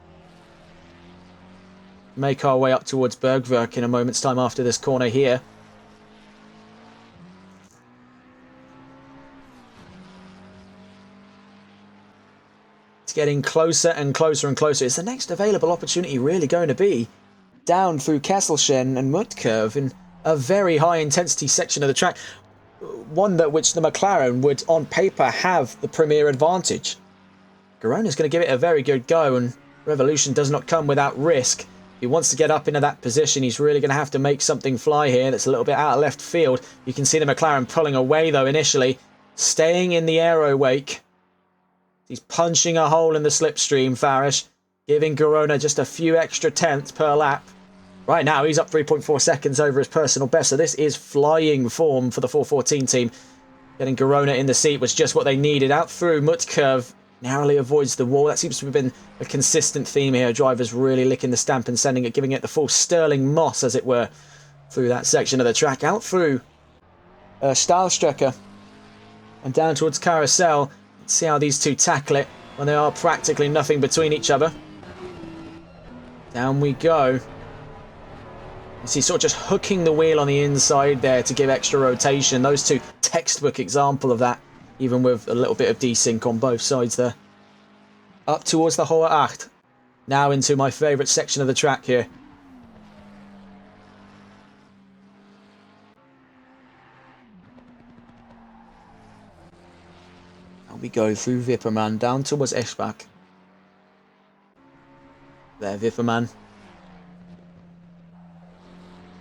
make our way up towards Bergwerk in a moment's time after this corner here. Getting closer and closer and closer. Is the next available opportunity really going to be down through Kesselchen and Mutkurv in a very high intensity section of the track? One that which the McLaren would on paper have the premier advantage. Garona's going to give it a very good go, and Revolution does not come without risk. If he wants to get up into that position, he's really going to have to make something fly here that's a little bit out of left field. You can see the McLaren pulling away though initially, staying in the aero wake. He's punching a hole in the slipstream, Farish, giving Garona just a few extra tenths per lap. Right now, he's up 3.4 seconds over his personal best, so this is flying form for the 414 team. Getting Garona in the seat was just what they needed. Out through Mutkurv, narrowly avoids the wall. That seems to have been a consistent theme here. Drivers really licking the stamp and sending it, giving it the full Sterling Moss, as it were, through that section of the track. Out through Stahlstrecke and down towards Carousel. Let's see how these two tackle it when there are practically nothing between each other. Down we go. You see, sort of just hooking the wheel on the inside there to give extra rotation. Those two, textbook example of that, even with a little bit of desync on both sides there. Up towards the Hohe Acht. Now into my favourite section of the track here. We go through Wipperman down towards Eschbach. There, Wipperman.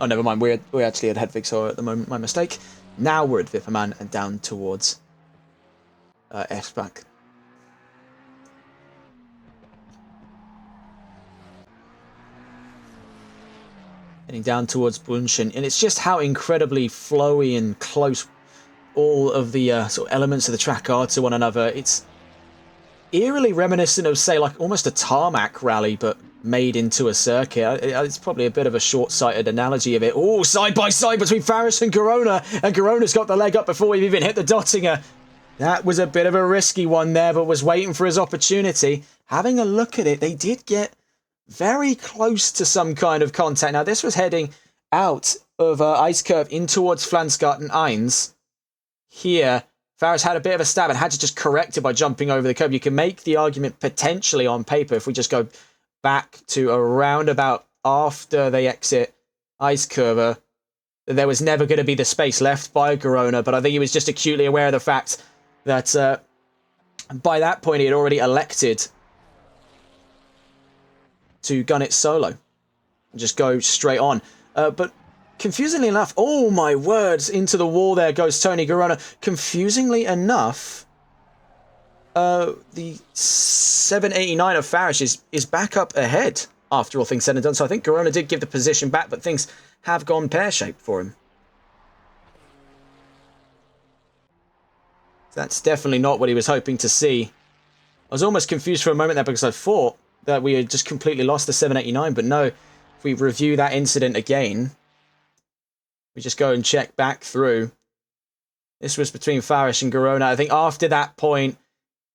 Oh, never mind. We're actually at Hedvigshøj at the moment. My mistake. Now we're at Wipperman and down towards Eschbach. Heading down towards Brunchen, and it's just how incredibly flowy and close all of the sort of elements of the track are to one another. It's eerily reminiscent of, say, like almost a tarmac rally, but made into a circuit. It's probably a bit of a short-sighted analogy of it. Oh, side by side between Farish and Garona's got the leg up before we've even hit the Dottinger. That was a bit of a risky one there, but was waiting for his opportunity. Having a look at it, they did get very close to some kind of contact. Now, this was heading out of Ice Curve in towards Flansgarten 1. Here, Farish had a bit of a stab and had to just correct it by jumping over the curb. You can make the argument potentially on paper if we just go back to around about after they exit Ice Curve. There was never going to be the space left by Garona, but I think he was just acutely aware of the fact that by that point he had already elected to gun it solo and just go straight on. But confusingly enough, oh my words, into the wall there goes Tony Garona. Confusingly enough, the 789 of Farish is back up ahead after all things said and done. So I think Garona did give the position back, but things have gone pear-shaped for him. That's definitely not what he was hoping to see. I was almost confused for a moment there because I thought that we had just completely lost the 789, but no, if we review that incident again, we just go and check back through. This was between Farish and Garona. I think after that point,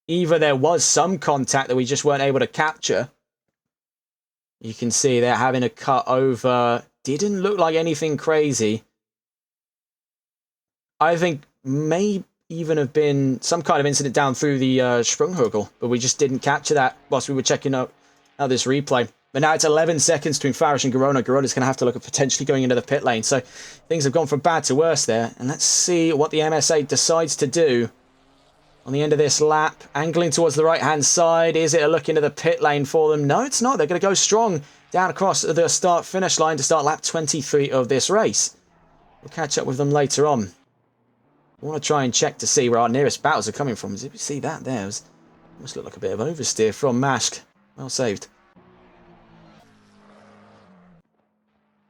either there was some contact that we just weren't able to capture. You can see they're having a cut over. Didn't look like anything crazy. I think maybe even have been some kind of incident down through the Sprunghurgel, but we just didn't capture that whilst we were checking out this replay. But now it's 11 seconds between Farish and Garona. Garona's going to have to look at potentially going into the pit lane. So things have gone from bad to worse there. And let's see what the MSA decides to do on the end of this lap. Angling towards the right-hand side. Is it a look into the pit lane for them? No, it's not. They're going to go strong down across the start-finish line to start lap 23 of this race. We'll catch up with them later on. I want to try and check to see where our nearest battles are coming from. Did we see that there? It must look like a bit of oversteer from Mashk. Well saved.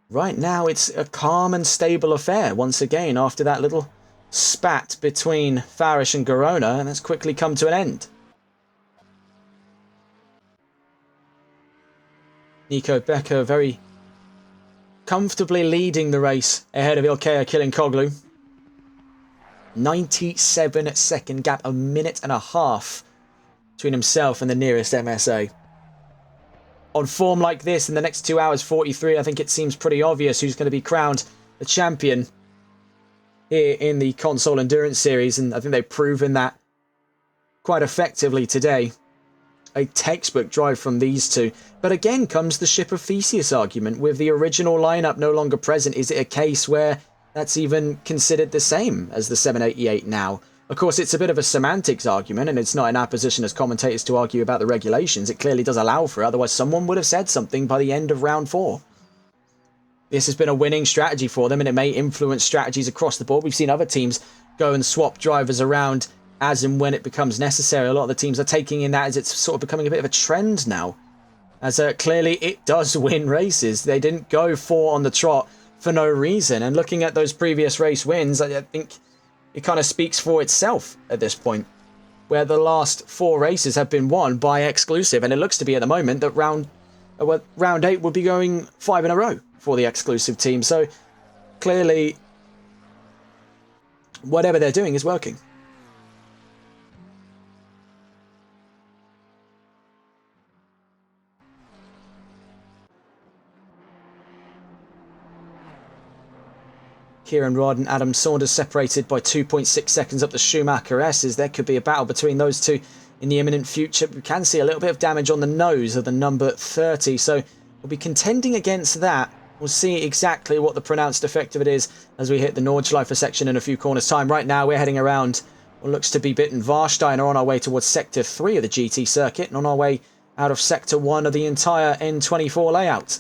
Right now, it's a calm and stable affair once again after that little spat between Farish and Garona, and that's quickly come to an end. Nico Becker very comfortably leading the race ahead of Ilkea Kilinkoglu. 97-second gap, a minute and a half between himself and the nearest MSA. On form like this in the next 2 hours 43, I think it seems pretty obvious who's going to be crowned the champion here in the Console Endurance Series, and I think they've proven that quite effectively today. A textbook drive from these two. But again comes the Ship of Theseus argument. With the original lineup no longer present, is it a case where that's even considered the same as the 788 now? Of course, it's a bit of a semantics argument, and it's not in our position as commentators to argue about the regulations. It clearly does allow for it, otherwise someone would have said something by the end of round 4. This has been a winning strategy for them, and it may influence strategies across the board. We've seen other teams go and swap drivers around as and when it becomes necessary. A lot of the teams are taking in that as it's sort of becoming a bit of a trend now. As clearly it does win races. They didn't go 4 on the trot for no reason. And looking at those previous race wins, I think it kind of speaks for itself at this point, where the last 4 races have been won by exclusive, and it looks to be at the moment that round 8 will be going 5 in a row for the exclusive team. So clearly whatever they're doing is working. Kieran Rod and Adam Saunders separated by 2.6 seconds up the Schumacher S's. There could be a battle between those two in the imminent future. We can see a little bit of damage on the nose of the number 30, so we'll be contending against that. We'll see exactly what the pronounced effect of it is as we hit the Nordschleife section in a few corners' time. Right now, we're heading around what looks to be Bitten Warstein, on our way towards Sector 3 of the GT circuit, and on our way out of Sector 1 of the entire N24 layout.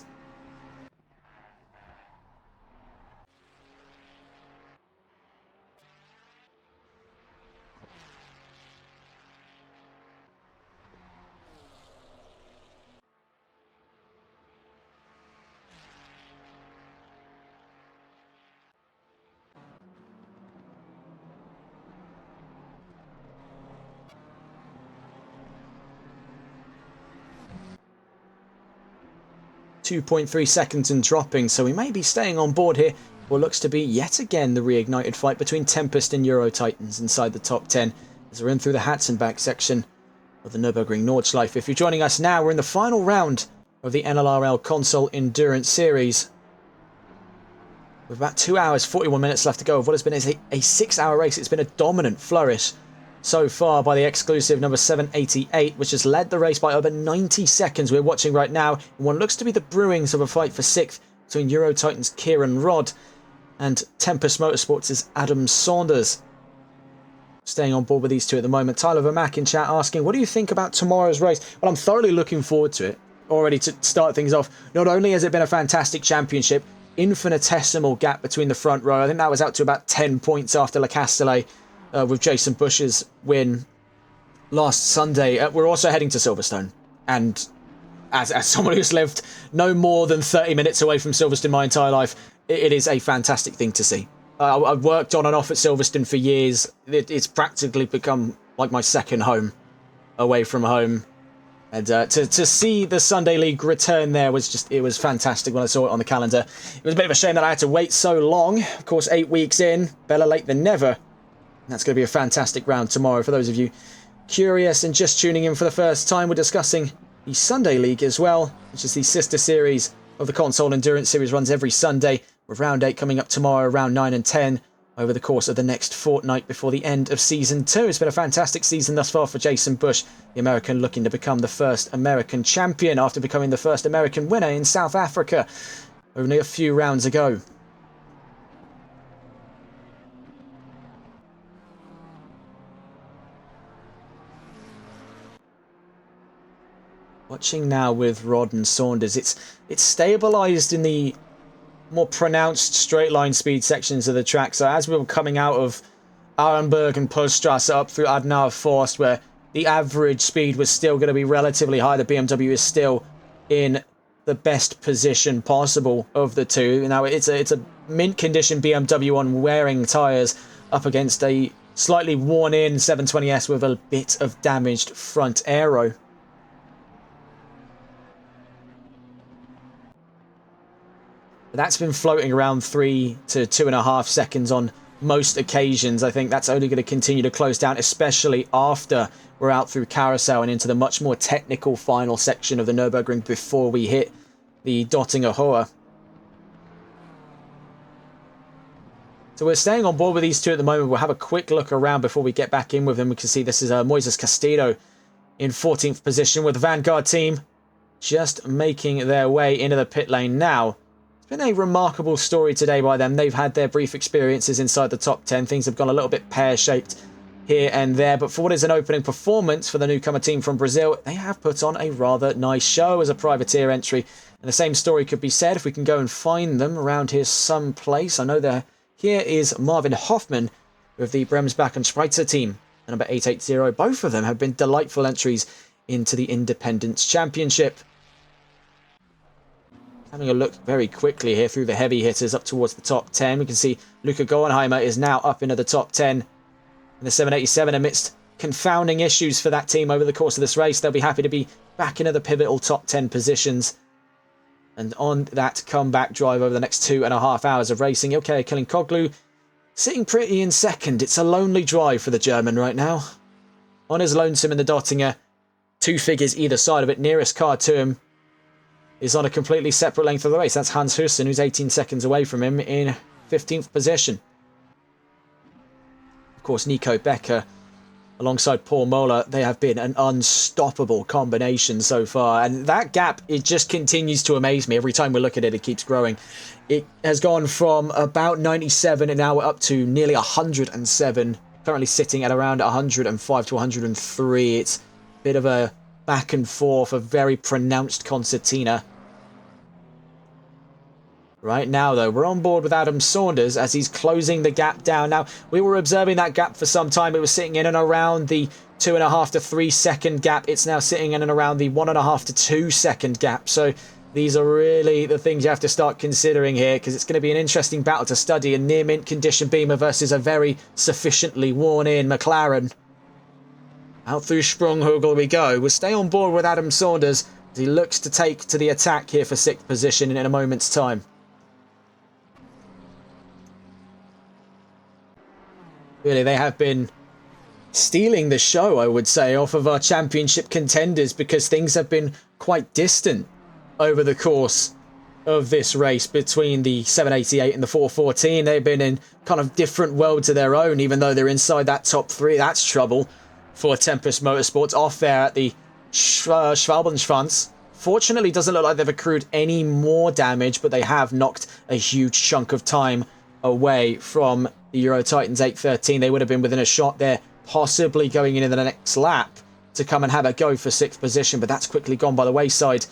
2.3 seconds and dropping, so we may be staying on board here. What looks to be yet again the reignited fight between Tempest and Euro Titans inside the top 10 as we're in through the Hatzenbach section of the Nurburgring Nordschleife. If you're joining us now, we're in the final round of the NLRL Console Endurance Series. With about 2 hours 41 minutes left to go of what has been a 6-hour race. It's been a dominant flourish so far by the exclusive number 788, which has led the race by over 90 seconds. We're watching right now in what looks to be the brewings of a fight for 6th between Euro Titans' Kieran Rod and Tempest Motorsports' Adam Saunders. Staying on board with these two at the moment. Tyler Vermack in chat asking, what do you think about tomorrow's race? Well, I'm thoroughly looking forward to it. Already to start things off, not only has it been a fantastic championship, infinitesimal gap between the front row. I think that was out to about 10 points after Le Castellet with Jason Bush's win last Sunday. We're also heading to Silverstone, and as someone who's lived no more than 30 minutes away from Silverstone my entire life, it is a fantastic thing to see. I've worked on and off at Silverstone for years. It's practically become like my second home away from home. And to see the Sunday League return there it was fantastic when I saw it on the calendar. It was a bit of a shame that I had to wait so long. Of course, 8 weeks in, better late than never. And that's going to be a fantastic round tomorrow. For those of you curious and just tuning in for the first time, we're discussing the Sunday League as well, which is the sister series of the Console Endurance Series, runs every Sunday, with round 8 coming up tomorrow, round 9 and 10 over the course of the next fortnight before the end of Season 2. It's been a fantastic season thus far for Jason Bush, the American looking to become the first American champion after becoming the first American winner in South Africa only a few rounds ago. Watching now with Rod and Saunders, it's stabilised in the more pronounced straight line speed sections of the track. So as we were coming out of Arenberg and Poststrasse up through Adenauer Forst, where the average speed was still going to be relatively high, the BMW is still in the best position possible of the two. Now it's a mint condition BMW on wearing tyres up against a slightly worn in 720S with a bit of damaged front aero. That's been floating around 3 to 2.5 seconds on most occasions. I think that's only going to continue to close down, especially after we're out through Carousel and into the much more technical final section of the Nurburgring before we hit the Dottinger Hohe. So we're staying on board with these two at the moment. We'll have a quick look around before we get back in with them. We can see this is Moises Castillo in 14th position with the Vanguard team just making their way into the pit lane now. Been a remarkable story today by them. They've had their brief experiences inside the top 10. Things have gone a little bit pear-shaped here and there, but for what is an opening performance for the newcomer team from Brazil, they have put on a rather nice show as a privateer entry. And the same story could be said if we can go and find them around here someplace. I know they're here is Marvin Hoffman with the Bremsbach and Schweitzer team, the number 880. Both of them have been delightful entries into the Independence Championship. Having a look very quickly here through the heavy hitters up towards the top 10. We can see Luca Goenheimer is now up into the top 10 in the 787 amidst confounding issues for that team over the course of this race. They'll be happy to be back into the pivotal top 10 positions. And on that comeback drive over the next 2.5 hours of racing, Ilkay Kilinkoglu sitting pretty in second. It's a lonely drive for the German right now. On his lonesome in the Dottinger, 2 figures either side of it. Nearest car to him is on a completely separate length of the race. That's Hans Hussen, who's 18 seconds away from him in 15th position. Of course, Nico Becker alongside Paul Mola, they have been an unstoppable combination so far. And that gap, it just continues to amaze me. Every time we look at it, it keeps growing. It has gone from about 97 and now we're up to nearly 107. Currently sitting at around 105 to 103. It's a bit of a back and forth, a very pronounced concertina. Right now, though, we're on board with Adam Saunders as he's closing the gap down. Now, we were observing that gap for some time. It was sitting in and around the 2.5 to 3 second gap. It's now sitting in and around the 1.5 to 2 second gap. So these are really the things you have to start considering here, because it's going to be an interesting battle to study. A near mint condition Beamer versus a very sufficiently worn in McLaren. Out through Sprunghugel we go. We'll stay on board with Adam Saunders as he looks to take to the attack here for 6th position in a moment's time. Really, they have been stealing the show, I would say, off of our championship contenders, because things have been quite distant over the course of this race between the 788 and the 414. They've been in kind of different worlds of their own, even though they're inside that top 3. That's trouble for Tempest Motorsports off there at the Schwalbenschwanz. Fortunately, doesn't look like they've accrued any more damage, but they have knocked a huge chunk of time away from the Euro Titans 813. They would have been within a shot there, possibly going into the next lap to come and have a go for 6th position, but that's quickly gone by the wayside.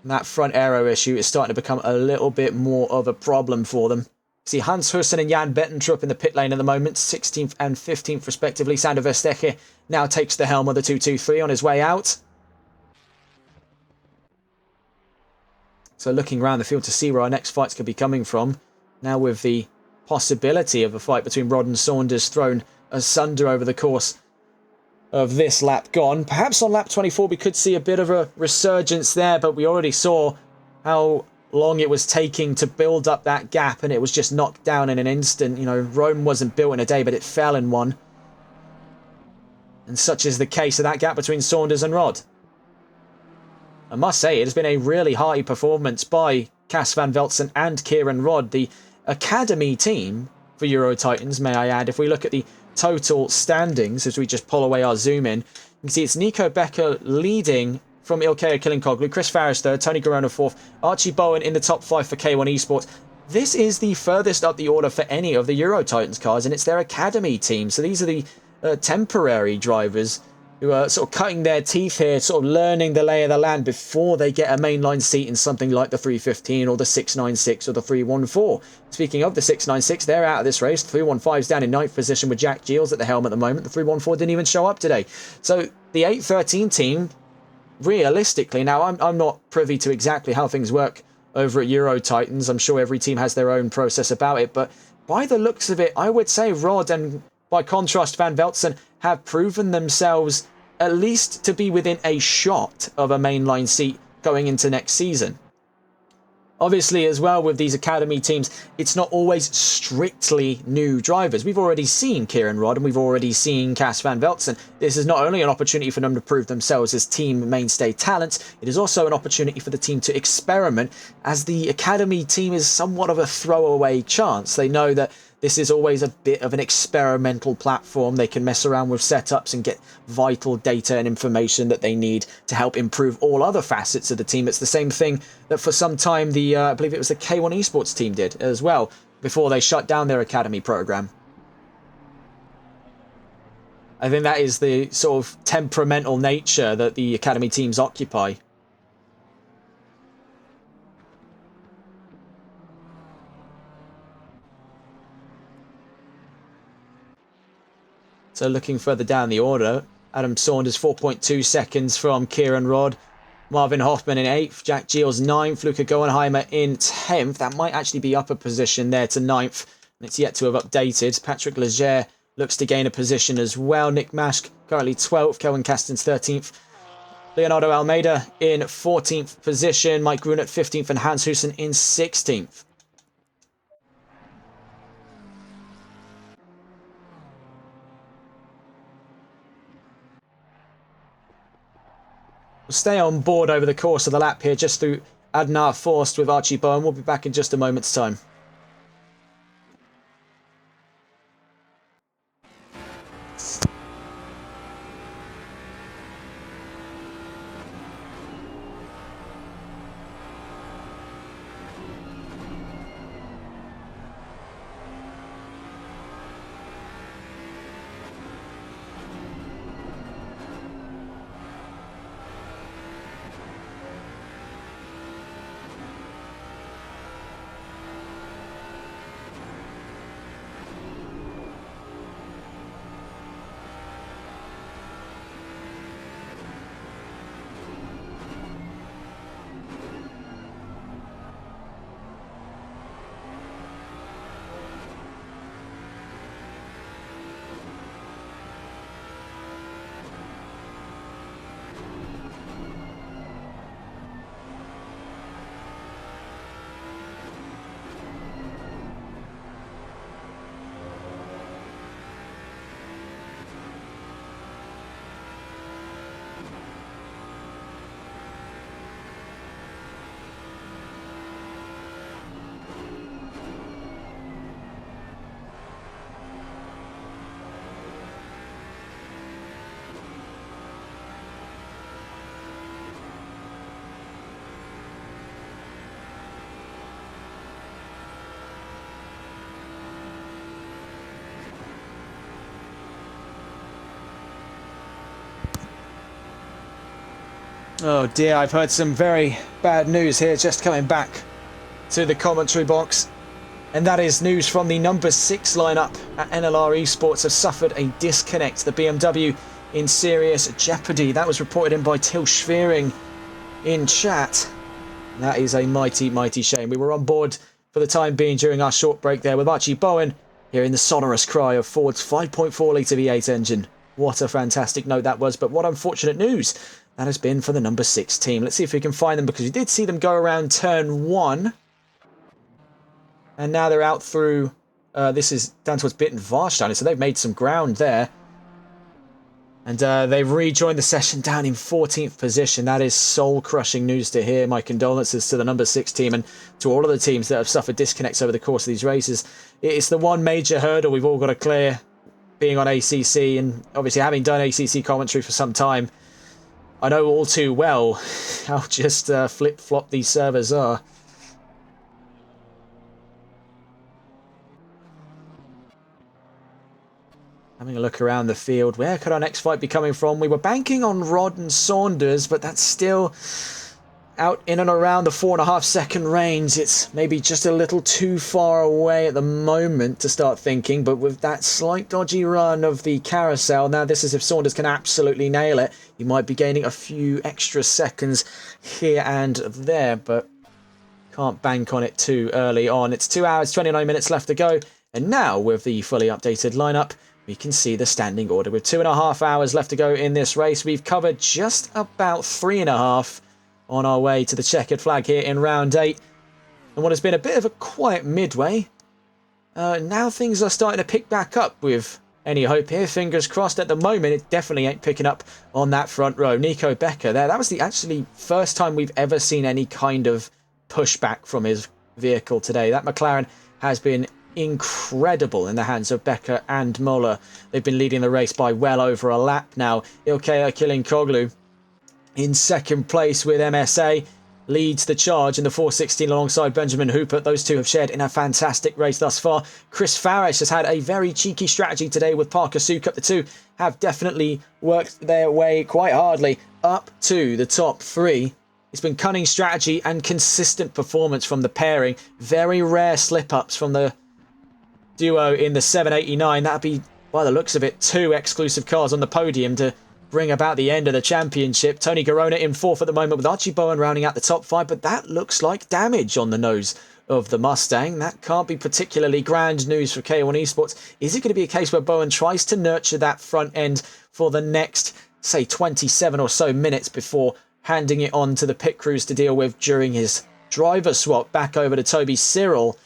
And that front aero issue is starting to become a little bit more of a problem for them. See Hans Hussen and Jan Bettentrup in the pit lane at the moment, 16th and 15th respectively. Sander Verstecher now takes the helm of the 223 on his way out. So looking around the field to see where our next fights could be coming from. Now with the possibility of a fight between Rod and Saunders thrown asunder over the course of this lap gone. Perhaps on lap 24 we could see a bit of a resurgence there, but we already saw how long it was taking to build up that gap, and it was just knocked down in an instant. You know, Rome wasn't built in a day, but it fell in one. And such is the case of that gap between Saunders and Rod. I must say, it has been a really hearty performance by Cas van Velzen and Kieran Rod. The Academy team for Euro Titans, may I add. If we look at the total standings, as we just pull away our zoom in, you can see it's Nico Becker leading from Ilkea Killinkoglu, Chris Farris third, Tony Garona fourth, Archie Bowen in the top 5 for K1 Esports. This is the furthest up the order for any of the Euro Titans cars, and it's their academy team. So these are the temporary drivers who are sort of cutting their teeth here, sort of learning the lay of the land before they get a mainline seat in something like the 315 or the 696 or the 314. Speaking of the 696, they're out of this race. The 315's down in 9th position with Jack Giles at the helm at the moment. The 314 didn't even show up today. So the 813 team, realistically, now I'm not privy to exactly how things work over at Euro Titans. I'm sure every team has their own process about it, but by the looks of it, I would say Rod and by contrast Van Veltzen have proven themselves at least to be within a shot of a mainline seat going into next season. Obviously, as well, with these academy teams, it's not always strictly new drivers. We've already seen Kieran Rod and we've already seen Cas Van Veltzen. This is not only an opportunity for them to prove themselves as team mainstay talents, it is also an opportunity for the team to experiment, as the academy team is somewhat of a throwaway chance. They know that this is always a bit of an experimental platform. They can mess around with setups and get vital data and information that they need to help improve all other facets of the team. It's the same thing that for some time I believe it was the K1 Esports team did as well, before they shut down their academy program. I think that is the sort of temperamental nature that the academy teams occupy. So looking further down the order, Adam Saunders 4.2 seconds from Kieran Rod, Marvin Hoffman in 8th, Jack Giles 9th, Luca Goenheimer in 10th. That might actually be up a position there to 9th, and it's yet to have updated. Patrick Leger looks to gain a position as well. Nick Mashk currently 12th, Kelvin Castens 13th. Leonardo Almeida in 14th position, Mike Grunert 15th, and Hans Hussen in 16th. We'll stay on board over the course of the lap here, just through Adnar Forst with Archie Bowen. We'll be back in just a moment's time. Oh dear, I've heard some very bad news here just coming back to the commentary box. And that is news from the number 6 lineup at NLR Esports have suffered a disconnect. The BMW in serious jeopardy. That was reported in by Till Schwering in chat. And that is a mighty, mighty shame. We were on board for the time being during our short break there with Archie Bowen, hearing the sonorous cry of Ford's 5.4 litre V8 engine. What a fantastic note that was, but what unfortunate news that has been for the number 6 team. Let's see if we can find them, because we did see them go around turn 1. And now they're out through, this is down towards Bitten Warstein, so they've made some ground there. And they've rejoined the session down in 14th position. That is soul-crushing news to hear. My condolences to the number 6 team and to all of the teams that have suffered disconnects over the course of these races. It's the one major hurdle we've all got to clear, being on ACC, and obviously having done ACC commentary for some time, I know all too well how just flip-flop these servers are. Having a look around the field, where could our next fight be coming from? We were banking on Rod and Saunders, but that's still out in and around the 4.5 second range. It's maybe just a little too far away at the moment to start thinking, but with that slight dodgy run of the carousel, now this is if Saunders can absolutely nail it. He might be gaining a few extra seconds here and there, but can't bank on it too early on. It's 2 hours, 29 minutes left to go, and now with the fully updated lineup, we can see the standing order. With 2.5 hours left to go in this race, we've covered just about 3.5 on our way to the checkered flag here in round 8. And what has been a bit of a quiet midway, now things are starting to pick back up with any hope here. Fingers crossed. At the moment, it definitely ain't picking up on that front row. Nico Becker there. That was the actually first time we've ever seen any kind of pushback from his vehicle today. That McLaren has been incredible in the hands of Becker and Muller. They've been leading the race by well over a lap now. Ilkay Kilinkoglu in second place with MSA leads the charge in the 416 alongside Benjamin Hooper. Those two have shared in a fantastic race thus far. Chris Farish has had a very cheeky strategy today with Parker Sukup. The two have definitely worked their way quite hardly up to the top 3. It's been cunning strategy and consistent performance from the pairing. Very rare slip-ups from the duo in the 789. That'd be, by the looks of it, 2 exclusive cars on the podium to bring about the end of the championship. Tony Garona in 4th at the moment with Archie Bowen rounding out the top 5, but that looks like damage on the nose of the Mustang. That can't be particularly grand news for K1 Esports. Is it going to be a case where Bowen tries to nurture that front end for the next, say, 27 or so minutes before handing it on to the pit crews to deal with during his driver swap back over to Toby Cyril?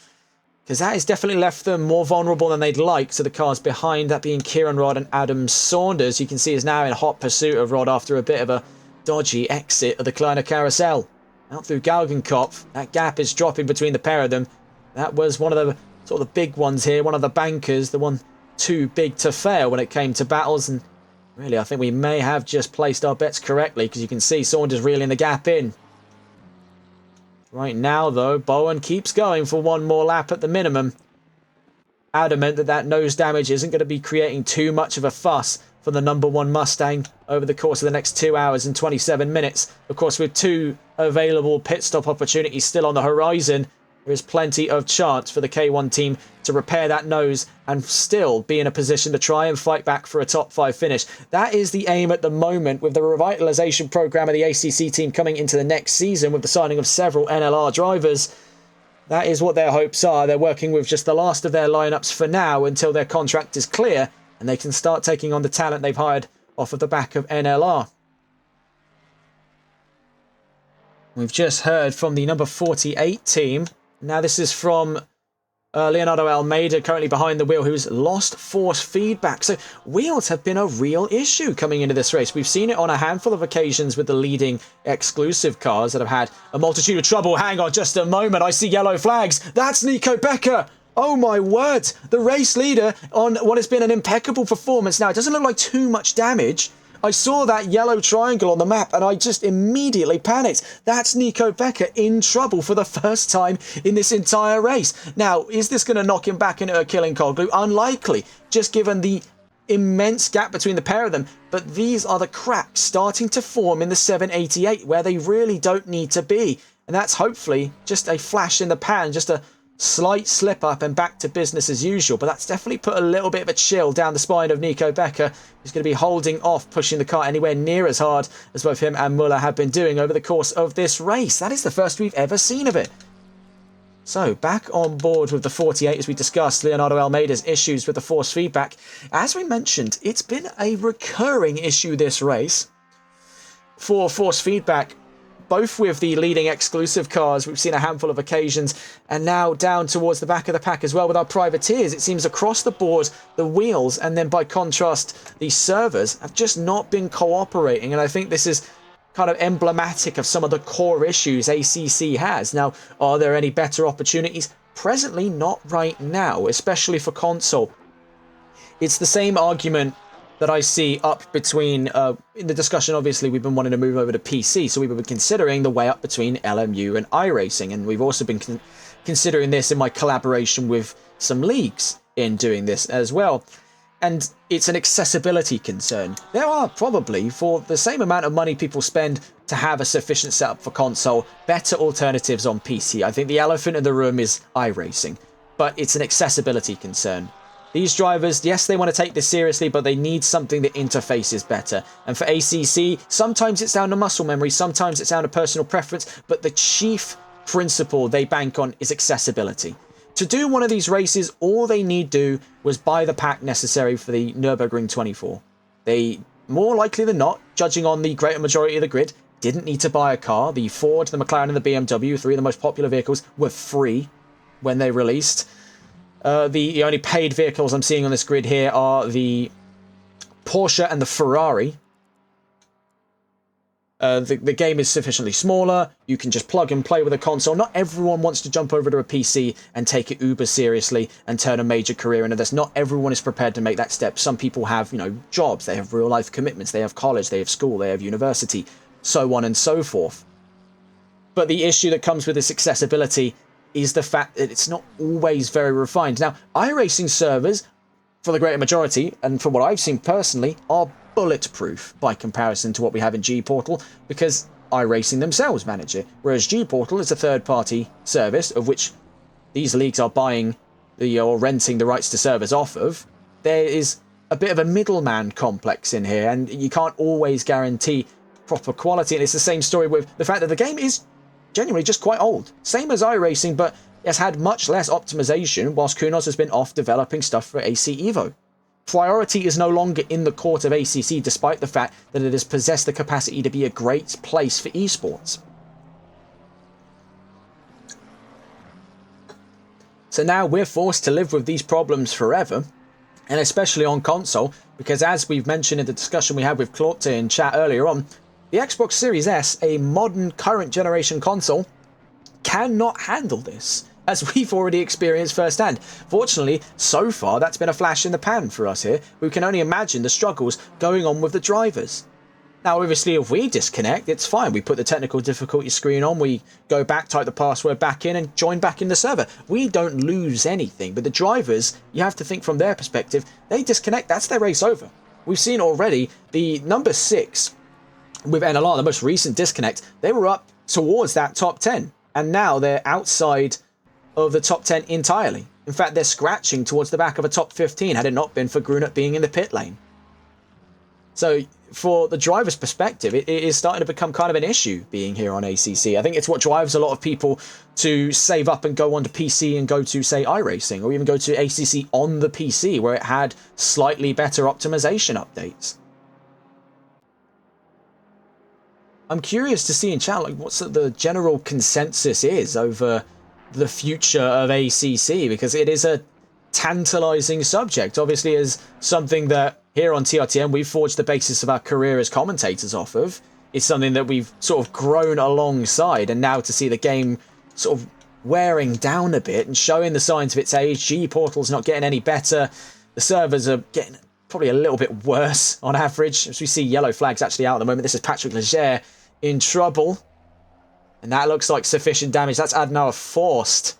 Because that has definitely left them more vulnerable than they'd like to the cars behind, that being Kieran Rod and Adam Saunders. You can see is now in hot pursuit of Rod after a bit of a dodgy exit of the Kleiner Carousel. Out through Galgenkopf, that gap is dropping between the pair of them. That was one of the sort of the big ones here, one of the bankers, the one too big to fail when it came to battles. And really, I think we may have just placed our bets correctly, because you can see Saunders reeling the gap in. Right now, though, Bowen keeps going for one more lap at the minimum. Adamant that that nose damage isn't going to be creating too much of a fuss for the number 1 Mustang over the course of the next 2 hours and 27 minutes. Of course, with 2 available pit stop opportunities still on the horizon, there is plenty of chance for the K1 team to repair that nose and still be in a position to try and fight back for a top 5 finish. That is the aim at the moment, with the revitalisation programme of the ACC team coming into the next season with the signing of several NLR drivers. That is what their hopes are. They're working with just the last of their lineups for now until their contract is clear and they can start taking on the talent they've hired off of the back of NLR. We've just heard from the number 48 team. Now this is from Leonardo Almeida, currently behind the wheel, who's lost force feedback. So wheels have been a real issue coming into this race. We've seen it on a handful of occasions with the leading exclusive cars that have had a multitude of trouble. Hang on just a moment. I see yellow flags. That's Nico Becker. Oh my word. The race leader on what has been an impeccable performance. Now, it doesn't look like too much damage. I saw that yellow triangle on the map and I just immediately panicked. That's Nico Becker in trouble for the first time in this entire race. Now, is this going to knock him back into a Kilinkoglu? Unlikely, just given the immense gap between the pair of them. But these are the cracks starting to form in the 788 where they really don't need to be. And that's hopefully just a flash in the pan, just a slight slip up and back to business as usual. But that's definitely put a little bit of a chill down the spine of Nico Becker, who's going to be holding off pushing the car anywhere near as hard as both him and Muller have been doing over the course of this race. That is the first we've ever seen of it. So back on board with the 48 as we discussed Leonardo Almeida's issues with the force feedback. As we mentioned, it's been a recurring issue this race for force feedback both with the leading exclusive cars. We've seen a handful of occasions, and now down towards the back of the pack as well with our privateers. It seems across the board, the wheels, and then by contrast, the servers have just not been cooperating. And I think this is kind of emblematic of some of the core issues ACC has. Now, are there any better opportunities? Presently, not right now, especially for console. It's the same argument that I see up between, in the discussion, obviously, we've been wanting to move over to PC, so we've been considering the way up between LMU and iRacing, and we've also been considering this in my collaboration with some leagues in doing this as well. And it's an accessibility concern. There are probably, for the same amount of money people spend to have a sufficient setup for console, better alternatives on PC. I think the elephant in the room is iRacing, but it's an accessibility concern. These drivers, yes, they want to take this seriously, but they need something that interfaces better. And for ACC, sometimes it's down to muscle memory, sometimes it's down to personal preference, but the chief principle they bank on is accessibility. To do one of these races, all they need do was buy the pack necessary for the Nurburgring 24. They, more likely than not, judging on the greater majority of the grid, didn't need to buy a car. The Ford, the McLaren and the BMW, three of the most popular vehicles, were free when they released. The only paid vehicles I'm seeing on this grid here are the Porsche and the Ferrari. The game is sufficiently smaller. You can just plug and play with a console. Not everyone wants to jump over to a PC and take it uber seriously and turn a major career into this. Not everyone is prepared to make that step. Some people have, jobs. They have real life commitments. They have college. They have school. They have university, so on and so forth. But the issue that comes with this accessibility is the fact that it's not always very refined. Now, iRacing servers, for the greater majority, and from what I've seen personally, are bulletproof by comparison to what we have in G-Portal, because iRacing themselves manage it, whereas G-Portal is a third-party service of which these leagues are buying or renting the rights to servers off of. There is a bit of a middleman complex in here, and you can't always guarantee proper quality, and it's the same story with the fact that the game is genuinely just quite old. Same as iRacing, but it's had much less optimization whilst Kunos has been off developing stuff for AC Evo. Priority is no longer in the court of ACC, despite the fact that it has possessed the capacity to be a great place for esports. So now we're forced to live with these problems forever, and especially on console, because as we've mentioned in the discussion we had with Claude in chat earlier on, the Xbox Series S, a modern current generation console, cannot handle this, as we've already experienced firsthand. Fortunately, so far, that's been a flash in the pan for us here. We can only imagine the struggles going on with the drivers. Now, obviously, if we disconnect, it's fine. We put the technical difficulty screen on, we go back, type the password back in, and join back in the server. We don't lose anything, but the drivers, you have to think from their perspective, they disconnect, that's their race over. We've seen already the number 6 with NLR, the most recent disconnect, they were up towards that top 10, and now they're outside of the top 10 entirely. In fact, they're scratching towards the back of a top 15 had it not been for Grunert being in the pit lane. So for the driver's perspective, it is starting to become kind of an issue being here on ACC. I think it's what drives a lot of people to save up and go onto PC and go to, say, iRacing, or even go to ACC on the PC, where it had slightly better optimization updates. I'm curious to see in chat like what's the general consensus is over the future of ACC, because it is a tantalizing subject. Obviously, as something that here on TRTM we've forged the basis of our career as commentators off of. It's something that we've sort of grown alongside, and now to see the game sort of wearing down a bit and showing the signs of its age. G-Portal's not getting any better. The servers are getting probably a little bit worse on average. As we see yellow flags actually out at the moment. This is Patrick Leger in trouble. And that looks like sufficient damage. That's Adnoa Forced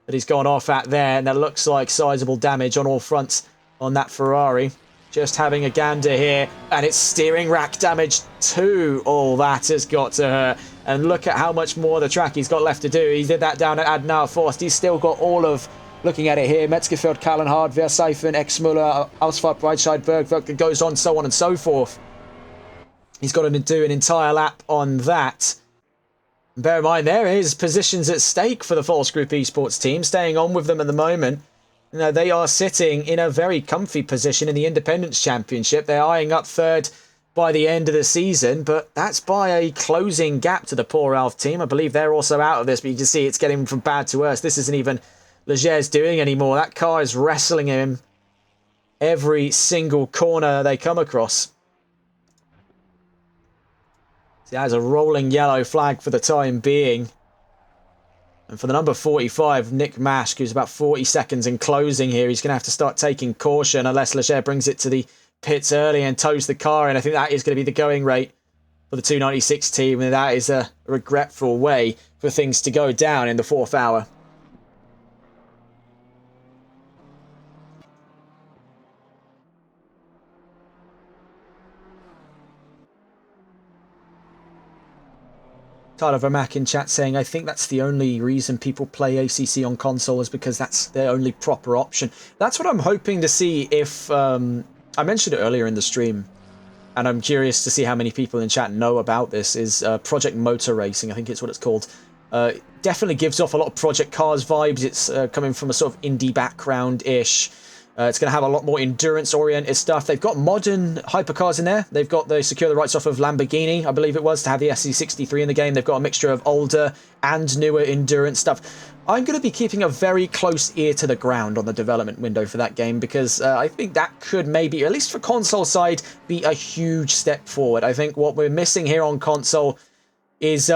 that he's gone off at there. And that looks like sizable damage on all fronts on that Ferrari. Just having a gander here. And it's steering rack damage too. All that has got to her. And look at how much more the track he's got left to do. He did that down at Adnoa Forced. He's still got all of... Looking at it here, Metzgerfeld, Kallenhard, Verseifen, Exmuller, Ausfahrt, Breitscheid, Bergwerk, it goes on, so on and so forth. He's got to do an entire lap on that. Bear in mind, there is positions at stake for the False Group Esports team, staying on with them at the moment. You know, they are sitting in a very comfy position in the Independence Championship. They're eyeing up third by the end of the season, but that's by a closing gap to the Poor Alf team. I believe they're also out of this, but you can see it's getting from bad to worse. This isn't even Leger's doing anymore. That car is wrestling him every single corner they come across. See, that is a rolling yellow flag for the time being. And for the number 45, Nick Mashk, who's about 40 seconds in closing here, he's going to have to start taking caution unless Leger brings it to the pits early and tows the car in. I think that is going to be the going rate for the 296 team, and that is a regretful way for things to go down in the 4th hour. Tyler Vermack in chat saying, I think that's the only reason people play ACC on console is because that's their only proper option. That's what I'm hoping to see if... I mentioned it earlier in the stream, and I'm curious to see how many people in chat know about this, is Project Motor Racing, I think it's what it's called. Definitely gives off a lot of Project Cars vibes. It's coming from a sort of indie background-ish. It's going to have a lot more endurance-oriented stuff. They've got modern hypercars in there. They secure the rights off of Lamborghini, I believe it was, to have the SC63 in the game. They've got a mixture of older and newer endurance stuff. I'm going to be keeping a very close ear to the ground on the development window for that game, because I think that could maybe, at least for console side, be a huge step forward. I think what we're missing here on console is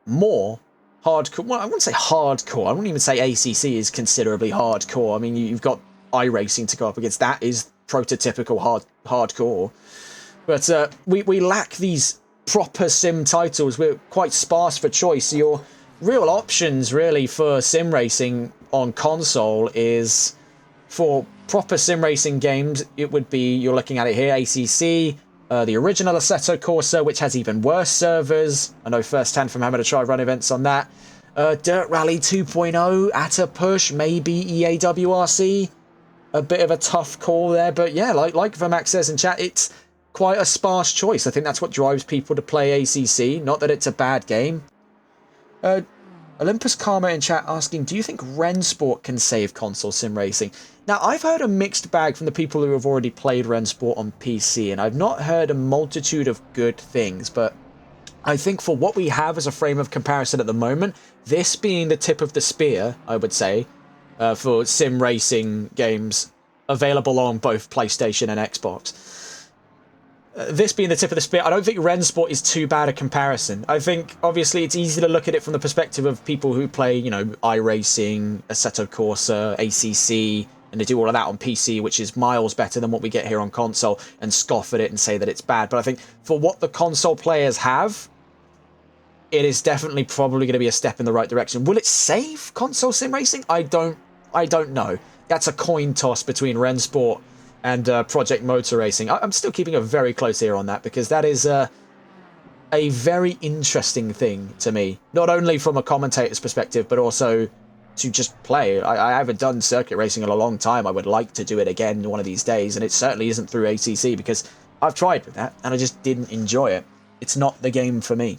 more hardcore. Well, I wouldn't say hardcore. I wouldn't even say ACC is considerably hardcore. I mean, you've got iRacing to go up against. That is prototypical hardcore. But we lack these proper sim titles. We're quite sparse for choice. So your real options, really, for sim racing on console is for proper sim racing games. It would be, you're looking at it here, ACC, the original Assetto Corsa, which has even worse servers. I know firsthand from having to try run events on that. Dirt Rally 2.0 at a push, maybe EAWRC. A bit of a tough call there, but yeah, like Vermax says in chat, it's quite a sparse choice. I think that's what drives people to play ACC, not that it's a bad game. Olympus Karma in chat asking, do you think Rennsport can save console sim racing? Now, I've heard a mixed bag from the people who have already played Rennsport on PC, and I've not heard a multitude of good things, but I think for what we have as a frame of comparison at the moment, this being the tip of the spear, I would say, for sim racing games available on both PlayStation and Xbox. This being the tip of the spear, I don't think Rennsport is too bad a comparison. I think, obviously, it's easy to look at it from the perspective of people who play, you know, iRacing, Assetto Corsa, ACC, and they do all of that on PC, which is miles better than what we get here on console, and scoff at it and say that it's bad. But I think for what the console players have, it is definitely probably going to be a step in the right direction. Will it save console sim racing? I don't know. That's a coin toss between Rennsport and Project Motor Racing. I'm still keeping a very close ear on that, because that is a very interesting thing to me. Not only from a commentator's perspective, but also to just play. I haven't done circuit racing in a long time. I would like to do it again one of these days, and it certainly isn't through ACC, because I've tried with that, and I just didn't enjoy it. It's not the game for me.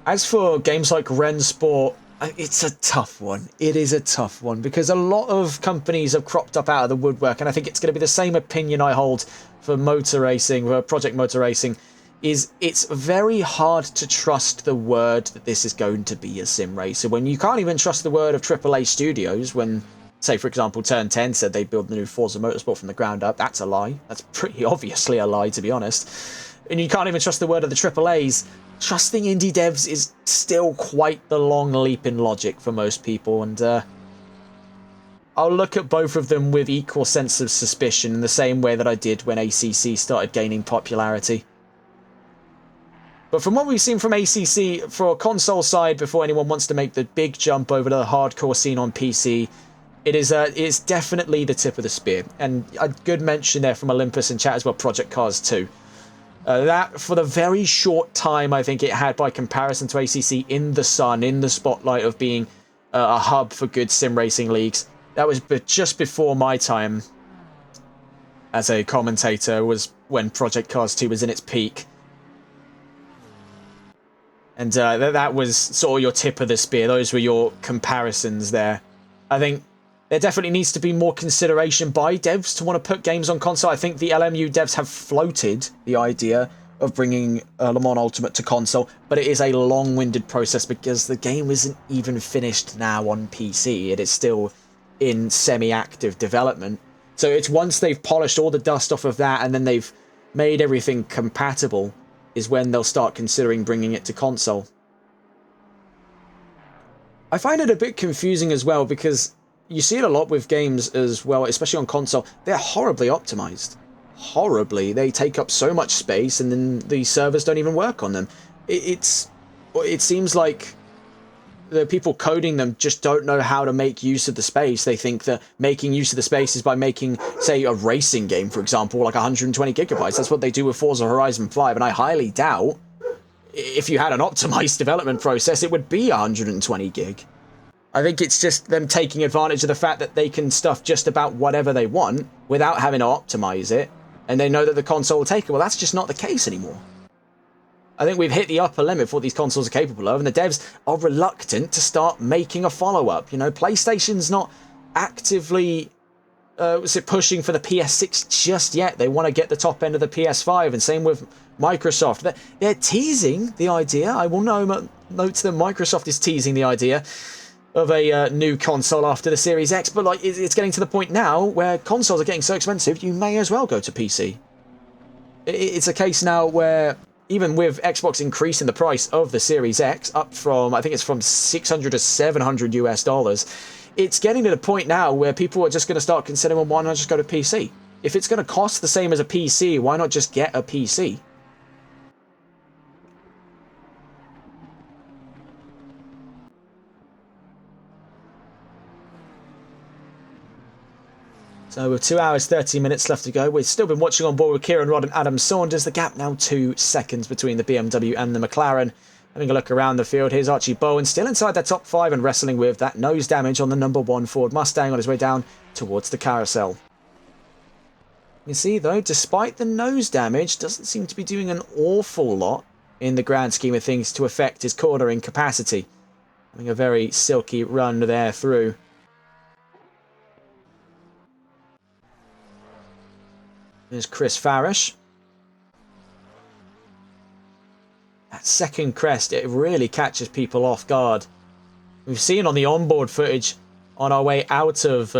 As for games like Rennsport, it's a tough one. It is a tough one, because a lot of companies have cropped up out of the woodwork, and I think it's going to be the same opinion I hold for motor racing, for Project Motor Racing, is it's very hard to trust the word that this is going to be a sim racer, when you can't even trust the word of AAA studios. When, say, for example, Turn 10 said they build the new Forza Motorsport from the ground up, that's a lie. That's pretty obviously a lie, to be honest. And you can't even trust the word of the AAAs. Trusting indie devs is still quite the long leap in logic for most people, and I'll look at both of them with equal sense of suspicion in the same way that I did when ACC started gaining popularity. But from what we've seen from ACC, for a console side, before anyone wants to make the big jump over to the hardcore scene on PC, it's definitely the tip of the spear. And a good mention there from Olympus in chat as well, Project Cars 2. That, for the very short time I think it had by comparison to ACC in the sun, in the spotlight of being a hub for good sim racing leagues, that was just before my time as a commentator, was when Project Cars 2 was in its peak. And that was sort of your tip of the spear. Those were your comparisons there. I think there definitely needs to be more consideration by devs to want to put games on console. I think the LMU devs have floated the idea of bringing Le Mans Ultimate to console, but it is a long-winded process because the game isn't even finished now on PC. It is still in semi-active development. So it's once they've polished all the dust off of that and then they've made everything compatible is when they'll start considering bringing it to console. I find it a bit confusing as well because you see it a lot with games as well, especially on console. They're horribly optimized. Horribly. They take up so much space and then the servers don't even work on them. It seems like the people coding them just don't know how to make use of the space. They think that making use of the space is by making, say, a racing game, for example, like 120 gigabytes. That's what they do with Forza Horizon 5, and I highly doubt if you had an optimized development process, it would be 120 gig. I think it's just them taking advantage of the fact that they can stuff just about whatever they want without having to optimize it, and they know that the console will take it. Well, that's just not the case anymore. I think we've hit the upper limit for what these consoles are capable of, and the devs are reluctant to start making a follow-up. You know, PlayStation's not actively pushing for the PS6 just yet. They want to get the top end of the PS5, and same with Microsoft. They're teasing the idea. I will note that Microsoft is teasing the idea of a new console after the Series X, but like it's getting to the point now where consoles are getting so expensive, you may as well go to PC. It's a case now where even with Xbox increasing the price of the Series X up from, I think it's from $600 to $700 US, it's getting to the point now where people are just going to start considering, well, why not just go to PC? If it's going to cost the same as a PC, why not just get a PC? So with 2 hours, 30 minutes left to go, we've still been watching on board with Kieran Rodd and Adam Saunders. The gap now 2 seconds between the BMW and the McLaren. Having a look around the field, here's Archie Bowen still inside that top 5 and wrestling with that nose damage on the number 1 Ford Mustang on his way down towards the carousel. You see though, despite the nose damage, doesn't seem to be doing an awful lot in the grand scheme of things to affect his cornering capacity. Having a very silky run there through. There's Chris Farish. That second crest, it really catches people off guard. We've seen on the onboard footage on our way out of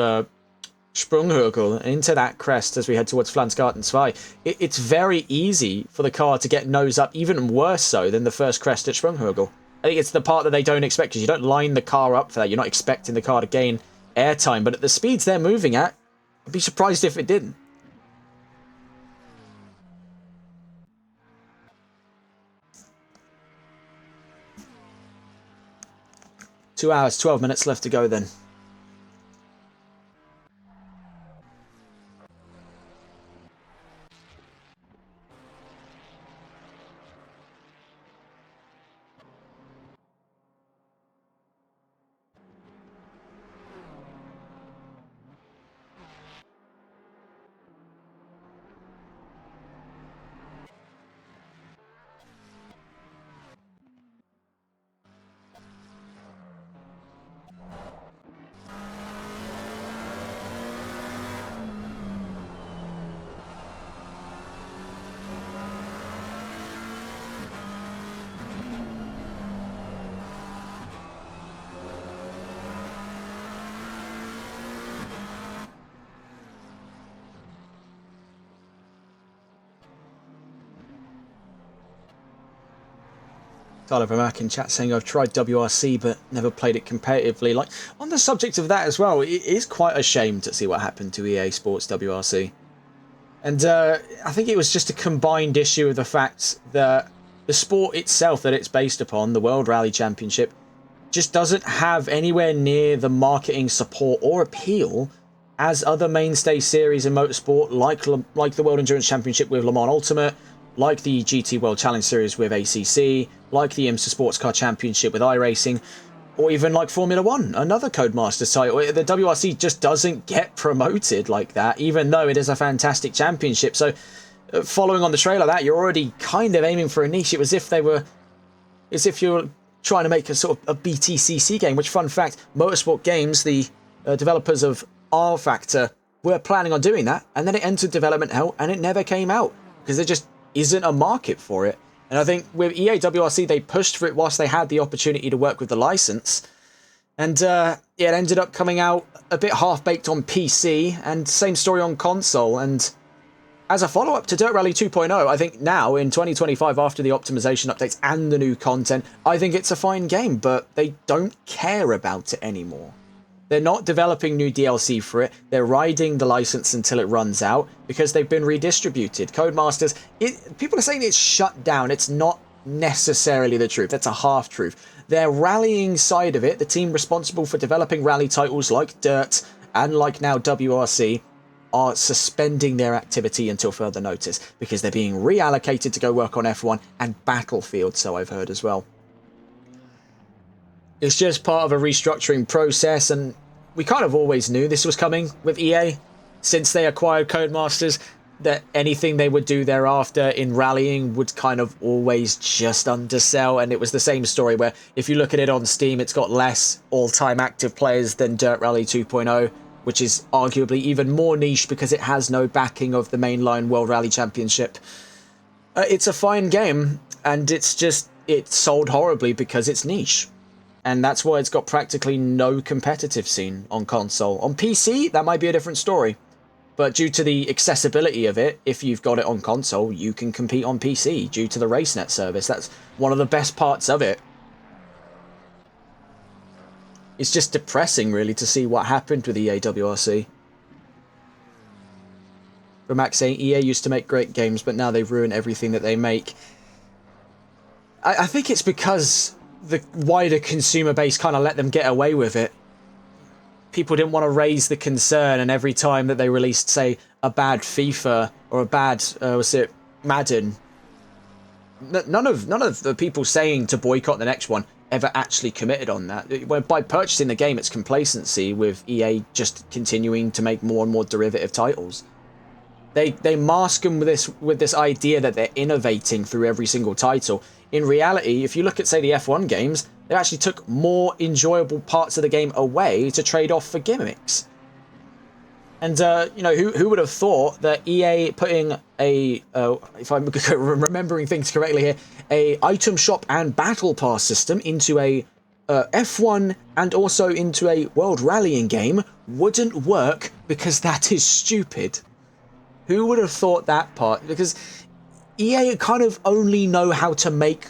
Sprunghurgel into that crest as we head towards Flansgarten 2. It's very easy for the car to get nose up, even worse so than the first crest at Sprunghurgel. I think it's the part that they don't expect because you don't line the car up for that. You're not expecting the car to gain airtime, but at the speeds they're moving at, I'd be surprised if it didn't. Two hours, 12 minutes left to go then. Tyler Vermack in chat saying I've tried WRC but never played it competitively. Like, on the subject of that as well, it is quite a shame to see what happened to EA Sports WRC. And I think it was just a combined issue of the fact that the sport itself that it's based upon, the World Rally Championship, just doesn't have anywhere near the marketing support or appeal as other mainstay series in motorsport, like the World Endurance Championship with Le Mans Ultimate, like the GT World Challenge Series with ACC, like the IMSA Sports Car Championship with iRacing, or even like Formula 1, another Codemasters title. The WRC just doesn't get promoted like that, even though it is a fantastic championship. So following on the trail of that, you're already kind of aiming for a niche. It was as if you're trying to make a sort of a BTCC game, which, fun fact, Motorsport Games, the developers of R Factor were planning on doing that, and then it entered development hell, and it never came out because there just isn't a market for it. And I think with EA WRC, they pushed for it whilst they had the opportunity to work with the license, and it ended up coming out a bit half-baked on PC, and same story on console. And as a follow-up to Dirt Rally 2.0, I think now, in 2025, after the optimization updates and the new content, I think it's a fine game, but they don't care about it anymore. They're not developing new DLC for it. They're riding the license until it runs out because they've been redistributed. Codemasters, people are saying it's shut down. It's not necessarily the truth. That's a half-truth. Their rallying side of it, the team responsible for developing rally titles like Dirt and like now WRC, are suspending their activity until further notice because they're being reallocated to go work on F1 and Battlefield, so I've heard as well. It's just part of a restructuring process, and we kind of always knew this was coming with EA. Since they acquired Codemasters, that anything they would do thereafter in rallying would kind of always just undersell, and it was the same story where if you look at it on Steam, it's got less all-time active players than Dirt Rally 2.0, which is arguably even more niche because it has no backing of the mainline World Rally Championship. It's a fine game, and it sold horribly because it's niche. And that's why it's got practically no competitive scene on console. On PC, that might be a different story. But due to the accessibility of it, if you've got it on console, you can compete on PC due to the RaceNet service. That's one of the best parts of it. It's just depressing, really, to see what happened with EA WRC. For Max saying, EA used to make great games, but now they've ruined everything that they make. I think it's because the wider consumer base kind of let them get away with it. People didn't want to raise the concern, and every time that they released, say, a bad FIFA or a bad, Madden, none of the people saying to boycott the next one ever actually committed on that. By purchasing the game, it's complacency with EA just continuing to make more and more derivative titles. They mask them with this idea that they're innovating through every single title. In reality, if you look at, say, the F1 games, they actually took more enjoyable parts of the game away to trade off for gimmicks. And, who would have thought that EA putting if I'm remembering things correctly here, a item shop and battle pass system into a F1 and also into a World Rallying game wouldn't work because that is stupid. Who would have thought that part? Because EA kind of only know how to make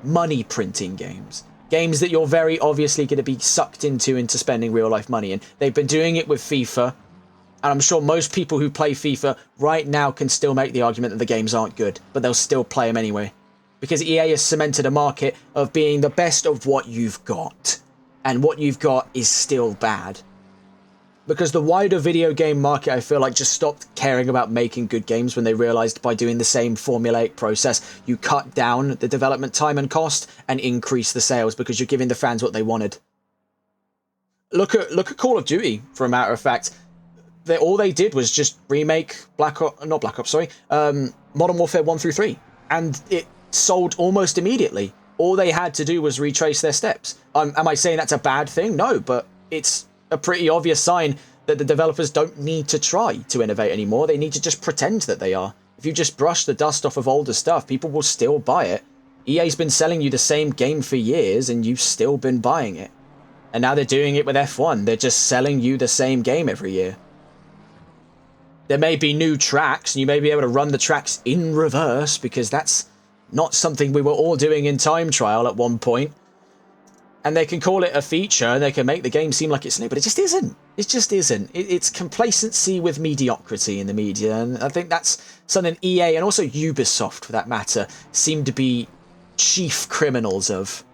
money printing games. Games that you're very obviously going to be sucked into spending real life money in. They've been doing it with FIFA. And I'm sure most people who play FIFA right now can still make the argument that the games aren't good, but they'll still play them anyway. Because EA has cemented a market of being the best of what you've got. And what you've got is still bad. Because the wider video game market, I feel like, just stopped caring about making good games when they realised by doing the same formulaic process, you cut down the development time and cost and increase the sales because you're giving the fans what they wanted. Look at Call of Duty, for a matter of fact. All they did was just remake Modern Warfare 1 through 3, and it sold almost immediately. All they had to do was retrace their steps. Am I saying that's a bad thing? No, but it's a pretty obvious sign that the developers don't need to try to innovate anymore. They need to just pretend that they are. If you just brush the dust off of older stuff, people will still buy it. EA's been selling you the same game for years, and you've still been buying it. And now they're doing it with F1. They're just selling you the same game every year. There may be new tracks, and you may be able to run the tracks in reverse, because that's not something we were all doing in Time Trial at one point. And they can call it a feature, and they can make the game seem like it's new, but it just isn't. It just isn't. It's complacency with mediocrity in the media, and I think that's something EA, and also Ubisoft for that matter, seem to be chief criminals of.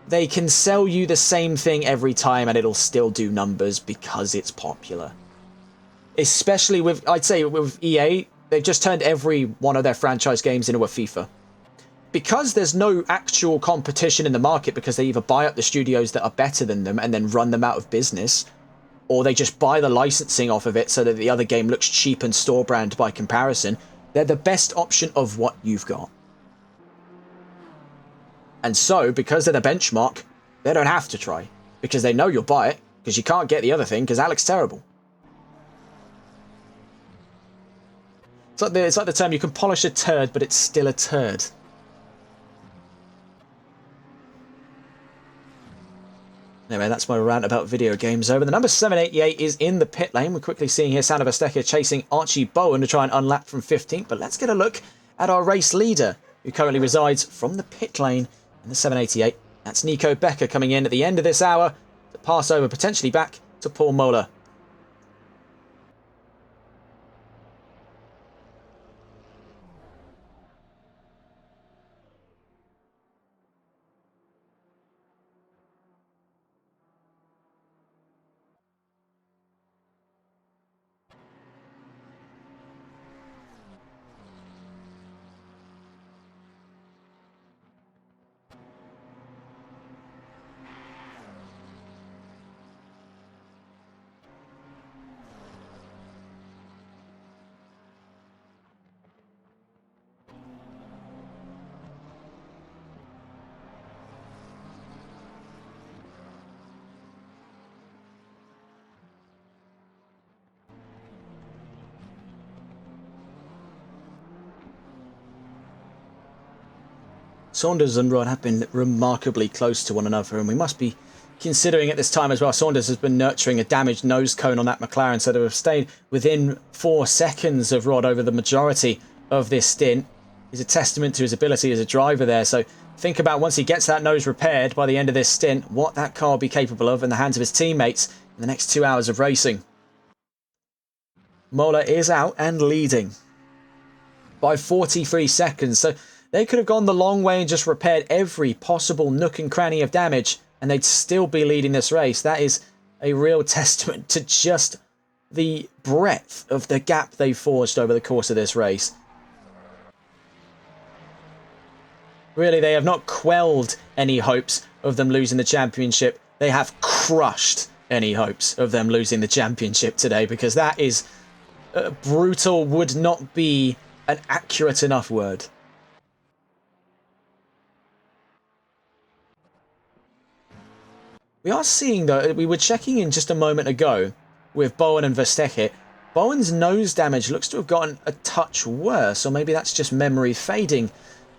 They can sell you the same thing every time, and it'll still do numbers because it's popular. Especially with, I'd say with EA, they've just turned every one of their franchise games into a FIFA. Because there's no actual competition in the market, because they either buy up the studios that are better than them and then run them out of business, or they just buy the licensing off of it so that the other game looks cheap and store brand by comparison, they're the best option of what you've got. And so, because they're the benchmark, they don't have to try, because they know you'll buy it, because you can't get the other thing because Alec's terrible. It's like the term, you can polish a turd, but it's still a turd. Anyway, that's my rant about video games over. The number 788 is in the pit lane. We're quickly seeing here Sander Verstappen chasing Archie Bowen to try and unlap from 15th. But let's get a look at our race leader, who currently resides from the pit lane in the 788. That's Nico Becker coming in at the end of this hour to pass over potentially back to Paul Mola. Saunders and Rod have been remarkably close to one another, and we must be considering at this time as well. Saunders has been nurturing a damaged nose cone on that McLaren, so to have stayed within 4 seconds of Rod over the majority of this stint is a testament to his ability as a driver there. So think about once he gets that nose repaired by the end of this stint, what that car will be capable of in the hands of his teammates in the next 2 hours of racing. Mola is out and leading by 43 seconds, so they could have gone the long way and just repaired every possible nook and cranny of damage, and they'd still be leading this race. That is a real testament to just the breadth of the gap they've forged over the course of this race. Really, they have not quelled any hopes of them losing the championship. They have crushed any hopes of them losing the championship today, because that is brutal, would not be an accurate enough word. We are seeing, though, we were checking in just a moment ago with Bowen and Verstappen. Bowen's nose damage looks to have gotten a touch worse, or maybe that's just memory fading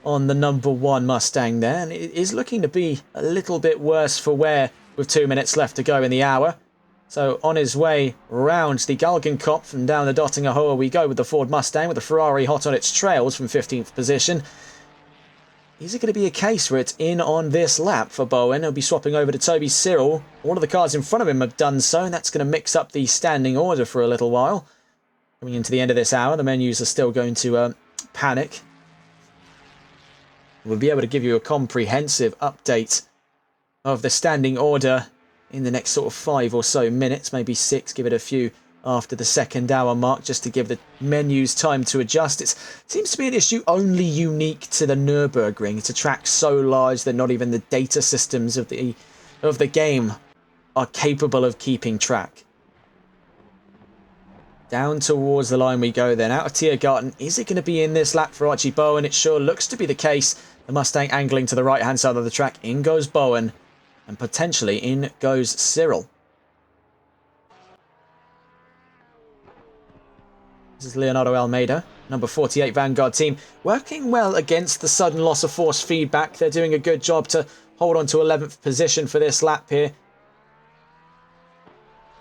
on the number 1 Mustang there. And it is looking to be a little bit worse for wear with 2 minutes left to go in the hour. So on his way round the Galgenkopf and down the Dottinger Höhe we go with the Ford Mustang, with the Ferrari hot on its trails from 15th position. Is it going to be a case where it's in on this lap for Bowen? He'll be swapping over to Toby Cyril. All of the cars in front of him have done so, and that's going to mix up the standing order for a little while. Coming into the end of this hour, the menus are still going to panic. We'll be able to give you a comprehensive update of the standing order in the next sort of 5 or so minutes, maybe 6, give it a few after the 2nd hour mark, just to give the menus time to adjust. It seems to be an issue only unique to the Nurburgring. It's a track so large that not even the data systems of the game are capable of keeping track. Down towards the line we go then, out of Tiergarten. Is it going to be in this lap for Archie Bowen? It sure looks to be the case. The Mustang angling to the right-hand side of the track. In goes Bowen, and potentially in goes Cyril. This is Leonardo Almeida, number 48 Vanguard team, working well against the sudden loss of force feedback. They're doing a good job to hold on to 11th position for this lap here.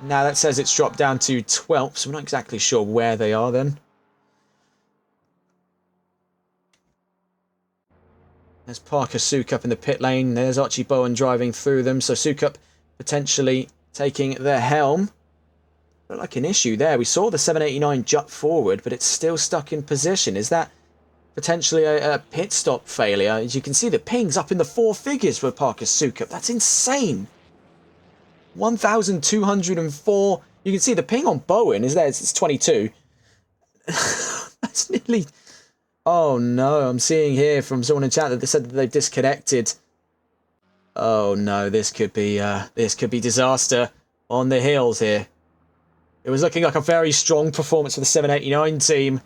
Now that says it's dropped down to 12th, so we're not exactly sure where they are then. There's Parker Sukup in the pit lane. There's Archie Bowen driving through them. So Sukup potentially taking the helm. Looked like an issue there. We saw the 789 jut forward, but it's still stuck in position. Is that potentially a pit stop failure? As you can see, the ping's up in the 4 figures for Parker Sukup. That's insane. 1,204. You can see the ping on Bowen is there. It's 22. That's nearly... Oh no, I'm seeing here from someone in chat that they said that they've disconnected. Oh no, this could be disaster on the hills here. It was looking like a very strong performance for the 789 team.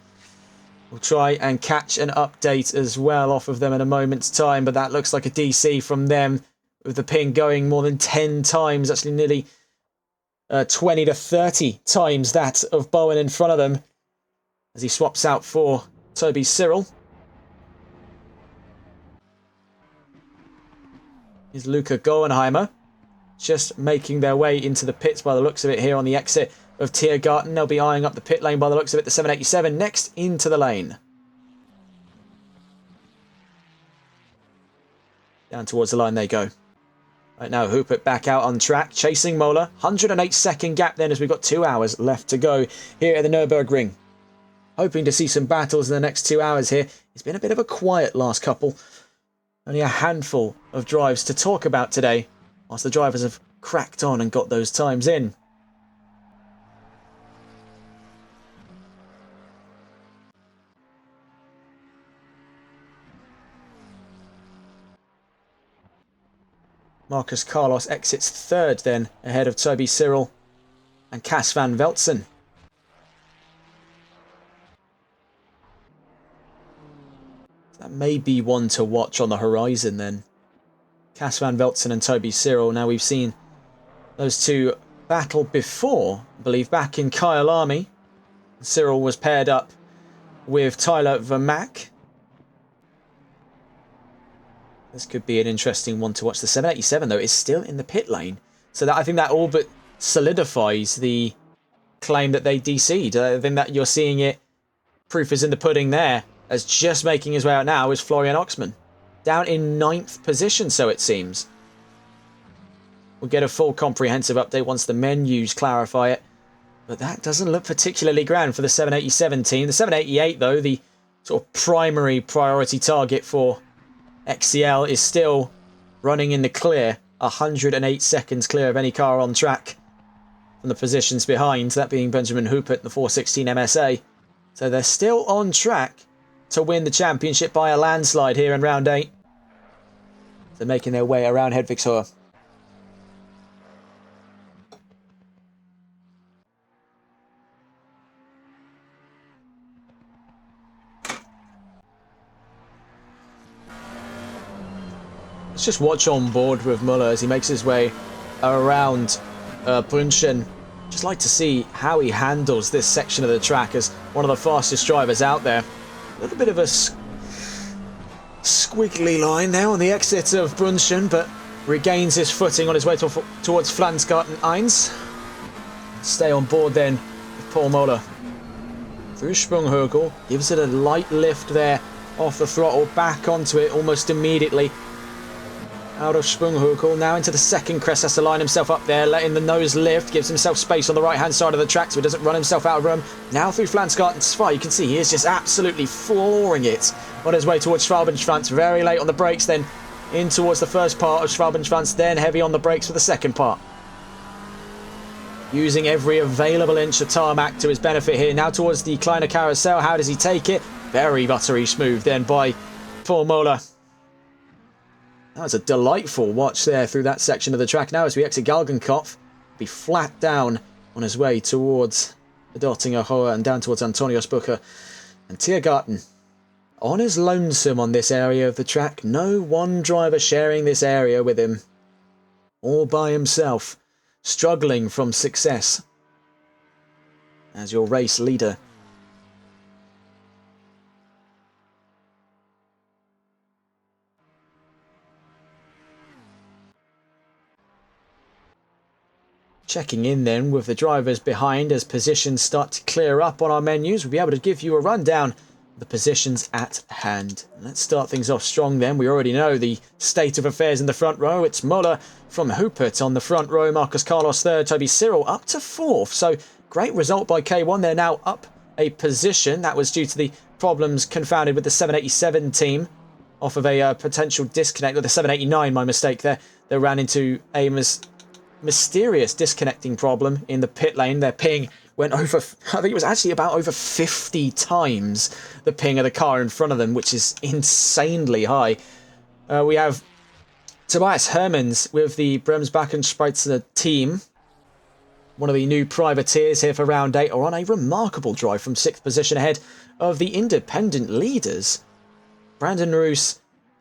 We'll try and catch an update as well off of them in a moment's time, but that looks like a DC from them with the ping going more than 10 times, actually nearly 20 to 30 times that of Bowen in front of them as he swaps out for Toby Cyril. Is Luca Goenheimer just making their way into the pits by the looks of it here on the exit of Tiergarten. They'll be eyeing up the pit lane by the looks of it. The 787 next into the lane. Down towards the line they go. Right now, Hupert back out on track, chasing Mola. 108-second gap then as we've got 2 hours left to go here at the Nurburgring. Hoping to see some battles in the next 2 hours here. It's been a bit of a quiet last couple. Only a handful of drives to talk about today, whilst the drivers have cracked on and got those times in. Marcus Carlos exits third then, ahead of Toby Cyril and Cas van Veltzen. That may be one to watch on the horizon then. Cas van Veltzen and Toby Cyril. Now we've seen those two battle before, I believe back in Kyalami. Cyril was paired up with Tyler Vermaak. This could be an interesting one to watch. The 787, though, is still in the pit lane. So that I think that all but solidifies the claim that they DC'd. I think that you're seeing it. Proof is in the pudding there. As just making his way out now is Florian Oxman. Down in 9th position, so it seems. We'll get a full comprehensive update once the menus clarify it. But that doesn't look particularly grand for the 787 team. The 788, though, the sort of primary priority target for XCL, is still running in the clear. 108 seconds clear of any car on track from the positions behind, that being Benjamin Hupert, the 416 MSA. So they're still on track to win the championship by a landslide here in round 8. They're making their way around Hedvigsholm. Let's just watch on board with Muller as he makes his way around Brunchen. Just like to see how he handles this section of the track as one of the fastest drivers out there. A little bit of a squiggly line there on the exit of Brunchen, but regains his footing on his way towards Flansgarten 1. Stay on board then with Paul Moller. Through Sprunghögel, gives it a light lift there off the throttle, back onto it almost immediately. Out of Sprunghögel, now into the second crest, has to line himself up there, letting the nose lift, gives himself space on the right hand side of the track so he doesn't run himself out of room. Now through Flansgarten 2, you can see he is just absolutely flooring it on his way towards Schwalbenschwanz, very late on the brakes, then in towards the first part of Schwalbenschwanz, then heavy on the brakes for the second part. Using every available inch of tarmac to his benefit here, now towards the Kleiner Carousel. How does he take it? Very buttery smooth then by Paul Moller. That was a delightful watch there through that section of the track. Now as we exit Galgenkopf, be flat down on his way towards the Dottinger Hohe and down towards Antoniusbucher and Tiergarten. On his lonesome on this area of the track. No one driver sharing this area with him. All by himself, struggling from success as your race leader. Checking in then with the drivers behind as positions start to clear up on our menus. We'll be able to give you a rundown of the positions at hand. Let's start things off strong then. We already know the state of affairs in the front row. It's Muller from Hupert on the front row. Marcus Carlos third. Toby Cyril up to 4th. So great result by K1. They're now up a position. That was due to the problems confounded with the 787 team off of a potential disconnect. Or the 789, my mistake there. They ran into a mysterious disconnecting problem in the pit lane. Their ping went over, I think it was actually about over 50 times the ping of the car in front of them, which is insanely high. We have Tobias Hermans with the Bremsbacken-Spritzer team. One of the new privateers here for round 8 are on a remarkable drive from 6th position ahead of the independent leaders. Brandon Roos,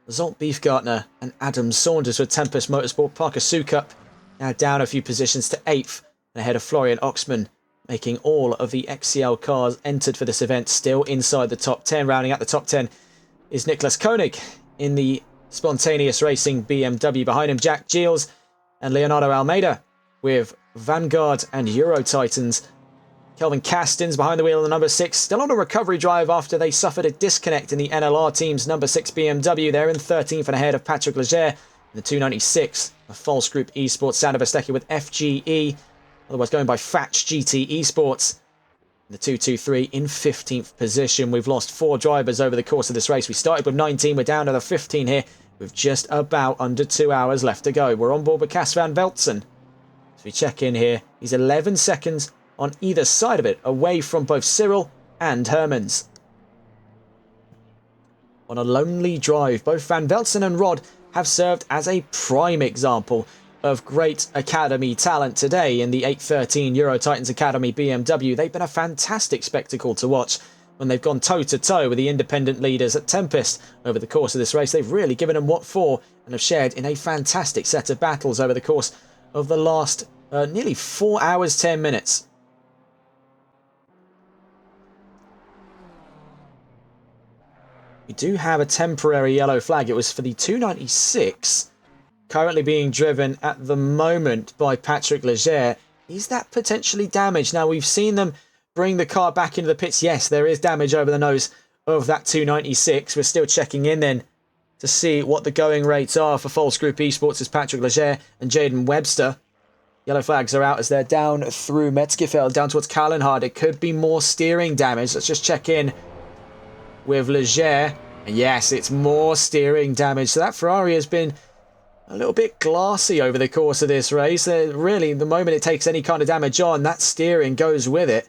Zolt Beefgartner and Adam Saunders with Tempest Motorsport. Parker Sukup now down a few positions to 8th and ahead of Florian Oxman, making all of the XCL cars entered for this event still inside the top 10. Rounding out the top 10 is Niklas Koenig in the Spontaneous Racing BMW. Behind him, Jack Giles and Leonardo Almeida with Vanguard and Euro Titans. Kelvin Castins behind the wheel of the number 6, still on a recovery drive after they suffered a disconnect in the NLR team's number 6 BMW. They're in 13th and ahead of Patrick Leger in the 296. A False Group Esports, Sander Verstecke with FGE, otherwise going by Fatch GT Esports. The 223 in 15th position. We've lost 4 drivers over the course of this race. We started with 19, we're down to the 15 here with just about under 2 hours left to go. We're on board with Cas van Veltzen. As we check in here, he's 11 seconds on either side of it, away from both Cyril and Hermans. On a lonely drive, both Van Veltzen and Rod have served as a prime example of great academy talent today in the 813 Euro Titans Academy BMW. They've been a fantastic spectacle to watch when they've gone toe-to-toe with the independent leaders at Tempest over the course of this race. They've really given them what for and have shared in a fantastic set of battles over the course of the last nearly 4 hours, 10 minutes. We do have a temporary yellow flag. It was for the 296, currently being driven at the moment by Patrick Leger. Is that potentially damaged? Now, we've seen them bring the car back into the pits. Yes, there is damage over the nose of that 296. We're still checking in then to see what the going rates are for False Group Esports as Patrick Leger and Jaden Webster. Yellow flags are out as they're down through Metzgerfeld, down towards Kallenhard. It could be more steering damage. Let's just check in with Leger. And yes, it's more steering damage. So that Ferrari has been a little bit glassy over the course of this race. Really, the moment it takes any kind of damage on, that steering goes with it.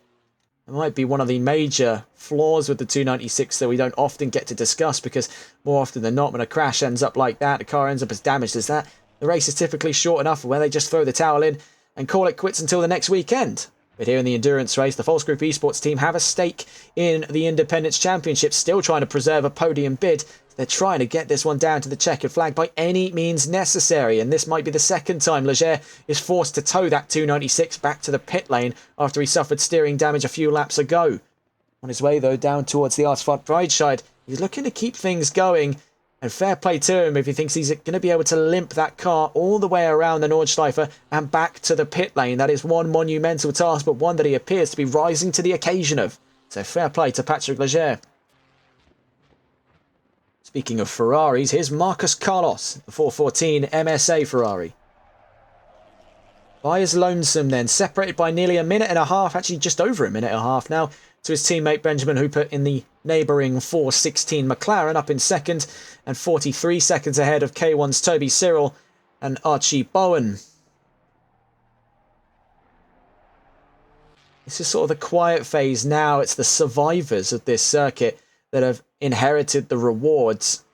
It might be one of the major flaws with the 296 that we don't often get to discuss, because more often than not, when a crash ends up like that, the car ends up as damaged as that, the race is typically short enough where they just throw the towel in and call it quits until the next weekend. But here in the endurance race, the False Group Esports team have a stake in the Independence Championship, still trying to preserve a podium bid. They're trying to get this one down to the checkered flag by any means necessary, and this might be the second time Leger is forced to tow that 296 back to the pit lane after he suffered steering damage a few laps ago. On his way, though, down towards the Asphalt Breitscheid, he's looking to keep things going, and fair play to him if he thinks he's going to be able to limp that car all the way around the Nordschleife and back to the pit lane. That is one monumental task, but one that he appears to be rising to the occasion of. So fair play to Patrick Leger. Speaking of Ferraris, here's Marcus Carlos, the 414 MSA Ferrari. By his lonesome then, separated by nearly a minute and a half, actually just over a minute and a half now, to his teammate Benjamin Hooper in the neighbouring 416 McLaren, up in second, and 43 seconds ahead of K1's Toby Cyril and Archie Bowen. This is sort of the quiet phase now. It's the survivors of this circuit that have inherited the rewards.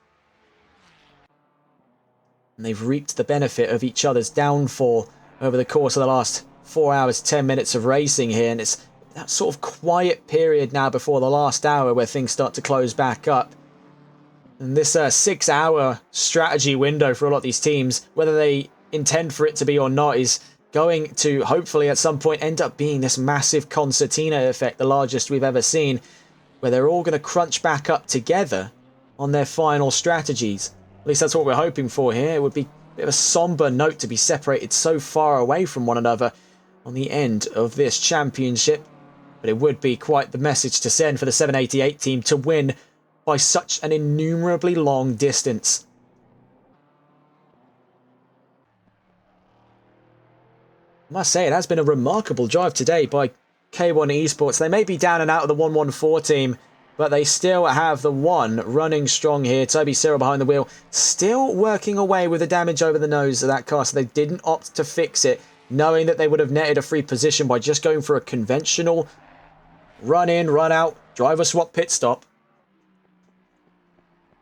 And they've reaped the benefit of each other's downfall over the course of the last 4 hours, 10 minutes of racing here. And it's that sort of quiet period now before the last hour where things start to close back up. And this 6 hour strategy window for a lot of these teams, whether they intend for it to be or not, is going to hopefully at some point end up being this massive concertina effect, the largest we've ever seen, where they're all going to crunch back up together on their final strategies. At least that's what we're hoping for here. It would be a bit of a somber note to be separated so far away from one another on the end of this championship. But it would be quite the message to send for the 788 team to win by such an innumerably long distance. I must say, it has been a remarkable drive today by K1 Esports. They may be down and out of the 114 team, but they still have the one running strong here. Toby Cyril behind the wheel, still working away with the damage over the nose of that car, so they didn't opt to fix it, knowing that they would have netted a free position by just going for a conventional run in, run out, driver swap pit stop.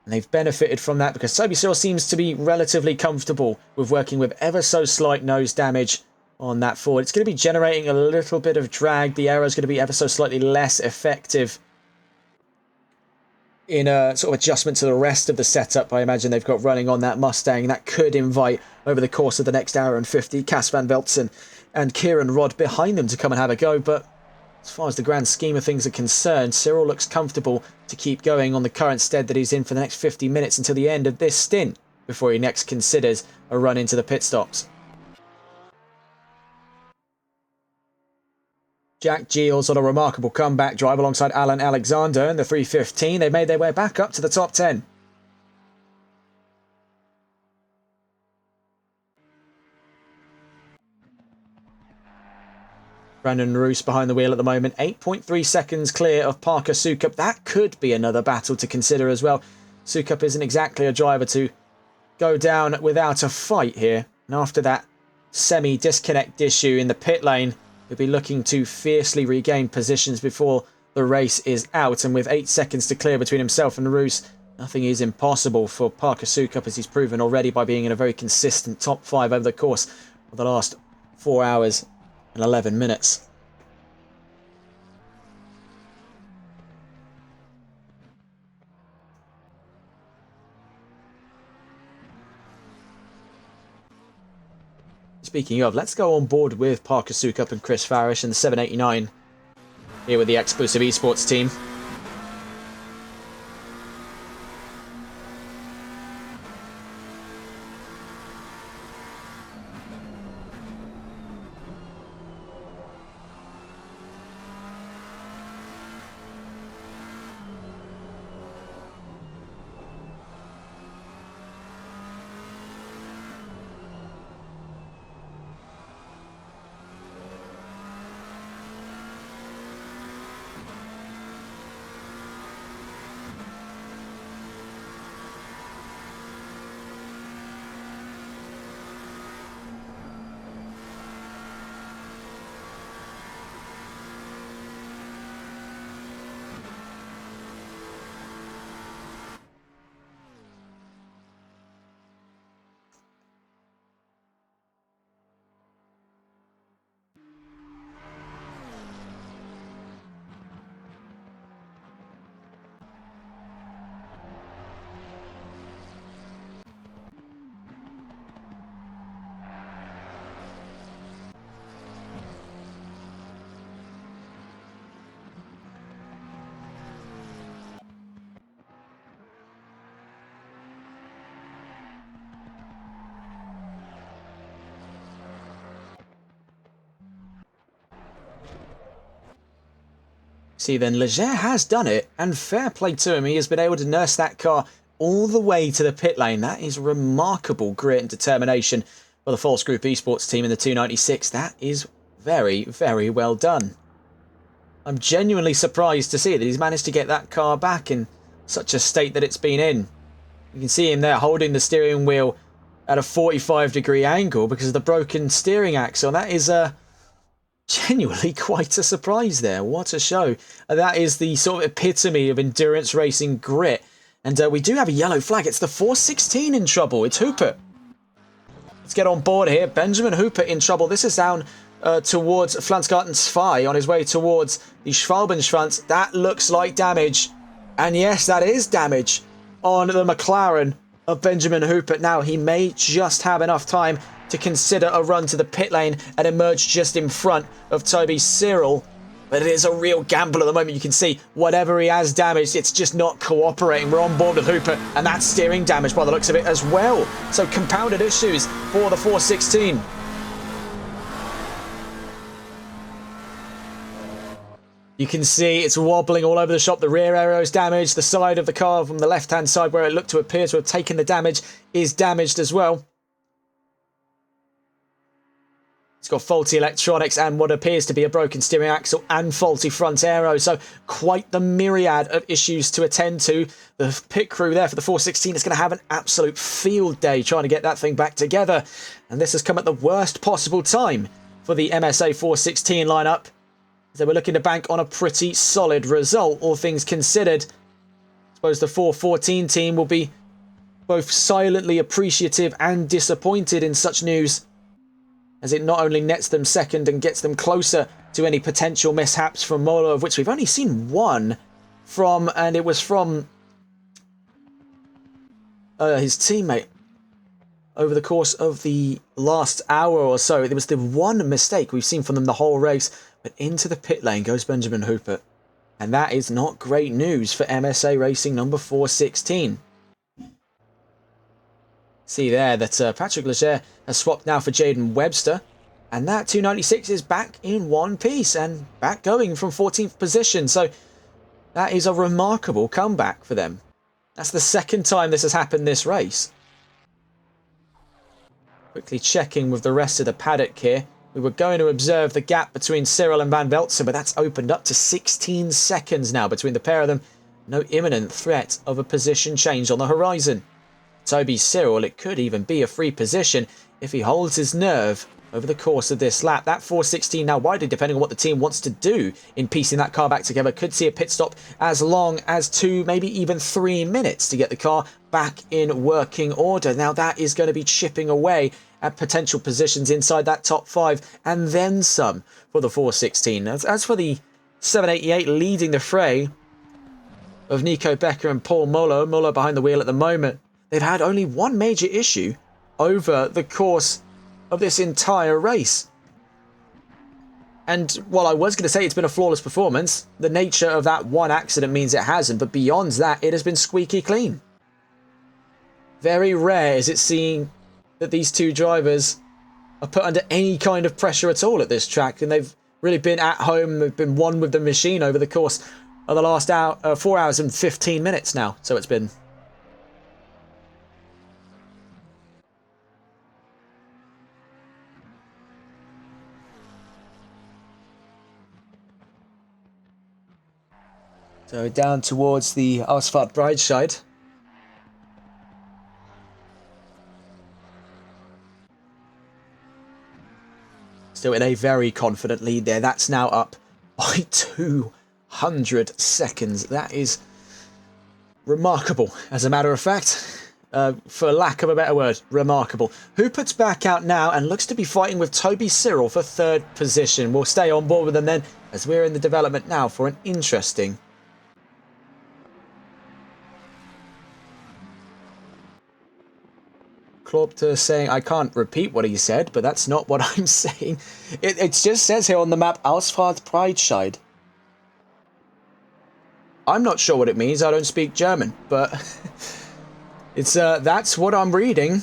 And they've benefited from that because Toby Cyril seems to be relatively comfortable with working with ever so slight nose damage on that Ford. It's going to be generating a little bit of drag. The aero is going to be ever so slightly less effective in a sort of adjustment to the rest of the setup I imagine they've got running on that Mustang. That could invite, over the course of the next hour and 50, Cas van Veltzen and Kieran Rod behind them to come and have a go. But as far as the grand scheme of things are concerned, Cyril looks comfortable to keep going on the current stead that he's in for the next 50 minutes until the end of this stint, before he next considers a run into the pit stops. Jack Giles on a remarkable comeback drive alongside Alan Alexander in the 3:15. They made their way back up to the top 10. Brandon Roos behind the wheel at the moment, 8.3 seconds clear of Parker Sukup. That could be another battle to consider as well. Sukup isn't exactly a driver to go down without a fight here. And after that semi-disconnect issue in the pit lane, he'll be looking to fiercely regain positions before the race is out. And with 8 seconds to clear between himself and Roos, nothing is impossible for Parker Sukup, as he's proven already by being in a very consistent top 5 over the course of the last 4 hours and 11 minutes. Speaking of, let's go on board with Parker Sukup and Chris Farish in the 789 here with the Exclusive Esports team. See then, Leger has done it, and fair play to him. He has been able to nurse that car all the way to the pit lane. That is remarkable grit and determination for the False Group Esports team in the 296. That is very, very well done. I'm genuinely surprised to see that he's managed to get that car back in such a state that it's been in. You can see him there holding the steering wheel at a 45-degree angle because of the broken steering axle. That is genuinely quite a surprise there. What a show. That is the sort of epitome of endurance racing grit. And we do have a yellow flag. It's the 416 in trouble. It's Hooper. Let's get on board here. Benjamin Hooper in trouble. This is down towards Flansgarten 2 on his way towards the Schwalbenschwanz. That looks like damage. And yes, that is damage on the McLaren of Benjamin Hooper. Now, he may just have enough time to consider a run to the pit lane and emerge just in front of Toby Cyril. But it is a real gamble at the moment. You can see whatever he has damaged, it's just not cooperating. We're on board with Hooper, and that's steering damage by the looks of it as well. So compounded issues for the 416. You can see it's wobbling all over the shop. The rear aero is damaged. The side of the car from the left-hand side where it looked to appear to have taken the damage is damaged as well. It's got faulty electronics and what appears to be a broken steering axle and faulty front aero. So quite the myriad of issues to attend to. The pit crew there for the 416 is going to have an absolute field day trying to get that thing back together. And this has come at the worst possible time for the MSA 416 lineup. So we're looking to bank on a pretty solid result, all things considered. I suppose the 414 team will be both silently appreciative and disappointed in such news, as it not only nets them second and gets them closer to any potential mishaps from Molo, of which we've only seen one from, and it was from his teammate. over the course of the last hour or so. It was the one mistake we've seen from them the whole race, but into the pit lane goes Benjamin Hupert. And that is not great news for MSA Racing number 416. See there that Patrick Leger has swapped now for Jaden Webster. And that 296 is back in one piece and back going from 14th position. So that is a remarkable comeback for them. That's the second time this has happened this race. Quickly checking with the rest of the paddock here. We were going to observe the gap between Cyril and Van Veltzen, but that's opened up to 16 seconds now between the pair of them. No imminent threat of a position change on the horizon. Toby Cyril, it could even be a free position if he holds his nerve over the course of this lap. That 416 now widely, depending on what the team wants to do in piecing that car back together, could see a pit stop as long as 2, maybe even 3 minutes to get the car back in working order. Now that is going to be chipping away at potential positions inside that top 5 and then some for the 416. As for the 788 leading the fray of Nico Becker and Paul Muller behind the wheel at the moment, they've had only one major issue over the course of this entire race. And while I was going to say it's been a flawless performance, the nature of that one accident means it hasn't, but beyond that, it has been squeaky clean. Very rare is it seeing that these two drivers are put under any kind of pressure at all at this track, and they've really been at home, they've been one with the machine over the course of the last 4 hours and 15 minutes now, so it's been. So down towards the Asphalt Breitscheid. Still in a very confident lead there. That's now up by 200 seconds. That is remarkable, as a matter of fact. For lack of a better word, remarkable. Hupert's back out now and looks to be fighting with Toby Cyril for 3rd position. We'll stay on board with them then, as we're in the development now for an interesting Klopter saying, I can't repeat what he said, but that's not what I'm saying. It just says here on the map, Ausfahrt Breitscheid. I'm not sure what it means, I don't speak German, but it's that's what I'm reading.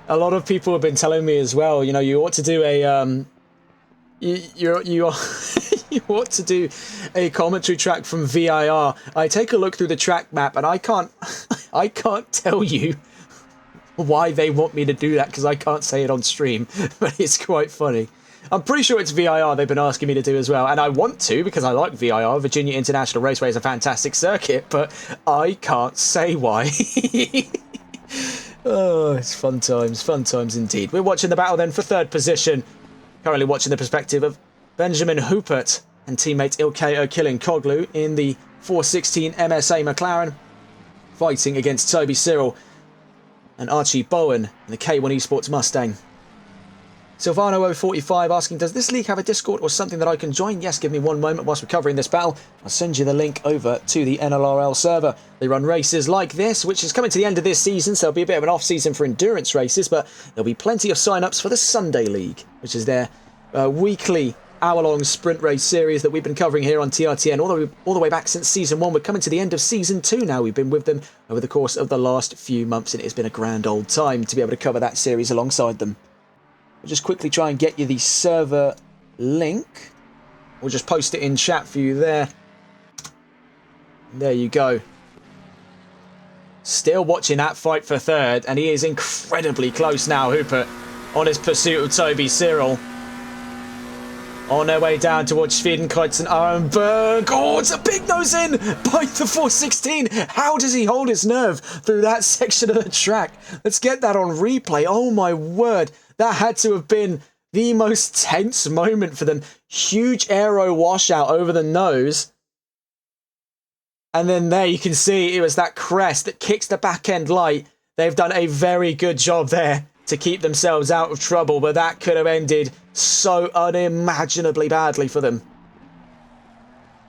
A lot of people have been telling me as well, you know, you ought to do a you ought to do a commentary track from VIR. I take a look through the track map and I can't tell you why they want me to do that because I can't say it on stream, but it's quite funny. I'm pretty sure it's VIR they've been asking me to do as well, and I want to because I like VIR. Virginia International Raceway is a fantastic circuit, but I can't say why. Oh, it's fun times indeed. We're watching the battle then for 3rd position. Currently watching the perspective of Benjamin Hupert and teammate Ilkay O'Killen-Koglu in the 416 MSA McLaren, fighting against Toby Cyril and Archie Bowen in the K1 Esports Mustang. Silvano045 asking, does this league have a Discord or something that I can join? Yes, give me one moment whilst we're covering this battle. I'll send you the link over to the NLRL server. They run races like this, which is coming to the end of this season, so there'll be a bit of an off-season for endurance races, but there'll be plenty of sign-ups for the Sunday League, which is their weekly hour-long sprint race series that we've been covering here on TRTN all the way back since Season 1. We're coming to the end of Season 2 now. We've been with them over the course of the last few months, and it has been a grand old time to be able to cover that series alongside them. We'll just quickly try and get you the server link. We'll just post it in chat for you there. There you go. Still watching that fight for 3rd, and he is incredibly close now, Hupert, on his pursuit of Toby Cyril. On their way down towards Schwedenkreuz and Arenberg. Oh, it's a big nose in by the 416. How does he hold his nerve through that section of the track? Let's get that on replay. Oh my word. That had to have been the most tense moment for them. Huge aero washout over the nose. And then there you can see it was that crest that kicks the back end light. They've done a very good job there to keep themselves out of trouble, but that could have ended so unimaginably badly for them.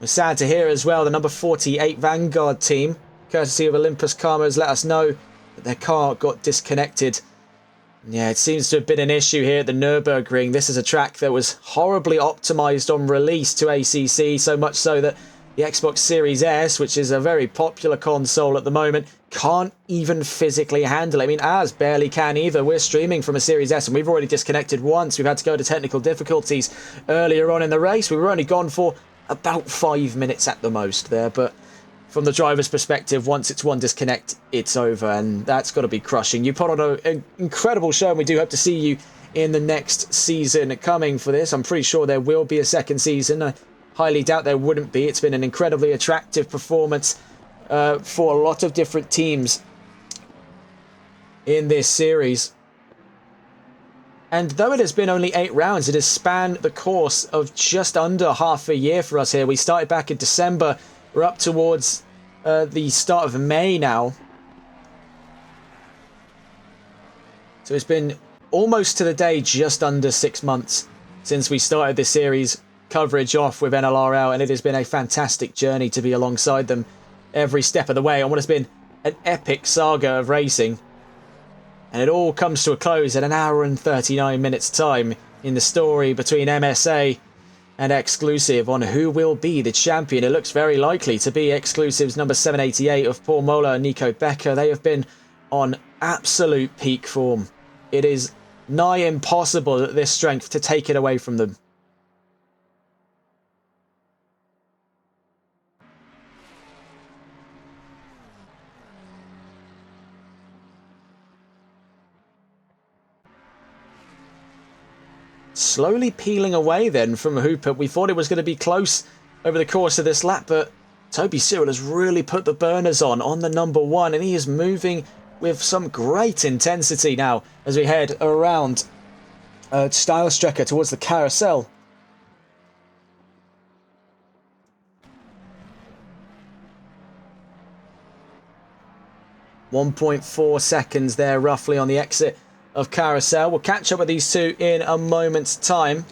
We're sad to hear as well the number 48 Vanguard team, courtesy of Olympus Karma, has let us know that their car got disconnected. Yeah, it seems to have been an issue here at the Nurburgring. This is a track that was horribly optimised on release to ACC, so much so that the Xbox Series S, which is a very popular console at the moment, can't even physically handle it. I mean, ours barely can either. We're streaming from a Series S and we've already disconnected once. We've had to go to technical difficulties earlier on in the race. We were only gone for about 5 minutes at the most there, but from the driver's perspective, once it's one disconnect, it's over, and that's got to be crushing. You put on an incredible show, and we do hope to see you in the next season coming for this. I'm pretty sure there will be a second season. I highly doubt there wouldn't be. It's been an incredibly attractive performance for a lot of different teams in this series. And though it has been only 8 rounds, it has spanned the course of just under half a year for us here. We started back in December. We're up towards the start of May now. So it's been almost to the day just under 6 months since we started this series coverage off with NLRL, and it has been a fantastic journey to be alongside them every step of the way on what has been an epic saga of racing. And it all comes to a close at 1 hour and 39 minutes time in the story between MSA and Exclusive on who will be the champion. It looks very likely to be Exclusive's number 788 of Paul Mola and Nico Becker. They have been on absolute peak form. It is nigh impossible at this strength to take it away from them. Slowly peeling away then from Hooper. We thought it was going to be close over the course of this lap, but Toby Cyril has really put the burners on the number 1, and he is moving with some great intensity now as we head around Stylestrekker towards the carousel. .4 seconds there roughly on the exit of Carousel. We'll catch up with these two in a moment's time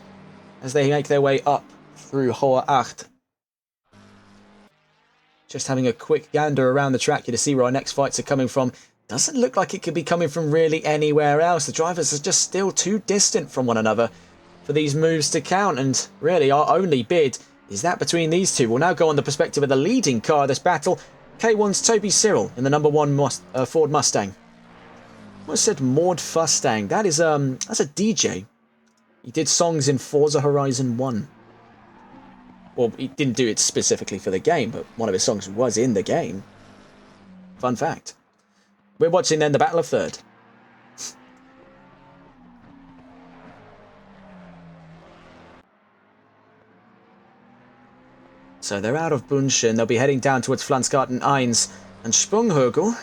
as they make their way up through Hohe Acht. Just having a quick gander around the track here to see where our next fights are coming from. Doesn't look like it could be coming from really anywhere else. The drivers are just still too distant from one another for these moves to count, and really our only bid is that between these two. We'll now go on the perspective of the leading car of this battle, K1's Toby Cyril in the number 1 Ford Mustang. I said Maud Fustang. That is that's a DJ. He did songs in Forza Horizon 1. Well, he didn't do it specifically for the game, but one of his songs was in the game. Fun fact. We're watching then the Battle of Third. So they're out of Bunchen. They'll be heading down towards Flansgarten 1 and Sprunghögel.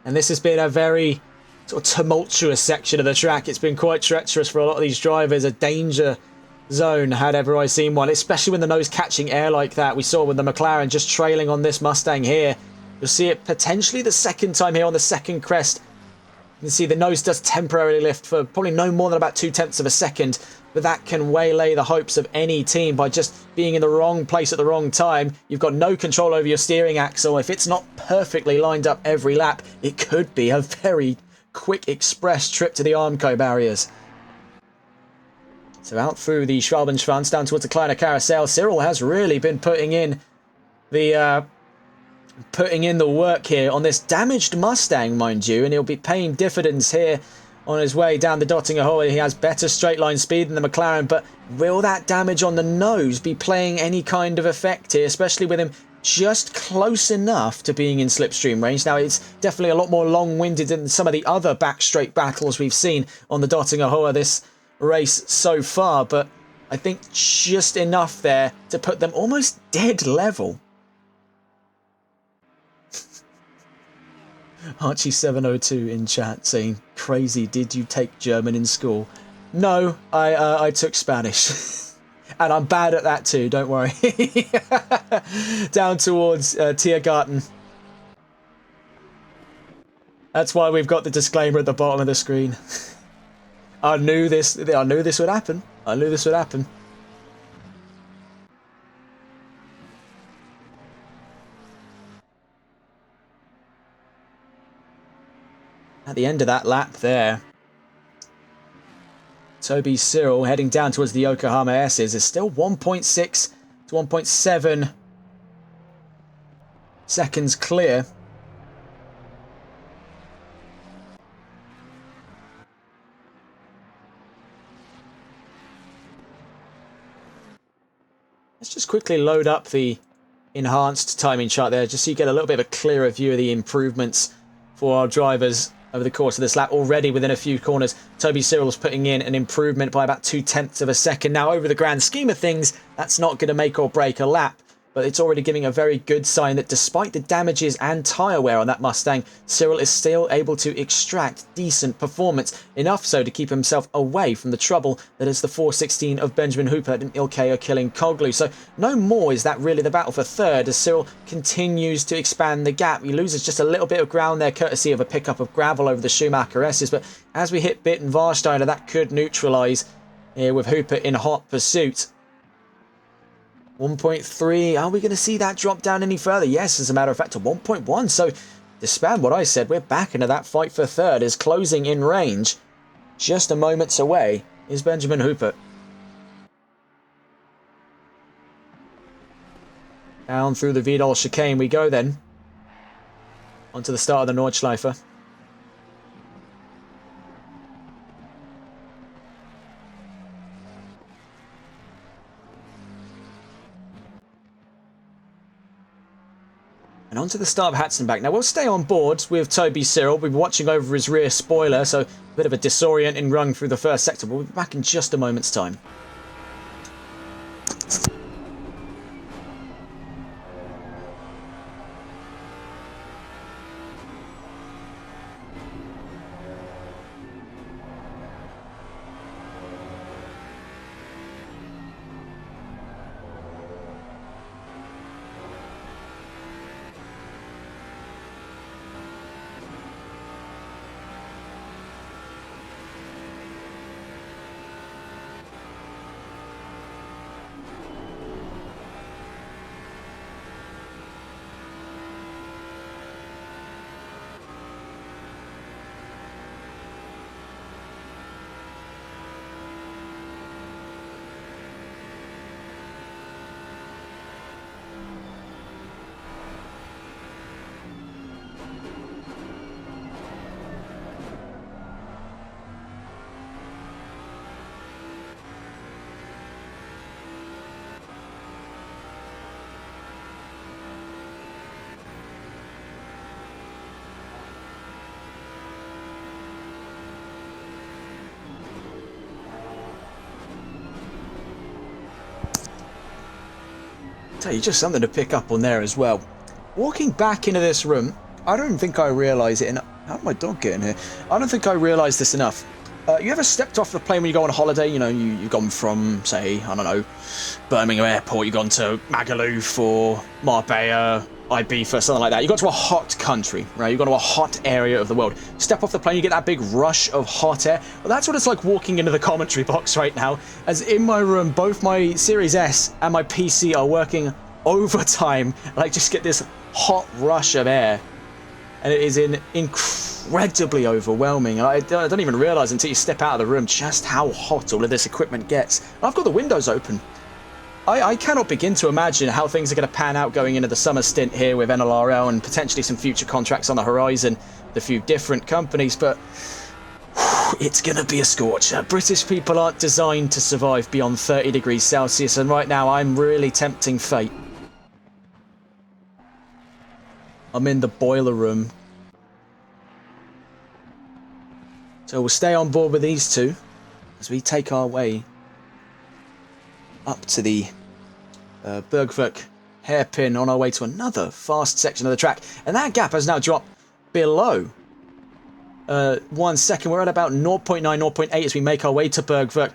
And this has been a very sort of tumultuous section of the track. It's been quite treacherous for a lot of these drivers. A danger zone had ever I seen one, especially when the nose catching air like that. We saw with the McLaren just trailing on this Mustang here. You'll see it potentially the second time here on the second crest. You can see the nose does temporarily lift for probably no more than about 0.2 of a second, but that can waylay the hopes of any team by just being in the wrong place at the wrong time. You've got no control over your steering axle. If it's not perfectly lined up every lap, it could be a very quick express trip to the Armco barriers. So out through the Schwalbenschwanz down towards the Kleiner Carousel. Cyril has really been putting in the work here on this damaged Mustang, mind you, and he'll be paying dividends here on his way down the Dottinger Hole. He has better straight line speed than the McLaren, but will that damage on the nose be playing any kind of effect here, especially with him just close enough to being in slipstream range? Now, it's definitely a lot more long-winded than some of the other back straight battles we've seen on the Dottinger Hole this race so far, but I think just enough there to put them almost dead level. Archie702 in chat saying, crazy, did you take German in school? No, I took Spanish. And I'm bad at that too, don't worry. Down towards Tiergarten. That's why we've got the disclaimer at the bottom of the screen. I knew this would happen. I knew this would happen. the end of that lap there. Toby Cyril heading down towards the Yokohama S's is still 1.6 to 1.7 seconds clear. Let's just quickly load up the enhanced timing chart there, just so you get a little bit of a clearer view of the improvements for our drivers over the course of this lap. Already within a few corners, Toby Cyril's putting in an improvement by about 0.2 of a second. Now, over the grand scheme of things, that's not going to make or break a lap, but it's already giving a very good sign that despite the damages and tyre wear on that Mustang, Cyril is still able to extract decent performance, enough so to keep himself away from the trouble that is the 416 of Benjamin Hooper and Ilkay O'Killing-Coglu. So no more is that really the battle for third as Cyril continues to expand the gap. He loses just a little bit of ground there courtesy of a pickup of gravel over the Schumacher S's, but as we hit Bitt and Warsteiner, that could neutralise here with Hooper in hot pursuit. 1.3, are we going to see that drop down any further? Yes, as a matter of fact, to 1.1. So, despite what I said, we're back into that fight for third. Is closing in range. Just a moments away is Benjamin Hooper. Down through the Vidal chicane we go then. Onto the start of the Nordschleife. And onto the start of Hatzenbach. Now, we'll stay on board with Toby Cyril. We'll be watching over his rear spoiler, so a bit of a disorienting run through the first sector. We'll be back in just a moment's time. Tell you, just something to pick up on there as well. Walking back into this room, I don't think I realise it enough. How did my dog get in here? I don't think I realised this enough. You ever stepped off the plane when you go on holiday? You know, you've gone from, say, I don't know, Birmingham Airport, you've gone to Magaluf or Marbella, Ibiza, something like that. You got to a hot country, right? You've gone to a hot area of the world. Step off the plane, you get that big rush of hot air. Well, that's what it's like walking into the commentary box right now, as in my room, both my Series S and my PC are working overtime. I just get this hot rush of air. And it is incredibly overwhelming. I don't even realise until you step out of the room just how hot all of this equipment gets. And I've got the windows open. I cannot begin to imagine how things are going to pan out going into the summer stint here with NLRL and potentially some future contracts on the horizon with a few different companies, but it's going to be a scorcher. British people aren't designed to survive beyond 30 degrees Celsius, and right now I'm really tempting fate. I'm in the boiler room. So we'll stay on board with these two as we take our way up to the Bergwerk hairpin on our way to another fast section of the track. And that gap has now dropped below 1 second. We're at about 0.9, 0.8 as we make our way to Bergwerk.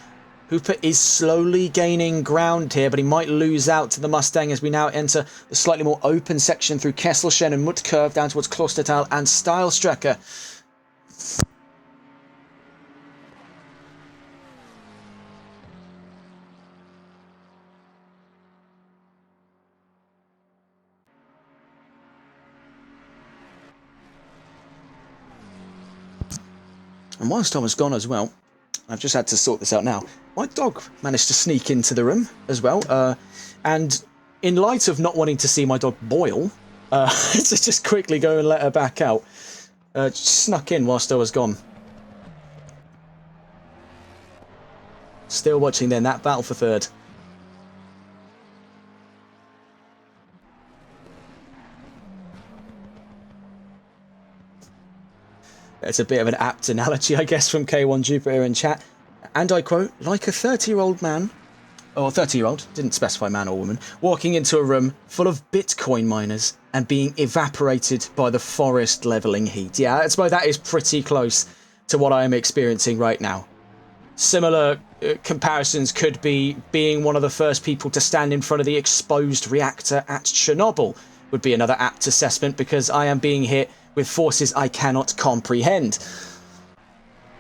Hooper is slowly gaining ground here, but he might lose out to the Mustang as we now enter the slightly more open section through Kesselchen and Muttkurve down towards Klostertal and Steilstrecke. And whilst I was gone as well, I've just had to sort this out now. My dog managed to sneak into the room as well. And in light of not wanting to see my dog boil, to just quickly go and let her back out, snuck in whilst I was gone. Still watching then that battle for third. It's a bit of an apt analogy, I guess, from K1 Jupiter in chat. And I quote, like a 30-year-old man, or 30-year-old, didn't specify man or woman, walking into a room full of Bitcoin miners and being evaporated by the forest levelling heat. Yeah, I suppose that is pretty close to what I am experiencing right now. Similar comparisons could be being one of the first people to stand in front of the exposed reactor at Chernobyl would be another apt assessment, because I am being hit with forces I cannot comprehend.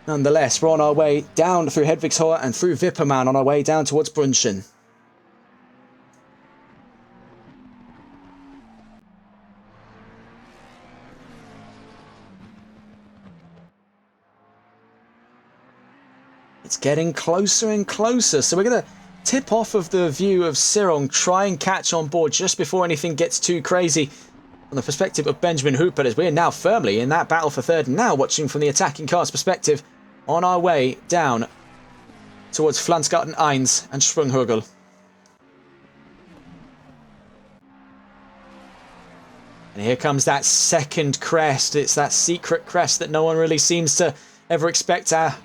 Nonetheless, we're on our way down through Hedvigsholm and through Vipperman on our way down towards Brunchen. It's getting closer and closer, so we're going to tip off of the view of Cyril, try and catch on board just before anything gets too crazy. From the perspective of Benjamin Hooper, as we're now firmly in that battle for third, and now watching from the attacking car's perspective, on our way down towards Flansgarten 1 and Sprunghögel. And here comes that second crest. It's that secret crest that no one really seems to ever expect to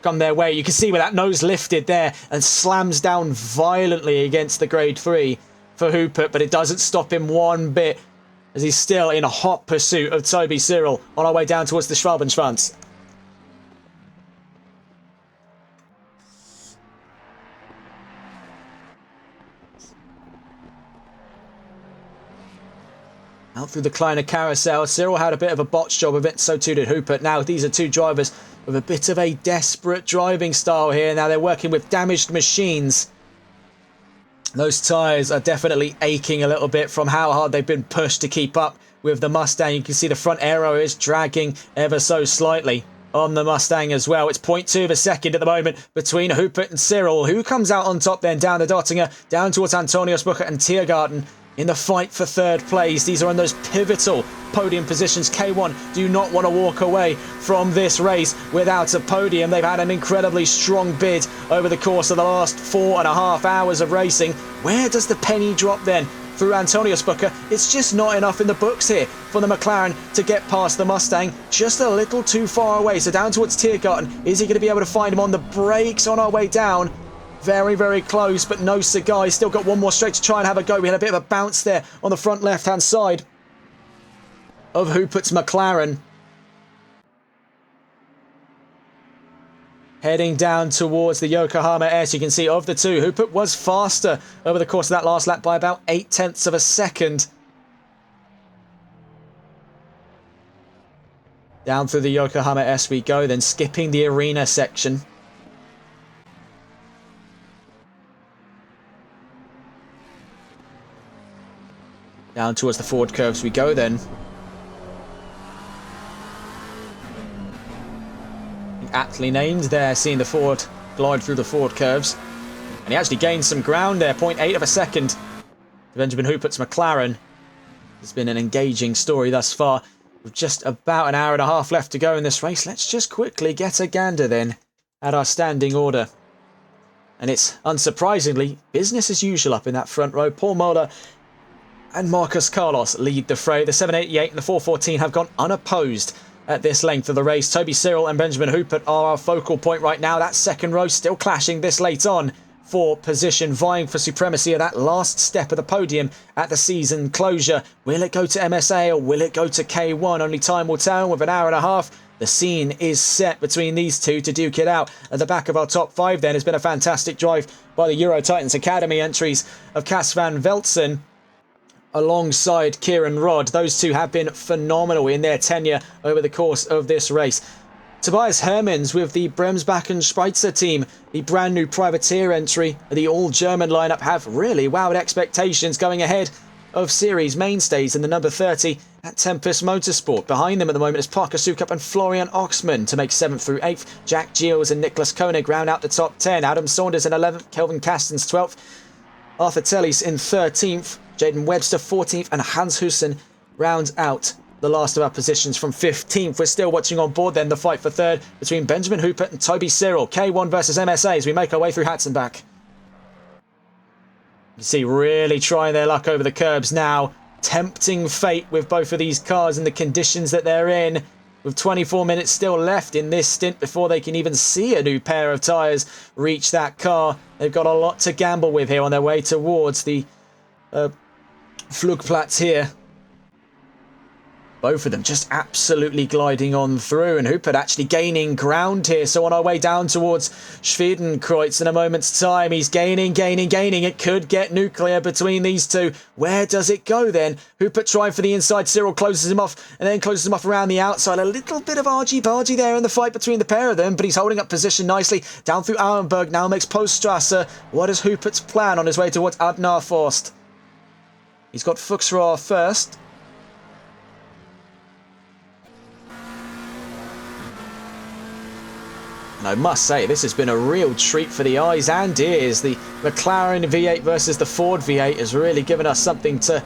come their way. You can see where that nose lifted there and slams down violently against the grade 3 for Hooper, but it doesn't stop him one bit, as he's still in a hot pursuit of Toby Cyril on our way down towards the Schwalbenschwanz. Out through the Kleiner Carousel, Cyril had a bit of a botch job of it, so too did Hooper. Now these are two drivers with a bit of a desperate driving style here. Now they're working with damaged machines. Those tyres are definitely aching a little bit from how hard they've been pushed to keep up with the Mustang. You can see the front aero is dragging ever so slightly on the Mustang as well. It's 0.2 of a second at the moment between Hooper and Cyril. Who comes out on top then down the Dottinger, down towards Antonius Bucher and Tiergarten in the fight for third place. These are in those pivotal podium positions. K1 do not want to walk away from this race without a podium. They've had an incredibly strong bid over the course of the last 4.5 hours of racing. Where does the penny drop then? Through Antonius Bucher, it's just not enough in the books here for the McLaren to get past the Mustang. Just a little too far away. So down towards Tiergarten. Is he going to be able to find him on the brakes on our way down? Very, very close, but no cigar. He's still got one more straight to try and have a go. We had a bit of a bounce there on the front left-hand side of Hoopert's McLaren. Heading down towards the Yokohama S, you can see of the two, Hoopert was faster over the course of that last lap by about 0.8 of a second. Down through the Yokohama S we go, then skipping the arena section. Down towards the forward curves we go then. Aptly named there, seeing the Ford glide through the forward curves. And he actually gained some ground there, 0.8 of a second. Benjamin Hoopert's McLaren. It's been an engaging story thus far. With just about an hour and a half left to go in this race, let's just quickly get a gander then at our standing order. And it's, unsurprisingly, business as usual up in that front row. Paul Moller and Marcus Carlos lead the fray. The 788 and the 414 have gone unopposed at this length of the race. Toby Cyril and Benjamin Hoopert are our focal point right now. That second row still clashing this late on for position, vying for supremacy of that last step of the podium at the season closure. Will it go to MSA or will it go to K1? Only time will tell. With an hour and a half, the scene is set between these two to duke it out. At the back of our top five then has been a fantastic drive by the Euro Titans Academy entries of Cas van Veltzen alongside Kieran Rodd. Those two have been phenomenal in their tenure over the course of this race. Tobias Hermans with the Bremsbachen Schweitzer team, the brand new privateer entry, the all-German lineup, have really wowed expectations going ahead of series mainstays in the number 30 at Tempest Motorsport. Behind them at the moment is Parker Sukup and Florian Oxman to make 7th through 8th. Jack Giles and Nicholas Koenig round out the top 10. Adam Saunders in 11th, Kelvin Castens 12th, Arthur Tellis in 13th, Jaden Webster 14th, and Hans Hussen rounds out the last of our positions from 15th. We're still watching on board then the fight for third between Benjamin Hooper and Toby Cyril. K1 versus MSA as we make our way through Hatzenbach. You see really trying their luck over the curbs now. Tempting fate with both of these cars and the conditions that they're in. With 24 minutes still left in this stint before they can even see a new pair of tyres reach that car. They've got a lot to gamble with here on their way towards the Flugplatz here. Both of them just absolutely gliding on through, and Hooper actually gaining ground here. So on our way down towards Schwedenkreuz in a moment's time, he's gaining. It could get nuclear between these two. Where does it go then? Hooper trying for the inside. Cyril closes him off and then closes him off around the outside. A little bit of argy-bargy there in the fight between the pair of them, but he's holding up position nicely. Down through Auenberg now makes Poststrasse. What is Hooper's plan on his way towards Adnar Forst? He's got Fuchsrohr first. And I must say, this has been a real treat for the eyes and ears. The McLaren V8 versus the Ford V8 has really given us something to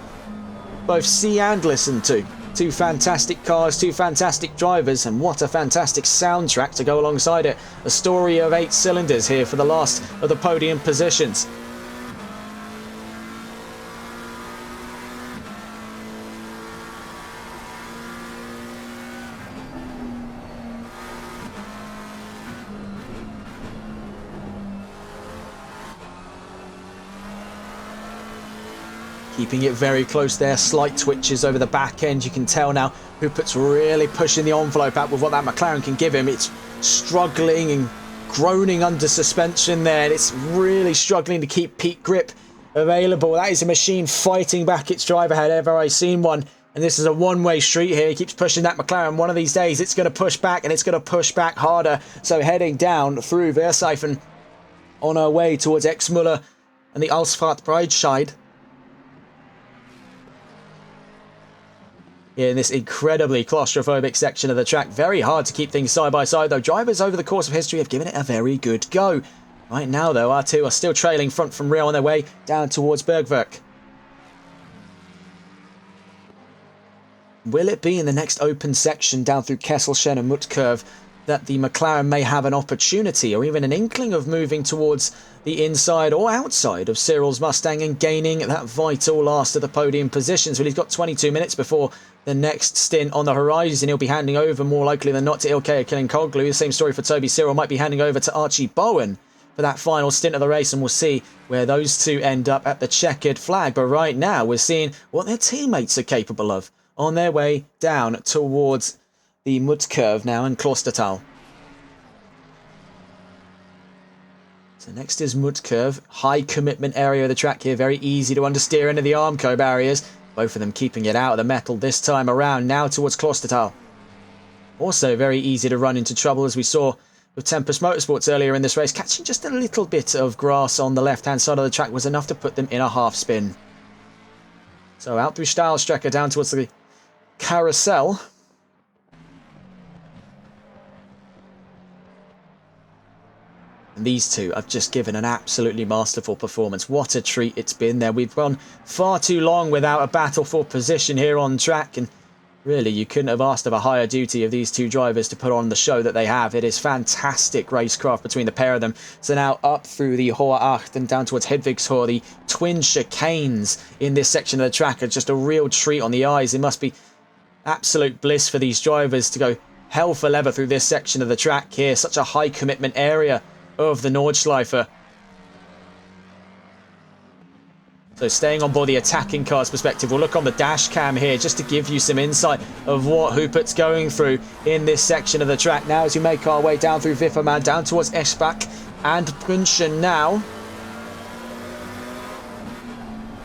both see and listen to. Two fantastic cars, two fantastic drivers, and what a fantastic soundtrack to go alongside it. A story of 8 cylinders here for the last of the podium positions. Keeping it very close there, slight twitches over the back end. You can tell now Hoopert's really pushing the envelope out with what that McLaren can give him. It's struggling and groaning under suspension there. It's really struggling to keep peak grip available. That is a machine fighting back its driver had ever I seen one. And this is a one-way street here. He keeps pushing that McLaren. One of these days it's going to push back, and it's going to push back harder. So heading down through Verseifen on our way towards Exmuller and the Ausfahrt-Breitscheid. In this incredibly claustrophobic section of the track. Very hard to keep things side by side, though. Drivers over the course of history have given it a very good go. Right now, though, our two are still trailing front from rear on their way down towards Bergwerk. Will it be in the next open section down through Kesselchen and Muttkurve that the McLaren may have an opportunity or even an inkling of moving towards the inside or outside of Cyril's Mustang and gaining that vital last of the podium positions? Well, he's got 22 minutes before the next stint on the horizon. He'll be handing over more likely than not to Ilkay Kilinkoglu. The same story for Toby Cyril. Might be handing over to Archie Bowen for that final stint of the race, and we'll see where those two end up at the checkered flag. But right now we're seeing what their teammates are capable of on their way down towards the Muttkurve now and Klostertal. So next is Muttkurve, high commitment area of the track here, very easy to understeer into the Armco barriers. Both of them keeping it out of the metal this time around, now towards Klostertal. Also very easy to run into trouble, as we saw with Tempest Motorsports earlier in this race. Catching just a little bit of grass on the left-hand side of the track was enough to put them in a half spin. So out through Stahlstrecke down towards the Carousel. And these two have just given an absolutely masterful performance. What a treat it's been there. We've gone far too long without a battle for position here on track, and really you couldn't have asked of a higher duty of these two drivers to put on the show that they have. It is fantastic racecraft between the pair of them. So now up through the Hohe Acht and down towards Hedwigshor, the twin chicanes in this section of the track are just a real treat on the eyes. It must be absolute bliss for these drivers to go hell for leather through this section of the track here. Such a high commitment area of the Nordschleife. So staying on board the attacking car's perspective, we'll look on the dash cam here just to give you some insight of what Hoopert's going through in this section of the track. Now as we make our way down through Wiffermann, down towards Eschbach and Brünchen now.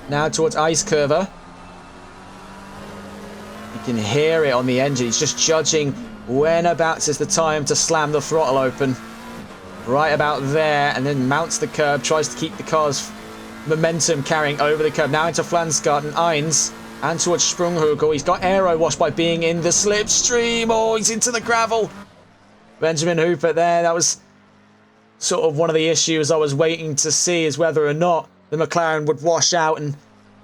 Now towards Eiskurve. You can hear it on the engine. He's just judging whenabouts is the time to slam the throttle open. Right about there, and then mounts the curb, tries to keep the car's momentum carrying over the curb. Now into Flansgarten 1. and towards Sprunghugel. He's got aero washed by being in the slipstream. Oh, he's into the gravel. Benjamin Hooper there. That was sort of one of the issues I was waiting to see, is whether or not the McLaren would wash out, and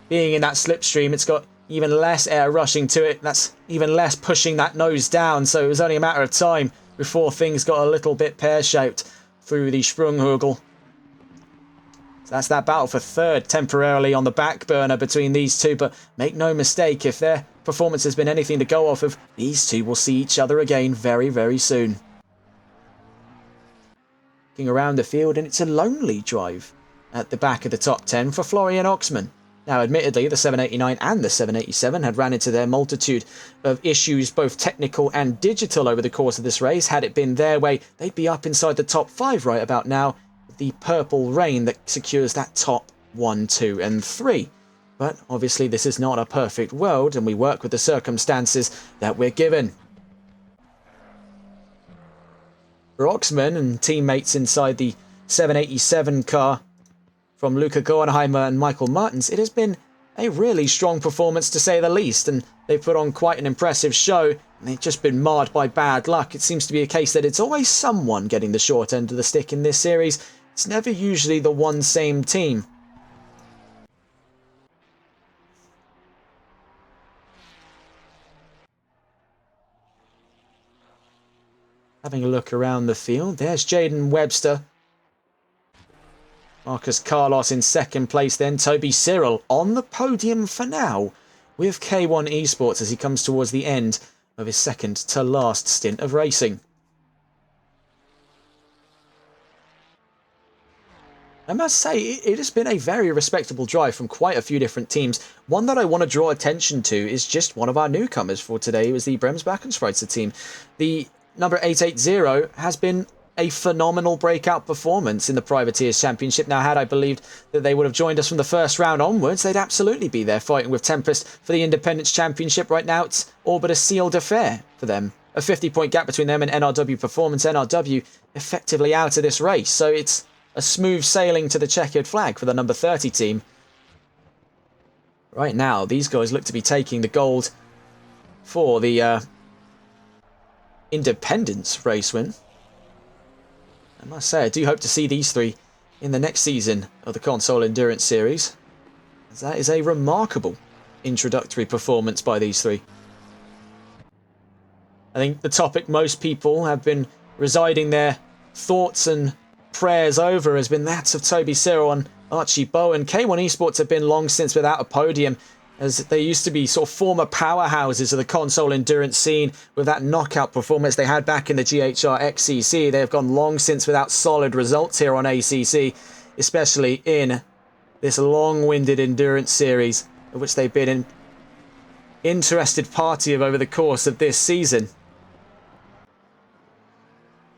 being in that slipstream, it's got even less air rushing to it. That's even less pushing that nose down. So it was only a matter of time before things got a little bit pear-shaped through the Sprunghugel. So that's that battle for third, temporarily on the back burner between these two. But make no mistake, if their performance has been anything to go off of, these two will see each other again very, very soon. Looking around the field, and it's a lonely drive at the back of the top 10 for Florian Oxman. Now, admittedly, the 789 and the 787 had ran into their multitude of issues, both technical and digital, over the course of this race. Had it been their way, they'd be up inside the top 5 right about now, with the purple rain that secures that top 1, 2 and 3. But obviously this is not a perfect world, and we work with the circumstances that we're given. For Oxman and teammates inside the 787 car from Luca Gornheimer and Michael Martins, it has been a really strong performance, to say the least, and they've put on quite an impressive show, and they've just been marred by bad luck. It seems to be a case that it's always someone getting the short end of the stick in this series. It's never usually the one same team. Having a look around the field, there's Jaden Webster. Marcus Carlos in second place, then Toby Cyril on the podium for now with K1 Esports as he comes towards the end of his second to last stint of racing. I must say, it has been a very respectable drive from quite a few different teams. One that I want to draw attention to is just one of our newcomers for today. It was the Bremsbacken-Schweitzer team. The number 880 has been a phenomenal breakout performance in the Privateers Championship. Now, had I believed that they would have joined us from the first round onwards, they'd absolutely be there fighting with Tempest for the Independence Championship. Right now, it's all but a sealed affair for them. A 50-point gap between them and NRW Performance. NRW effectively out of this race, so it's a smooth sailing to the checkered flag for the number 30 team. Right now, these guys look to be taking the gold for the Independence race win. I must say, I do hope to see these three in the next season of the Console Endurance Series, as that is a remarkable introductory performance by these three. I think the topic most people have been residing their thoughts and prayers over has been that of Toby Cyril and Archie Bowen. K1 Esports have been long since without a podium, as they used to be sort of former powerhouses of the console endurance scene with that knockout performance they had back in the GHR XCC. They have gone long since without solid results here on ACC, especially in this long-winded endurance series, of which they've been an interested party of over the course of this season.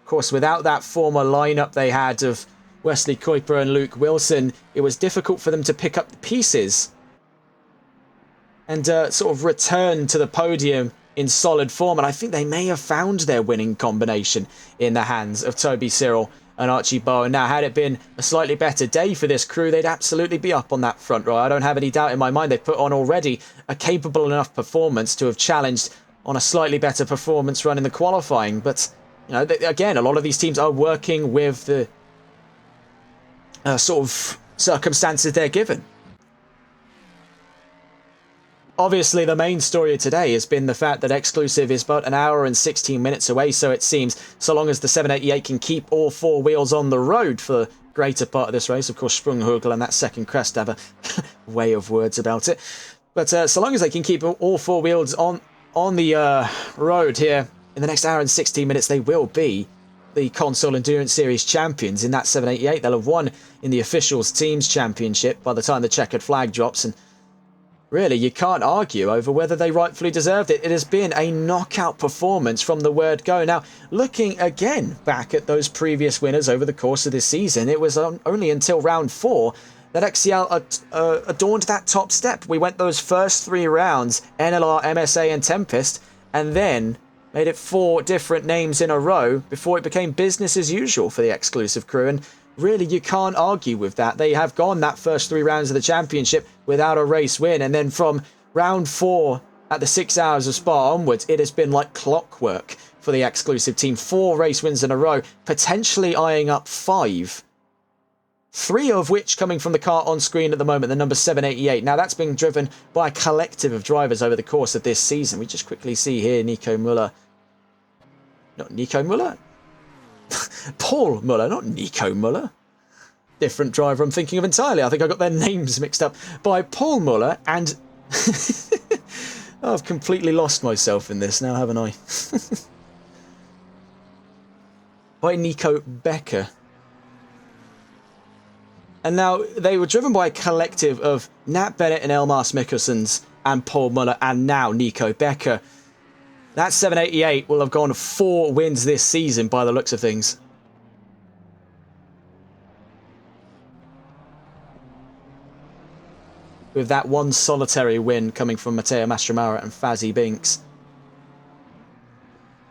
Of course, without that former lineup they had of Wesley Kuiper and Luke Wilson, it was difficult for them to pick up the pieces and sort of return to the podium in solid form. And I think they may have found their winning combination in the hands of Toby Cyril and Archie Bowen. Now, had it been a slightly better day for this crew, they'd absolutely be up on that front row. I don't have any doubt in my mind they've put on already a capable enough performance to have challenged on a slightly better performance run in the qualifying. But, you know, again, a lot of these teams are working with the sort of circumstances they're given. Obviously, the main story of today has been the fact that Exclusive is but an hour and 16 minutes away, so it seems, so long as the 788 can keep all four wheels on the road for the greater part of this race. Of course, Sprunghugel and that second crest have a way of words about it. But so long as they can keep all four wheels on the road here in the next hour and 16 minutes, they will be the Console Endurance Series champions in that 788. They'll have won in the Officials Teams Championship by the time the checkered flag drops, and really, you can't argue over whether they rightfully deserved it. It has been a knockout performance from the word go. Now, looking again back at those previous winners over the course of this season, it was only until round 4 that XCL adorned that top step. We went those first 3 rounds, NLR, MSA and Tempest, and then made it 4 different names in a row before it became business as usual for the Exclusive crew. And really, you can't argue with that. They have gone that first 3 rounds of the championship without a race win. And then from round 4 at the 6 hours of Spa onwards, it has been like clockwork for the exclusive team. 4 race wins in a row, potentially eyeing up 5. 3 of which coming from the car on screen at the moment, the number 788. Now, that's being driven by a collective of drivers over the course of this season. We just quickly see here Nico Müller. Not Nico Müller? Paul Müller, not Nico Müller. Different driver I'm thinking of entirely. I think I got their names mixed up. By Paul Müller and... I've completely lost myself in this now, haven't I? By Nico Becker. And now they were driven by a collective of Nat Bennett and Elmas Mikkelsons and Paul Müller and now Nico Becker. That 788 will have gone 4 wins this season by the looks of things. With that one solitary win coming from Matteo Mastromara and Fazzy Binks.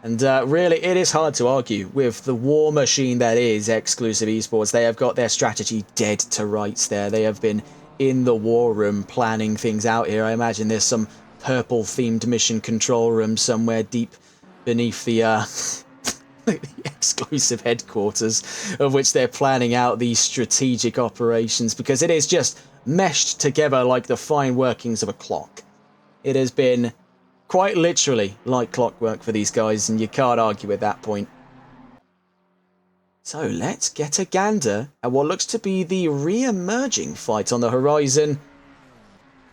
And really, it is hard to argue with the war machine that is Exclusive Esports. They have got their strategy dead to rights there. They have been in the war room planning things out here. I imagine there's some purple-themed mission control room somewhere deep beneath the, the exclusive headquarters, of which they're planning out these strategic operations, because it is just meshed together like the fine workings of a clock. It has been quite literally like clockwork for these guys, and you can't argue with that point. So let's get a gander at what looks to be the re-emerging fight on the horizon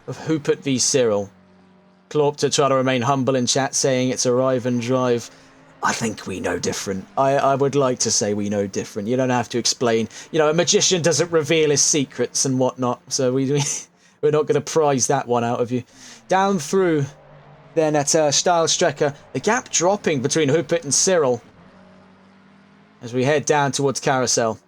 of Hupert v Cyril. Klorp to try to remain humble in chat, saying it's arrive and drive. I think we know different. I would like to say we know different. You don't have to explain. You know, a magician doesn't reveal his secrets and whatnot, so we're not going to prize that one out of you. Down through then at Steilstrecke, the gap dropping between Hupert and Cyril as we head down towards Carousel.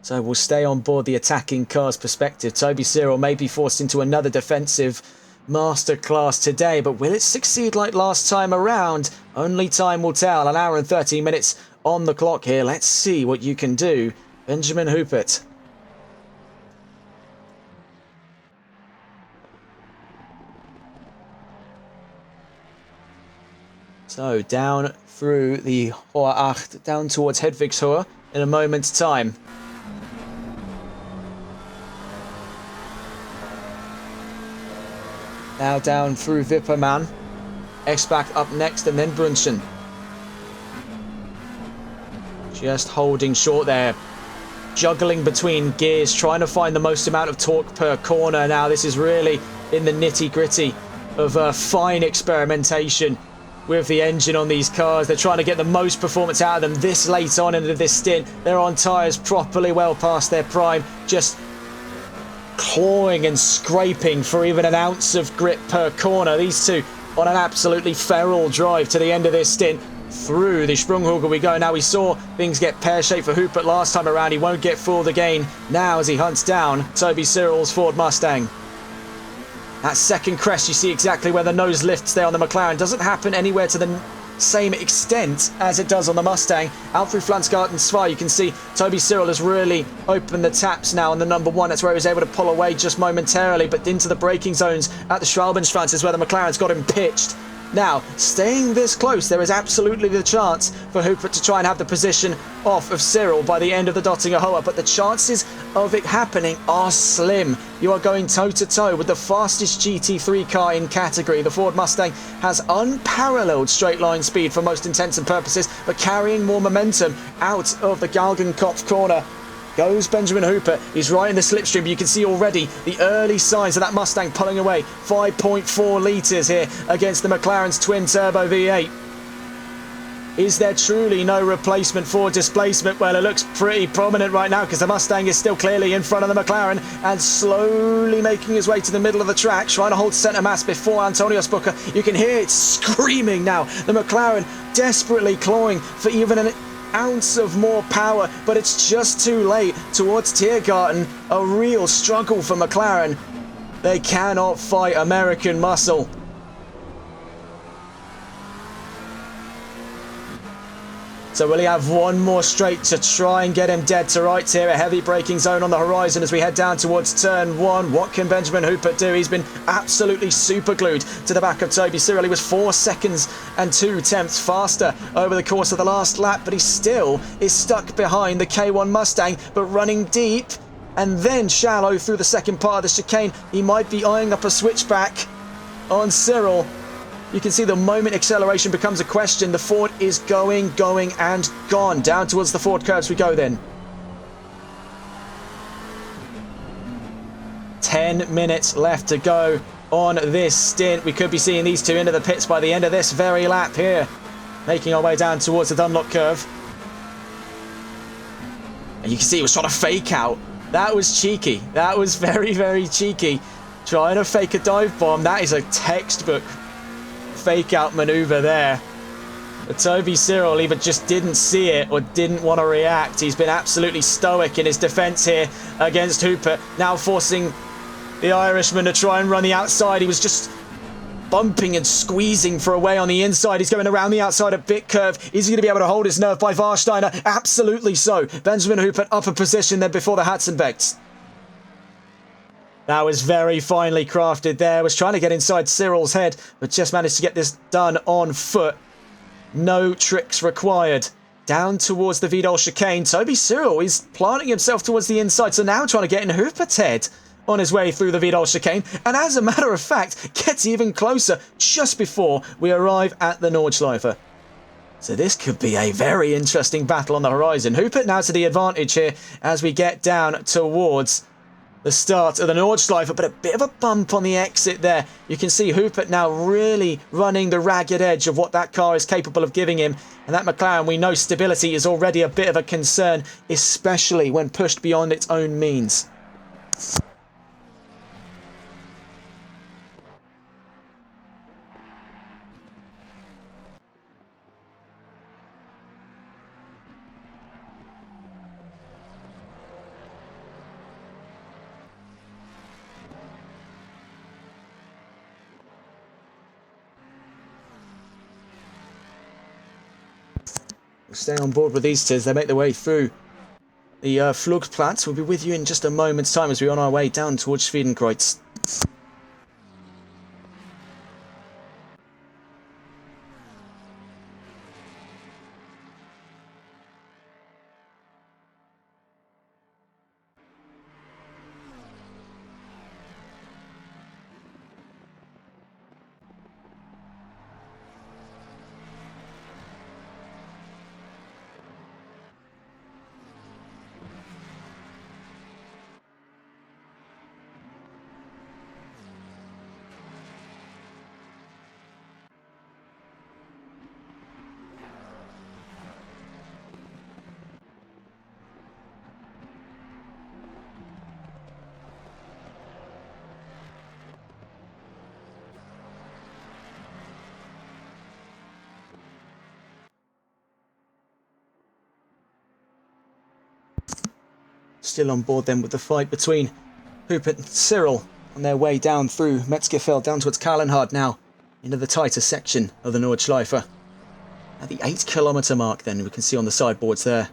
So we'll stay on board the attacking car's perspective. Toby Cyril may be forced into another defensive masterclass today, but will it succeed like last time around? Only time will tell. An hour and 30 minutes on the clock here. Let's see what you can do, Benjamin Hupert. So down through the Hohe Acht, down towards Hedvigshöhe in a moment's time. Now down through Wippermann. Exbach up next and then Brunschen. Just holding short there. Juggling between gears, trying to find the most amount of torque per corner. Now this is really in the nitty-gritty of fine experimentation with the engine on these cars. They're trying to get the most performance out of them this late on into this stint. They're on tyres properly well past their prime. Just clawing and scraping for even an ounce of grip per corner. These two on an absolutely feral drive to the end of this stint. Through the Sprunghugel we go. Now we saw things get pear-shaped for Hupert last time around. He won't get fooled again now as he hunts down Toby Cyril's Ford Mustang. That second crest, you see exactly where the nose lifts there on the McLaren. Doesn't happen anywhere to the same extent as it does on the Mustang. Out through Flansgarten Spa, you can see Toby Cyril has really opened the taps now on the number 1. That's where he was able to pull away just momentarily, but into the braking zones at the Schwalbenstrasse is where the McLaren's got him pitched. Now, staying this close, there is absolutely the chance for Hupert to try and have the position off of Cyril by the end of the Dottinger Hoa, but the chances of it happening are slim. You are going toe-to-toe with the fastest GT3 car in category. The Ford Mustang has unparalleled straight-line speed for most intents and purposes, but carrying more momentum out of the Galgenkopf corner goes Benjamin Hupert. He's right in the slipstream, but you can see already the early signs of that Mustang pulling away. 5.4 litres here against the McLaren's twin-turbo V8. Is there truly no replacement for displacement? Well, it looks pretty prominent right now because the Mustang is still clearly in front of the McLaren and slowly making his way to the middle of the track, trying to hold centre mass before Antonio Spucker. You can hear it screaming now. The McLaren desperately clawing for even an ounce of more power, but it's just too late towards Tiergarten. A real struggle for McLaren. They cannot fight American muscle. So will he have one more straight to try and get him dead to rights here? A heavy braking zone on the horizon as we head down towards turn 1. What can Benjamin Hooper do? He's been absolutely super glued to the back of Toby Cyril. He was 4 seconds and 2/10 faster over the course of the last lap, but he still is stuck behind the K1 Mustang, but running deep and then shallow through the second part of the chicane. He might be eyeing up a switchback on Cyril. You can see the moment acceleration becomes a question, the Ford is going, and gone. Down towards the Ford curves we go then. 10 minutes left to go on this stint. We could be seeing these two into the pits by the end of this very lap here. Making our way down towards the Dunlop curve. And you can see he was trying to fake out. That was cheeky. That was very, very cheeky. Trying to fake a dive bomb. That is a textbook fake out maneuver there. But Toby Cyril either just didn't see it or didn't want to react. He's been absolutely stoic in his defence here against Hooper, now forcing the Irishman to try and run the outside. He was just bumping and squeezing for a way on the inside. He's going around the outside a bit curve. Is he going to be able to hold his nerve by Warsteiner? Absolutely so. Benjamin Hooper up a position then before the Hatzenbecks. That was very finely crafted there. Was trying to get inside Cyril's head, but just managed to get this done on foot. No tricks required. Down towards the Vidal chicane. Toby Cyril is planting himself towards the inside, so now trying to get in Hooper's head on his way through the Vidal chicane. And as a matter of fact, gets even closer just before we arrive at the Nordschleife. So this could be a very interesting battle on the horizon. Hooper now to the advantage here as we get down towards the start of the Nordschleife, but a bit of a bump on the exit there. You can see Hooper now really running the ragged edge of what that car is capable of giving him. And that McLaren, we know stability is already a bit of a concern, especially when pushed beyond its own means. Stay on board with these two as they make their way through the Flugplatz. We'll be with you in just a moment's time as we're on our way down towards Schwedenkreuz. Still on board then with the fight between Hooper and Cyril on their way down through Metzgerfeld, down towards Kallenhard now, into the tighter section of the Nordschleife. At the 8-kilometre mark then, we can see on the sideboards there.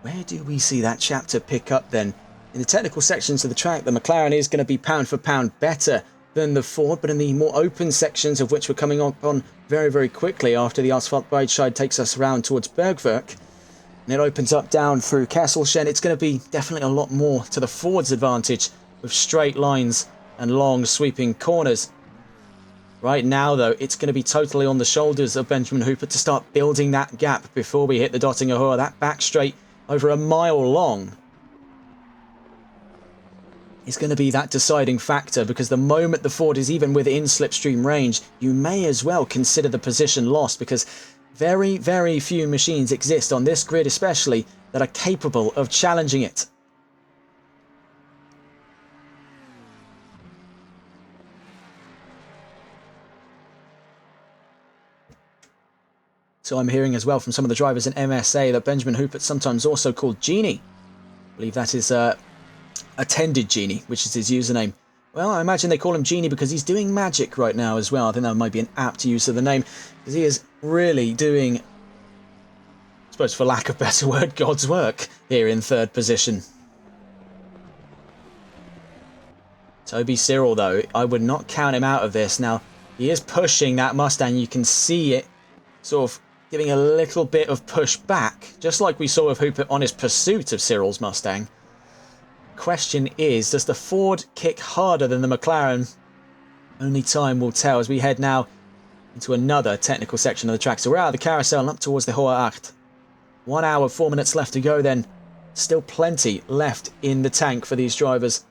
Where do we see that chapter pick up then? In the technical sections of the track, the McLaren is going to be pound for pound better than the Ford, but in the more open sections, of which we're coming up on very, very quickly after the Asphalt Breitscheid takes us around towards Bergwerk, and it opens up down through Kesselchen, it's going to be definitely a lot more to the Ford's advantage with straight lines and long sweeping corners. Right now, though, it's going to be totally on the shoulders of Benjamin Hooper to start building that gap before we hit the Dottinger Hohe. That back straight over a mile long is going to be that deciding factor, because the moment the Ford is even within slipstream range, you may as well consider the position lost, because very, very few machines exist on this grid especially that are capable of challenging it. So I'm hearing as well from some of the drivers in MSA that Benjamin Hoopert's sometimes also called Genie. I believe that is Attended Genie, which is his username. Well, I imagine they call him Genie because he's doing magic right now as well. I think that might be an apt use of the name, because he is really doing, I suppose for lack of a better word, God's work here in third position. Toby Cyril, though, I would not count him out of this. Now, he is pushing that Mustang. You can see it sort of giving a little bit of push back, just like we saw with Hooper on his pursuit of Cyril's Mustang. Question is, does the Ford kick harder than the McLaren? Only time will tell as we head now into another technical section of the track. So we're out of the carousel and up towards the Hohe Acht. 1 hour, 4 minutes left to go then. Still plenty left in the tank for these drivers.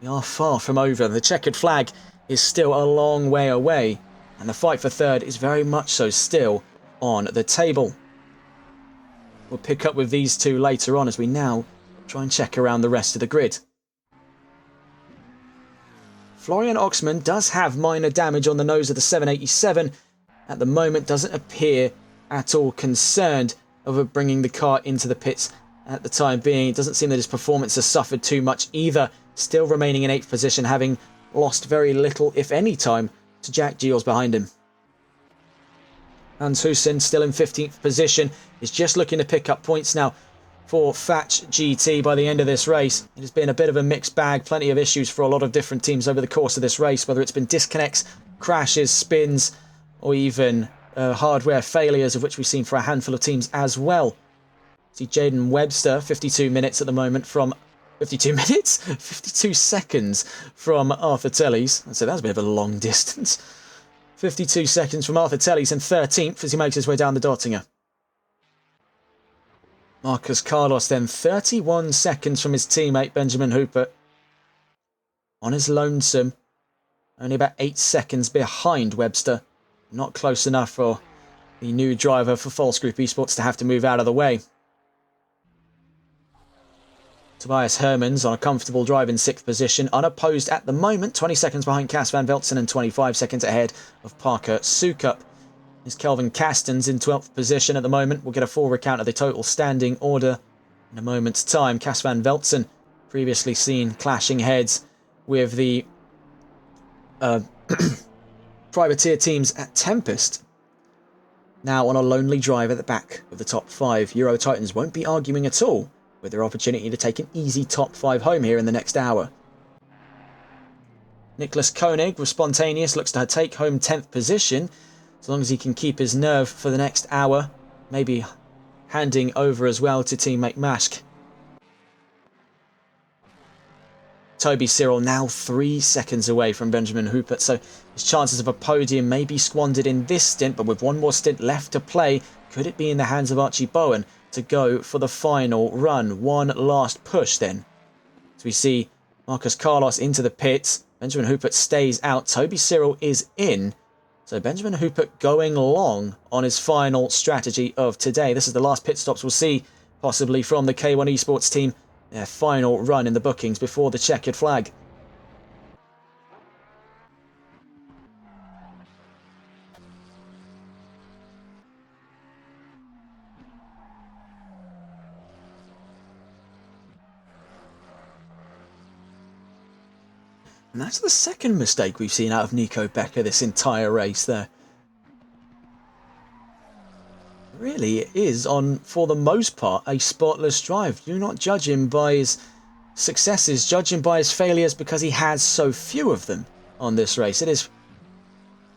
We are far from over. The checkered flag is still a long way away, and the fight for third is very much so still on the table. We'll pick up with these two later on as we now try and check around the rest of the grid. Florian Oxman does have minor damage on the nose of the 787. At the moment doesn't appear at all concerned over bringing the car into the pits at the time being. It doesn't seem that his performance has suffered too much either. Still remaining in 8th position, having lost very little, if any, time to Jack Giles behind him. Hans Hussein still in 15th position, is just looking to pick up points now for Fatch GT by the end of this race. It has been a bit of a mixed bag, plenty of issues for a lot of different teams over the course of this race, whether it's been disconnects, crashes, spins, or even hardware failures, of which we've seen for a handful of teams as well. See Jaden Webster, 52 minutes at the moment from 52 minutes? 52 seconds from Arthur Tellys. So that's a bit of a long distance. 52 seconds from Arthur Tellys and 13th as he makes his way down the Dottinger. Marcus Carlos then 31 seconds from his teammate Benjamin Hoopert. On his lonesome. Only about 8 seconds behind Webster. Not close enough for the new driver for False Group Esports to have to move out of the way. Tobias Hermans on a comfortable drive in 6th position, unopposed at the moment, 20 seconds behind Cas van Veltzen and 25 seconds ahead of Parker Sukup. Is Kelvin Castens in 12th position at the moment. We'll get a full recount of the total standing order in a moment's time. Cas van Veltzen, previously seen clashing heads with the privateer teams at Tempest, now on a lonely drive at the back of the top 5. Euro Titans won't be arguing at all with their opportunity to take an easy top 5 home here in the next hour. Nicholas Koenig with Spontaneous looks to take home 10th position, as long as he can keep his nerve for the next hour, maybe handing over as well to teammate Mask. Toby Cyril now 3 seconds away from Benjamin Hoopert, so his chances of a podium may be squandered in this stint, but with one more stint left to play, could it be in the hands of Archie Bowen to go for the final run? One last push then. As we see Marcus Carlos into the pits, Benjamin Hoopert stays out, Toby Cyril is in. So Benjamin Hoopert going long on his final strategy of today. This is the last pit stops we'll see, possibly from the K1 Esports team. Their final run in the bookings before the checkered flag. And that's the second mistake we've seen out of Nico Becker this entire race there. Really, it is on, for the most part, a spotless drive. Do not judge him by his successes, judge him by his failures because he has so few of them on this race. It is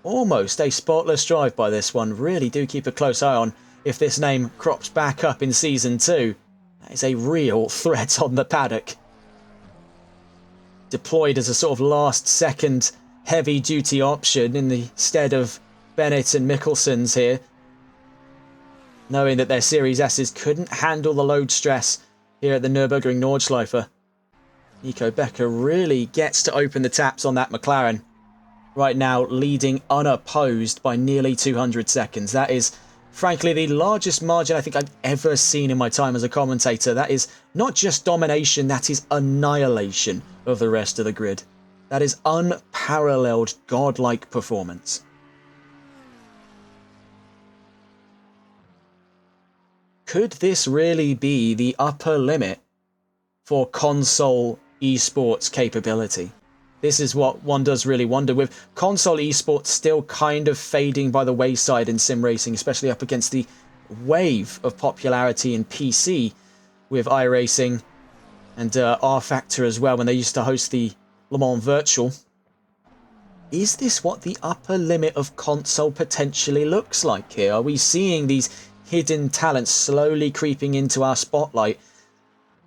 almost a spotless drive by this one. Really do keep a close eye on if this name crops back up in Season 2. That is a real threat on the paddock. Deployed as a sort of last-second heavy-duty option in the stead of Bennett and Mickelson's here, knowing that their Series S's couldn't handle the load stress here at the Nurburgring Nordschleife. Nico Becker really gets to open the taps on that McLaren. Right now, leading unopposed by nearly 200 seconds. That is, frankly, the largest margin I think I've ever seen in my time as a commentator. That is not just domination, that is annihilation of the rest of the grid. That is unparalleled, godlike performance. could this really be the upper limit for console esports capability? This is what one does really wonder, with console esports still kind of fading by the wayside in sim racing, especially up against the wave of popularity in PC with iRacing and R Factor as well, when they used to host the Le Mans Virtual. Is this what the upper limit of console potentially looks like here? Are we seeing these hidden talents slowly creeping into our spotlight?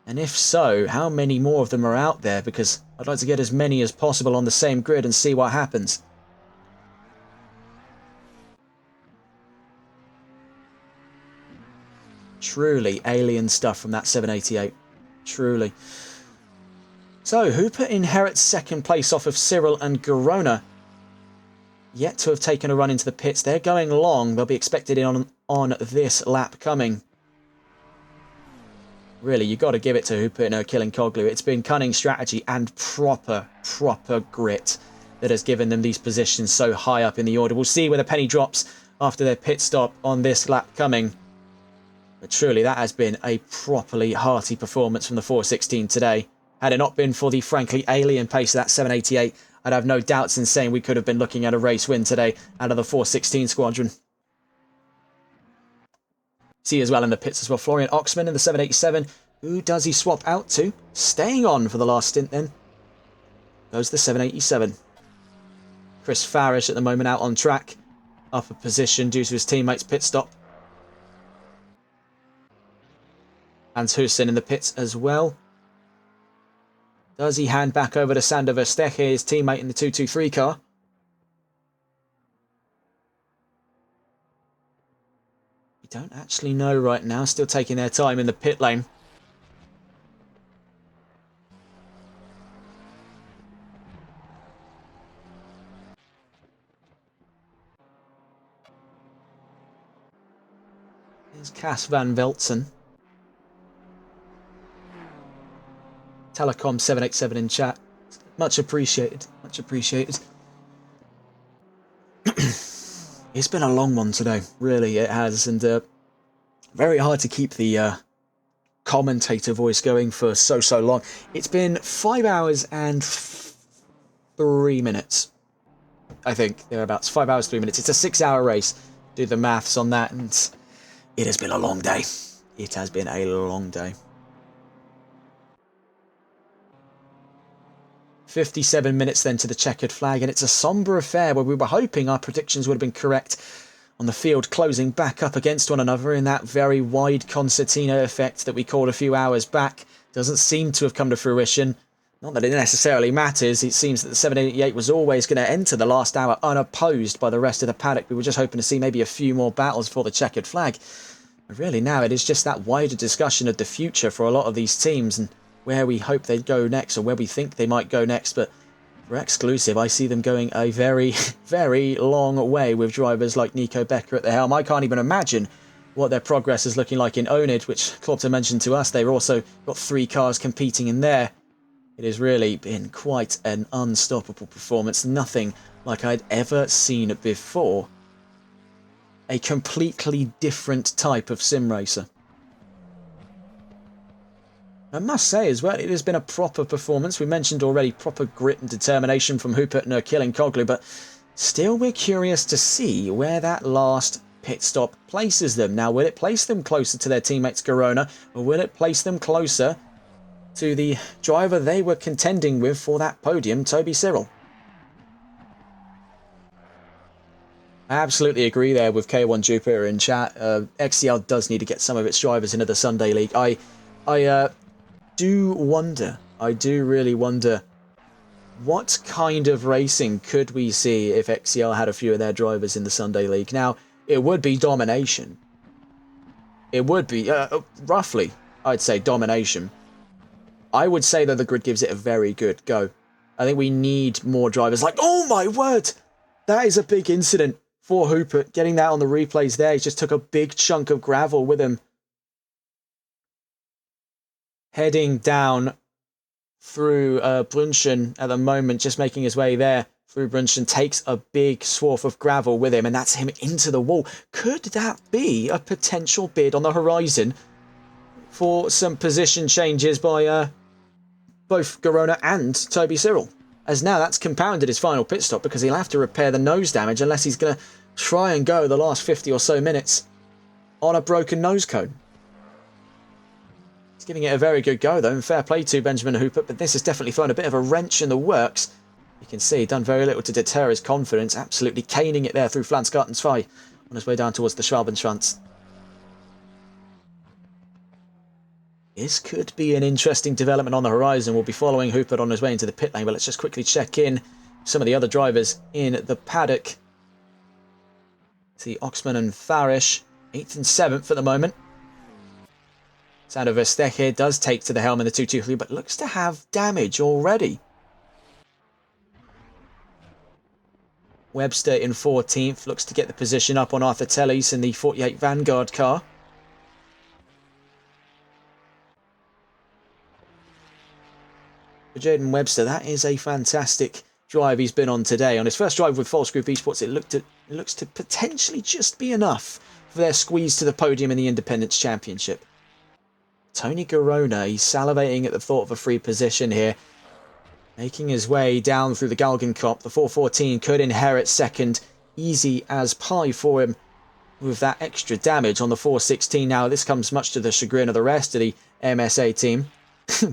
And if so, how many more of them are out there? Because I'd like to get as many as possible on the same grid and see what happens. Truly alien stuff from that 788. Truly. So, Hooper inherits second place off of Cyril and Garona. Yet to have taken a run into the pits. They're going long. They'll be expected in on this lap coming. Really, you've got to give it to Hooper and killing Coglu. It's been cunning strategy and proper grit that has given them these positions so high up in the order. We'll see where the penny drops after their pit stop on this lap coming. But truly, that has been a properly hearty performance from the 416 today. Had it not been for the frankly alien pace of that 788, I'd have no doubts in saying we could have been looking at a race win today out of the 416 squadron. See as well in the pits as well, Florian Oxman in the 787. Who does he swap out to? Staying on for the last stint then. Goes the 787. Chris Farish at the moment out on track. Upper position due to his teammate's pit stop. Hans Hussein in the pits as well. Does he hand back over to Sander Versteeg, his teammate in the 223 car? We don't actually know right now. Still taking their time in the pit lane. Here's Cas van Veltzen. Telecom 787 in chat. Much appreciated. Much appreciated. It's been a long one today. Really, it has. And very hard to keep the commentator voice going for so long. It's been 5 hours and 3 minutes. I think, thereabouts. 5 hours, 3 minutes. It's a 6-hour race. Do the maths on that. And it has been a long day. It has been a long day. 57 minutes then to the checkered flag, and it's a sombre affair where we were hoping our predictions would have been correct on the field closing back up against one another in that very wide concertina effect that we called a few hours back. Doesn't seem to have come to fruition. Not that it necessarily matters. It seems that the 788 was always going to enter the last hour unopposed by the rest of the paddock. We were just hoping to see maybe a few more battles for the checkered flag. But really now it is just that wider discussion of the future for a lot of these teams, and where we hope they'd go next, or where we think they might go next. But for Exclusive, I see them going a very, very long way with drivers like Nico Becker at the helm. I can't even imagine what their progress is looking like in Onid, which Klopter mentioned to us. They've also got 3 cars competing in there. It has really been quite an unstoppable performance. Nothing like I'd ever seen before. A completely different type of sim racer. I must say as well, it has been a proper performance. We mentioned already proper grit and determination from Hooper, Nurburgring and Coglu, but still we're curious to see where that last pit stop places them. Now, will it place them closer to their teammates Garona, or will it place them closer to the driver they were contending with for that podium, Toby Cyril? I absolutely agree there with K1 Jupiter in chat. XCL does need to get some of its drivers into the Sunday League. I do really wonder what kind of racing could we see if XCL had a few of their drivers in the Sunday League. Now, it would be domination. It would be, roughly, I'd say domination. I would say that the grid gives it a very good go. I think we need more drivers like, oh my word! That is a big incident for Hooper. Getting that on the replays there, he just took a big chunk of gravel with him. Heading down through Brunchen at the moment, just making his way there Nurburgring takes a big swath of gravel with him, and that's him into the wall. Could that be a potential bid on the horizon for some position changes by both Garona and Toby Cyril? As now that's compounded his final pit stop, because he'll have to repair the nose damage unless he's going to try and go the last 50 or so minutes on a broken nose cone. He's giving it a very good go though, and fair play to Benjamin Hooper, but this has definitely thrown a bit of a wrench in the works. You can see done very little to deter his confidence, absolutely caning it there through Flansgarten 2 on his way down towards the Schwalbenschwanz. This could be an interesting development on the horizon. We'll be following Hooper on his way into the pit lane, but let's just quickly check in some of the other drivers in the paddock. See Oxman and Farish, 8th and 7th at the moment. Sandro Verstecher does take to the helm in the 2-2, but looks to have damage already. Webster in 14th, looks to get the position up on Arthur Tellis in the 48 Vanguard car. For Jaden Webster, that is a fantastic drive he's been on today. On his first drive with False Group Esports, it looks to potentially just be enough for their squeeze to the podium in the Independence Championship. Tony Garona, he's salivating at the thought of a free position here. Making his way down through the Galgenkopf. The 414 could inherit second. Easy as pie for him with that extra damage on the 416. Now, this comes much to the chagrin of the rest of the MSA team.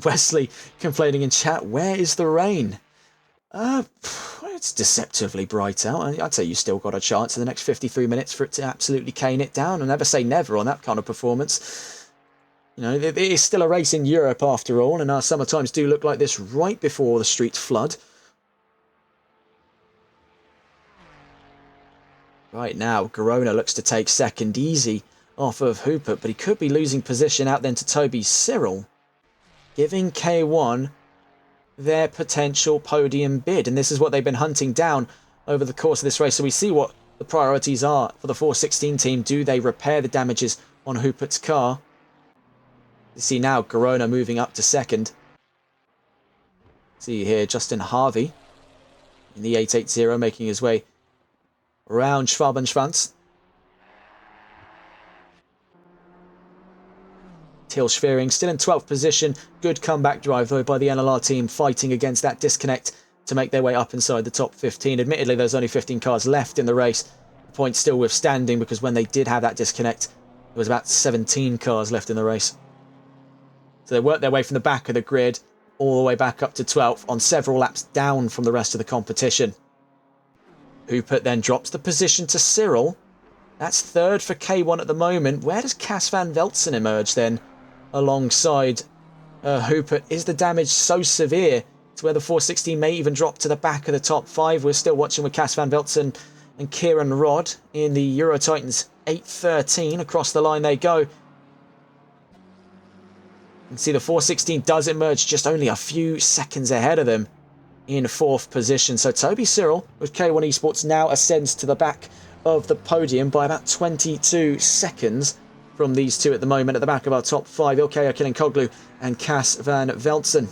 Wesley complaining in chat, where is the rain? It's deceptively bright out. I'd say you still got a chance in the next 53 minutes for it to absolutely cane it down. And never say never on that kind of performance. You know, it is still a race in Europe after all, and our summer times do look like this right before the streets flood. Right now, Garona looks to take second easy off of Hooper, but he could be losing position out then to Toby Cyril, giving K1 their potential podium bid. And this is what they've been hunting down over the course of this race. So we see what the priorities are for the 416 team. Do they repair the damages on Hooper's car? You see now Garona moving up to second. See here Justin Harvey in the 880 making his way around Schwalbenschwanz. Till Schwering still in 12th position. Good comeback drive though by the NLR team, fighting against that disconnect to make their way up inside the top 15. Admittedly, there's only 15 cars left in the race. The point still withstanding, because when they did have that disconnect, there was about 17 cars left in the race. So they worked their way from the back of the grid all the way back up to 12th on several laps down from the rest of the competition. Hooper then drops the position to Cyril. That's third for K1 at the moment. Where does Cas van Veltzen emerge then alongside Hooper? Is the damage so severe to where the 416 may even drop to the back of the top 5? We're still watching with Cas van Veltzen and Kieran Rodd in the Euro Titans 813. Across the line they go. You can see the 416 does emerge just only a few seconds ahead of them in 4th position. So Toby Cyril with K1 Esports now ascends to the back of the podium by about 22 seconds from these two at the moment at the back of our top 5. Ilkay Akilinkoglu and Cas van Veltzen.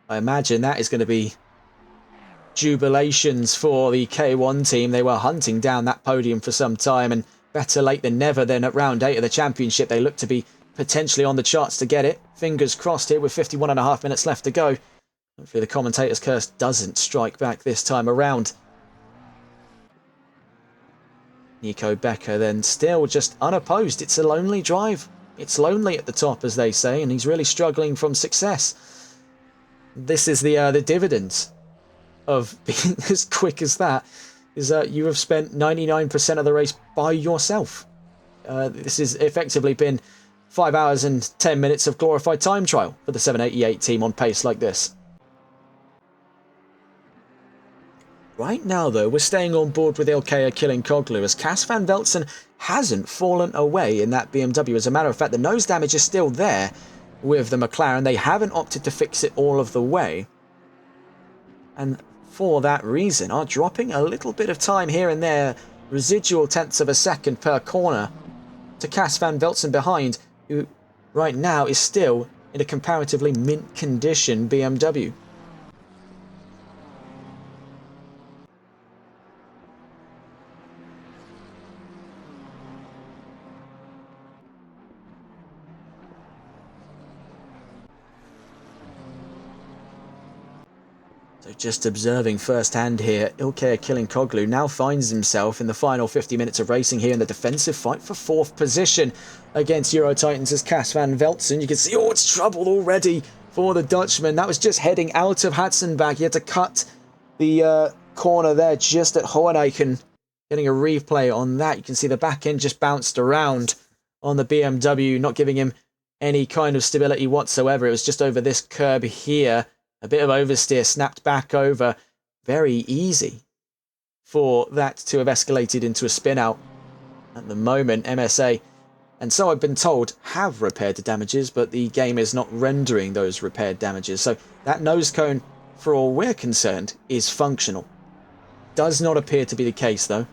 I imagine that is going to be jubilations for the K1 team. They were hunting down that podium for some time, and better late than never. Then at round 8 of the championship, they look to be potentially on the charts to get it. Fingers crossed here with 51.5 minutes left to go. Hopefully the commentator's curse doesn't strike back this time around. Nico Becker then still just unopposed. It's a lonely drive. It's lonely at the top, as they say, and he's really struggling from success. This is the dividends of being as quick as that, is that you have spent 99% of the race by yourself. This has effectively been 5 hours and 10 minutes of glorified time trial for the 788 team on pace like this. Right now, though, we're staying on board with Ilkay Akilinkoglu, as Cas van Veltzen hasn't fallen away in that BMW. As a matter of fact, the nose damage is still there with the McLaren. They haven't opted to fix it all of the way, and for that reason are dropping a little bit of time here and there, residual tenths of a second per corner, to Cas van Veltzen behind, who right now is still in a comparatively mint condition BMW. So just observing firsthand here, Ilkay Kilinkoglu now finds himself in the final 50 minutes of racing here in the defensive fight for 4th position against Euro Titans' Cas van Veltzen. You can see, oh, it's trouble already for the Dutchman. That was just heading out of Hatzenbach. He had to cut the corner there just at Hoheneichen. Getting a replay on that. You can see the back end just bounced around on the BMW, not giving him any kind of stability whatsoever. It was just over this curb here. A bit of oversteer, snapped back over. Very easy for that to have escalated into a spin out. At the moment, MSA, and so I've been told, have repaired the damages, but the game is not rendering those repaired damages. So that nose cone, for all we're concerned, is functional. Does not appear to be the case, though.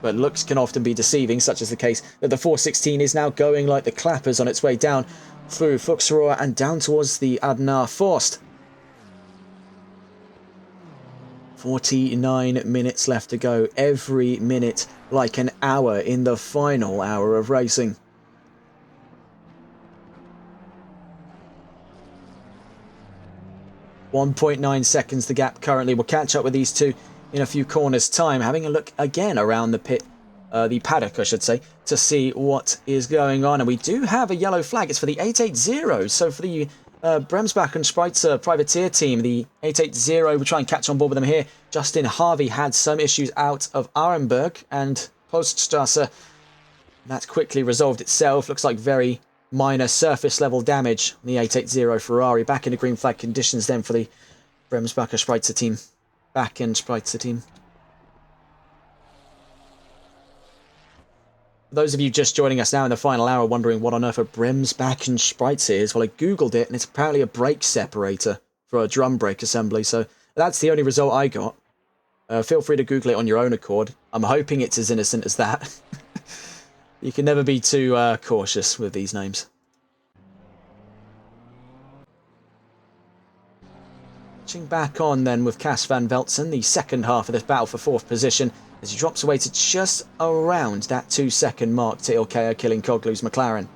But looks can often be deceiving, such as the case that the 416 is now going like the clappers on its way down through Fuchsrohr and down towards the Adnar Forst. 49 minutes left to go. Every minute like an hour in the final hour of racing. .9 seconds the gap currently. We'll catch up with these two in a few corners time. Having a look again around the pit, the paddock I should say, to see what is going on. And we do have a yellow flag. It's for the 880. So for the Bremsbach and Spreitzer privateer team, the 880, we'll try and catch on board with them here. Justin Harvey had some issues out of Arenberg and Poststrasse. That quickly resolved itself. Looks like very minor surface level damage. The 880 Ferrari back into green flag conditions then for the Bremsbacher Spreitzer team. Back end Spreitzer team. For those of you just joining us now in the final hour wondering what on earth a Bremsbach and Spreitzer is, well, I googled it and it's apparently a brake separator for a drum brake assembly. So that's the only result I got. Feel free to Google it on your own accord. I'm hoping it's as innocent as that. You can never be too cautious with these names. Catching back on then with Cas van Veltzen, the second half of this battle for 4th position, as he drops away to just around that 2-second mark to Ilkay Kilinkoglu's McLaren.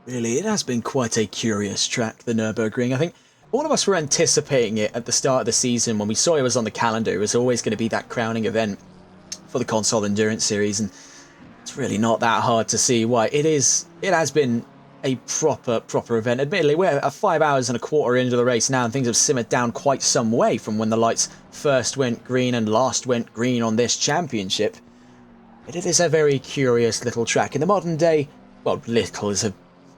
Really, it has been quite a curious track, the Nurburgring. I think all of us were anticipating it at the start of the season when we saw it was on the calendar. It was always going to be that crowning event for the Console Endurance Series, and it's really not that hard to see why. It has been a proper event. Admittedly, we're 5 hours and a quarter into the race now, and things have simmered down quite some way from when the lights first went green and last went green on this championship. But it is a very curious little track. In the modern day, well, little is a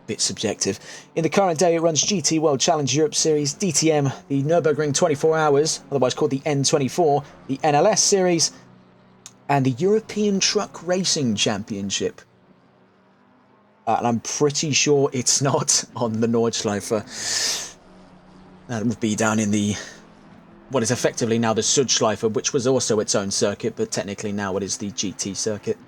bit subjective. In the current day, it runs GT World Challenge Europe Series, DTM, the Nurburgring 24 Hours, otherwise called the N24, the NLS Series, and the European Truck Racing Championship. And I'm pretty sure it's not on the Nordschleife. That would be down in the what is effectively now the Südschleife, which was also its own circuit, but technically now it is the GT circuit.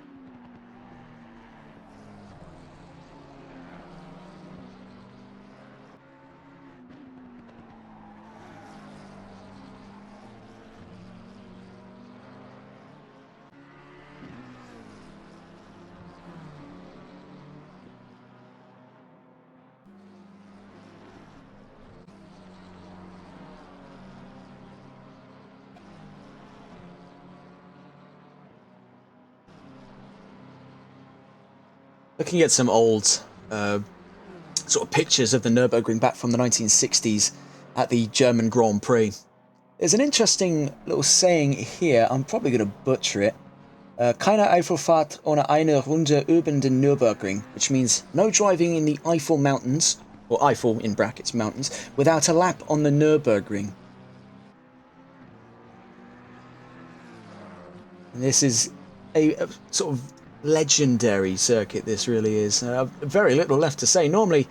Looking at some old sort of pictures of the Nurburgring back from the 1960s at the German Grand Prix. There's an interesting little saying here, I'm probably going to butcher it. Keine Eifelfahrt ohne eine Runde über den Nürburgring, which means no driving in the Eiffel Mountains, or Eiffel in brackets mountains, without a lap on the Nürburgring. And this is a sort of legendary circuit, this really is. Very little left to say. Normally,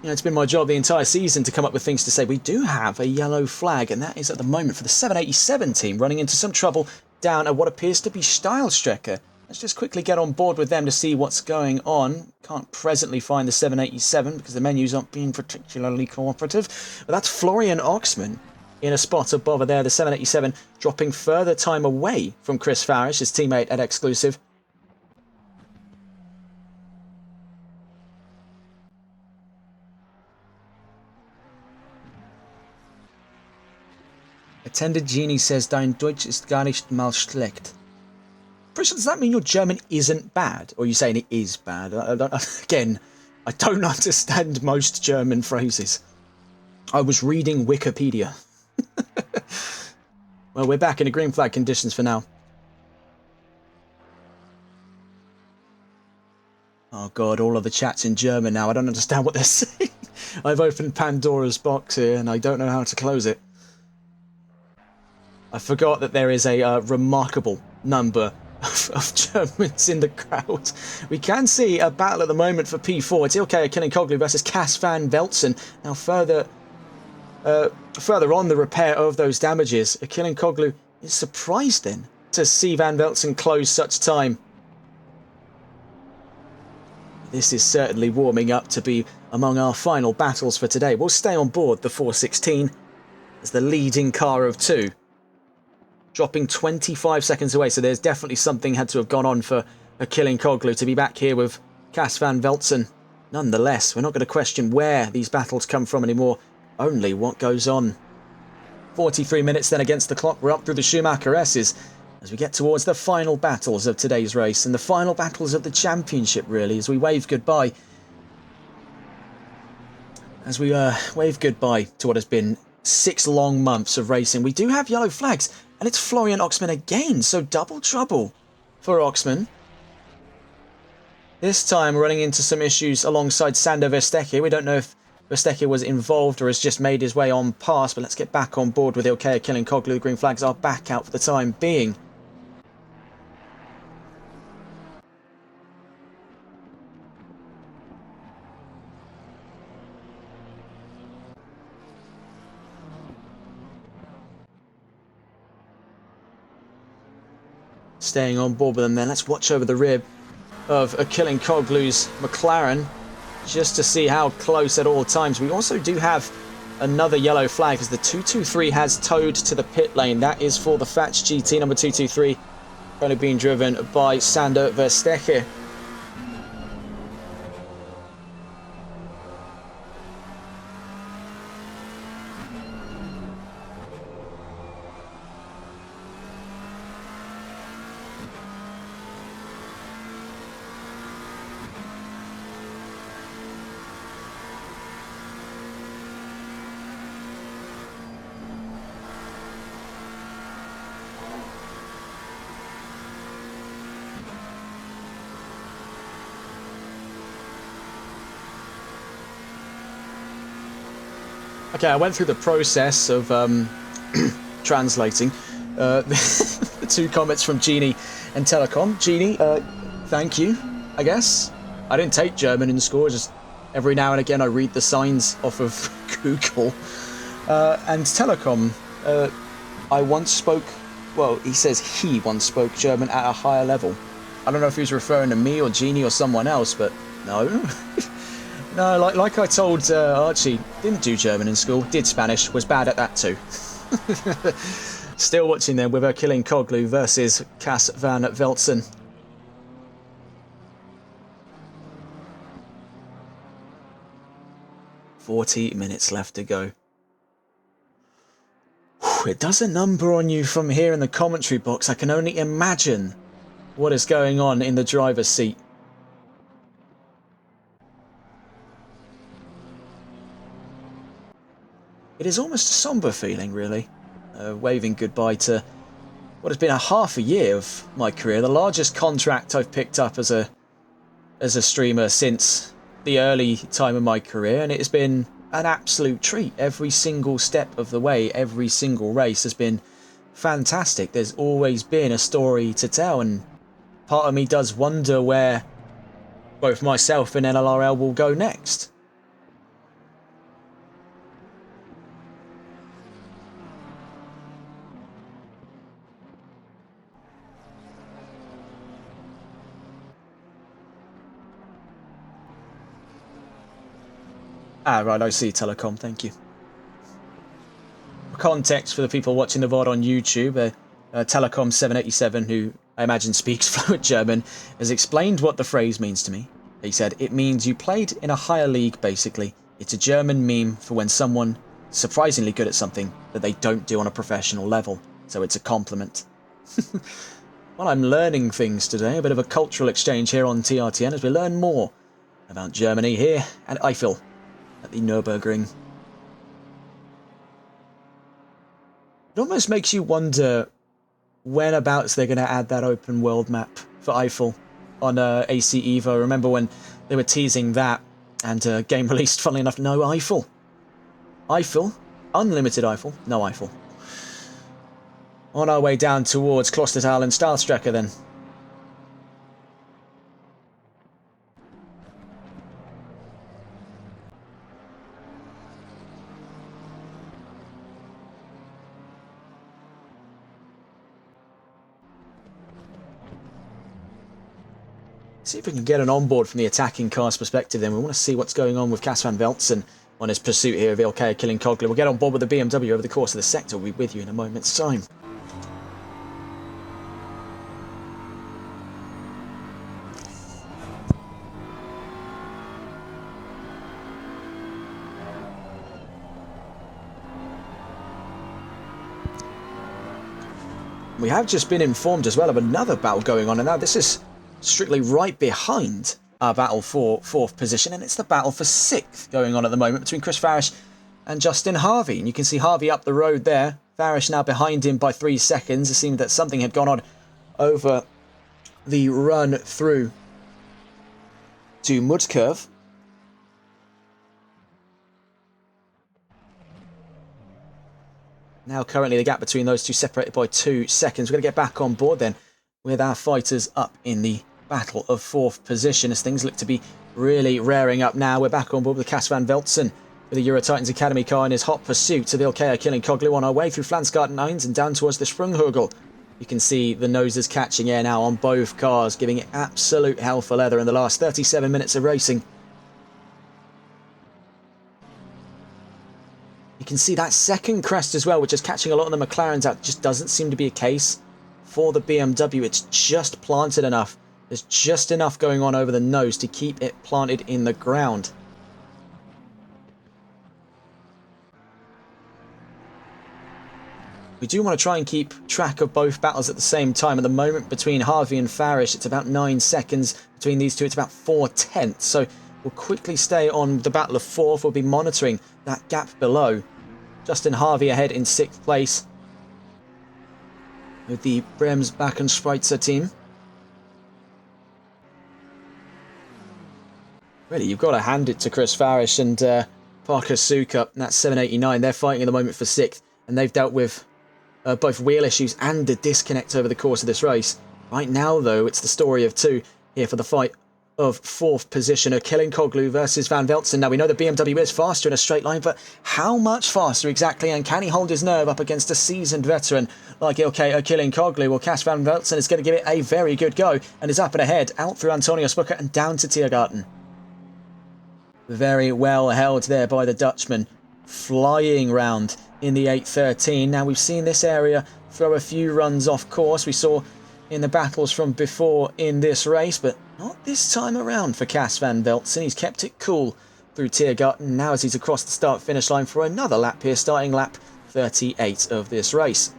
it's been my job the entire season to come up with things to say. We do have a yellow flag, and that is at the moment for the 787 team, running into some trouble down at what appears to be Steilstrecke. Let's just quickly get on board with them to see what's going on. Can't presently find the 787 because the menus aren't being particularly cooperative. But that's Florian Oxman in a spot above there, the 787, dropping further time away from Chris Farish, his teammate at Exclusive. Attended Genie says, Dein Deutsch ist gar nicht mal schlecht. Christian, does that mean your German isn't bad? Or are you saying it is bad? Again, I don't understand most German phrases. I was reading Wikipedia. Well, we're back in the green flag conditions for now. Oh god, all of the chat's in German now. I don't understand what they're saying. I've opened Pandora's box here and I don't know how to close it. I forgot that there is a remarkable number of Germans in the crowd. We can see a battle at the moment for P4. It's Ilkay Kilinkoglu versus Cas van Velzen. Now further on the repair of those damages, Kilinkoglu is surprised then to see Van Velzen close such time. This is certainly warming up to be among our final battles for today. We'll stay on board the 416 as the leading car of two, dropping 25 seconds away, so there's definitely something had to have gone on for Kilinkoglu to be back here with Cas van Velzen. Nonetheless, we're not going to question where these battles come from anymore, only what goes on. 43 minutes then against the clock. We're up through the Schumacher S's as we get towards the final battles of today's race and the final battles of the championship, really, as we wave goodbye. As we wave goodbye to what has been 6 long months of racing. We do have yellow flags, and it's Florian Oxman again, so double trouble for Oxman. This time running into some issues alongside Sander Verstecke. We don't know if Verstecke was involved or has just made his way on past, but let's get back on board with Ilkay Kilinkoglu. Green flags are back out for the time being. Staying on board with them then. Let's watch over the rear of Kilinkoglu's McLaren just to see how close at all times. We also do have another yellow flag as the 223 has towed to the pit lane. That is for the Fats GT number 223, currently being driven by Sander Verstecke. Okay, I went through the process of translating the 2 comments from Genie and Telecom. Genie, thank you, I guess. I didn't take German in school, just every now and again I read the signs off of Google. And Telecom, I once spoke, well, he says he once spoke German at a higher level. I don't know if he was referring to me or Genie or someone else, but no. No, like I told Archie, didn't do German in school, did Spanish, was bad at that too. Still watching there with Kilinkoglu versus Cas van Velzen. "40 minutes left to go." Whew, it does a number on you from here in the commentary box. I can only imagine what is going on in the driver's seat. it is almost a somber feeling, really, waving goodbye to what has been a half a year of my career, the largest contract I've picked up as a streamer since the early time of my career, and it has been an absolute treat. Every single step of the way, every single race has been fantastic. There's always been a story to tell, and part of me does wonder where both myself and NLRL will go next. Ah, right, I see, Telecom, thank you. For context for the people watching the VOD on YouTube, Telecom 787, who I imagine speaks fluent German, has explained what the phrase means to me. He said, it means you played in a higher league, basically. It's a German meme for when someone is surprisingly good at something that they don't do on a professional level. So it's a compliment. Well, I'm learning things today, a bit of a cultural exchange here on TRTN as we learn more about Germany here at Eiffel at the Nurburgring. It almost makes you wonder whenabouts they're going to add that open world map for Eiffel on AC Evo. Remember when they were teasing that, and game released, funnily enough, no Eiffel. Eiffel? Unlimited Eiffel? No Eiffel. On our way down towards Klostertal and Stahlstrecke then. See if we can get an onboard from the attacking car's perspective then. We want to see what's going on with Cas van Veltzen on his pursuit here of Ilkay killing Coglu. We'll get on board with the BMW over the course of the sector. We'll be with you in a moment's time. We have just been informed as well of another battle going on, and now this is strictly right behind our battle for 4th position, and it's the battle for 6th going on at the moment between Chris Farish and Justin Harvey. And you can see Harvey up the road there. Farish now behind him by 3 seconds. It seemed that something had gone on over the run through to Mudkurve. Now currently the gap between those two separated by 2 seconds. We're going to get back on board then with our fighters up in the battle of 4th position as things look to be really raring up now. We're back on board with Cas van Veltzen with the Euro Titans Academy car in his hot pursuit of Ilkay killing Coglu on our way through Flansgarten 9 and down towards the Sprunghurgel. You can see the noses catching air now on both cars, giving it absolute hell for leather in the last 37 minutes of racing. You can see that second crest as well, which is catching a lot of the McLarens out. Just doesn't seem to be a case for the BMW. It's just planted enough. There's just enough going on over the nose to keep it planted in the ground. We do want to try and keep track of both battles at the same time. At the moment, between Harvey and Farish, it's about 9 seconds. Between these two, it's about 4/10. So we'll quickly stay on the battle of 4th. We'll be monitoring that gap below. Justin Harvey ahead in 6th place with the Bremsbacken Schweitzer team. Really, you've got to hand it to Chris Farish and Parker Sukup. That's 789. They're fighting at the moment for 6th, and they've dealt with both wheel issues and a disconnect over the course of this race. Right now, though, it's the story of 2 here for the fight of 4th positioner, killing Coglu versus Van Veltzen. Now, we know the BMW is faster in a straight line, but how much faster exactly? And can he hold his nerve up against a seasoned veteran like Ilkay killing Coglu? Well, Cas van Veltzen is going to give it a very good go and is up and ahead, out through Antonio Spucker and down to Tiergarten. Very well held there by the Dutchman, flying round in the 813. Now, we've seen this area throw a few runs off course. We saw in the battles from before in this race, but not this time around for Cas van Veltzen. He's kept it cool through Tiergarten. Now as he's across the start-finish line for another lap here, starting lap 38 of this race.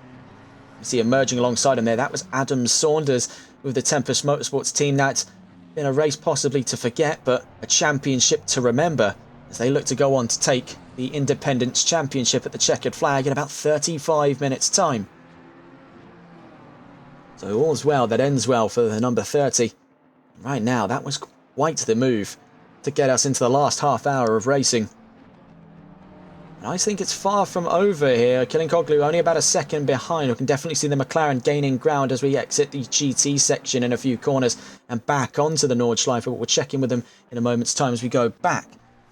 You see emerging alongside him there, that was Adam Saunders with the Tempest Motorsports team. Now it's been a race possibly to forget, but a championship to remember as they look to go on to take the Independence Championship at the checkered flag in about 35 minutes' time. So all's well that ends well for the number 30. Right now, that was quite the move to get us into the last half hour of racing. And I think it's far from over here. Kilinkoglu only about a second behind. We can definitely see the McLaren gaining ground as we exit the GT section in a few corners and back onto the Nordschleife. But we'll check in with them in a moment's time as we go back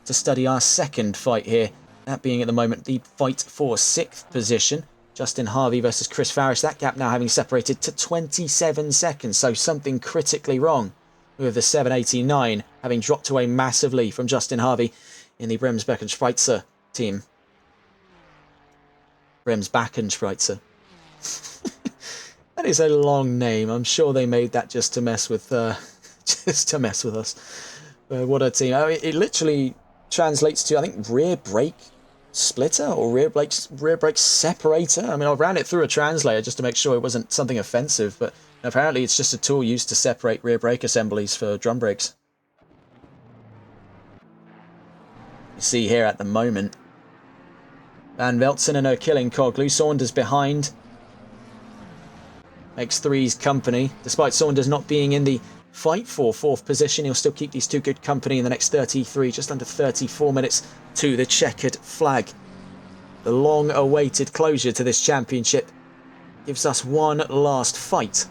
to study our second fight here. That being at the moment the fight for 6th position. Justin Harvey versus Chris Farish. That gap now having separated to 27 seconds. So something critically wrong with the 789 having dropped away massively from Justin Harvey in the Bremsbacken-Schweitzer team. Bremsbacken-Schweitzer. That is a long name. I'm sure they made that just to mess with us. What a team. I mean, it literally translates to, I think, rear brake splitter or rear brake separator. I mean, I ran it through a translator just to make sure it wasn't something offensive, but apparently it's just a tool used to separate rear brake assemblies for drum brakes. You see here at the moment, Van Veltzen and Kilinkoglu. Saunders behind. Makes threes company. Despite Saunders not being in the fight for 4th position, he'll still keep these two good company in the next 33, just under 34 minutes to the checkered flag. The long-awaited closure to this championship gives us one last fight.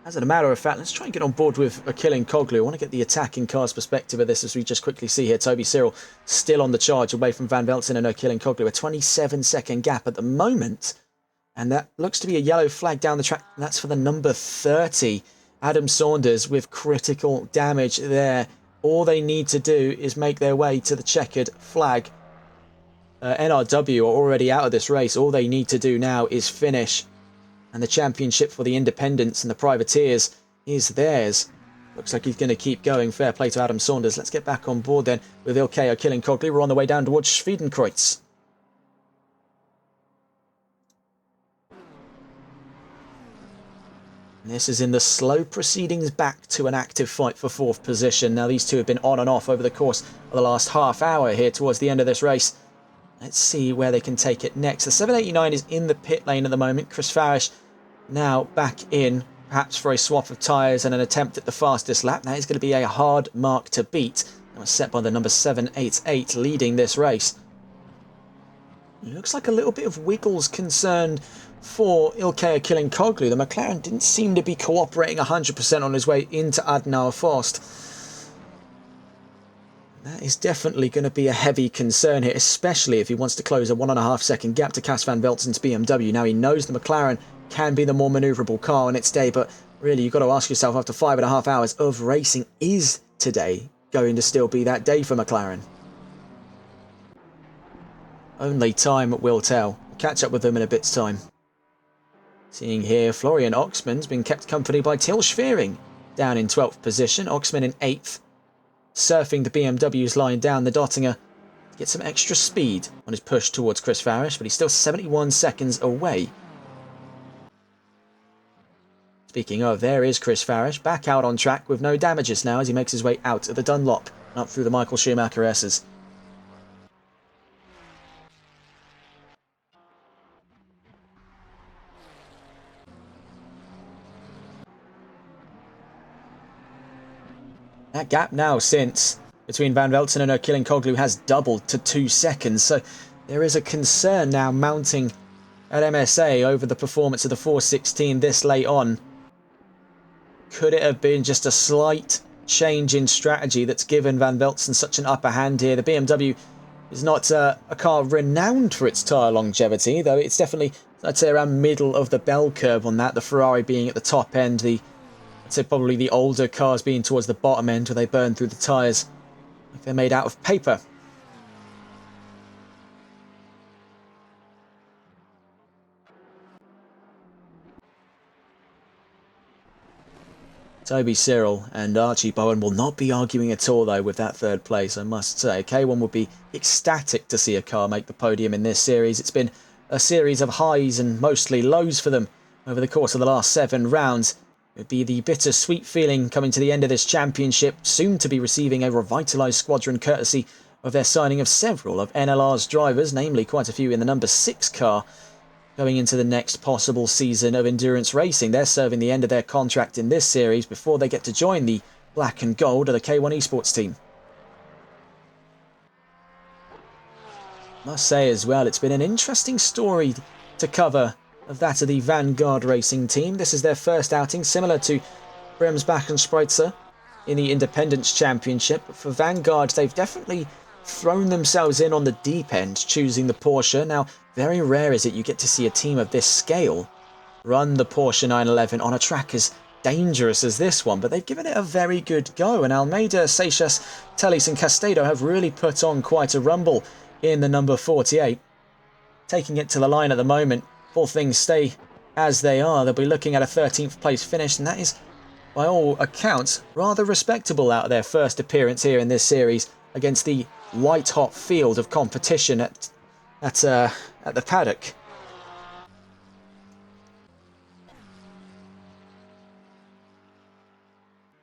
As a matter of fact, let's try and get on board with Kilinkoglu. I want to get the attacking car's perspective of this as we just quickly see here. Toby Cyril still on the charge away from Van Veltzen and Kilinkoglu. A 27-second gap at the moment. And that looks to be a yellow flag down the track. And that's for the number 30. Adam Saunders with critical damage there. All they need to do is make their way to the checkered flag. NRW are already out of this race. All they need to do now is finish. And the championship for the Independents and the Privateers is theirs. Looks like he's going to keep going. Fair play to Adam Saunders. Let's get back on board then with Ilkay Kilinkoglu. We're on the way down towards Schwedenkreuz. This is in the slow proceedings back to an active fight for 4th position. Now these two have been on and off over the course of the last half hour here towards the end of this race. Let's see where they can take it next. The 789 is in the pit lane at the moment. Chris Farish now back in, perhaps for a swap of tyres and an attempt at the fastest lap. That is going to be a hard mark to beat. That was set by the number 788 leading this race. It looks like a little bit of wiggles concerned for Ilkay Kilinkoglu. The McLaren didn't seem to be cooperating 100% on his way into Adenauer Forst. That is definitely going to be a heavy concern here, especially if he wants to close a 1.5 second gap to Cas Van Veltzen's BMW. Now he knows the McLaren can be the more manoeuvrable car on its day, but really you've got to ask yourself, after 5.5 hours of racing, is today going to still be that day for McLaren? Only time will tell. We'll catch up with them in a bit's time. Seeing here, Florian Oxman's been kept company by Till Schwering down in 12th position. Oxman in 8th. Surfing the BMW's line down the Dottinger to get some extra speed on his push towards Chris Farish, but he's still 71 seconds away. Speaking of, there is Chris Farish, back out on track with no damages now as he makes his way out of the Dunlop and up through the Michael Schumacher S's. That gap now since between Van Veltzen and Kilinkoglu has doubled to 2 seconds, so there is a concern now mounting at MSA over the performance of the 416 this late on. Could it have been just a slight change in strategy that's given Van Veltzen such an upper hand here? The BMW is not a car renowned for its tyre longevity, though it's definitely, I'd say, around middle of the bell curve on that. The Ferrari being at the top end, I'd say probably the older cars being towards the bottom end where they burn through the tyres like they're made out of paper. Toby Cyril and Archie Bowen will not be arguing at all, though, with that third place, I must say. K1 would be ecstatic to see a car make the podium in this series. It's been a series of highs and mostly lows for them over the course of the last 7 rounds, would be the bittersweet feeling coming to the end of this championship, soon to be receiving a revitalised squadron courtesy of their signing of several of NLR's drivers, namely quite a few in the number 6 car, going into the next possible season of endurance racing. They're serving the end of their contract in this series before they get to join the black and gold of the K1 Esports team. Must say as well, it's been an interesting story to cover of that of the Vanguard Racing team. This is their first outing, similar to Bremsbach and Spreitzer in the Independence Championship. But for Vanguard, they've definitely thrown themselves in on the deep end, choosing the Porsche. Now, very rare is it you get to see a team of this scale run the Porsche 911 on a track as dangerous as this one, but they've given it a very good go, and Almeida, Seixas, Teles and Castedo have really put on quite a rumble in the number 48. Taking it to the line at the moment, if all things stay as they are, they'll be looking at a 13th place finish, and that is, by all accounts, rather respectable out of their first appearance here in this series against the white-hot field of competition at the paddock.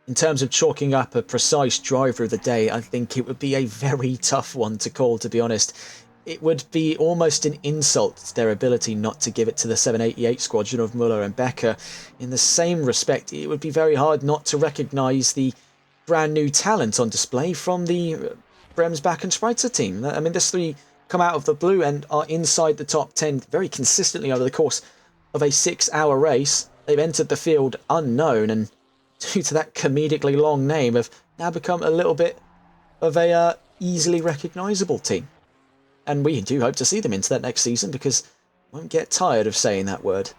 In terms of chalking up a precise driver of the day, I think it would be a very tough one to call, to be honest. It would be almost an insult to their ability not to give it to the 788 squadron of Muller and Becker. In the same respect, it would be very hard not to recognise the brand new talent on display from the Bremsbach and Spreitzer team. I mean, this three come out of the blue and are inside the top 10 very consistently over the course of a 6-hour race. They've entered the field unknown, and due to that comedically long name, have now become a little bit of a easily recognisable team. And we do hope to see them into that next season, because I won't get tired of saying that word.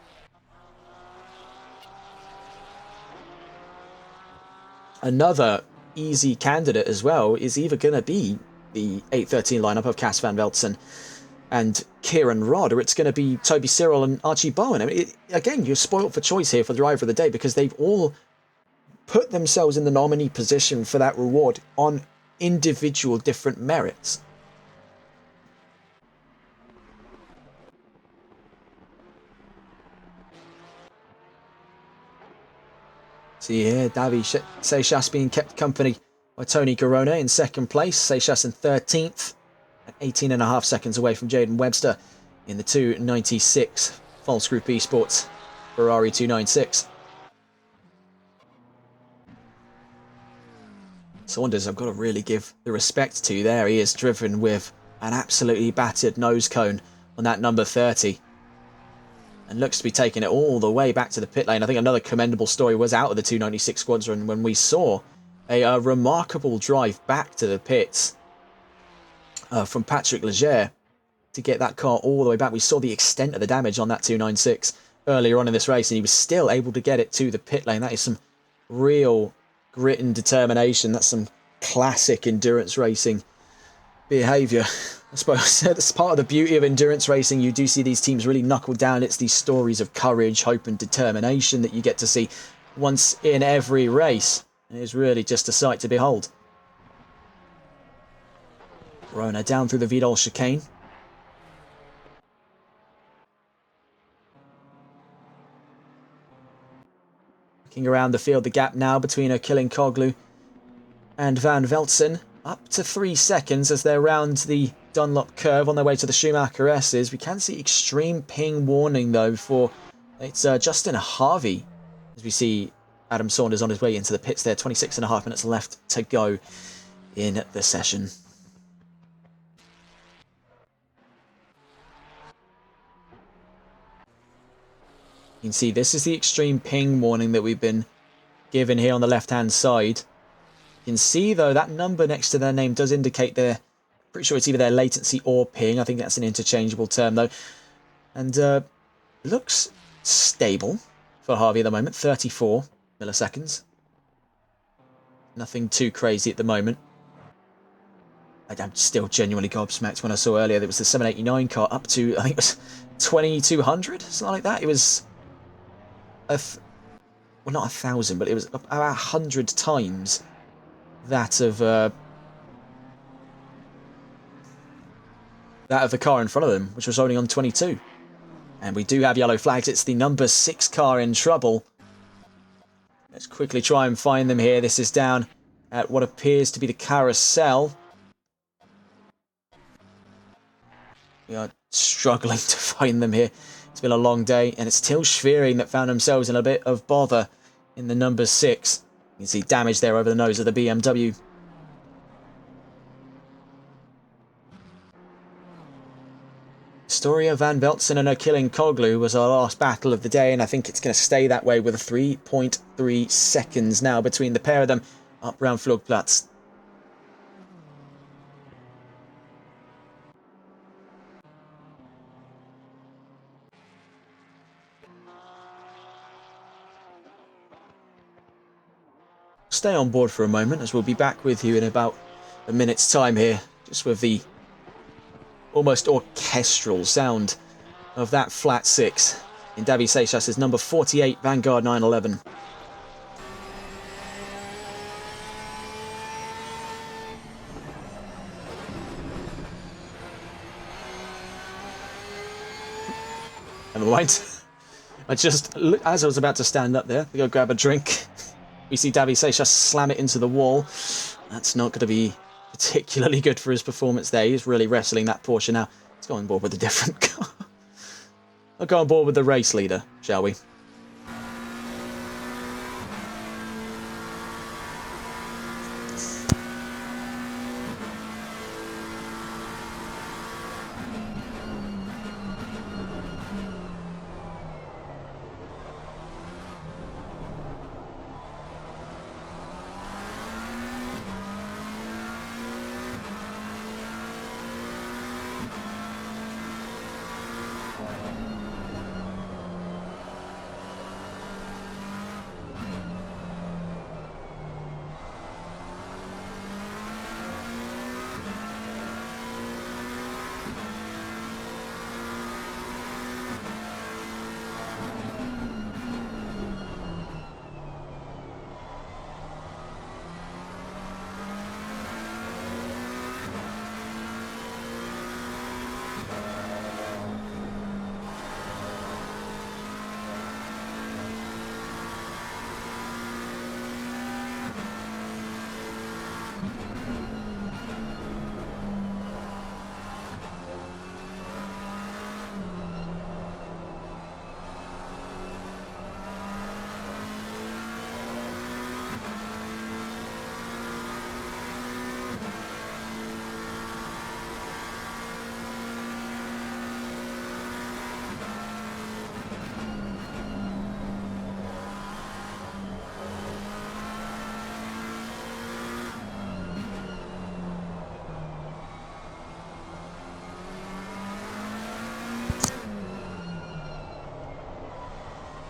Another easy candidate as well is either going to be the 813 lineup of Cas van Veltzen and Kieran Rodd, or it's going to be Toby Cyril and Archie Bowen. I mean, again, you're spoilt for choice here for the driver of the day, because they've all put themselves in the nominee position for that reward on individual different merits. See here, Davi Seixas being kept company by Tony Corona in second place. Seixas in 13th, at 18.5 seconds away from Jaden Webster in the 296 False Group Esports Ferrari 296. Saunders, I've got to really give the respect to there. He is driven with an absolutely battered nose cone on that number 30. And looks to be taking it all the way back to the pit lane. I think another commendable story was out of the 296 squadron when we saw a remarkable drive back to the pits from Patrick Leger to get that car all the way back. We saw the extent of the damage on that 296 earlier on in this race, and he was still able to get it to the pit lane. That is some real grit and determination. That's some classic endurance racing behaviour. I suppose that's part of the beauty of endurance racing. You do see these teams really knuckle down. It's these stories of courage, hope and determination that you get to see once in every race. It is really just a sight to behold. Rona down through the Vidal chicane. Looking around the field, the gap now between Koglu and Van Veltzen up to 3 seconds as they're round the Dunlop curve on their way to the Schumacher S's. We can see extreme ping warning though for it's Justin Harvey, as we see Adam Saunders on his way into the pits there. 26.5 minutes left to go in the session. You can see this is the extreme ping warning that we've been given here on the left-hand side. You can see, though, that number next to their name does indicate their... Pretty sure it's either their latency or ping. I think that's an interchangeable term, though. And looks stable for Harvey at the moment. 34 milliseconds. Nothing too crazy at the moment. I'm still genuinely gobsmacked when I saw earlier there was the 789 car up to, I think it was 2200, something like that. It was... well, not 1,000, but it was about 100 times that of the car in front of them, which was only on 22. And we do have yellow flags. It's the number 6 car in trouble. Let's quickly try and find them here. This is down at what appears to be the carousel. We are struggling to find them here. It's been a long day, and it's still Schwerin that found themselves in a bit of bother in the number 6. You can see damage there over the nose of the BMW. Story of Van Velzen and Achilling Koglu was our last battle of the day, and I think it's going to stay that way with 3.3 seconds now between the pair of them up round Flugplatz. Stay on board for a moment, as we'll be back with you in about a minute's time here, just with the almost orchestral sound of that flat 6 in Davy Seychelles' number 48 Vanguard 911. Never mind. As I was about to stand up there, to go grab a drink, we see Davy Seychelles slam it into the wall. That's not going to be particularly good for his performance there. He's really wrestling that Porsche now. Let's go on board with a different car. I'll go on board with the race leader, shall we?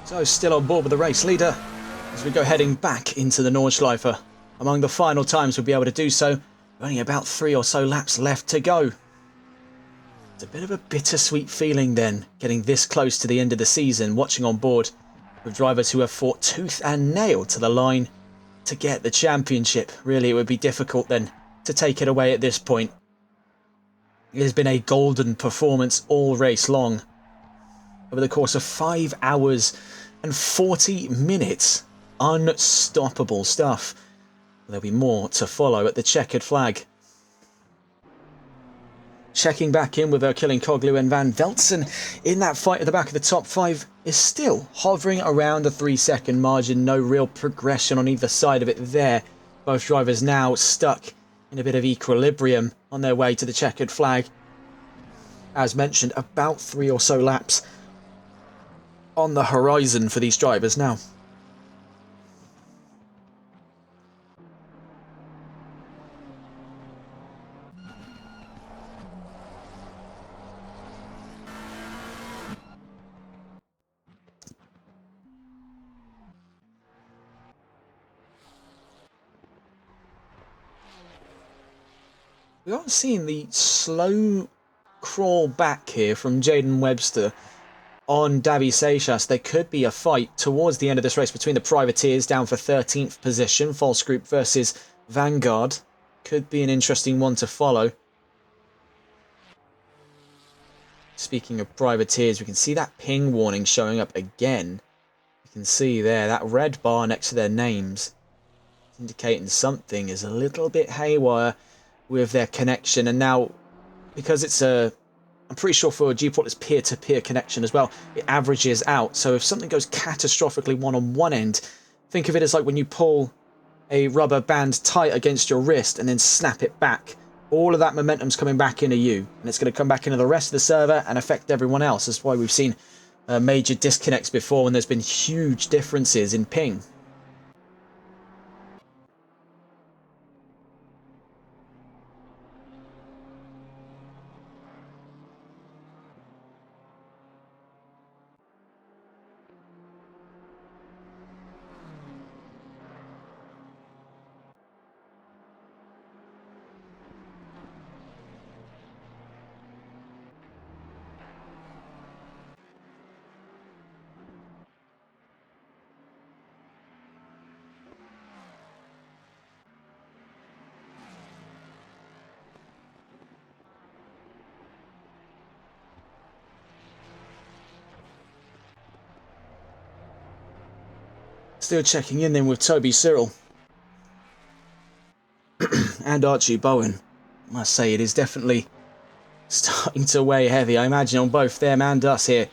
So still on board with the race leader as we go heading back into the Nordschleife. Among the final times we'll be able to do so, only about 3 or so laps left to go. It's a bit of a bittersweet feeling then, getting this close to the end of the season, watching on board with drivers who have fought tooth and nail to the line to get the championship. Really, it would be difficult then to take it away at this point. It has been a golden performance all race long. Over the course of 5 hours and 40 minutes. Unstoppable stuff. There'll be more to follow at the checkered flag. Checking back in with Achilling Koglu and Van Velzen in that fight at the back of the top 5 is still hovering around the 3-second margin. No real progression on either side of it there. Both drivers now stuck in a bit of equilibrium on their way to the checkered flag. As mentioned, about 3 or so laps on the horizon for these drivers now. We are seeing the slow crawl back here from Jaden Webster on Davy Seychelles. There could be a fight towards the end of this race between the privateers down for 13th position. False Group versus Vanguard. Could be an interesting one to follow. Speaking of privateers, we can see that ping warning showing up again. You can see there, that red bar next to their names, indicating something is a little bit haywire with their connection. And now, because it's I'm pretty sure for a Gport it's peer-to-peer connection as well, it averages out. So if something goes catastrophically wrong on one end, think of it as like when you pull a rubber band tight against your wrist and then snap it back. All of that momentum's coming back into you, and it's going to come back into the rest of the server and affect everyone else. That's why we've seen major disconnects before when there's been huge differences in ping. Still checking in then with Toby Cyril and Archie Bowen. I must say it is definitely starting to weigh heavy, I imagine, on both them and us here,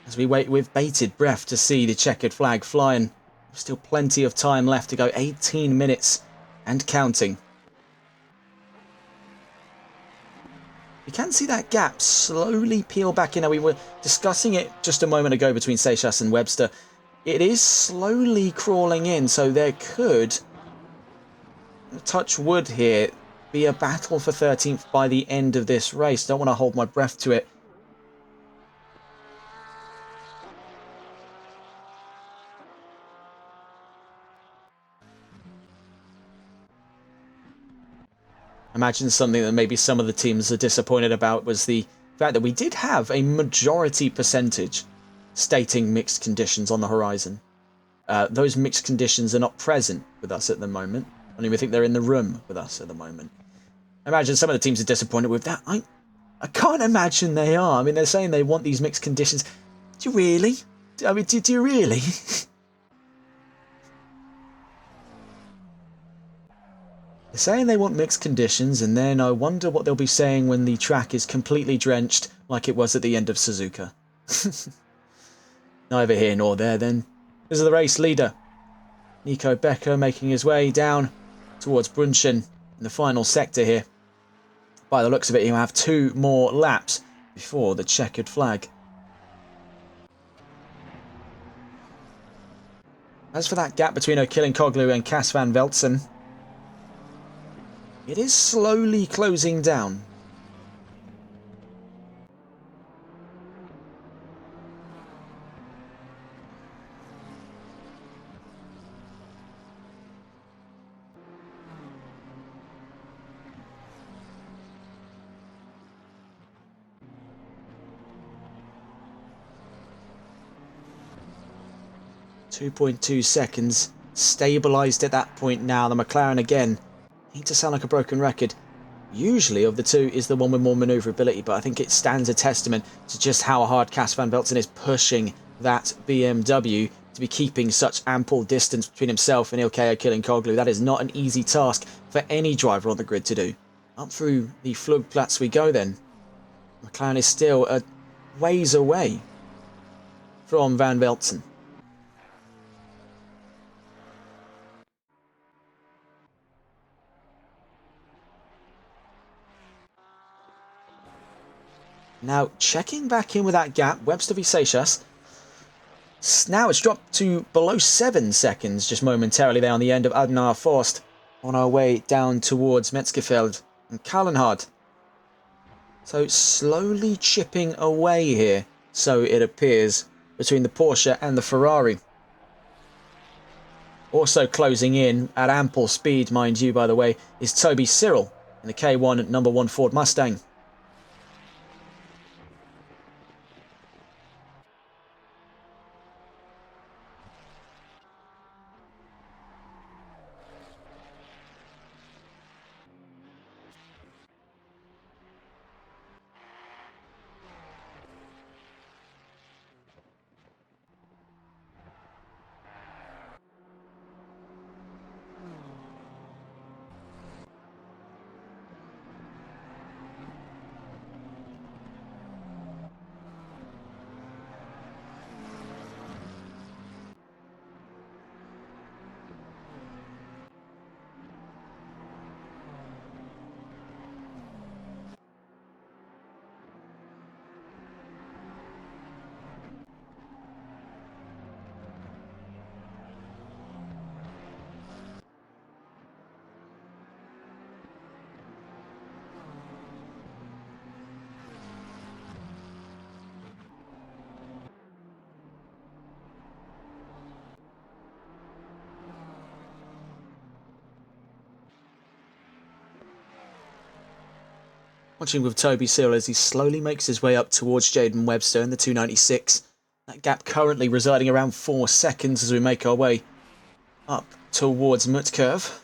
as we wait with bated breath to see the checkered flag flying. Still plenty of time left to go, 18 minutes and counting. You can see that gap slowly peel back in. Now, we were discussing it just a moment ago between Seychelles and Webster. It is slowly crawling in, so there could, touch wood here, be a battle for 13th by the end of this race. Don't want to hold my breath to it. Imagine something that maybe some of the teams are disappointed about was the fact that we did have a majority percentage stating mixed conditions on the horizon. Those mixed conditions are not present with us at the moment. I don't even think they're in the room with us at the moment. I imagine some of the teams are disappointed with that. I can't imagine they are. I mean, they're saying they want these mixed conditions. Do you really? I mean, do you really? They're saying they want mixed conditions, and then I wonder what they'll be saying when the track is completely drenched like it was at the end of Suzuka. Neither here nor there then. This is the race leader, Nico Becker, making his way down towards Brunchen in the final sector here. By the looks of it, he'll have 2 more laps before the checkered flag. As for that gap between O'Killen-Koglu and Cas van Veltzen, it is slowly closing down. .2 seconds, stabilised at that point now. The McLaren again, need to sound like a broken record. Usually of the two is the one with more manoeuvrability, but I think it stands a testament to just how hard Cas van Veltzen is pushing that BMW to be keeping such ample distance between himself and Ilkay O'Killen-Koglu. That is not an easy task for any driver on the grid to do. Up through the Flugplatz we go then. McLaren is still a ways away from Van Veltzen. Now, checking back in with that gap, Webster v Seychelles. Now it's dropped to below 7 seconds just momentarily there on the end of Adenar Forst on our way down towards Metzgerfeld and Kallenhardt. So slowly chipping away here, so it appears, between the Porsche and the Ferrari. Also closing in at ample speed, mind you, by the way, is Toby Cyril in the K1 number 1 Ford Mustang. Watching with Toby Cyril as he slowly makes his way up towards Jaden Webster in the 296. That gap currently residing around 4 seconds as we make our way up towards Mutkurv.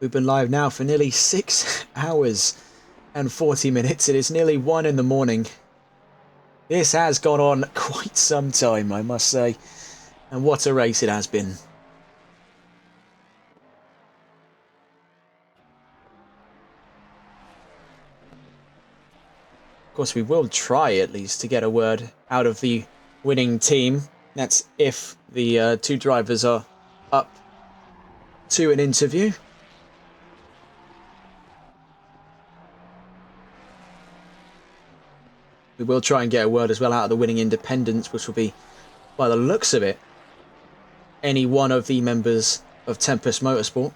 We've been live now for nearly 6 hours and 40 minutes. It is nearly 1 in the morning. This has gone on quite some time, I must say. And what a race it has been. Of course, we will try at least to get a word out of the winning team. That's if the two drivers are up to an interview. We will try and get a word as well out of the winning independents, which will be, by the looks of it, any one of the members of Tempest Motorsport.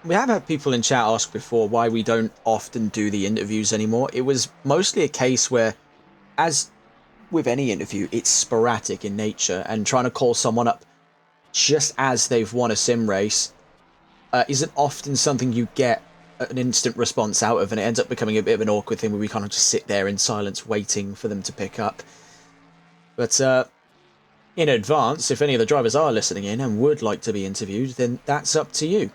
We have had people in chat ask before why we don't often do the interviews anymore. It was mostly a case where, as with any interview, it's sporadic in nature, and trying to call someone up just as they've won a sim race isn't often something you get an instant response out of, and it ends up becoming a bit of an awkward thing where we kind of just sit there in silence waiting for them to pick up. But in advance, if any of the drivers are listening in and would like to be interviewed, then that's up to you.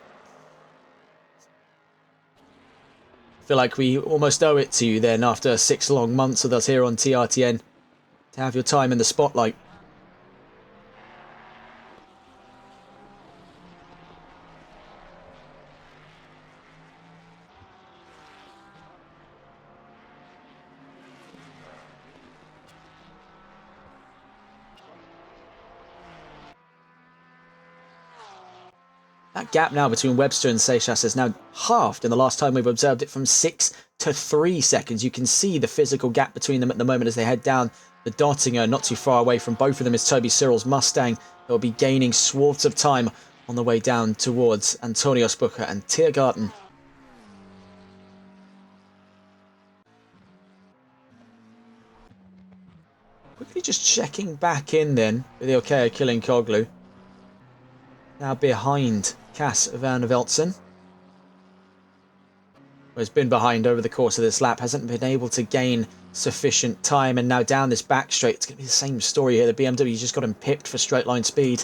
I feel like we almost owe it to you then, after 6 long months with us here on TRTN, to have your time in the spotlight. That gap now between Webster and Seychelles has now halved in the last time we've observed it, from 6 to 3 seconds. You can see the physical gap between them at the moment as they head down the Dottinger. Not too far away from both of them is Toby Cyril's Mustang. They'll be gaining swaths of time on the way down towards Antonio Spucher and Tiergarten. Quickly just checking back in then with the Okea killing Koglu. Now behind Cass van Veltzen, who has been behind over the course of this lap, hasn't been able to gain sufficient time, and now down this back straight, it's going to be the same story here. The BMW just got him pipped for straight line speed.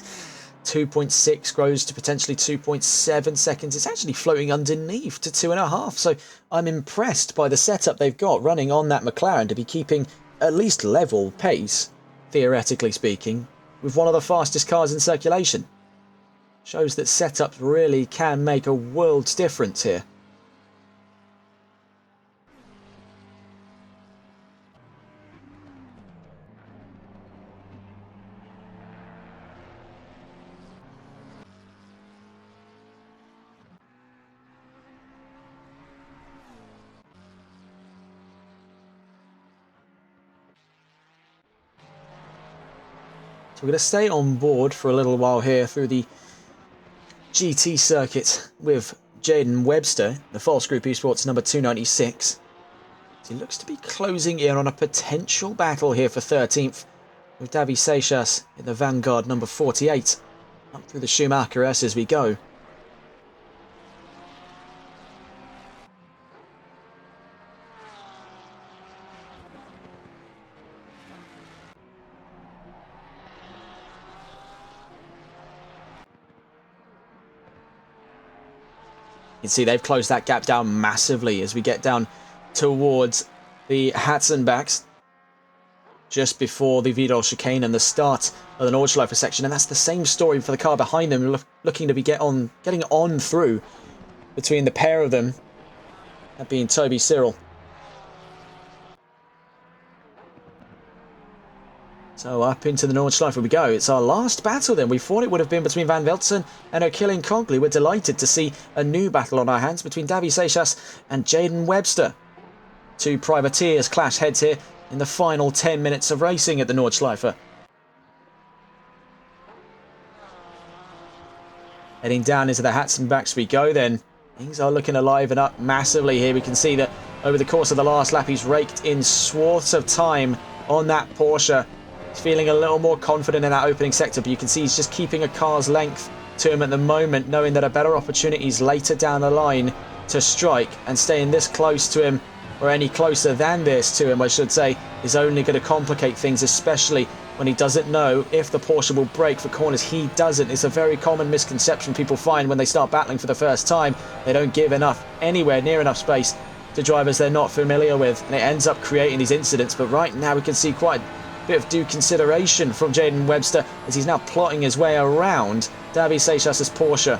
2.6 grows to potentially 2.7 seconds. It's actually floating underneath to 2.5, so I'm impressed by the setup they've got running on that McLaren to be keeping at least level pace, theoretically speaking, with one of the fastest cars in circulation. Shows that setups really can make a world's difference here. So we're going to stay on board for a little while here through the GT circuit with Jaden Webster, the False Group Esports number 296. He looks to be closing in on a potential battle here for 13th, with Davy Seychelles in the Vanguard number 48. Up through the Schumacher S as we go. You can see they've closed that gap down massively as we get down towards the Hatzenbacks, just before the Vidal chicane and the start of the Nordschleife section. And that's the same story for the car behind them, looking to be getting on through between the pair of them, that being Toby, Cyril. So up into the Nordschleife we go. It's our last battle then. We thought it would have been between Van Velzen and Achilles Cogley. We're delighted to see a new battle on our hands between Davy Seixas and Jaden Webster. Two privateers clash heads here in the final 10 minutes of racing at the Nordschleife. Heading down into the Hatzenbacks we go then. Things are looking alive and up massively here. We can see that over the course of the last lap he's raked in swaths of time on that Porsche. He's feeling a little more confident in that opening sector, but you can see he's just keeping a car's length to him at the moment, knowing that a better opportunity is later down the line to strike, and staying this close to him, or any closer than this to him I should say, is only going to complicate things, especially when he doesn't know if the Porsche will brake for corners. He doesn't. It's a very common misconception people find when they start battling for the first time. They don't give anywhere near enough space to drivers they're not familiar with, and it ends up creating these incidents. But right now we can see quite a bit of due consideration from Jaden Webster as he's now plotting his way around Davy Seixas' Porsche.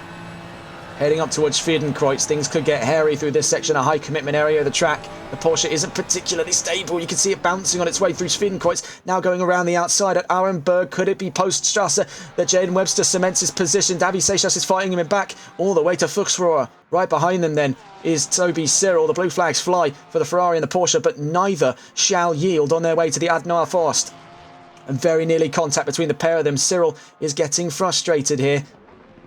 Heading up towards Friedenkreuz, things could get hairy through this section, a high commitment area of the track. The Porsche isn't particularly stable. You can see it bouncing on its way through Friedenkreuz. Now going around the outside at Arenberg. Could it be Poststrasse that Jaden Webster cements his position? Davy Seixas is fighting him back all the way to Fuchsrohr. Right behind them then is Toby Cyril. The blue flags fly for the Ferrari and the Porsche, but neither shall yield on their way to the Adnar Forst. And very nearly contact between the pair of them. Cyril is getting frustrated here.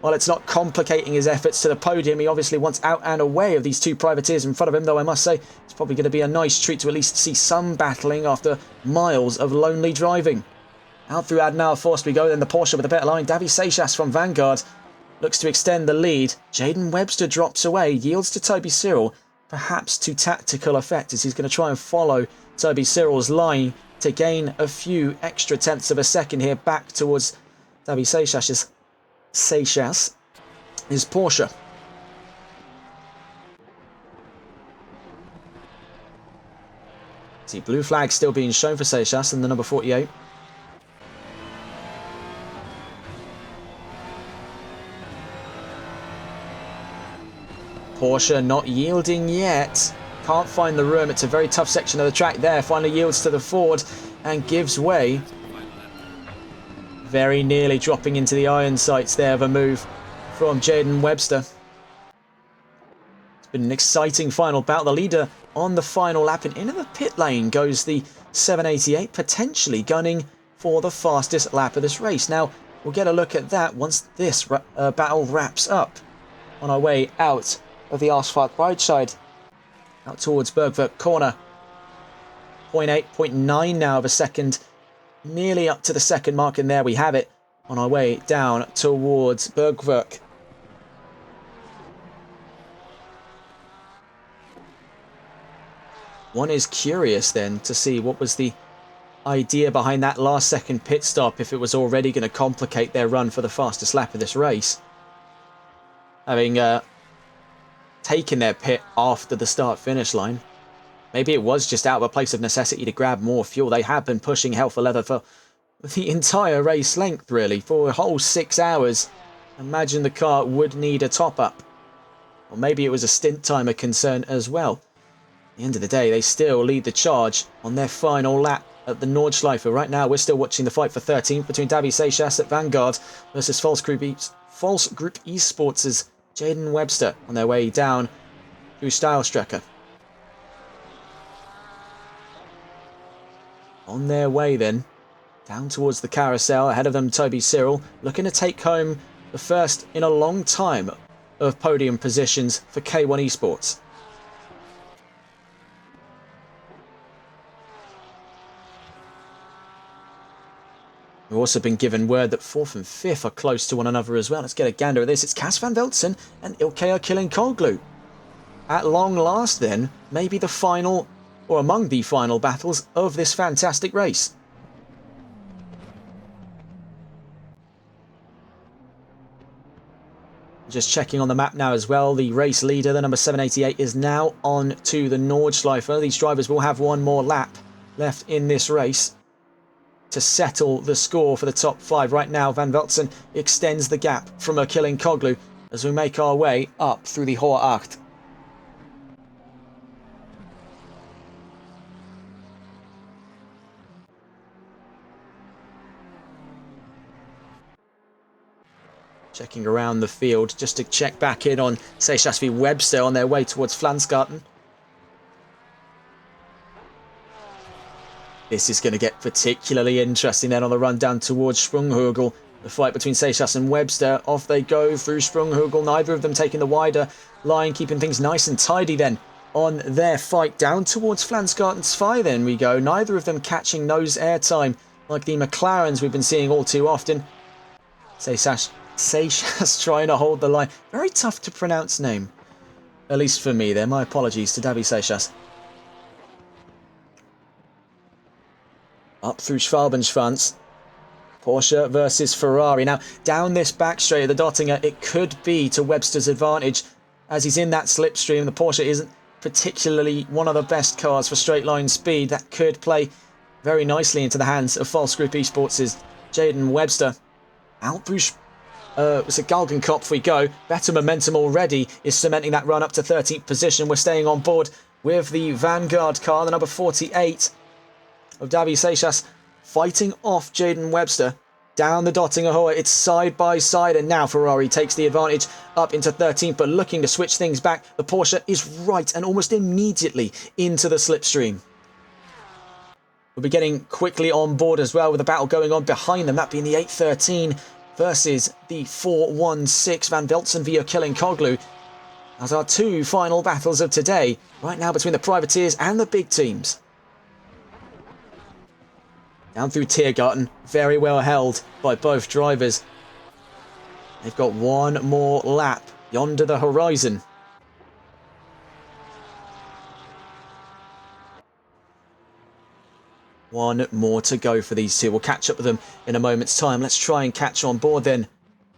While it's not complicating his efforts to the podium, he obviously wants out and away of these two privateers in front of him, though I must say it's probably going to be a nice treat to at least see some battling after miles of lonely driving. Out through Adnar Forst we go, then the Porsche with a better line. Davy Seixas from Vanguard looks to extend the lead. Jaden Webster drops away, yields to Toby Cyril, perhaps to tactical effect, as he's going to try and follow Toby Cyril's line to gain a few extra tenths of a second here back towards Davy Seixas' his Porsche. See, blue flag still being shown for Seixas and the number 48. Porsche not yielding yet. Can't find the room. It's a very tough section of the track there. Finally yields to the Ford and gives way. Very nearly dropping into the iron sights there of a move from Jaden Webster. It's been an exciting final bout. The leader on the final lap, and into the pit lane goes the 788, potentially gunning for the fastest lap of this race. Now, we'll get a look at that once this battle wraps up. On our way out of the asphalt right side, out towards Bergwerk corner. 0.8, 0.9 now of a second. Nearly up to the second mark, and there we have it on our way down towards Bergwerk. One is curious then to see what was the idea behind that last second pit stop, if it was already going to complicate their run for the fastest lap of this race. Having taken their pit after the start-finish line. Maybe it was just out of a place of necessity to grab more fuel. They have been pushing hell for leather for the entire race length, really, for a whole 6 hours. Imagine the car would need a top-up. Or maybe it was a stint timer concern as well. At the end of the day, they still lead the charge on their final lap at the Nordschleife. Right now, we're still watching the fight for 13th between Davy Seixas at Vanguard versus False Group Esports' Jaden Webster on their way down through Steilstrecke. On their way then, down towards the carousel, ahead of them Toby Cyril, looking to take home the first in a long time of podium positions for K1 Esports. We've also been given word that 4th and 5th are close to one another as well. Let's get a gander at this. It's Cas van Velzen and Ilkay Killing-Koglu. At long last then, maybe the final, or among the final battles of this fantastic race. Just checking on the map now as well, the race leader, the number 788, is now on to the Nordschleife. These drivers will have one more lap left in this race to settle the score for the top 5. Right now, Van Velzen extends the gap from Killing-Koglu as we make our way up through the Hohe Acht. Checking around the field just to check back in on Seychelles v Webster on their way towards Flansgarten. This is going to get particularly interesting then on the run down towards Sprunghögel. The fight between Seychelles and Webster. Off they go through Sprunghögel. Neither of them taking the wider line, keeping things nice and tidy then on their fight down towards Flansgarten 2. Then we go. Neither of them catching nose airtime like the McLarens we've been seeing all too often. Seychelles trying to hold the line. Very tough to pronounce name. At least for me there. My apologies to Davy Seychelles. Up through Schwalbenschwanz. Porsche versus Ferrari. Now, down this back straight of the Dottinger, it could be to Webster's advantage. As he's in that slipstream, the Porsche isn't particularly one of the best cars for straight line speed. That could play very nicely into the hands of False Group Esports' Jaden Webster. Out through Galgenkopf we go. Better momentum already is cementing that run up to 13th position. We're staying on board with the Vanguard car, the number 48 of Davy Seychelles, fighting off Jaden Webster down the Dottinger Hohe. It's side by side, and now Ferrari takes the advantage up into 13th, but looking to switch things back. The Porsche is right and almost immediately into the slipstream. We'll be getting quickly on board as well with a battle going on behind them, that being the 813 versus the 416 Van Veltzen via Koglu. As our two final battles of today, right now between the privateers and the big teams. Down through Tiergarten, very well held by both drivers. They've got one more lap yonder the horizon. One more to go for these two. We'll catch up with them in a moment's time. Let's try and catch on board then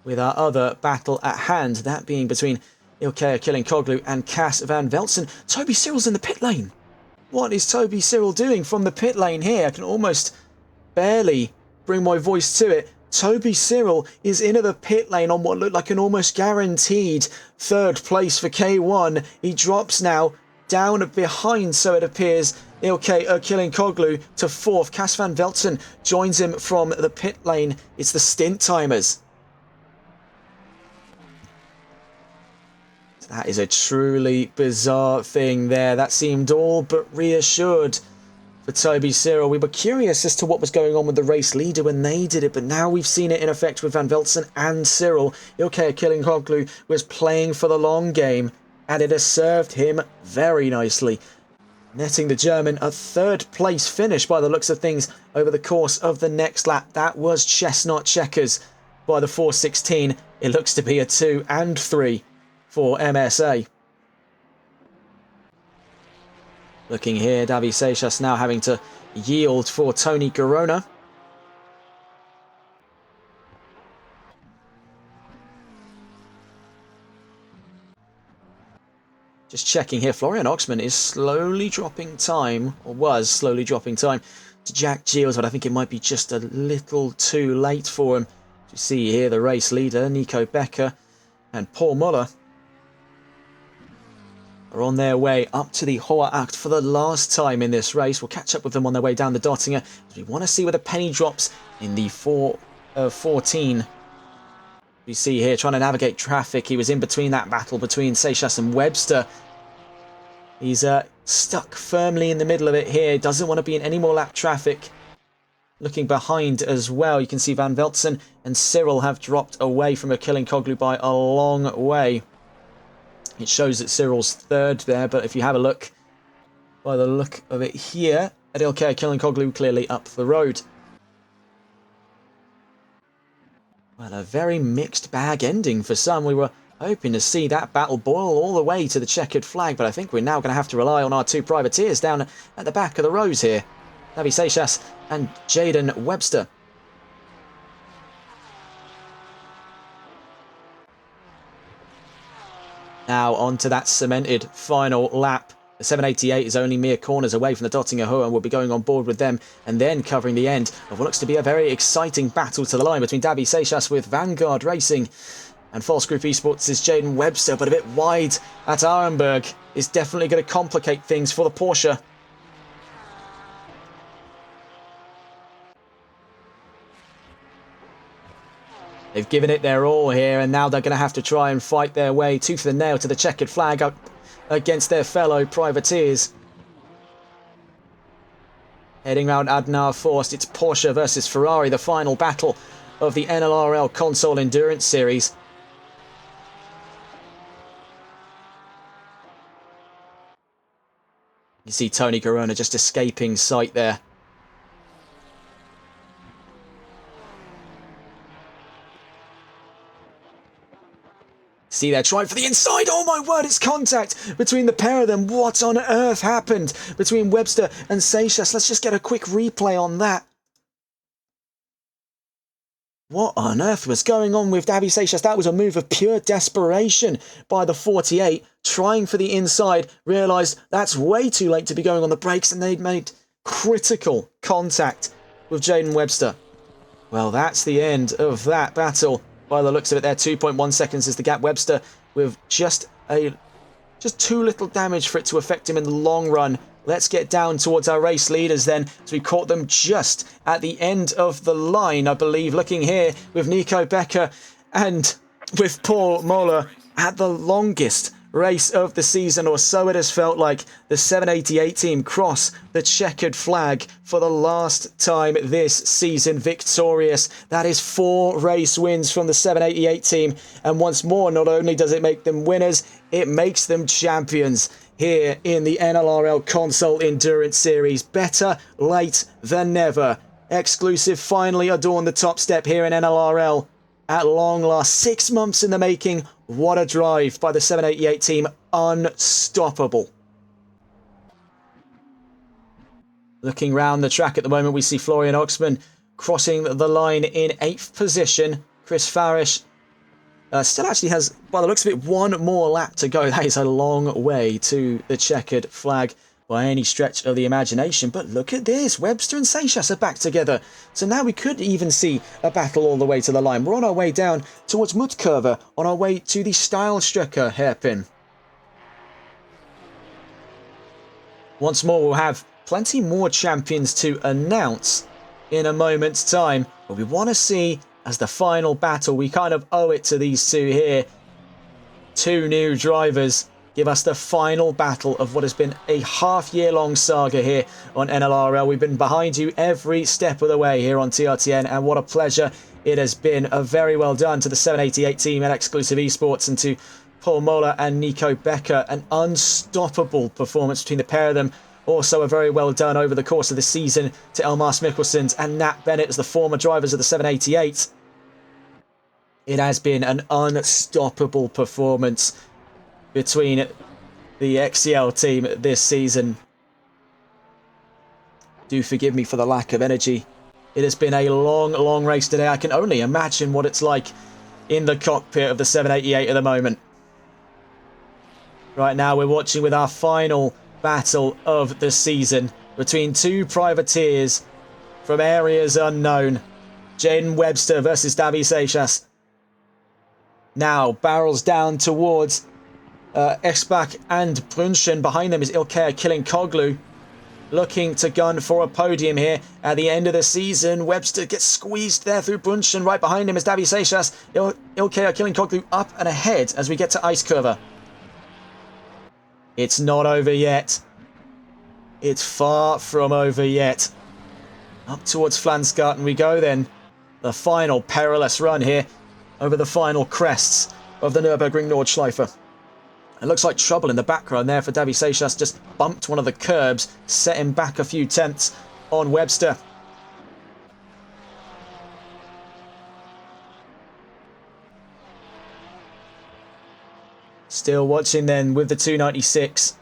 with our other battle at hand. That being between Ilkay Koglu and Cass Van Veltzen. Toby Cyril's in the pit lane. What is Toby Cyril doing from the pit lane here? I can almost barely bring my voice to it. Toby Cyril is into the pit lane on what looked like an almost guaranteed third place for K1. He drops now down behind, so it appears, Ilkay Koglu to fourth. Cass Van Veltzen joins him from the pit lane. It's the stint timers. That is a truly bizarre thing there. That seemed all but reassured for Toby Cyril. We were curious as to what was going on with the race leader when they did it, but now we've seen it in effect with Van Veltzen and Cyril. Ilkay Koglu was playing for the long game, and it has served him very nicely, netting the German a third place finish by the looks of things over the course of the next lap. That was chestnut checkers by the 416. It looks to be a 2 and 3 for MSA. Looking here, Davy Seychelles now having to yield for Tony Corona. Just checking here, Florian Oxman is slowly dropping time, or was slowly dropping time, to Jack Giles, but I think it might be just a little too late for him. You see here the race leader, Nico Becker and Paul Muller, are on their way up to the Hohe Acht for the last time in this race. We'll catch up with them on their way down the Dottinger, as we want to see where the penny drops in the 14. We see here trying to navigate traffic. He was in between that battle between Seychelles and Webster. He's stuck firmly in the middle of it here. Doesn't want to be in any more lap traffic. Looking behind as well, you can see Van Veltzen and Cyril have dropped away from Koglu by a long way. It shows that Cyril's third there, but if you have a look, by the look of it here, at Ilkay Koglu clearly up the road. Well, a very mixed bag ending for some. We were hoping to see that battle boil all the way to the checkered flag, but I think we're now going to have to rely on our two privateers down at the back of the rows here. Davy Seychelles and Jaden Webster. Now onto that cemented final lap. The 788 is only mere corners away from the Dottinger Hohe, and we'll be going on board with them and then covering the end of what looks to be a very exciting battle to the line between Davy Seychelles with Vanguard Racing and False Group Esports' Jaden Webster, but a bit wide at Arenberg is definitely going to complicate things for the Porsche. They've given it their all here, and now they're going to have to try and fight their way tooth and nail to the checkered flag up against their fellow privateers. Heading round Adnar Forst, it's Porsche versus Ferrari, the final battle of the NLRL Console Endurance Series. You see Tony Corona just escaping sight there. See, they're trying for the inside. Oh my word, it's contact between the pair of them. What on earth happened between Webster and Seixas? Let's just get a quick replay on that. What on earth was going on with Davy Seixas? That was a move of pure desperation by the 48, trying for the inside, realised that's way too late to be going on the brakes, and they'd made critical contact with Jaden Webster. Well, that's the end of that battle. By the looks of it there, 2.1 seconds is the gap. Webster with just too little damage for it to affect him in the long run. Let's get down towards our race leaders then, as we caught them just at the end of the line, I believe. Looking here with Nico Becker and with Paul Moller at the longest race of the season, or so it has felt like. The 788 team cross the checkered flag for the last time this season, victorious. That is 4 race wins from the 788 team, and once more, not only does it make them winners, it makes them champions here in the NLRL Console Endurance Series. Better late than never. Exclusive finally adorned the top step here in NLRL. At long last, 6 months in the making. What a drive by the 788 team. Unstoppable. Looking round the track at the moment, we see Florian Oxman crossing the line in 8th position. Chris Farish still actually has, by the looks of it, 1 more lap to go. That is a long way to the checkered flag by any stretch of the imagination. But look at this. Webster and Seixas are back together. So now we could even see a battle all the way to the line. We're on our way down towards Mutkurve, on our way to the Stylestrecker hairpin. Once more, we'll have plenty more champions to announce in a moment's time. But we want to see, as the final battle, we kind of owe it to these two here. 2 new drivers give us the final battle of what has been a half-year-long saga here on NLRL. We've been behind you every step of the way here on TRTN, and what a pleasure it has been. A very well done to the 788 team at Exclusive Esports, and to Paul Moller and Nico Becker. An unstoppable performance between the pair of them. Also a very well done over the course of the season to Elmas Mikkelsons and Nat Bennett as the former drivers of the 788. It has been an unstoppable performance between the XCL team this season. Do forgive me for the lack of energy. It has been a long race today. I can only imagine what it's like in the cockpit of the 788 at the moment. Right now we're watching with our final battle of the season between 2 privateers from areas unknown. Jaden Webster versus Davy Seixas. Now barrels down towards Esbach and Brunschen. Behind them is Ilkay Kilinkoglu, looking to gun for a podium here at the end of the season. Webster gets squeezed there through Brunschen. Right behind him is Davy Seixas. Ilkay Kilinkoglu up and ahead as we get to Ijskurve. It's not over yet. It's far from over yet. Up towards Flansgarten we go then. The final perilous run here over the final crests of the Nurburgring Nordschleife. It looks like trouble in the background there for Davy Seixas. Just bumped one of the curbs, set him back a few tenths on Webster. Still watching then with the 296.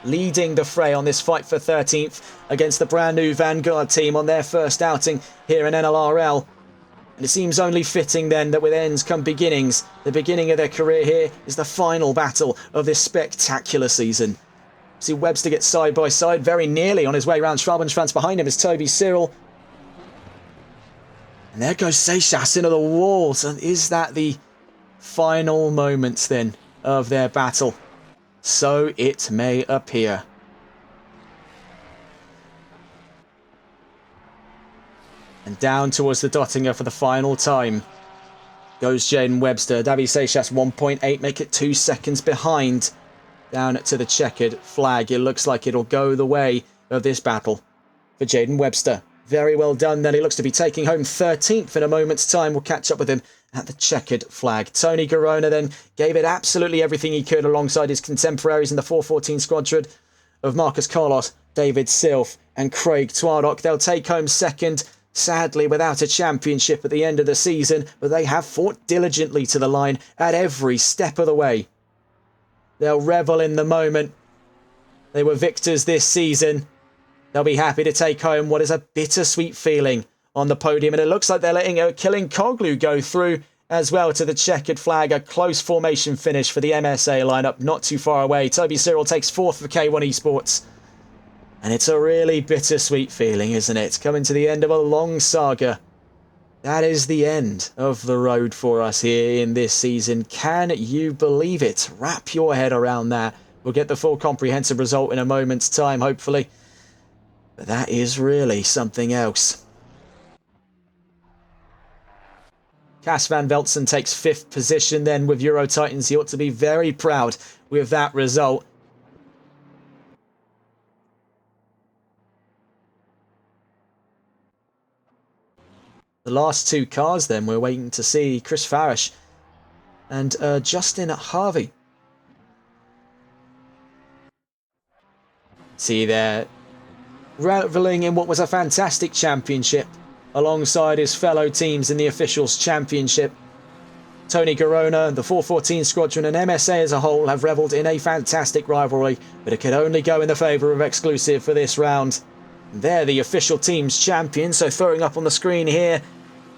Leading the fray on this fight for 13th against the brand new Vanguard team on their first outing here in NLRL. And it seems only fitting then that with ends come beginnings. The beginning of their career here is the final battle of this spectacular season. See Webster get side by side, very nearly on his way round Schwabenschwanz. Behind him is Toby Cyril. And there goes Seixas into the walls. And is that the final moments then of their battle? So it may appear. And down towards the Dottinger for the final time. goes Jaden Webster. Davi Seychelles 1.8, make it 2 seconds behind. Down to the checkered flag. It looks like it'll go the way of this battle for Jaden Webster. Very well done then. He looks to be taking home 13th in a moment's time. We'll catch up with him at the checkered flag. Tony Garona then gave it absolutely everything he could alongside his contemporaries in the 414 squadron of Marcus Carlos, David Silf and Craig Twardock. They'll take home second, sadly without a championship at the end of the season, but they have fought diligently to the line at every step of the way. They'll revel in the moment. They were victors this season. They'll be happy to take home what is a bittersweet feeling on the podium. And it looks like they're letting Killing Koglu go through as well to the checkered flag. A close formation finish for the MSA lineup, not too far away. Toby Cyril takes 4th for K1 Esports. And it's a really bittersweet feeling, isn't it? Coming to the end of a long saga. That is the end of the road for us here in this season. Can you believe it? Wrap your head around that. We'll get the full comprehensive result in a moment's time, hopefully. But that is really something else. Cas van Veltzen takes 5th position then with Euro Titans. He ought to be very proud with that result. The last 2 cars then, we're waiting to see Chris Farish and Justin Harvey. See there, reveling in what was a fantastic championship alongside his fellow teams in the Officials Championship. Tony Garona, the 414 Squadron and MSA as a whole have revelled in a fantastic rivalry, but it could only go in the favour of Exclusive for this round. They're the official team's champions, so throwing up on the screen here,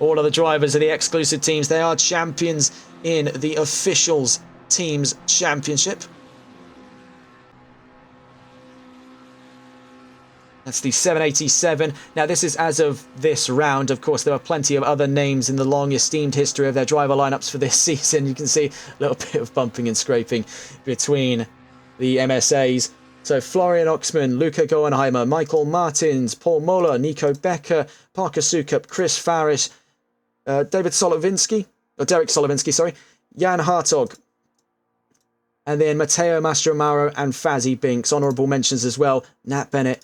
all of the drivers of the Exclusive teams, they are champions in the Officials Teams Championship. That's the 787. Now, this is as of this round. Of course, there are plenty of other names in the long esteemed history of their driver lineups for this season. You can see a little bit of bumping and scraping between the MSAs. So, Florian Oxman, Luca Goenheimer, Michael Martins, Paul Moller, Nico Becker, Parker Sukup, Chris Farish, Derek Solovinsky, sorry, Jan Hartog, and then Matteo Mastromaro and Fazzy Binks. Honourable mentions as well, Nat Bennett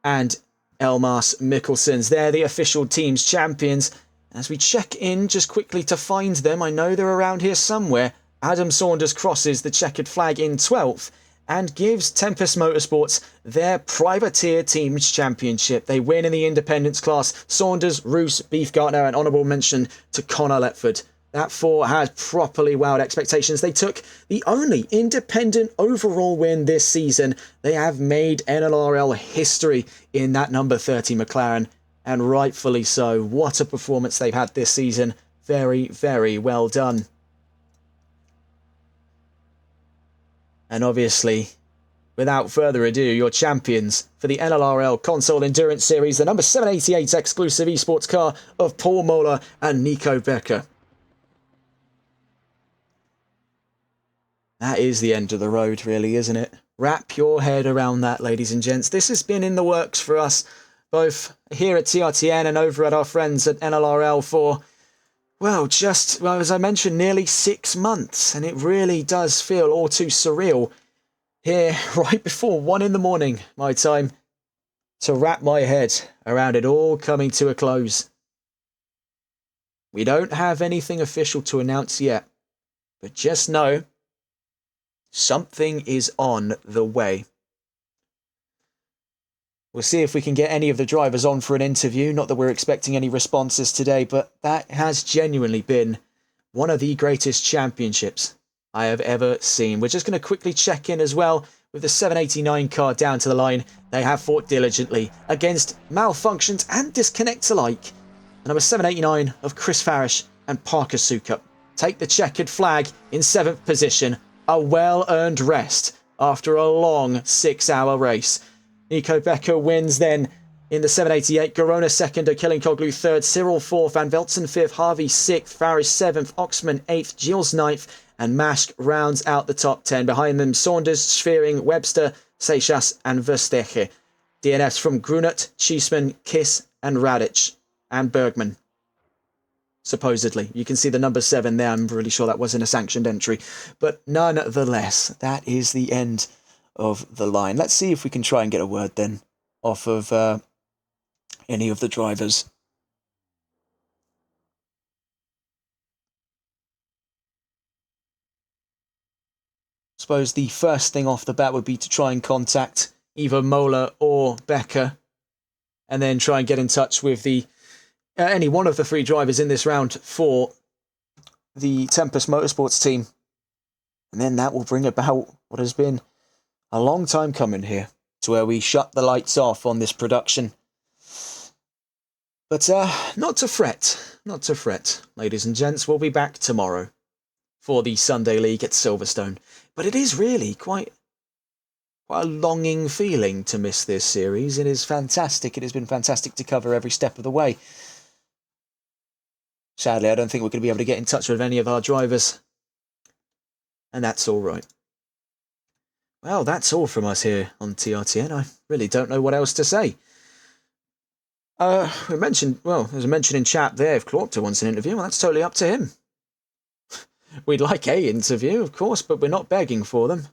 and Elmas Mikkelsons. They're the official team's champions. As we check in just quickly to find them, I know they're around here somewhere. Adam Saunders crosses the checkered flag in 12th and gives Tempest Motorsports their privateer team's championship. They win in the independence class. Saunders, Roos, Beefgartner and honourable mention to Connor Letford. That 4 has properly wowed expectations. They took the only independent overall win this season. They have made NLRL history in that number 30 McLaren, and rightfully so. What a performance they've had this season. Very, very well done. And obviously, without further ado, your champions for the NLRL Console Endurance Series, the number 788 exclusive esports car of Paul Moller and Nico Becker. That is the end of the road, really, isn't it? Wrap your head around that, ladies and gents. This has been in the works for us, both here at TRTN and over at our friends at NLRL for, well, as I mentioned, nearly 6 months. And it really does feel all too surreal here right before 1 in the morning, my time, to wrap my head around it all coming to a close. We don't have anything official to announce yet, but just know something is on the way. We'll see if we can get any of the drivers on for an interview. Not that we're expecting any responses today, but that has genuinely been one of the greatest championships I have ever seen. We're just going to quickly check in as well with the 789 car down to the line. They have fought diligently against malfunctions and disconnects alike. The number 789 of Chris Farish and Parker Sukup take the checkered flag in 7th position. A well-earned rest after a long 6-hour race. Nico Becker wins then in the 788. Garona 2nd, Killing Koglu 3rd, Cyril 4th, Van Veltzen 5th, Harvey 6th, Farish 7th, Oxman 8th, Gilles 9th, and Mask rounds out the top 10. Behind them, Saunders, Schwering, Webster, Seychelles, and Versteche. DNFs from Grunert, Cheeseman, Kiss, and Radic, and Bergman. supposedly. You can see the number 7 there. I'm really sure that wasn't a sanctioned entry. But nonetheless, that is the end of the line. Let's see if we can try and get a word then off of any of the drivers. Suppose the first thing off the bat would be to try and contact either Mola or Becker, and then try and get in touch with the any one of the 3 drivers in this round for the Tempest Motorsports team. And then that will bring about what has been a long time coming here, to where we shut the lights off on this production. But not to fret, ladies and gents. We'll be back tomorrow for the Sunday League at Silverstone. But it is really quite a longing feeling to miss this series. It is fantastic. It has been fantastic to cover every step of the way. Sadly, I don't think we're going to be able to get in touch with any of our drivers. And that's all right. Well, that's all from us here on TRTN. I really don't know what else to say. We mentioned, well, there's a mention in chat there if Clawpter wants an interview. Well, that's totally up to him. We'd like a interview, of course, but we're not begging for them.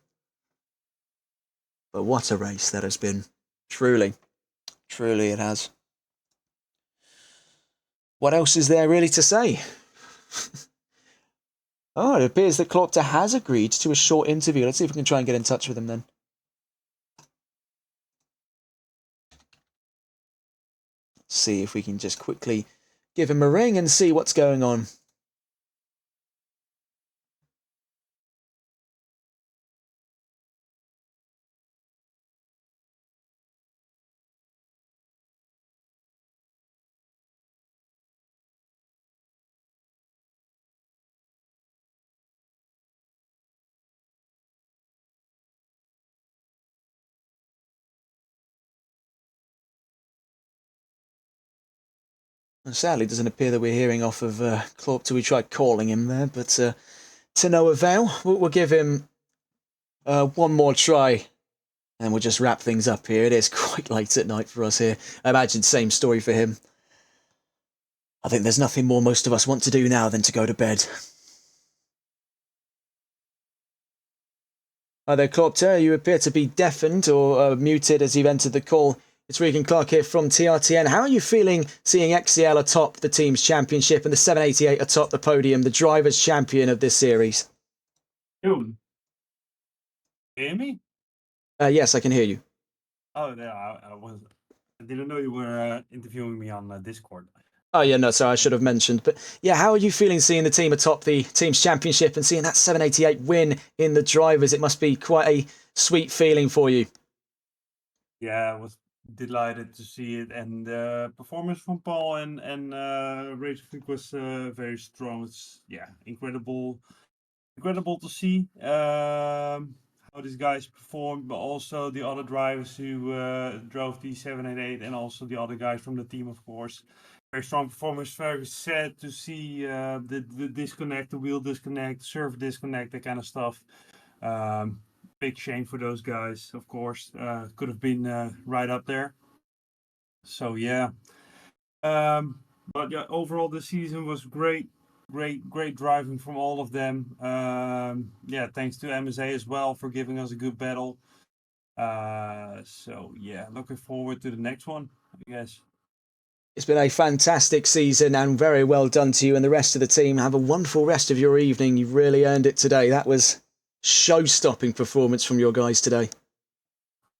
But what a race that has been. Truly. Truly it has. What else is there really to say? Oh, it appears that Clawpter has agreed to a short interview. Let's see if we can try and get in touch with him then. Let's see if we can just quickly give him a ring and see what's going on. And sadly, it doesn't appear that we're hearing off of Clawpter. We tried calling him there, but to no avail. We'll give him one more try, and we'll just wrap things up here. It is quite late at night for us here. I imagine same story for him. I think there's nothing more most of us want to do now than to go to bed. Hi there, Clawpter. You appear to be deafened or muted as you've entered the call. It's Regan Clark here from TRTN. How are you feeling seeing XCL atop the team's championship and the 788 atop the podium, the driver's champion of this series? Dude, hear me? Yes, I can hear you. Oh, yeah, I didn't know you were interviewing me on Discord. Oh, yeah, no, sorry, I should have mentioned. But yeah, how are you feeling seeing the team atop the team's championship and seeing that 788 win in the drivers? It must be quite a sweet feeling for you. Yeah, I was delighted to see it, and the performance from Paul and Racing was very strong. It's incredible to see how these guys performed, but also the other drivers who drove the 788, and also the other guys from the team, of course. Very strong performance. Very sad to see the disconnect, the wheel disconnect, the servo disconnect, that kind of stuff. Big shame for those guys, of course. Could have been right up there. So yeah. But yeah, overall the season was great driving from all of them. Thanks to MSA as well for giving us a good battle. So yeah, looking forward to the next one, I guess. It's been a fantastic season and very well done to you and the rest of the team. Have a wonderful rest of your evening. You've really earned it today. That was show-stopping performance from your guys today.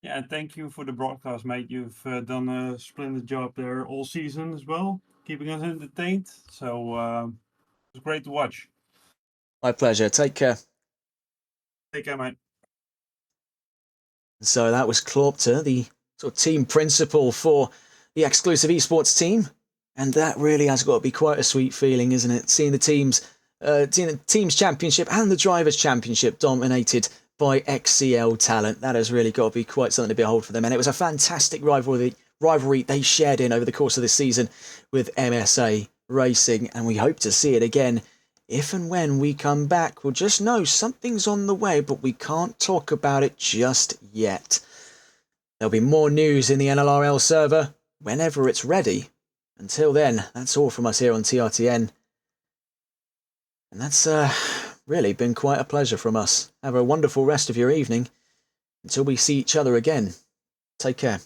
Yeah, and thank you for the broadcast, mate. You've done a splendid job there all season as well, keeping us entertained. So it was great to watch. My pleasure. Take care. Take care, mate. So that was Clawpter, the sort of team principal for the exclusive esports team. And that really has got to be quite a sweet feeling, isn't it? Seeing the team's championship and the drivers' championship dominated by XCL talent. That has really got to be quite something to behold for them. And it was a fantastic rivalry they shared in over the course of this season with MSA Racing. And we hope to see it again if and when we come back. We'll just know something's on the way, but we can't talk about it just yet. There'll be more news in the NLRL server whenever it's ready. Until then, that's all from us here on TRTN. And that's really been quite a pleasure from us. Have a wonderful rest of your evening. Until we see each other again. Take care.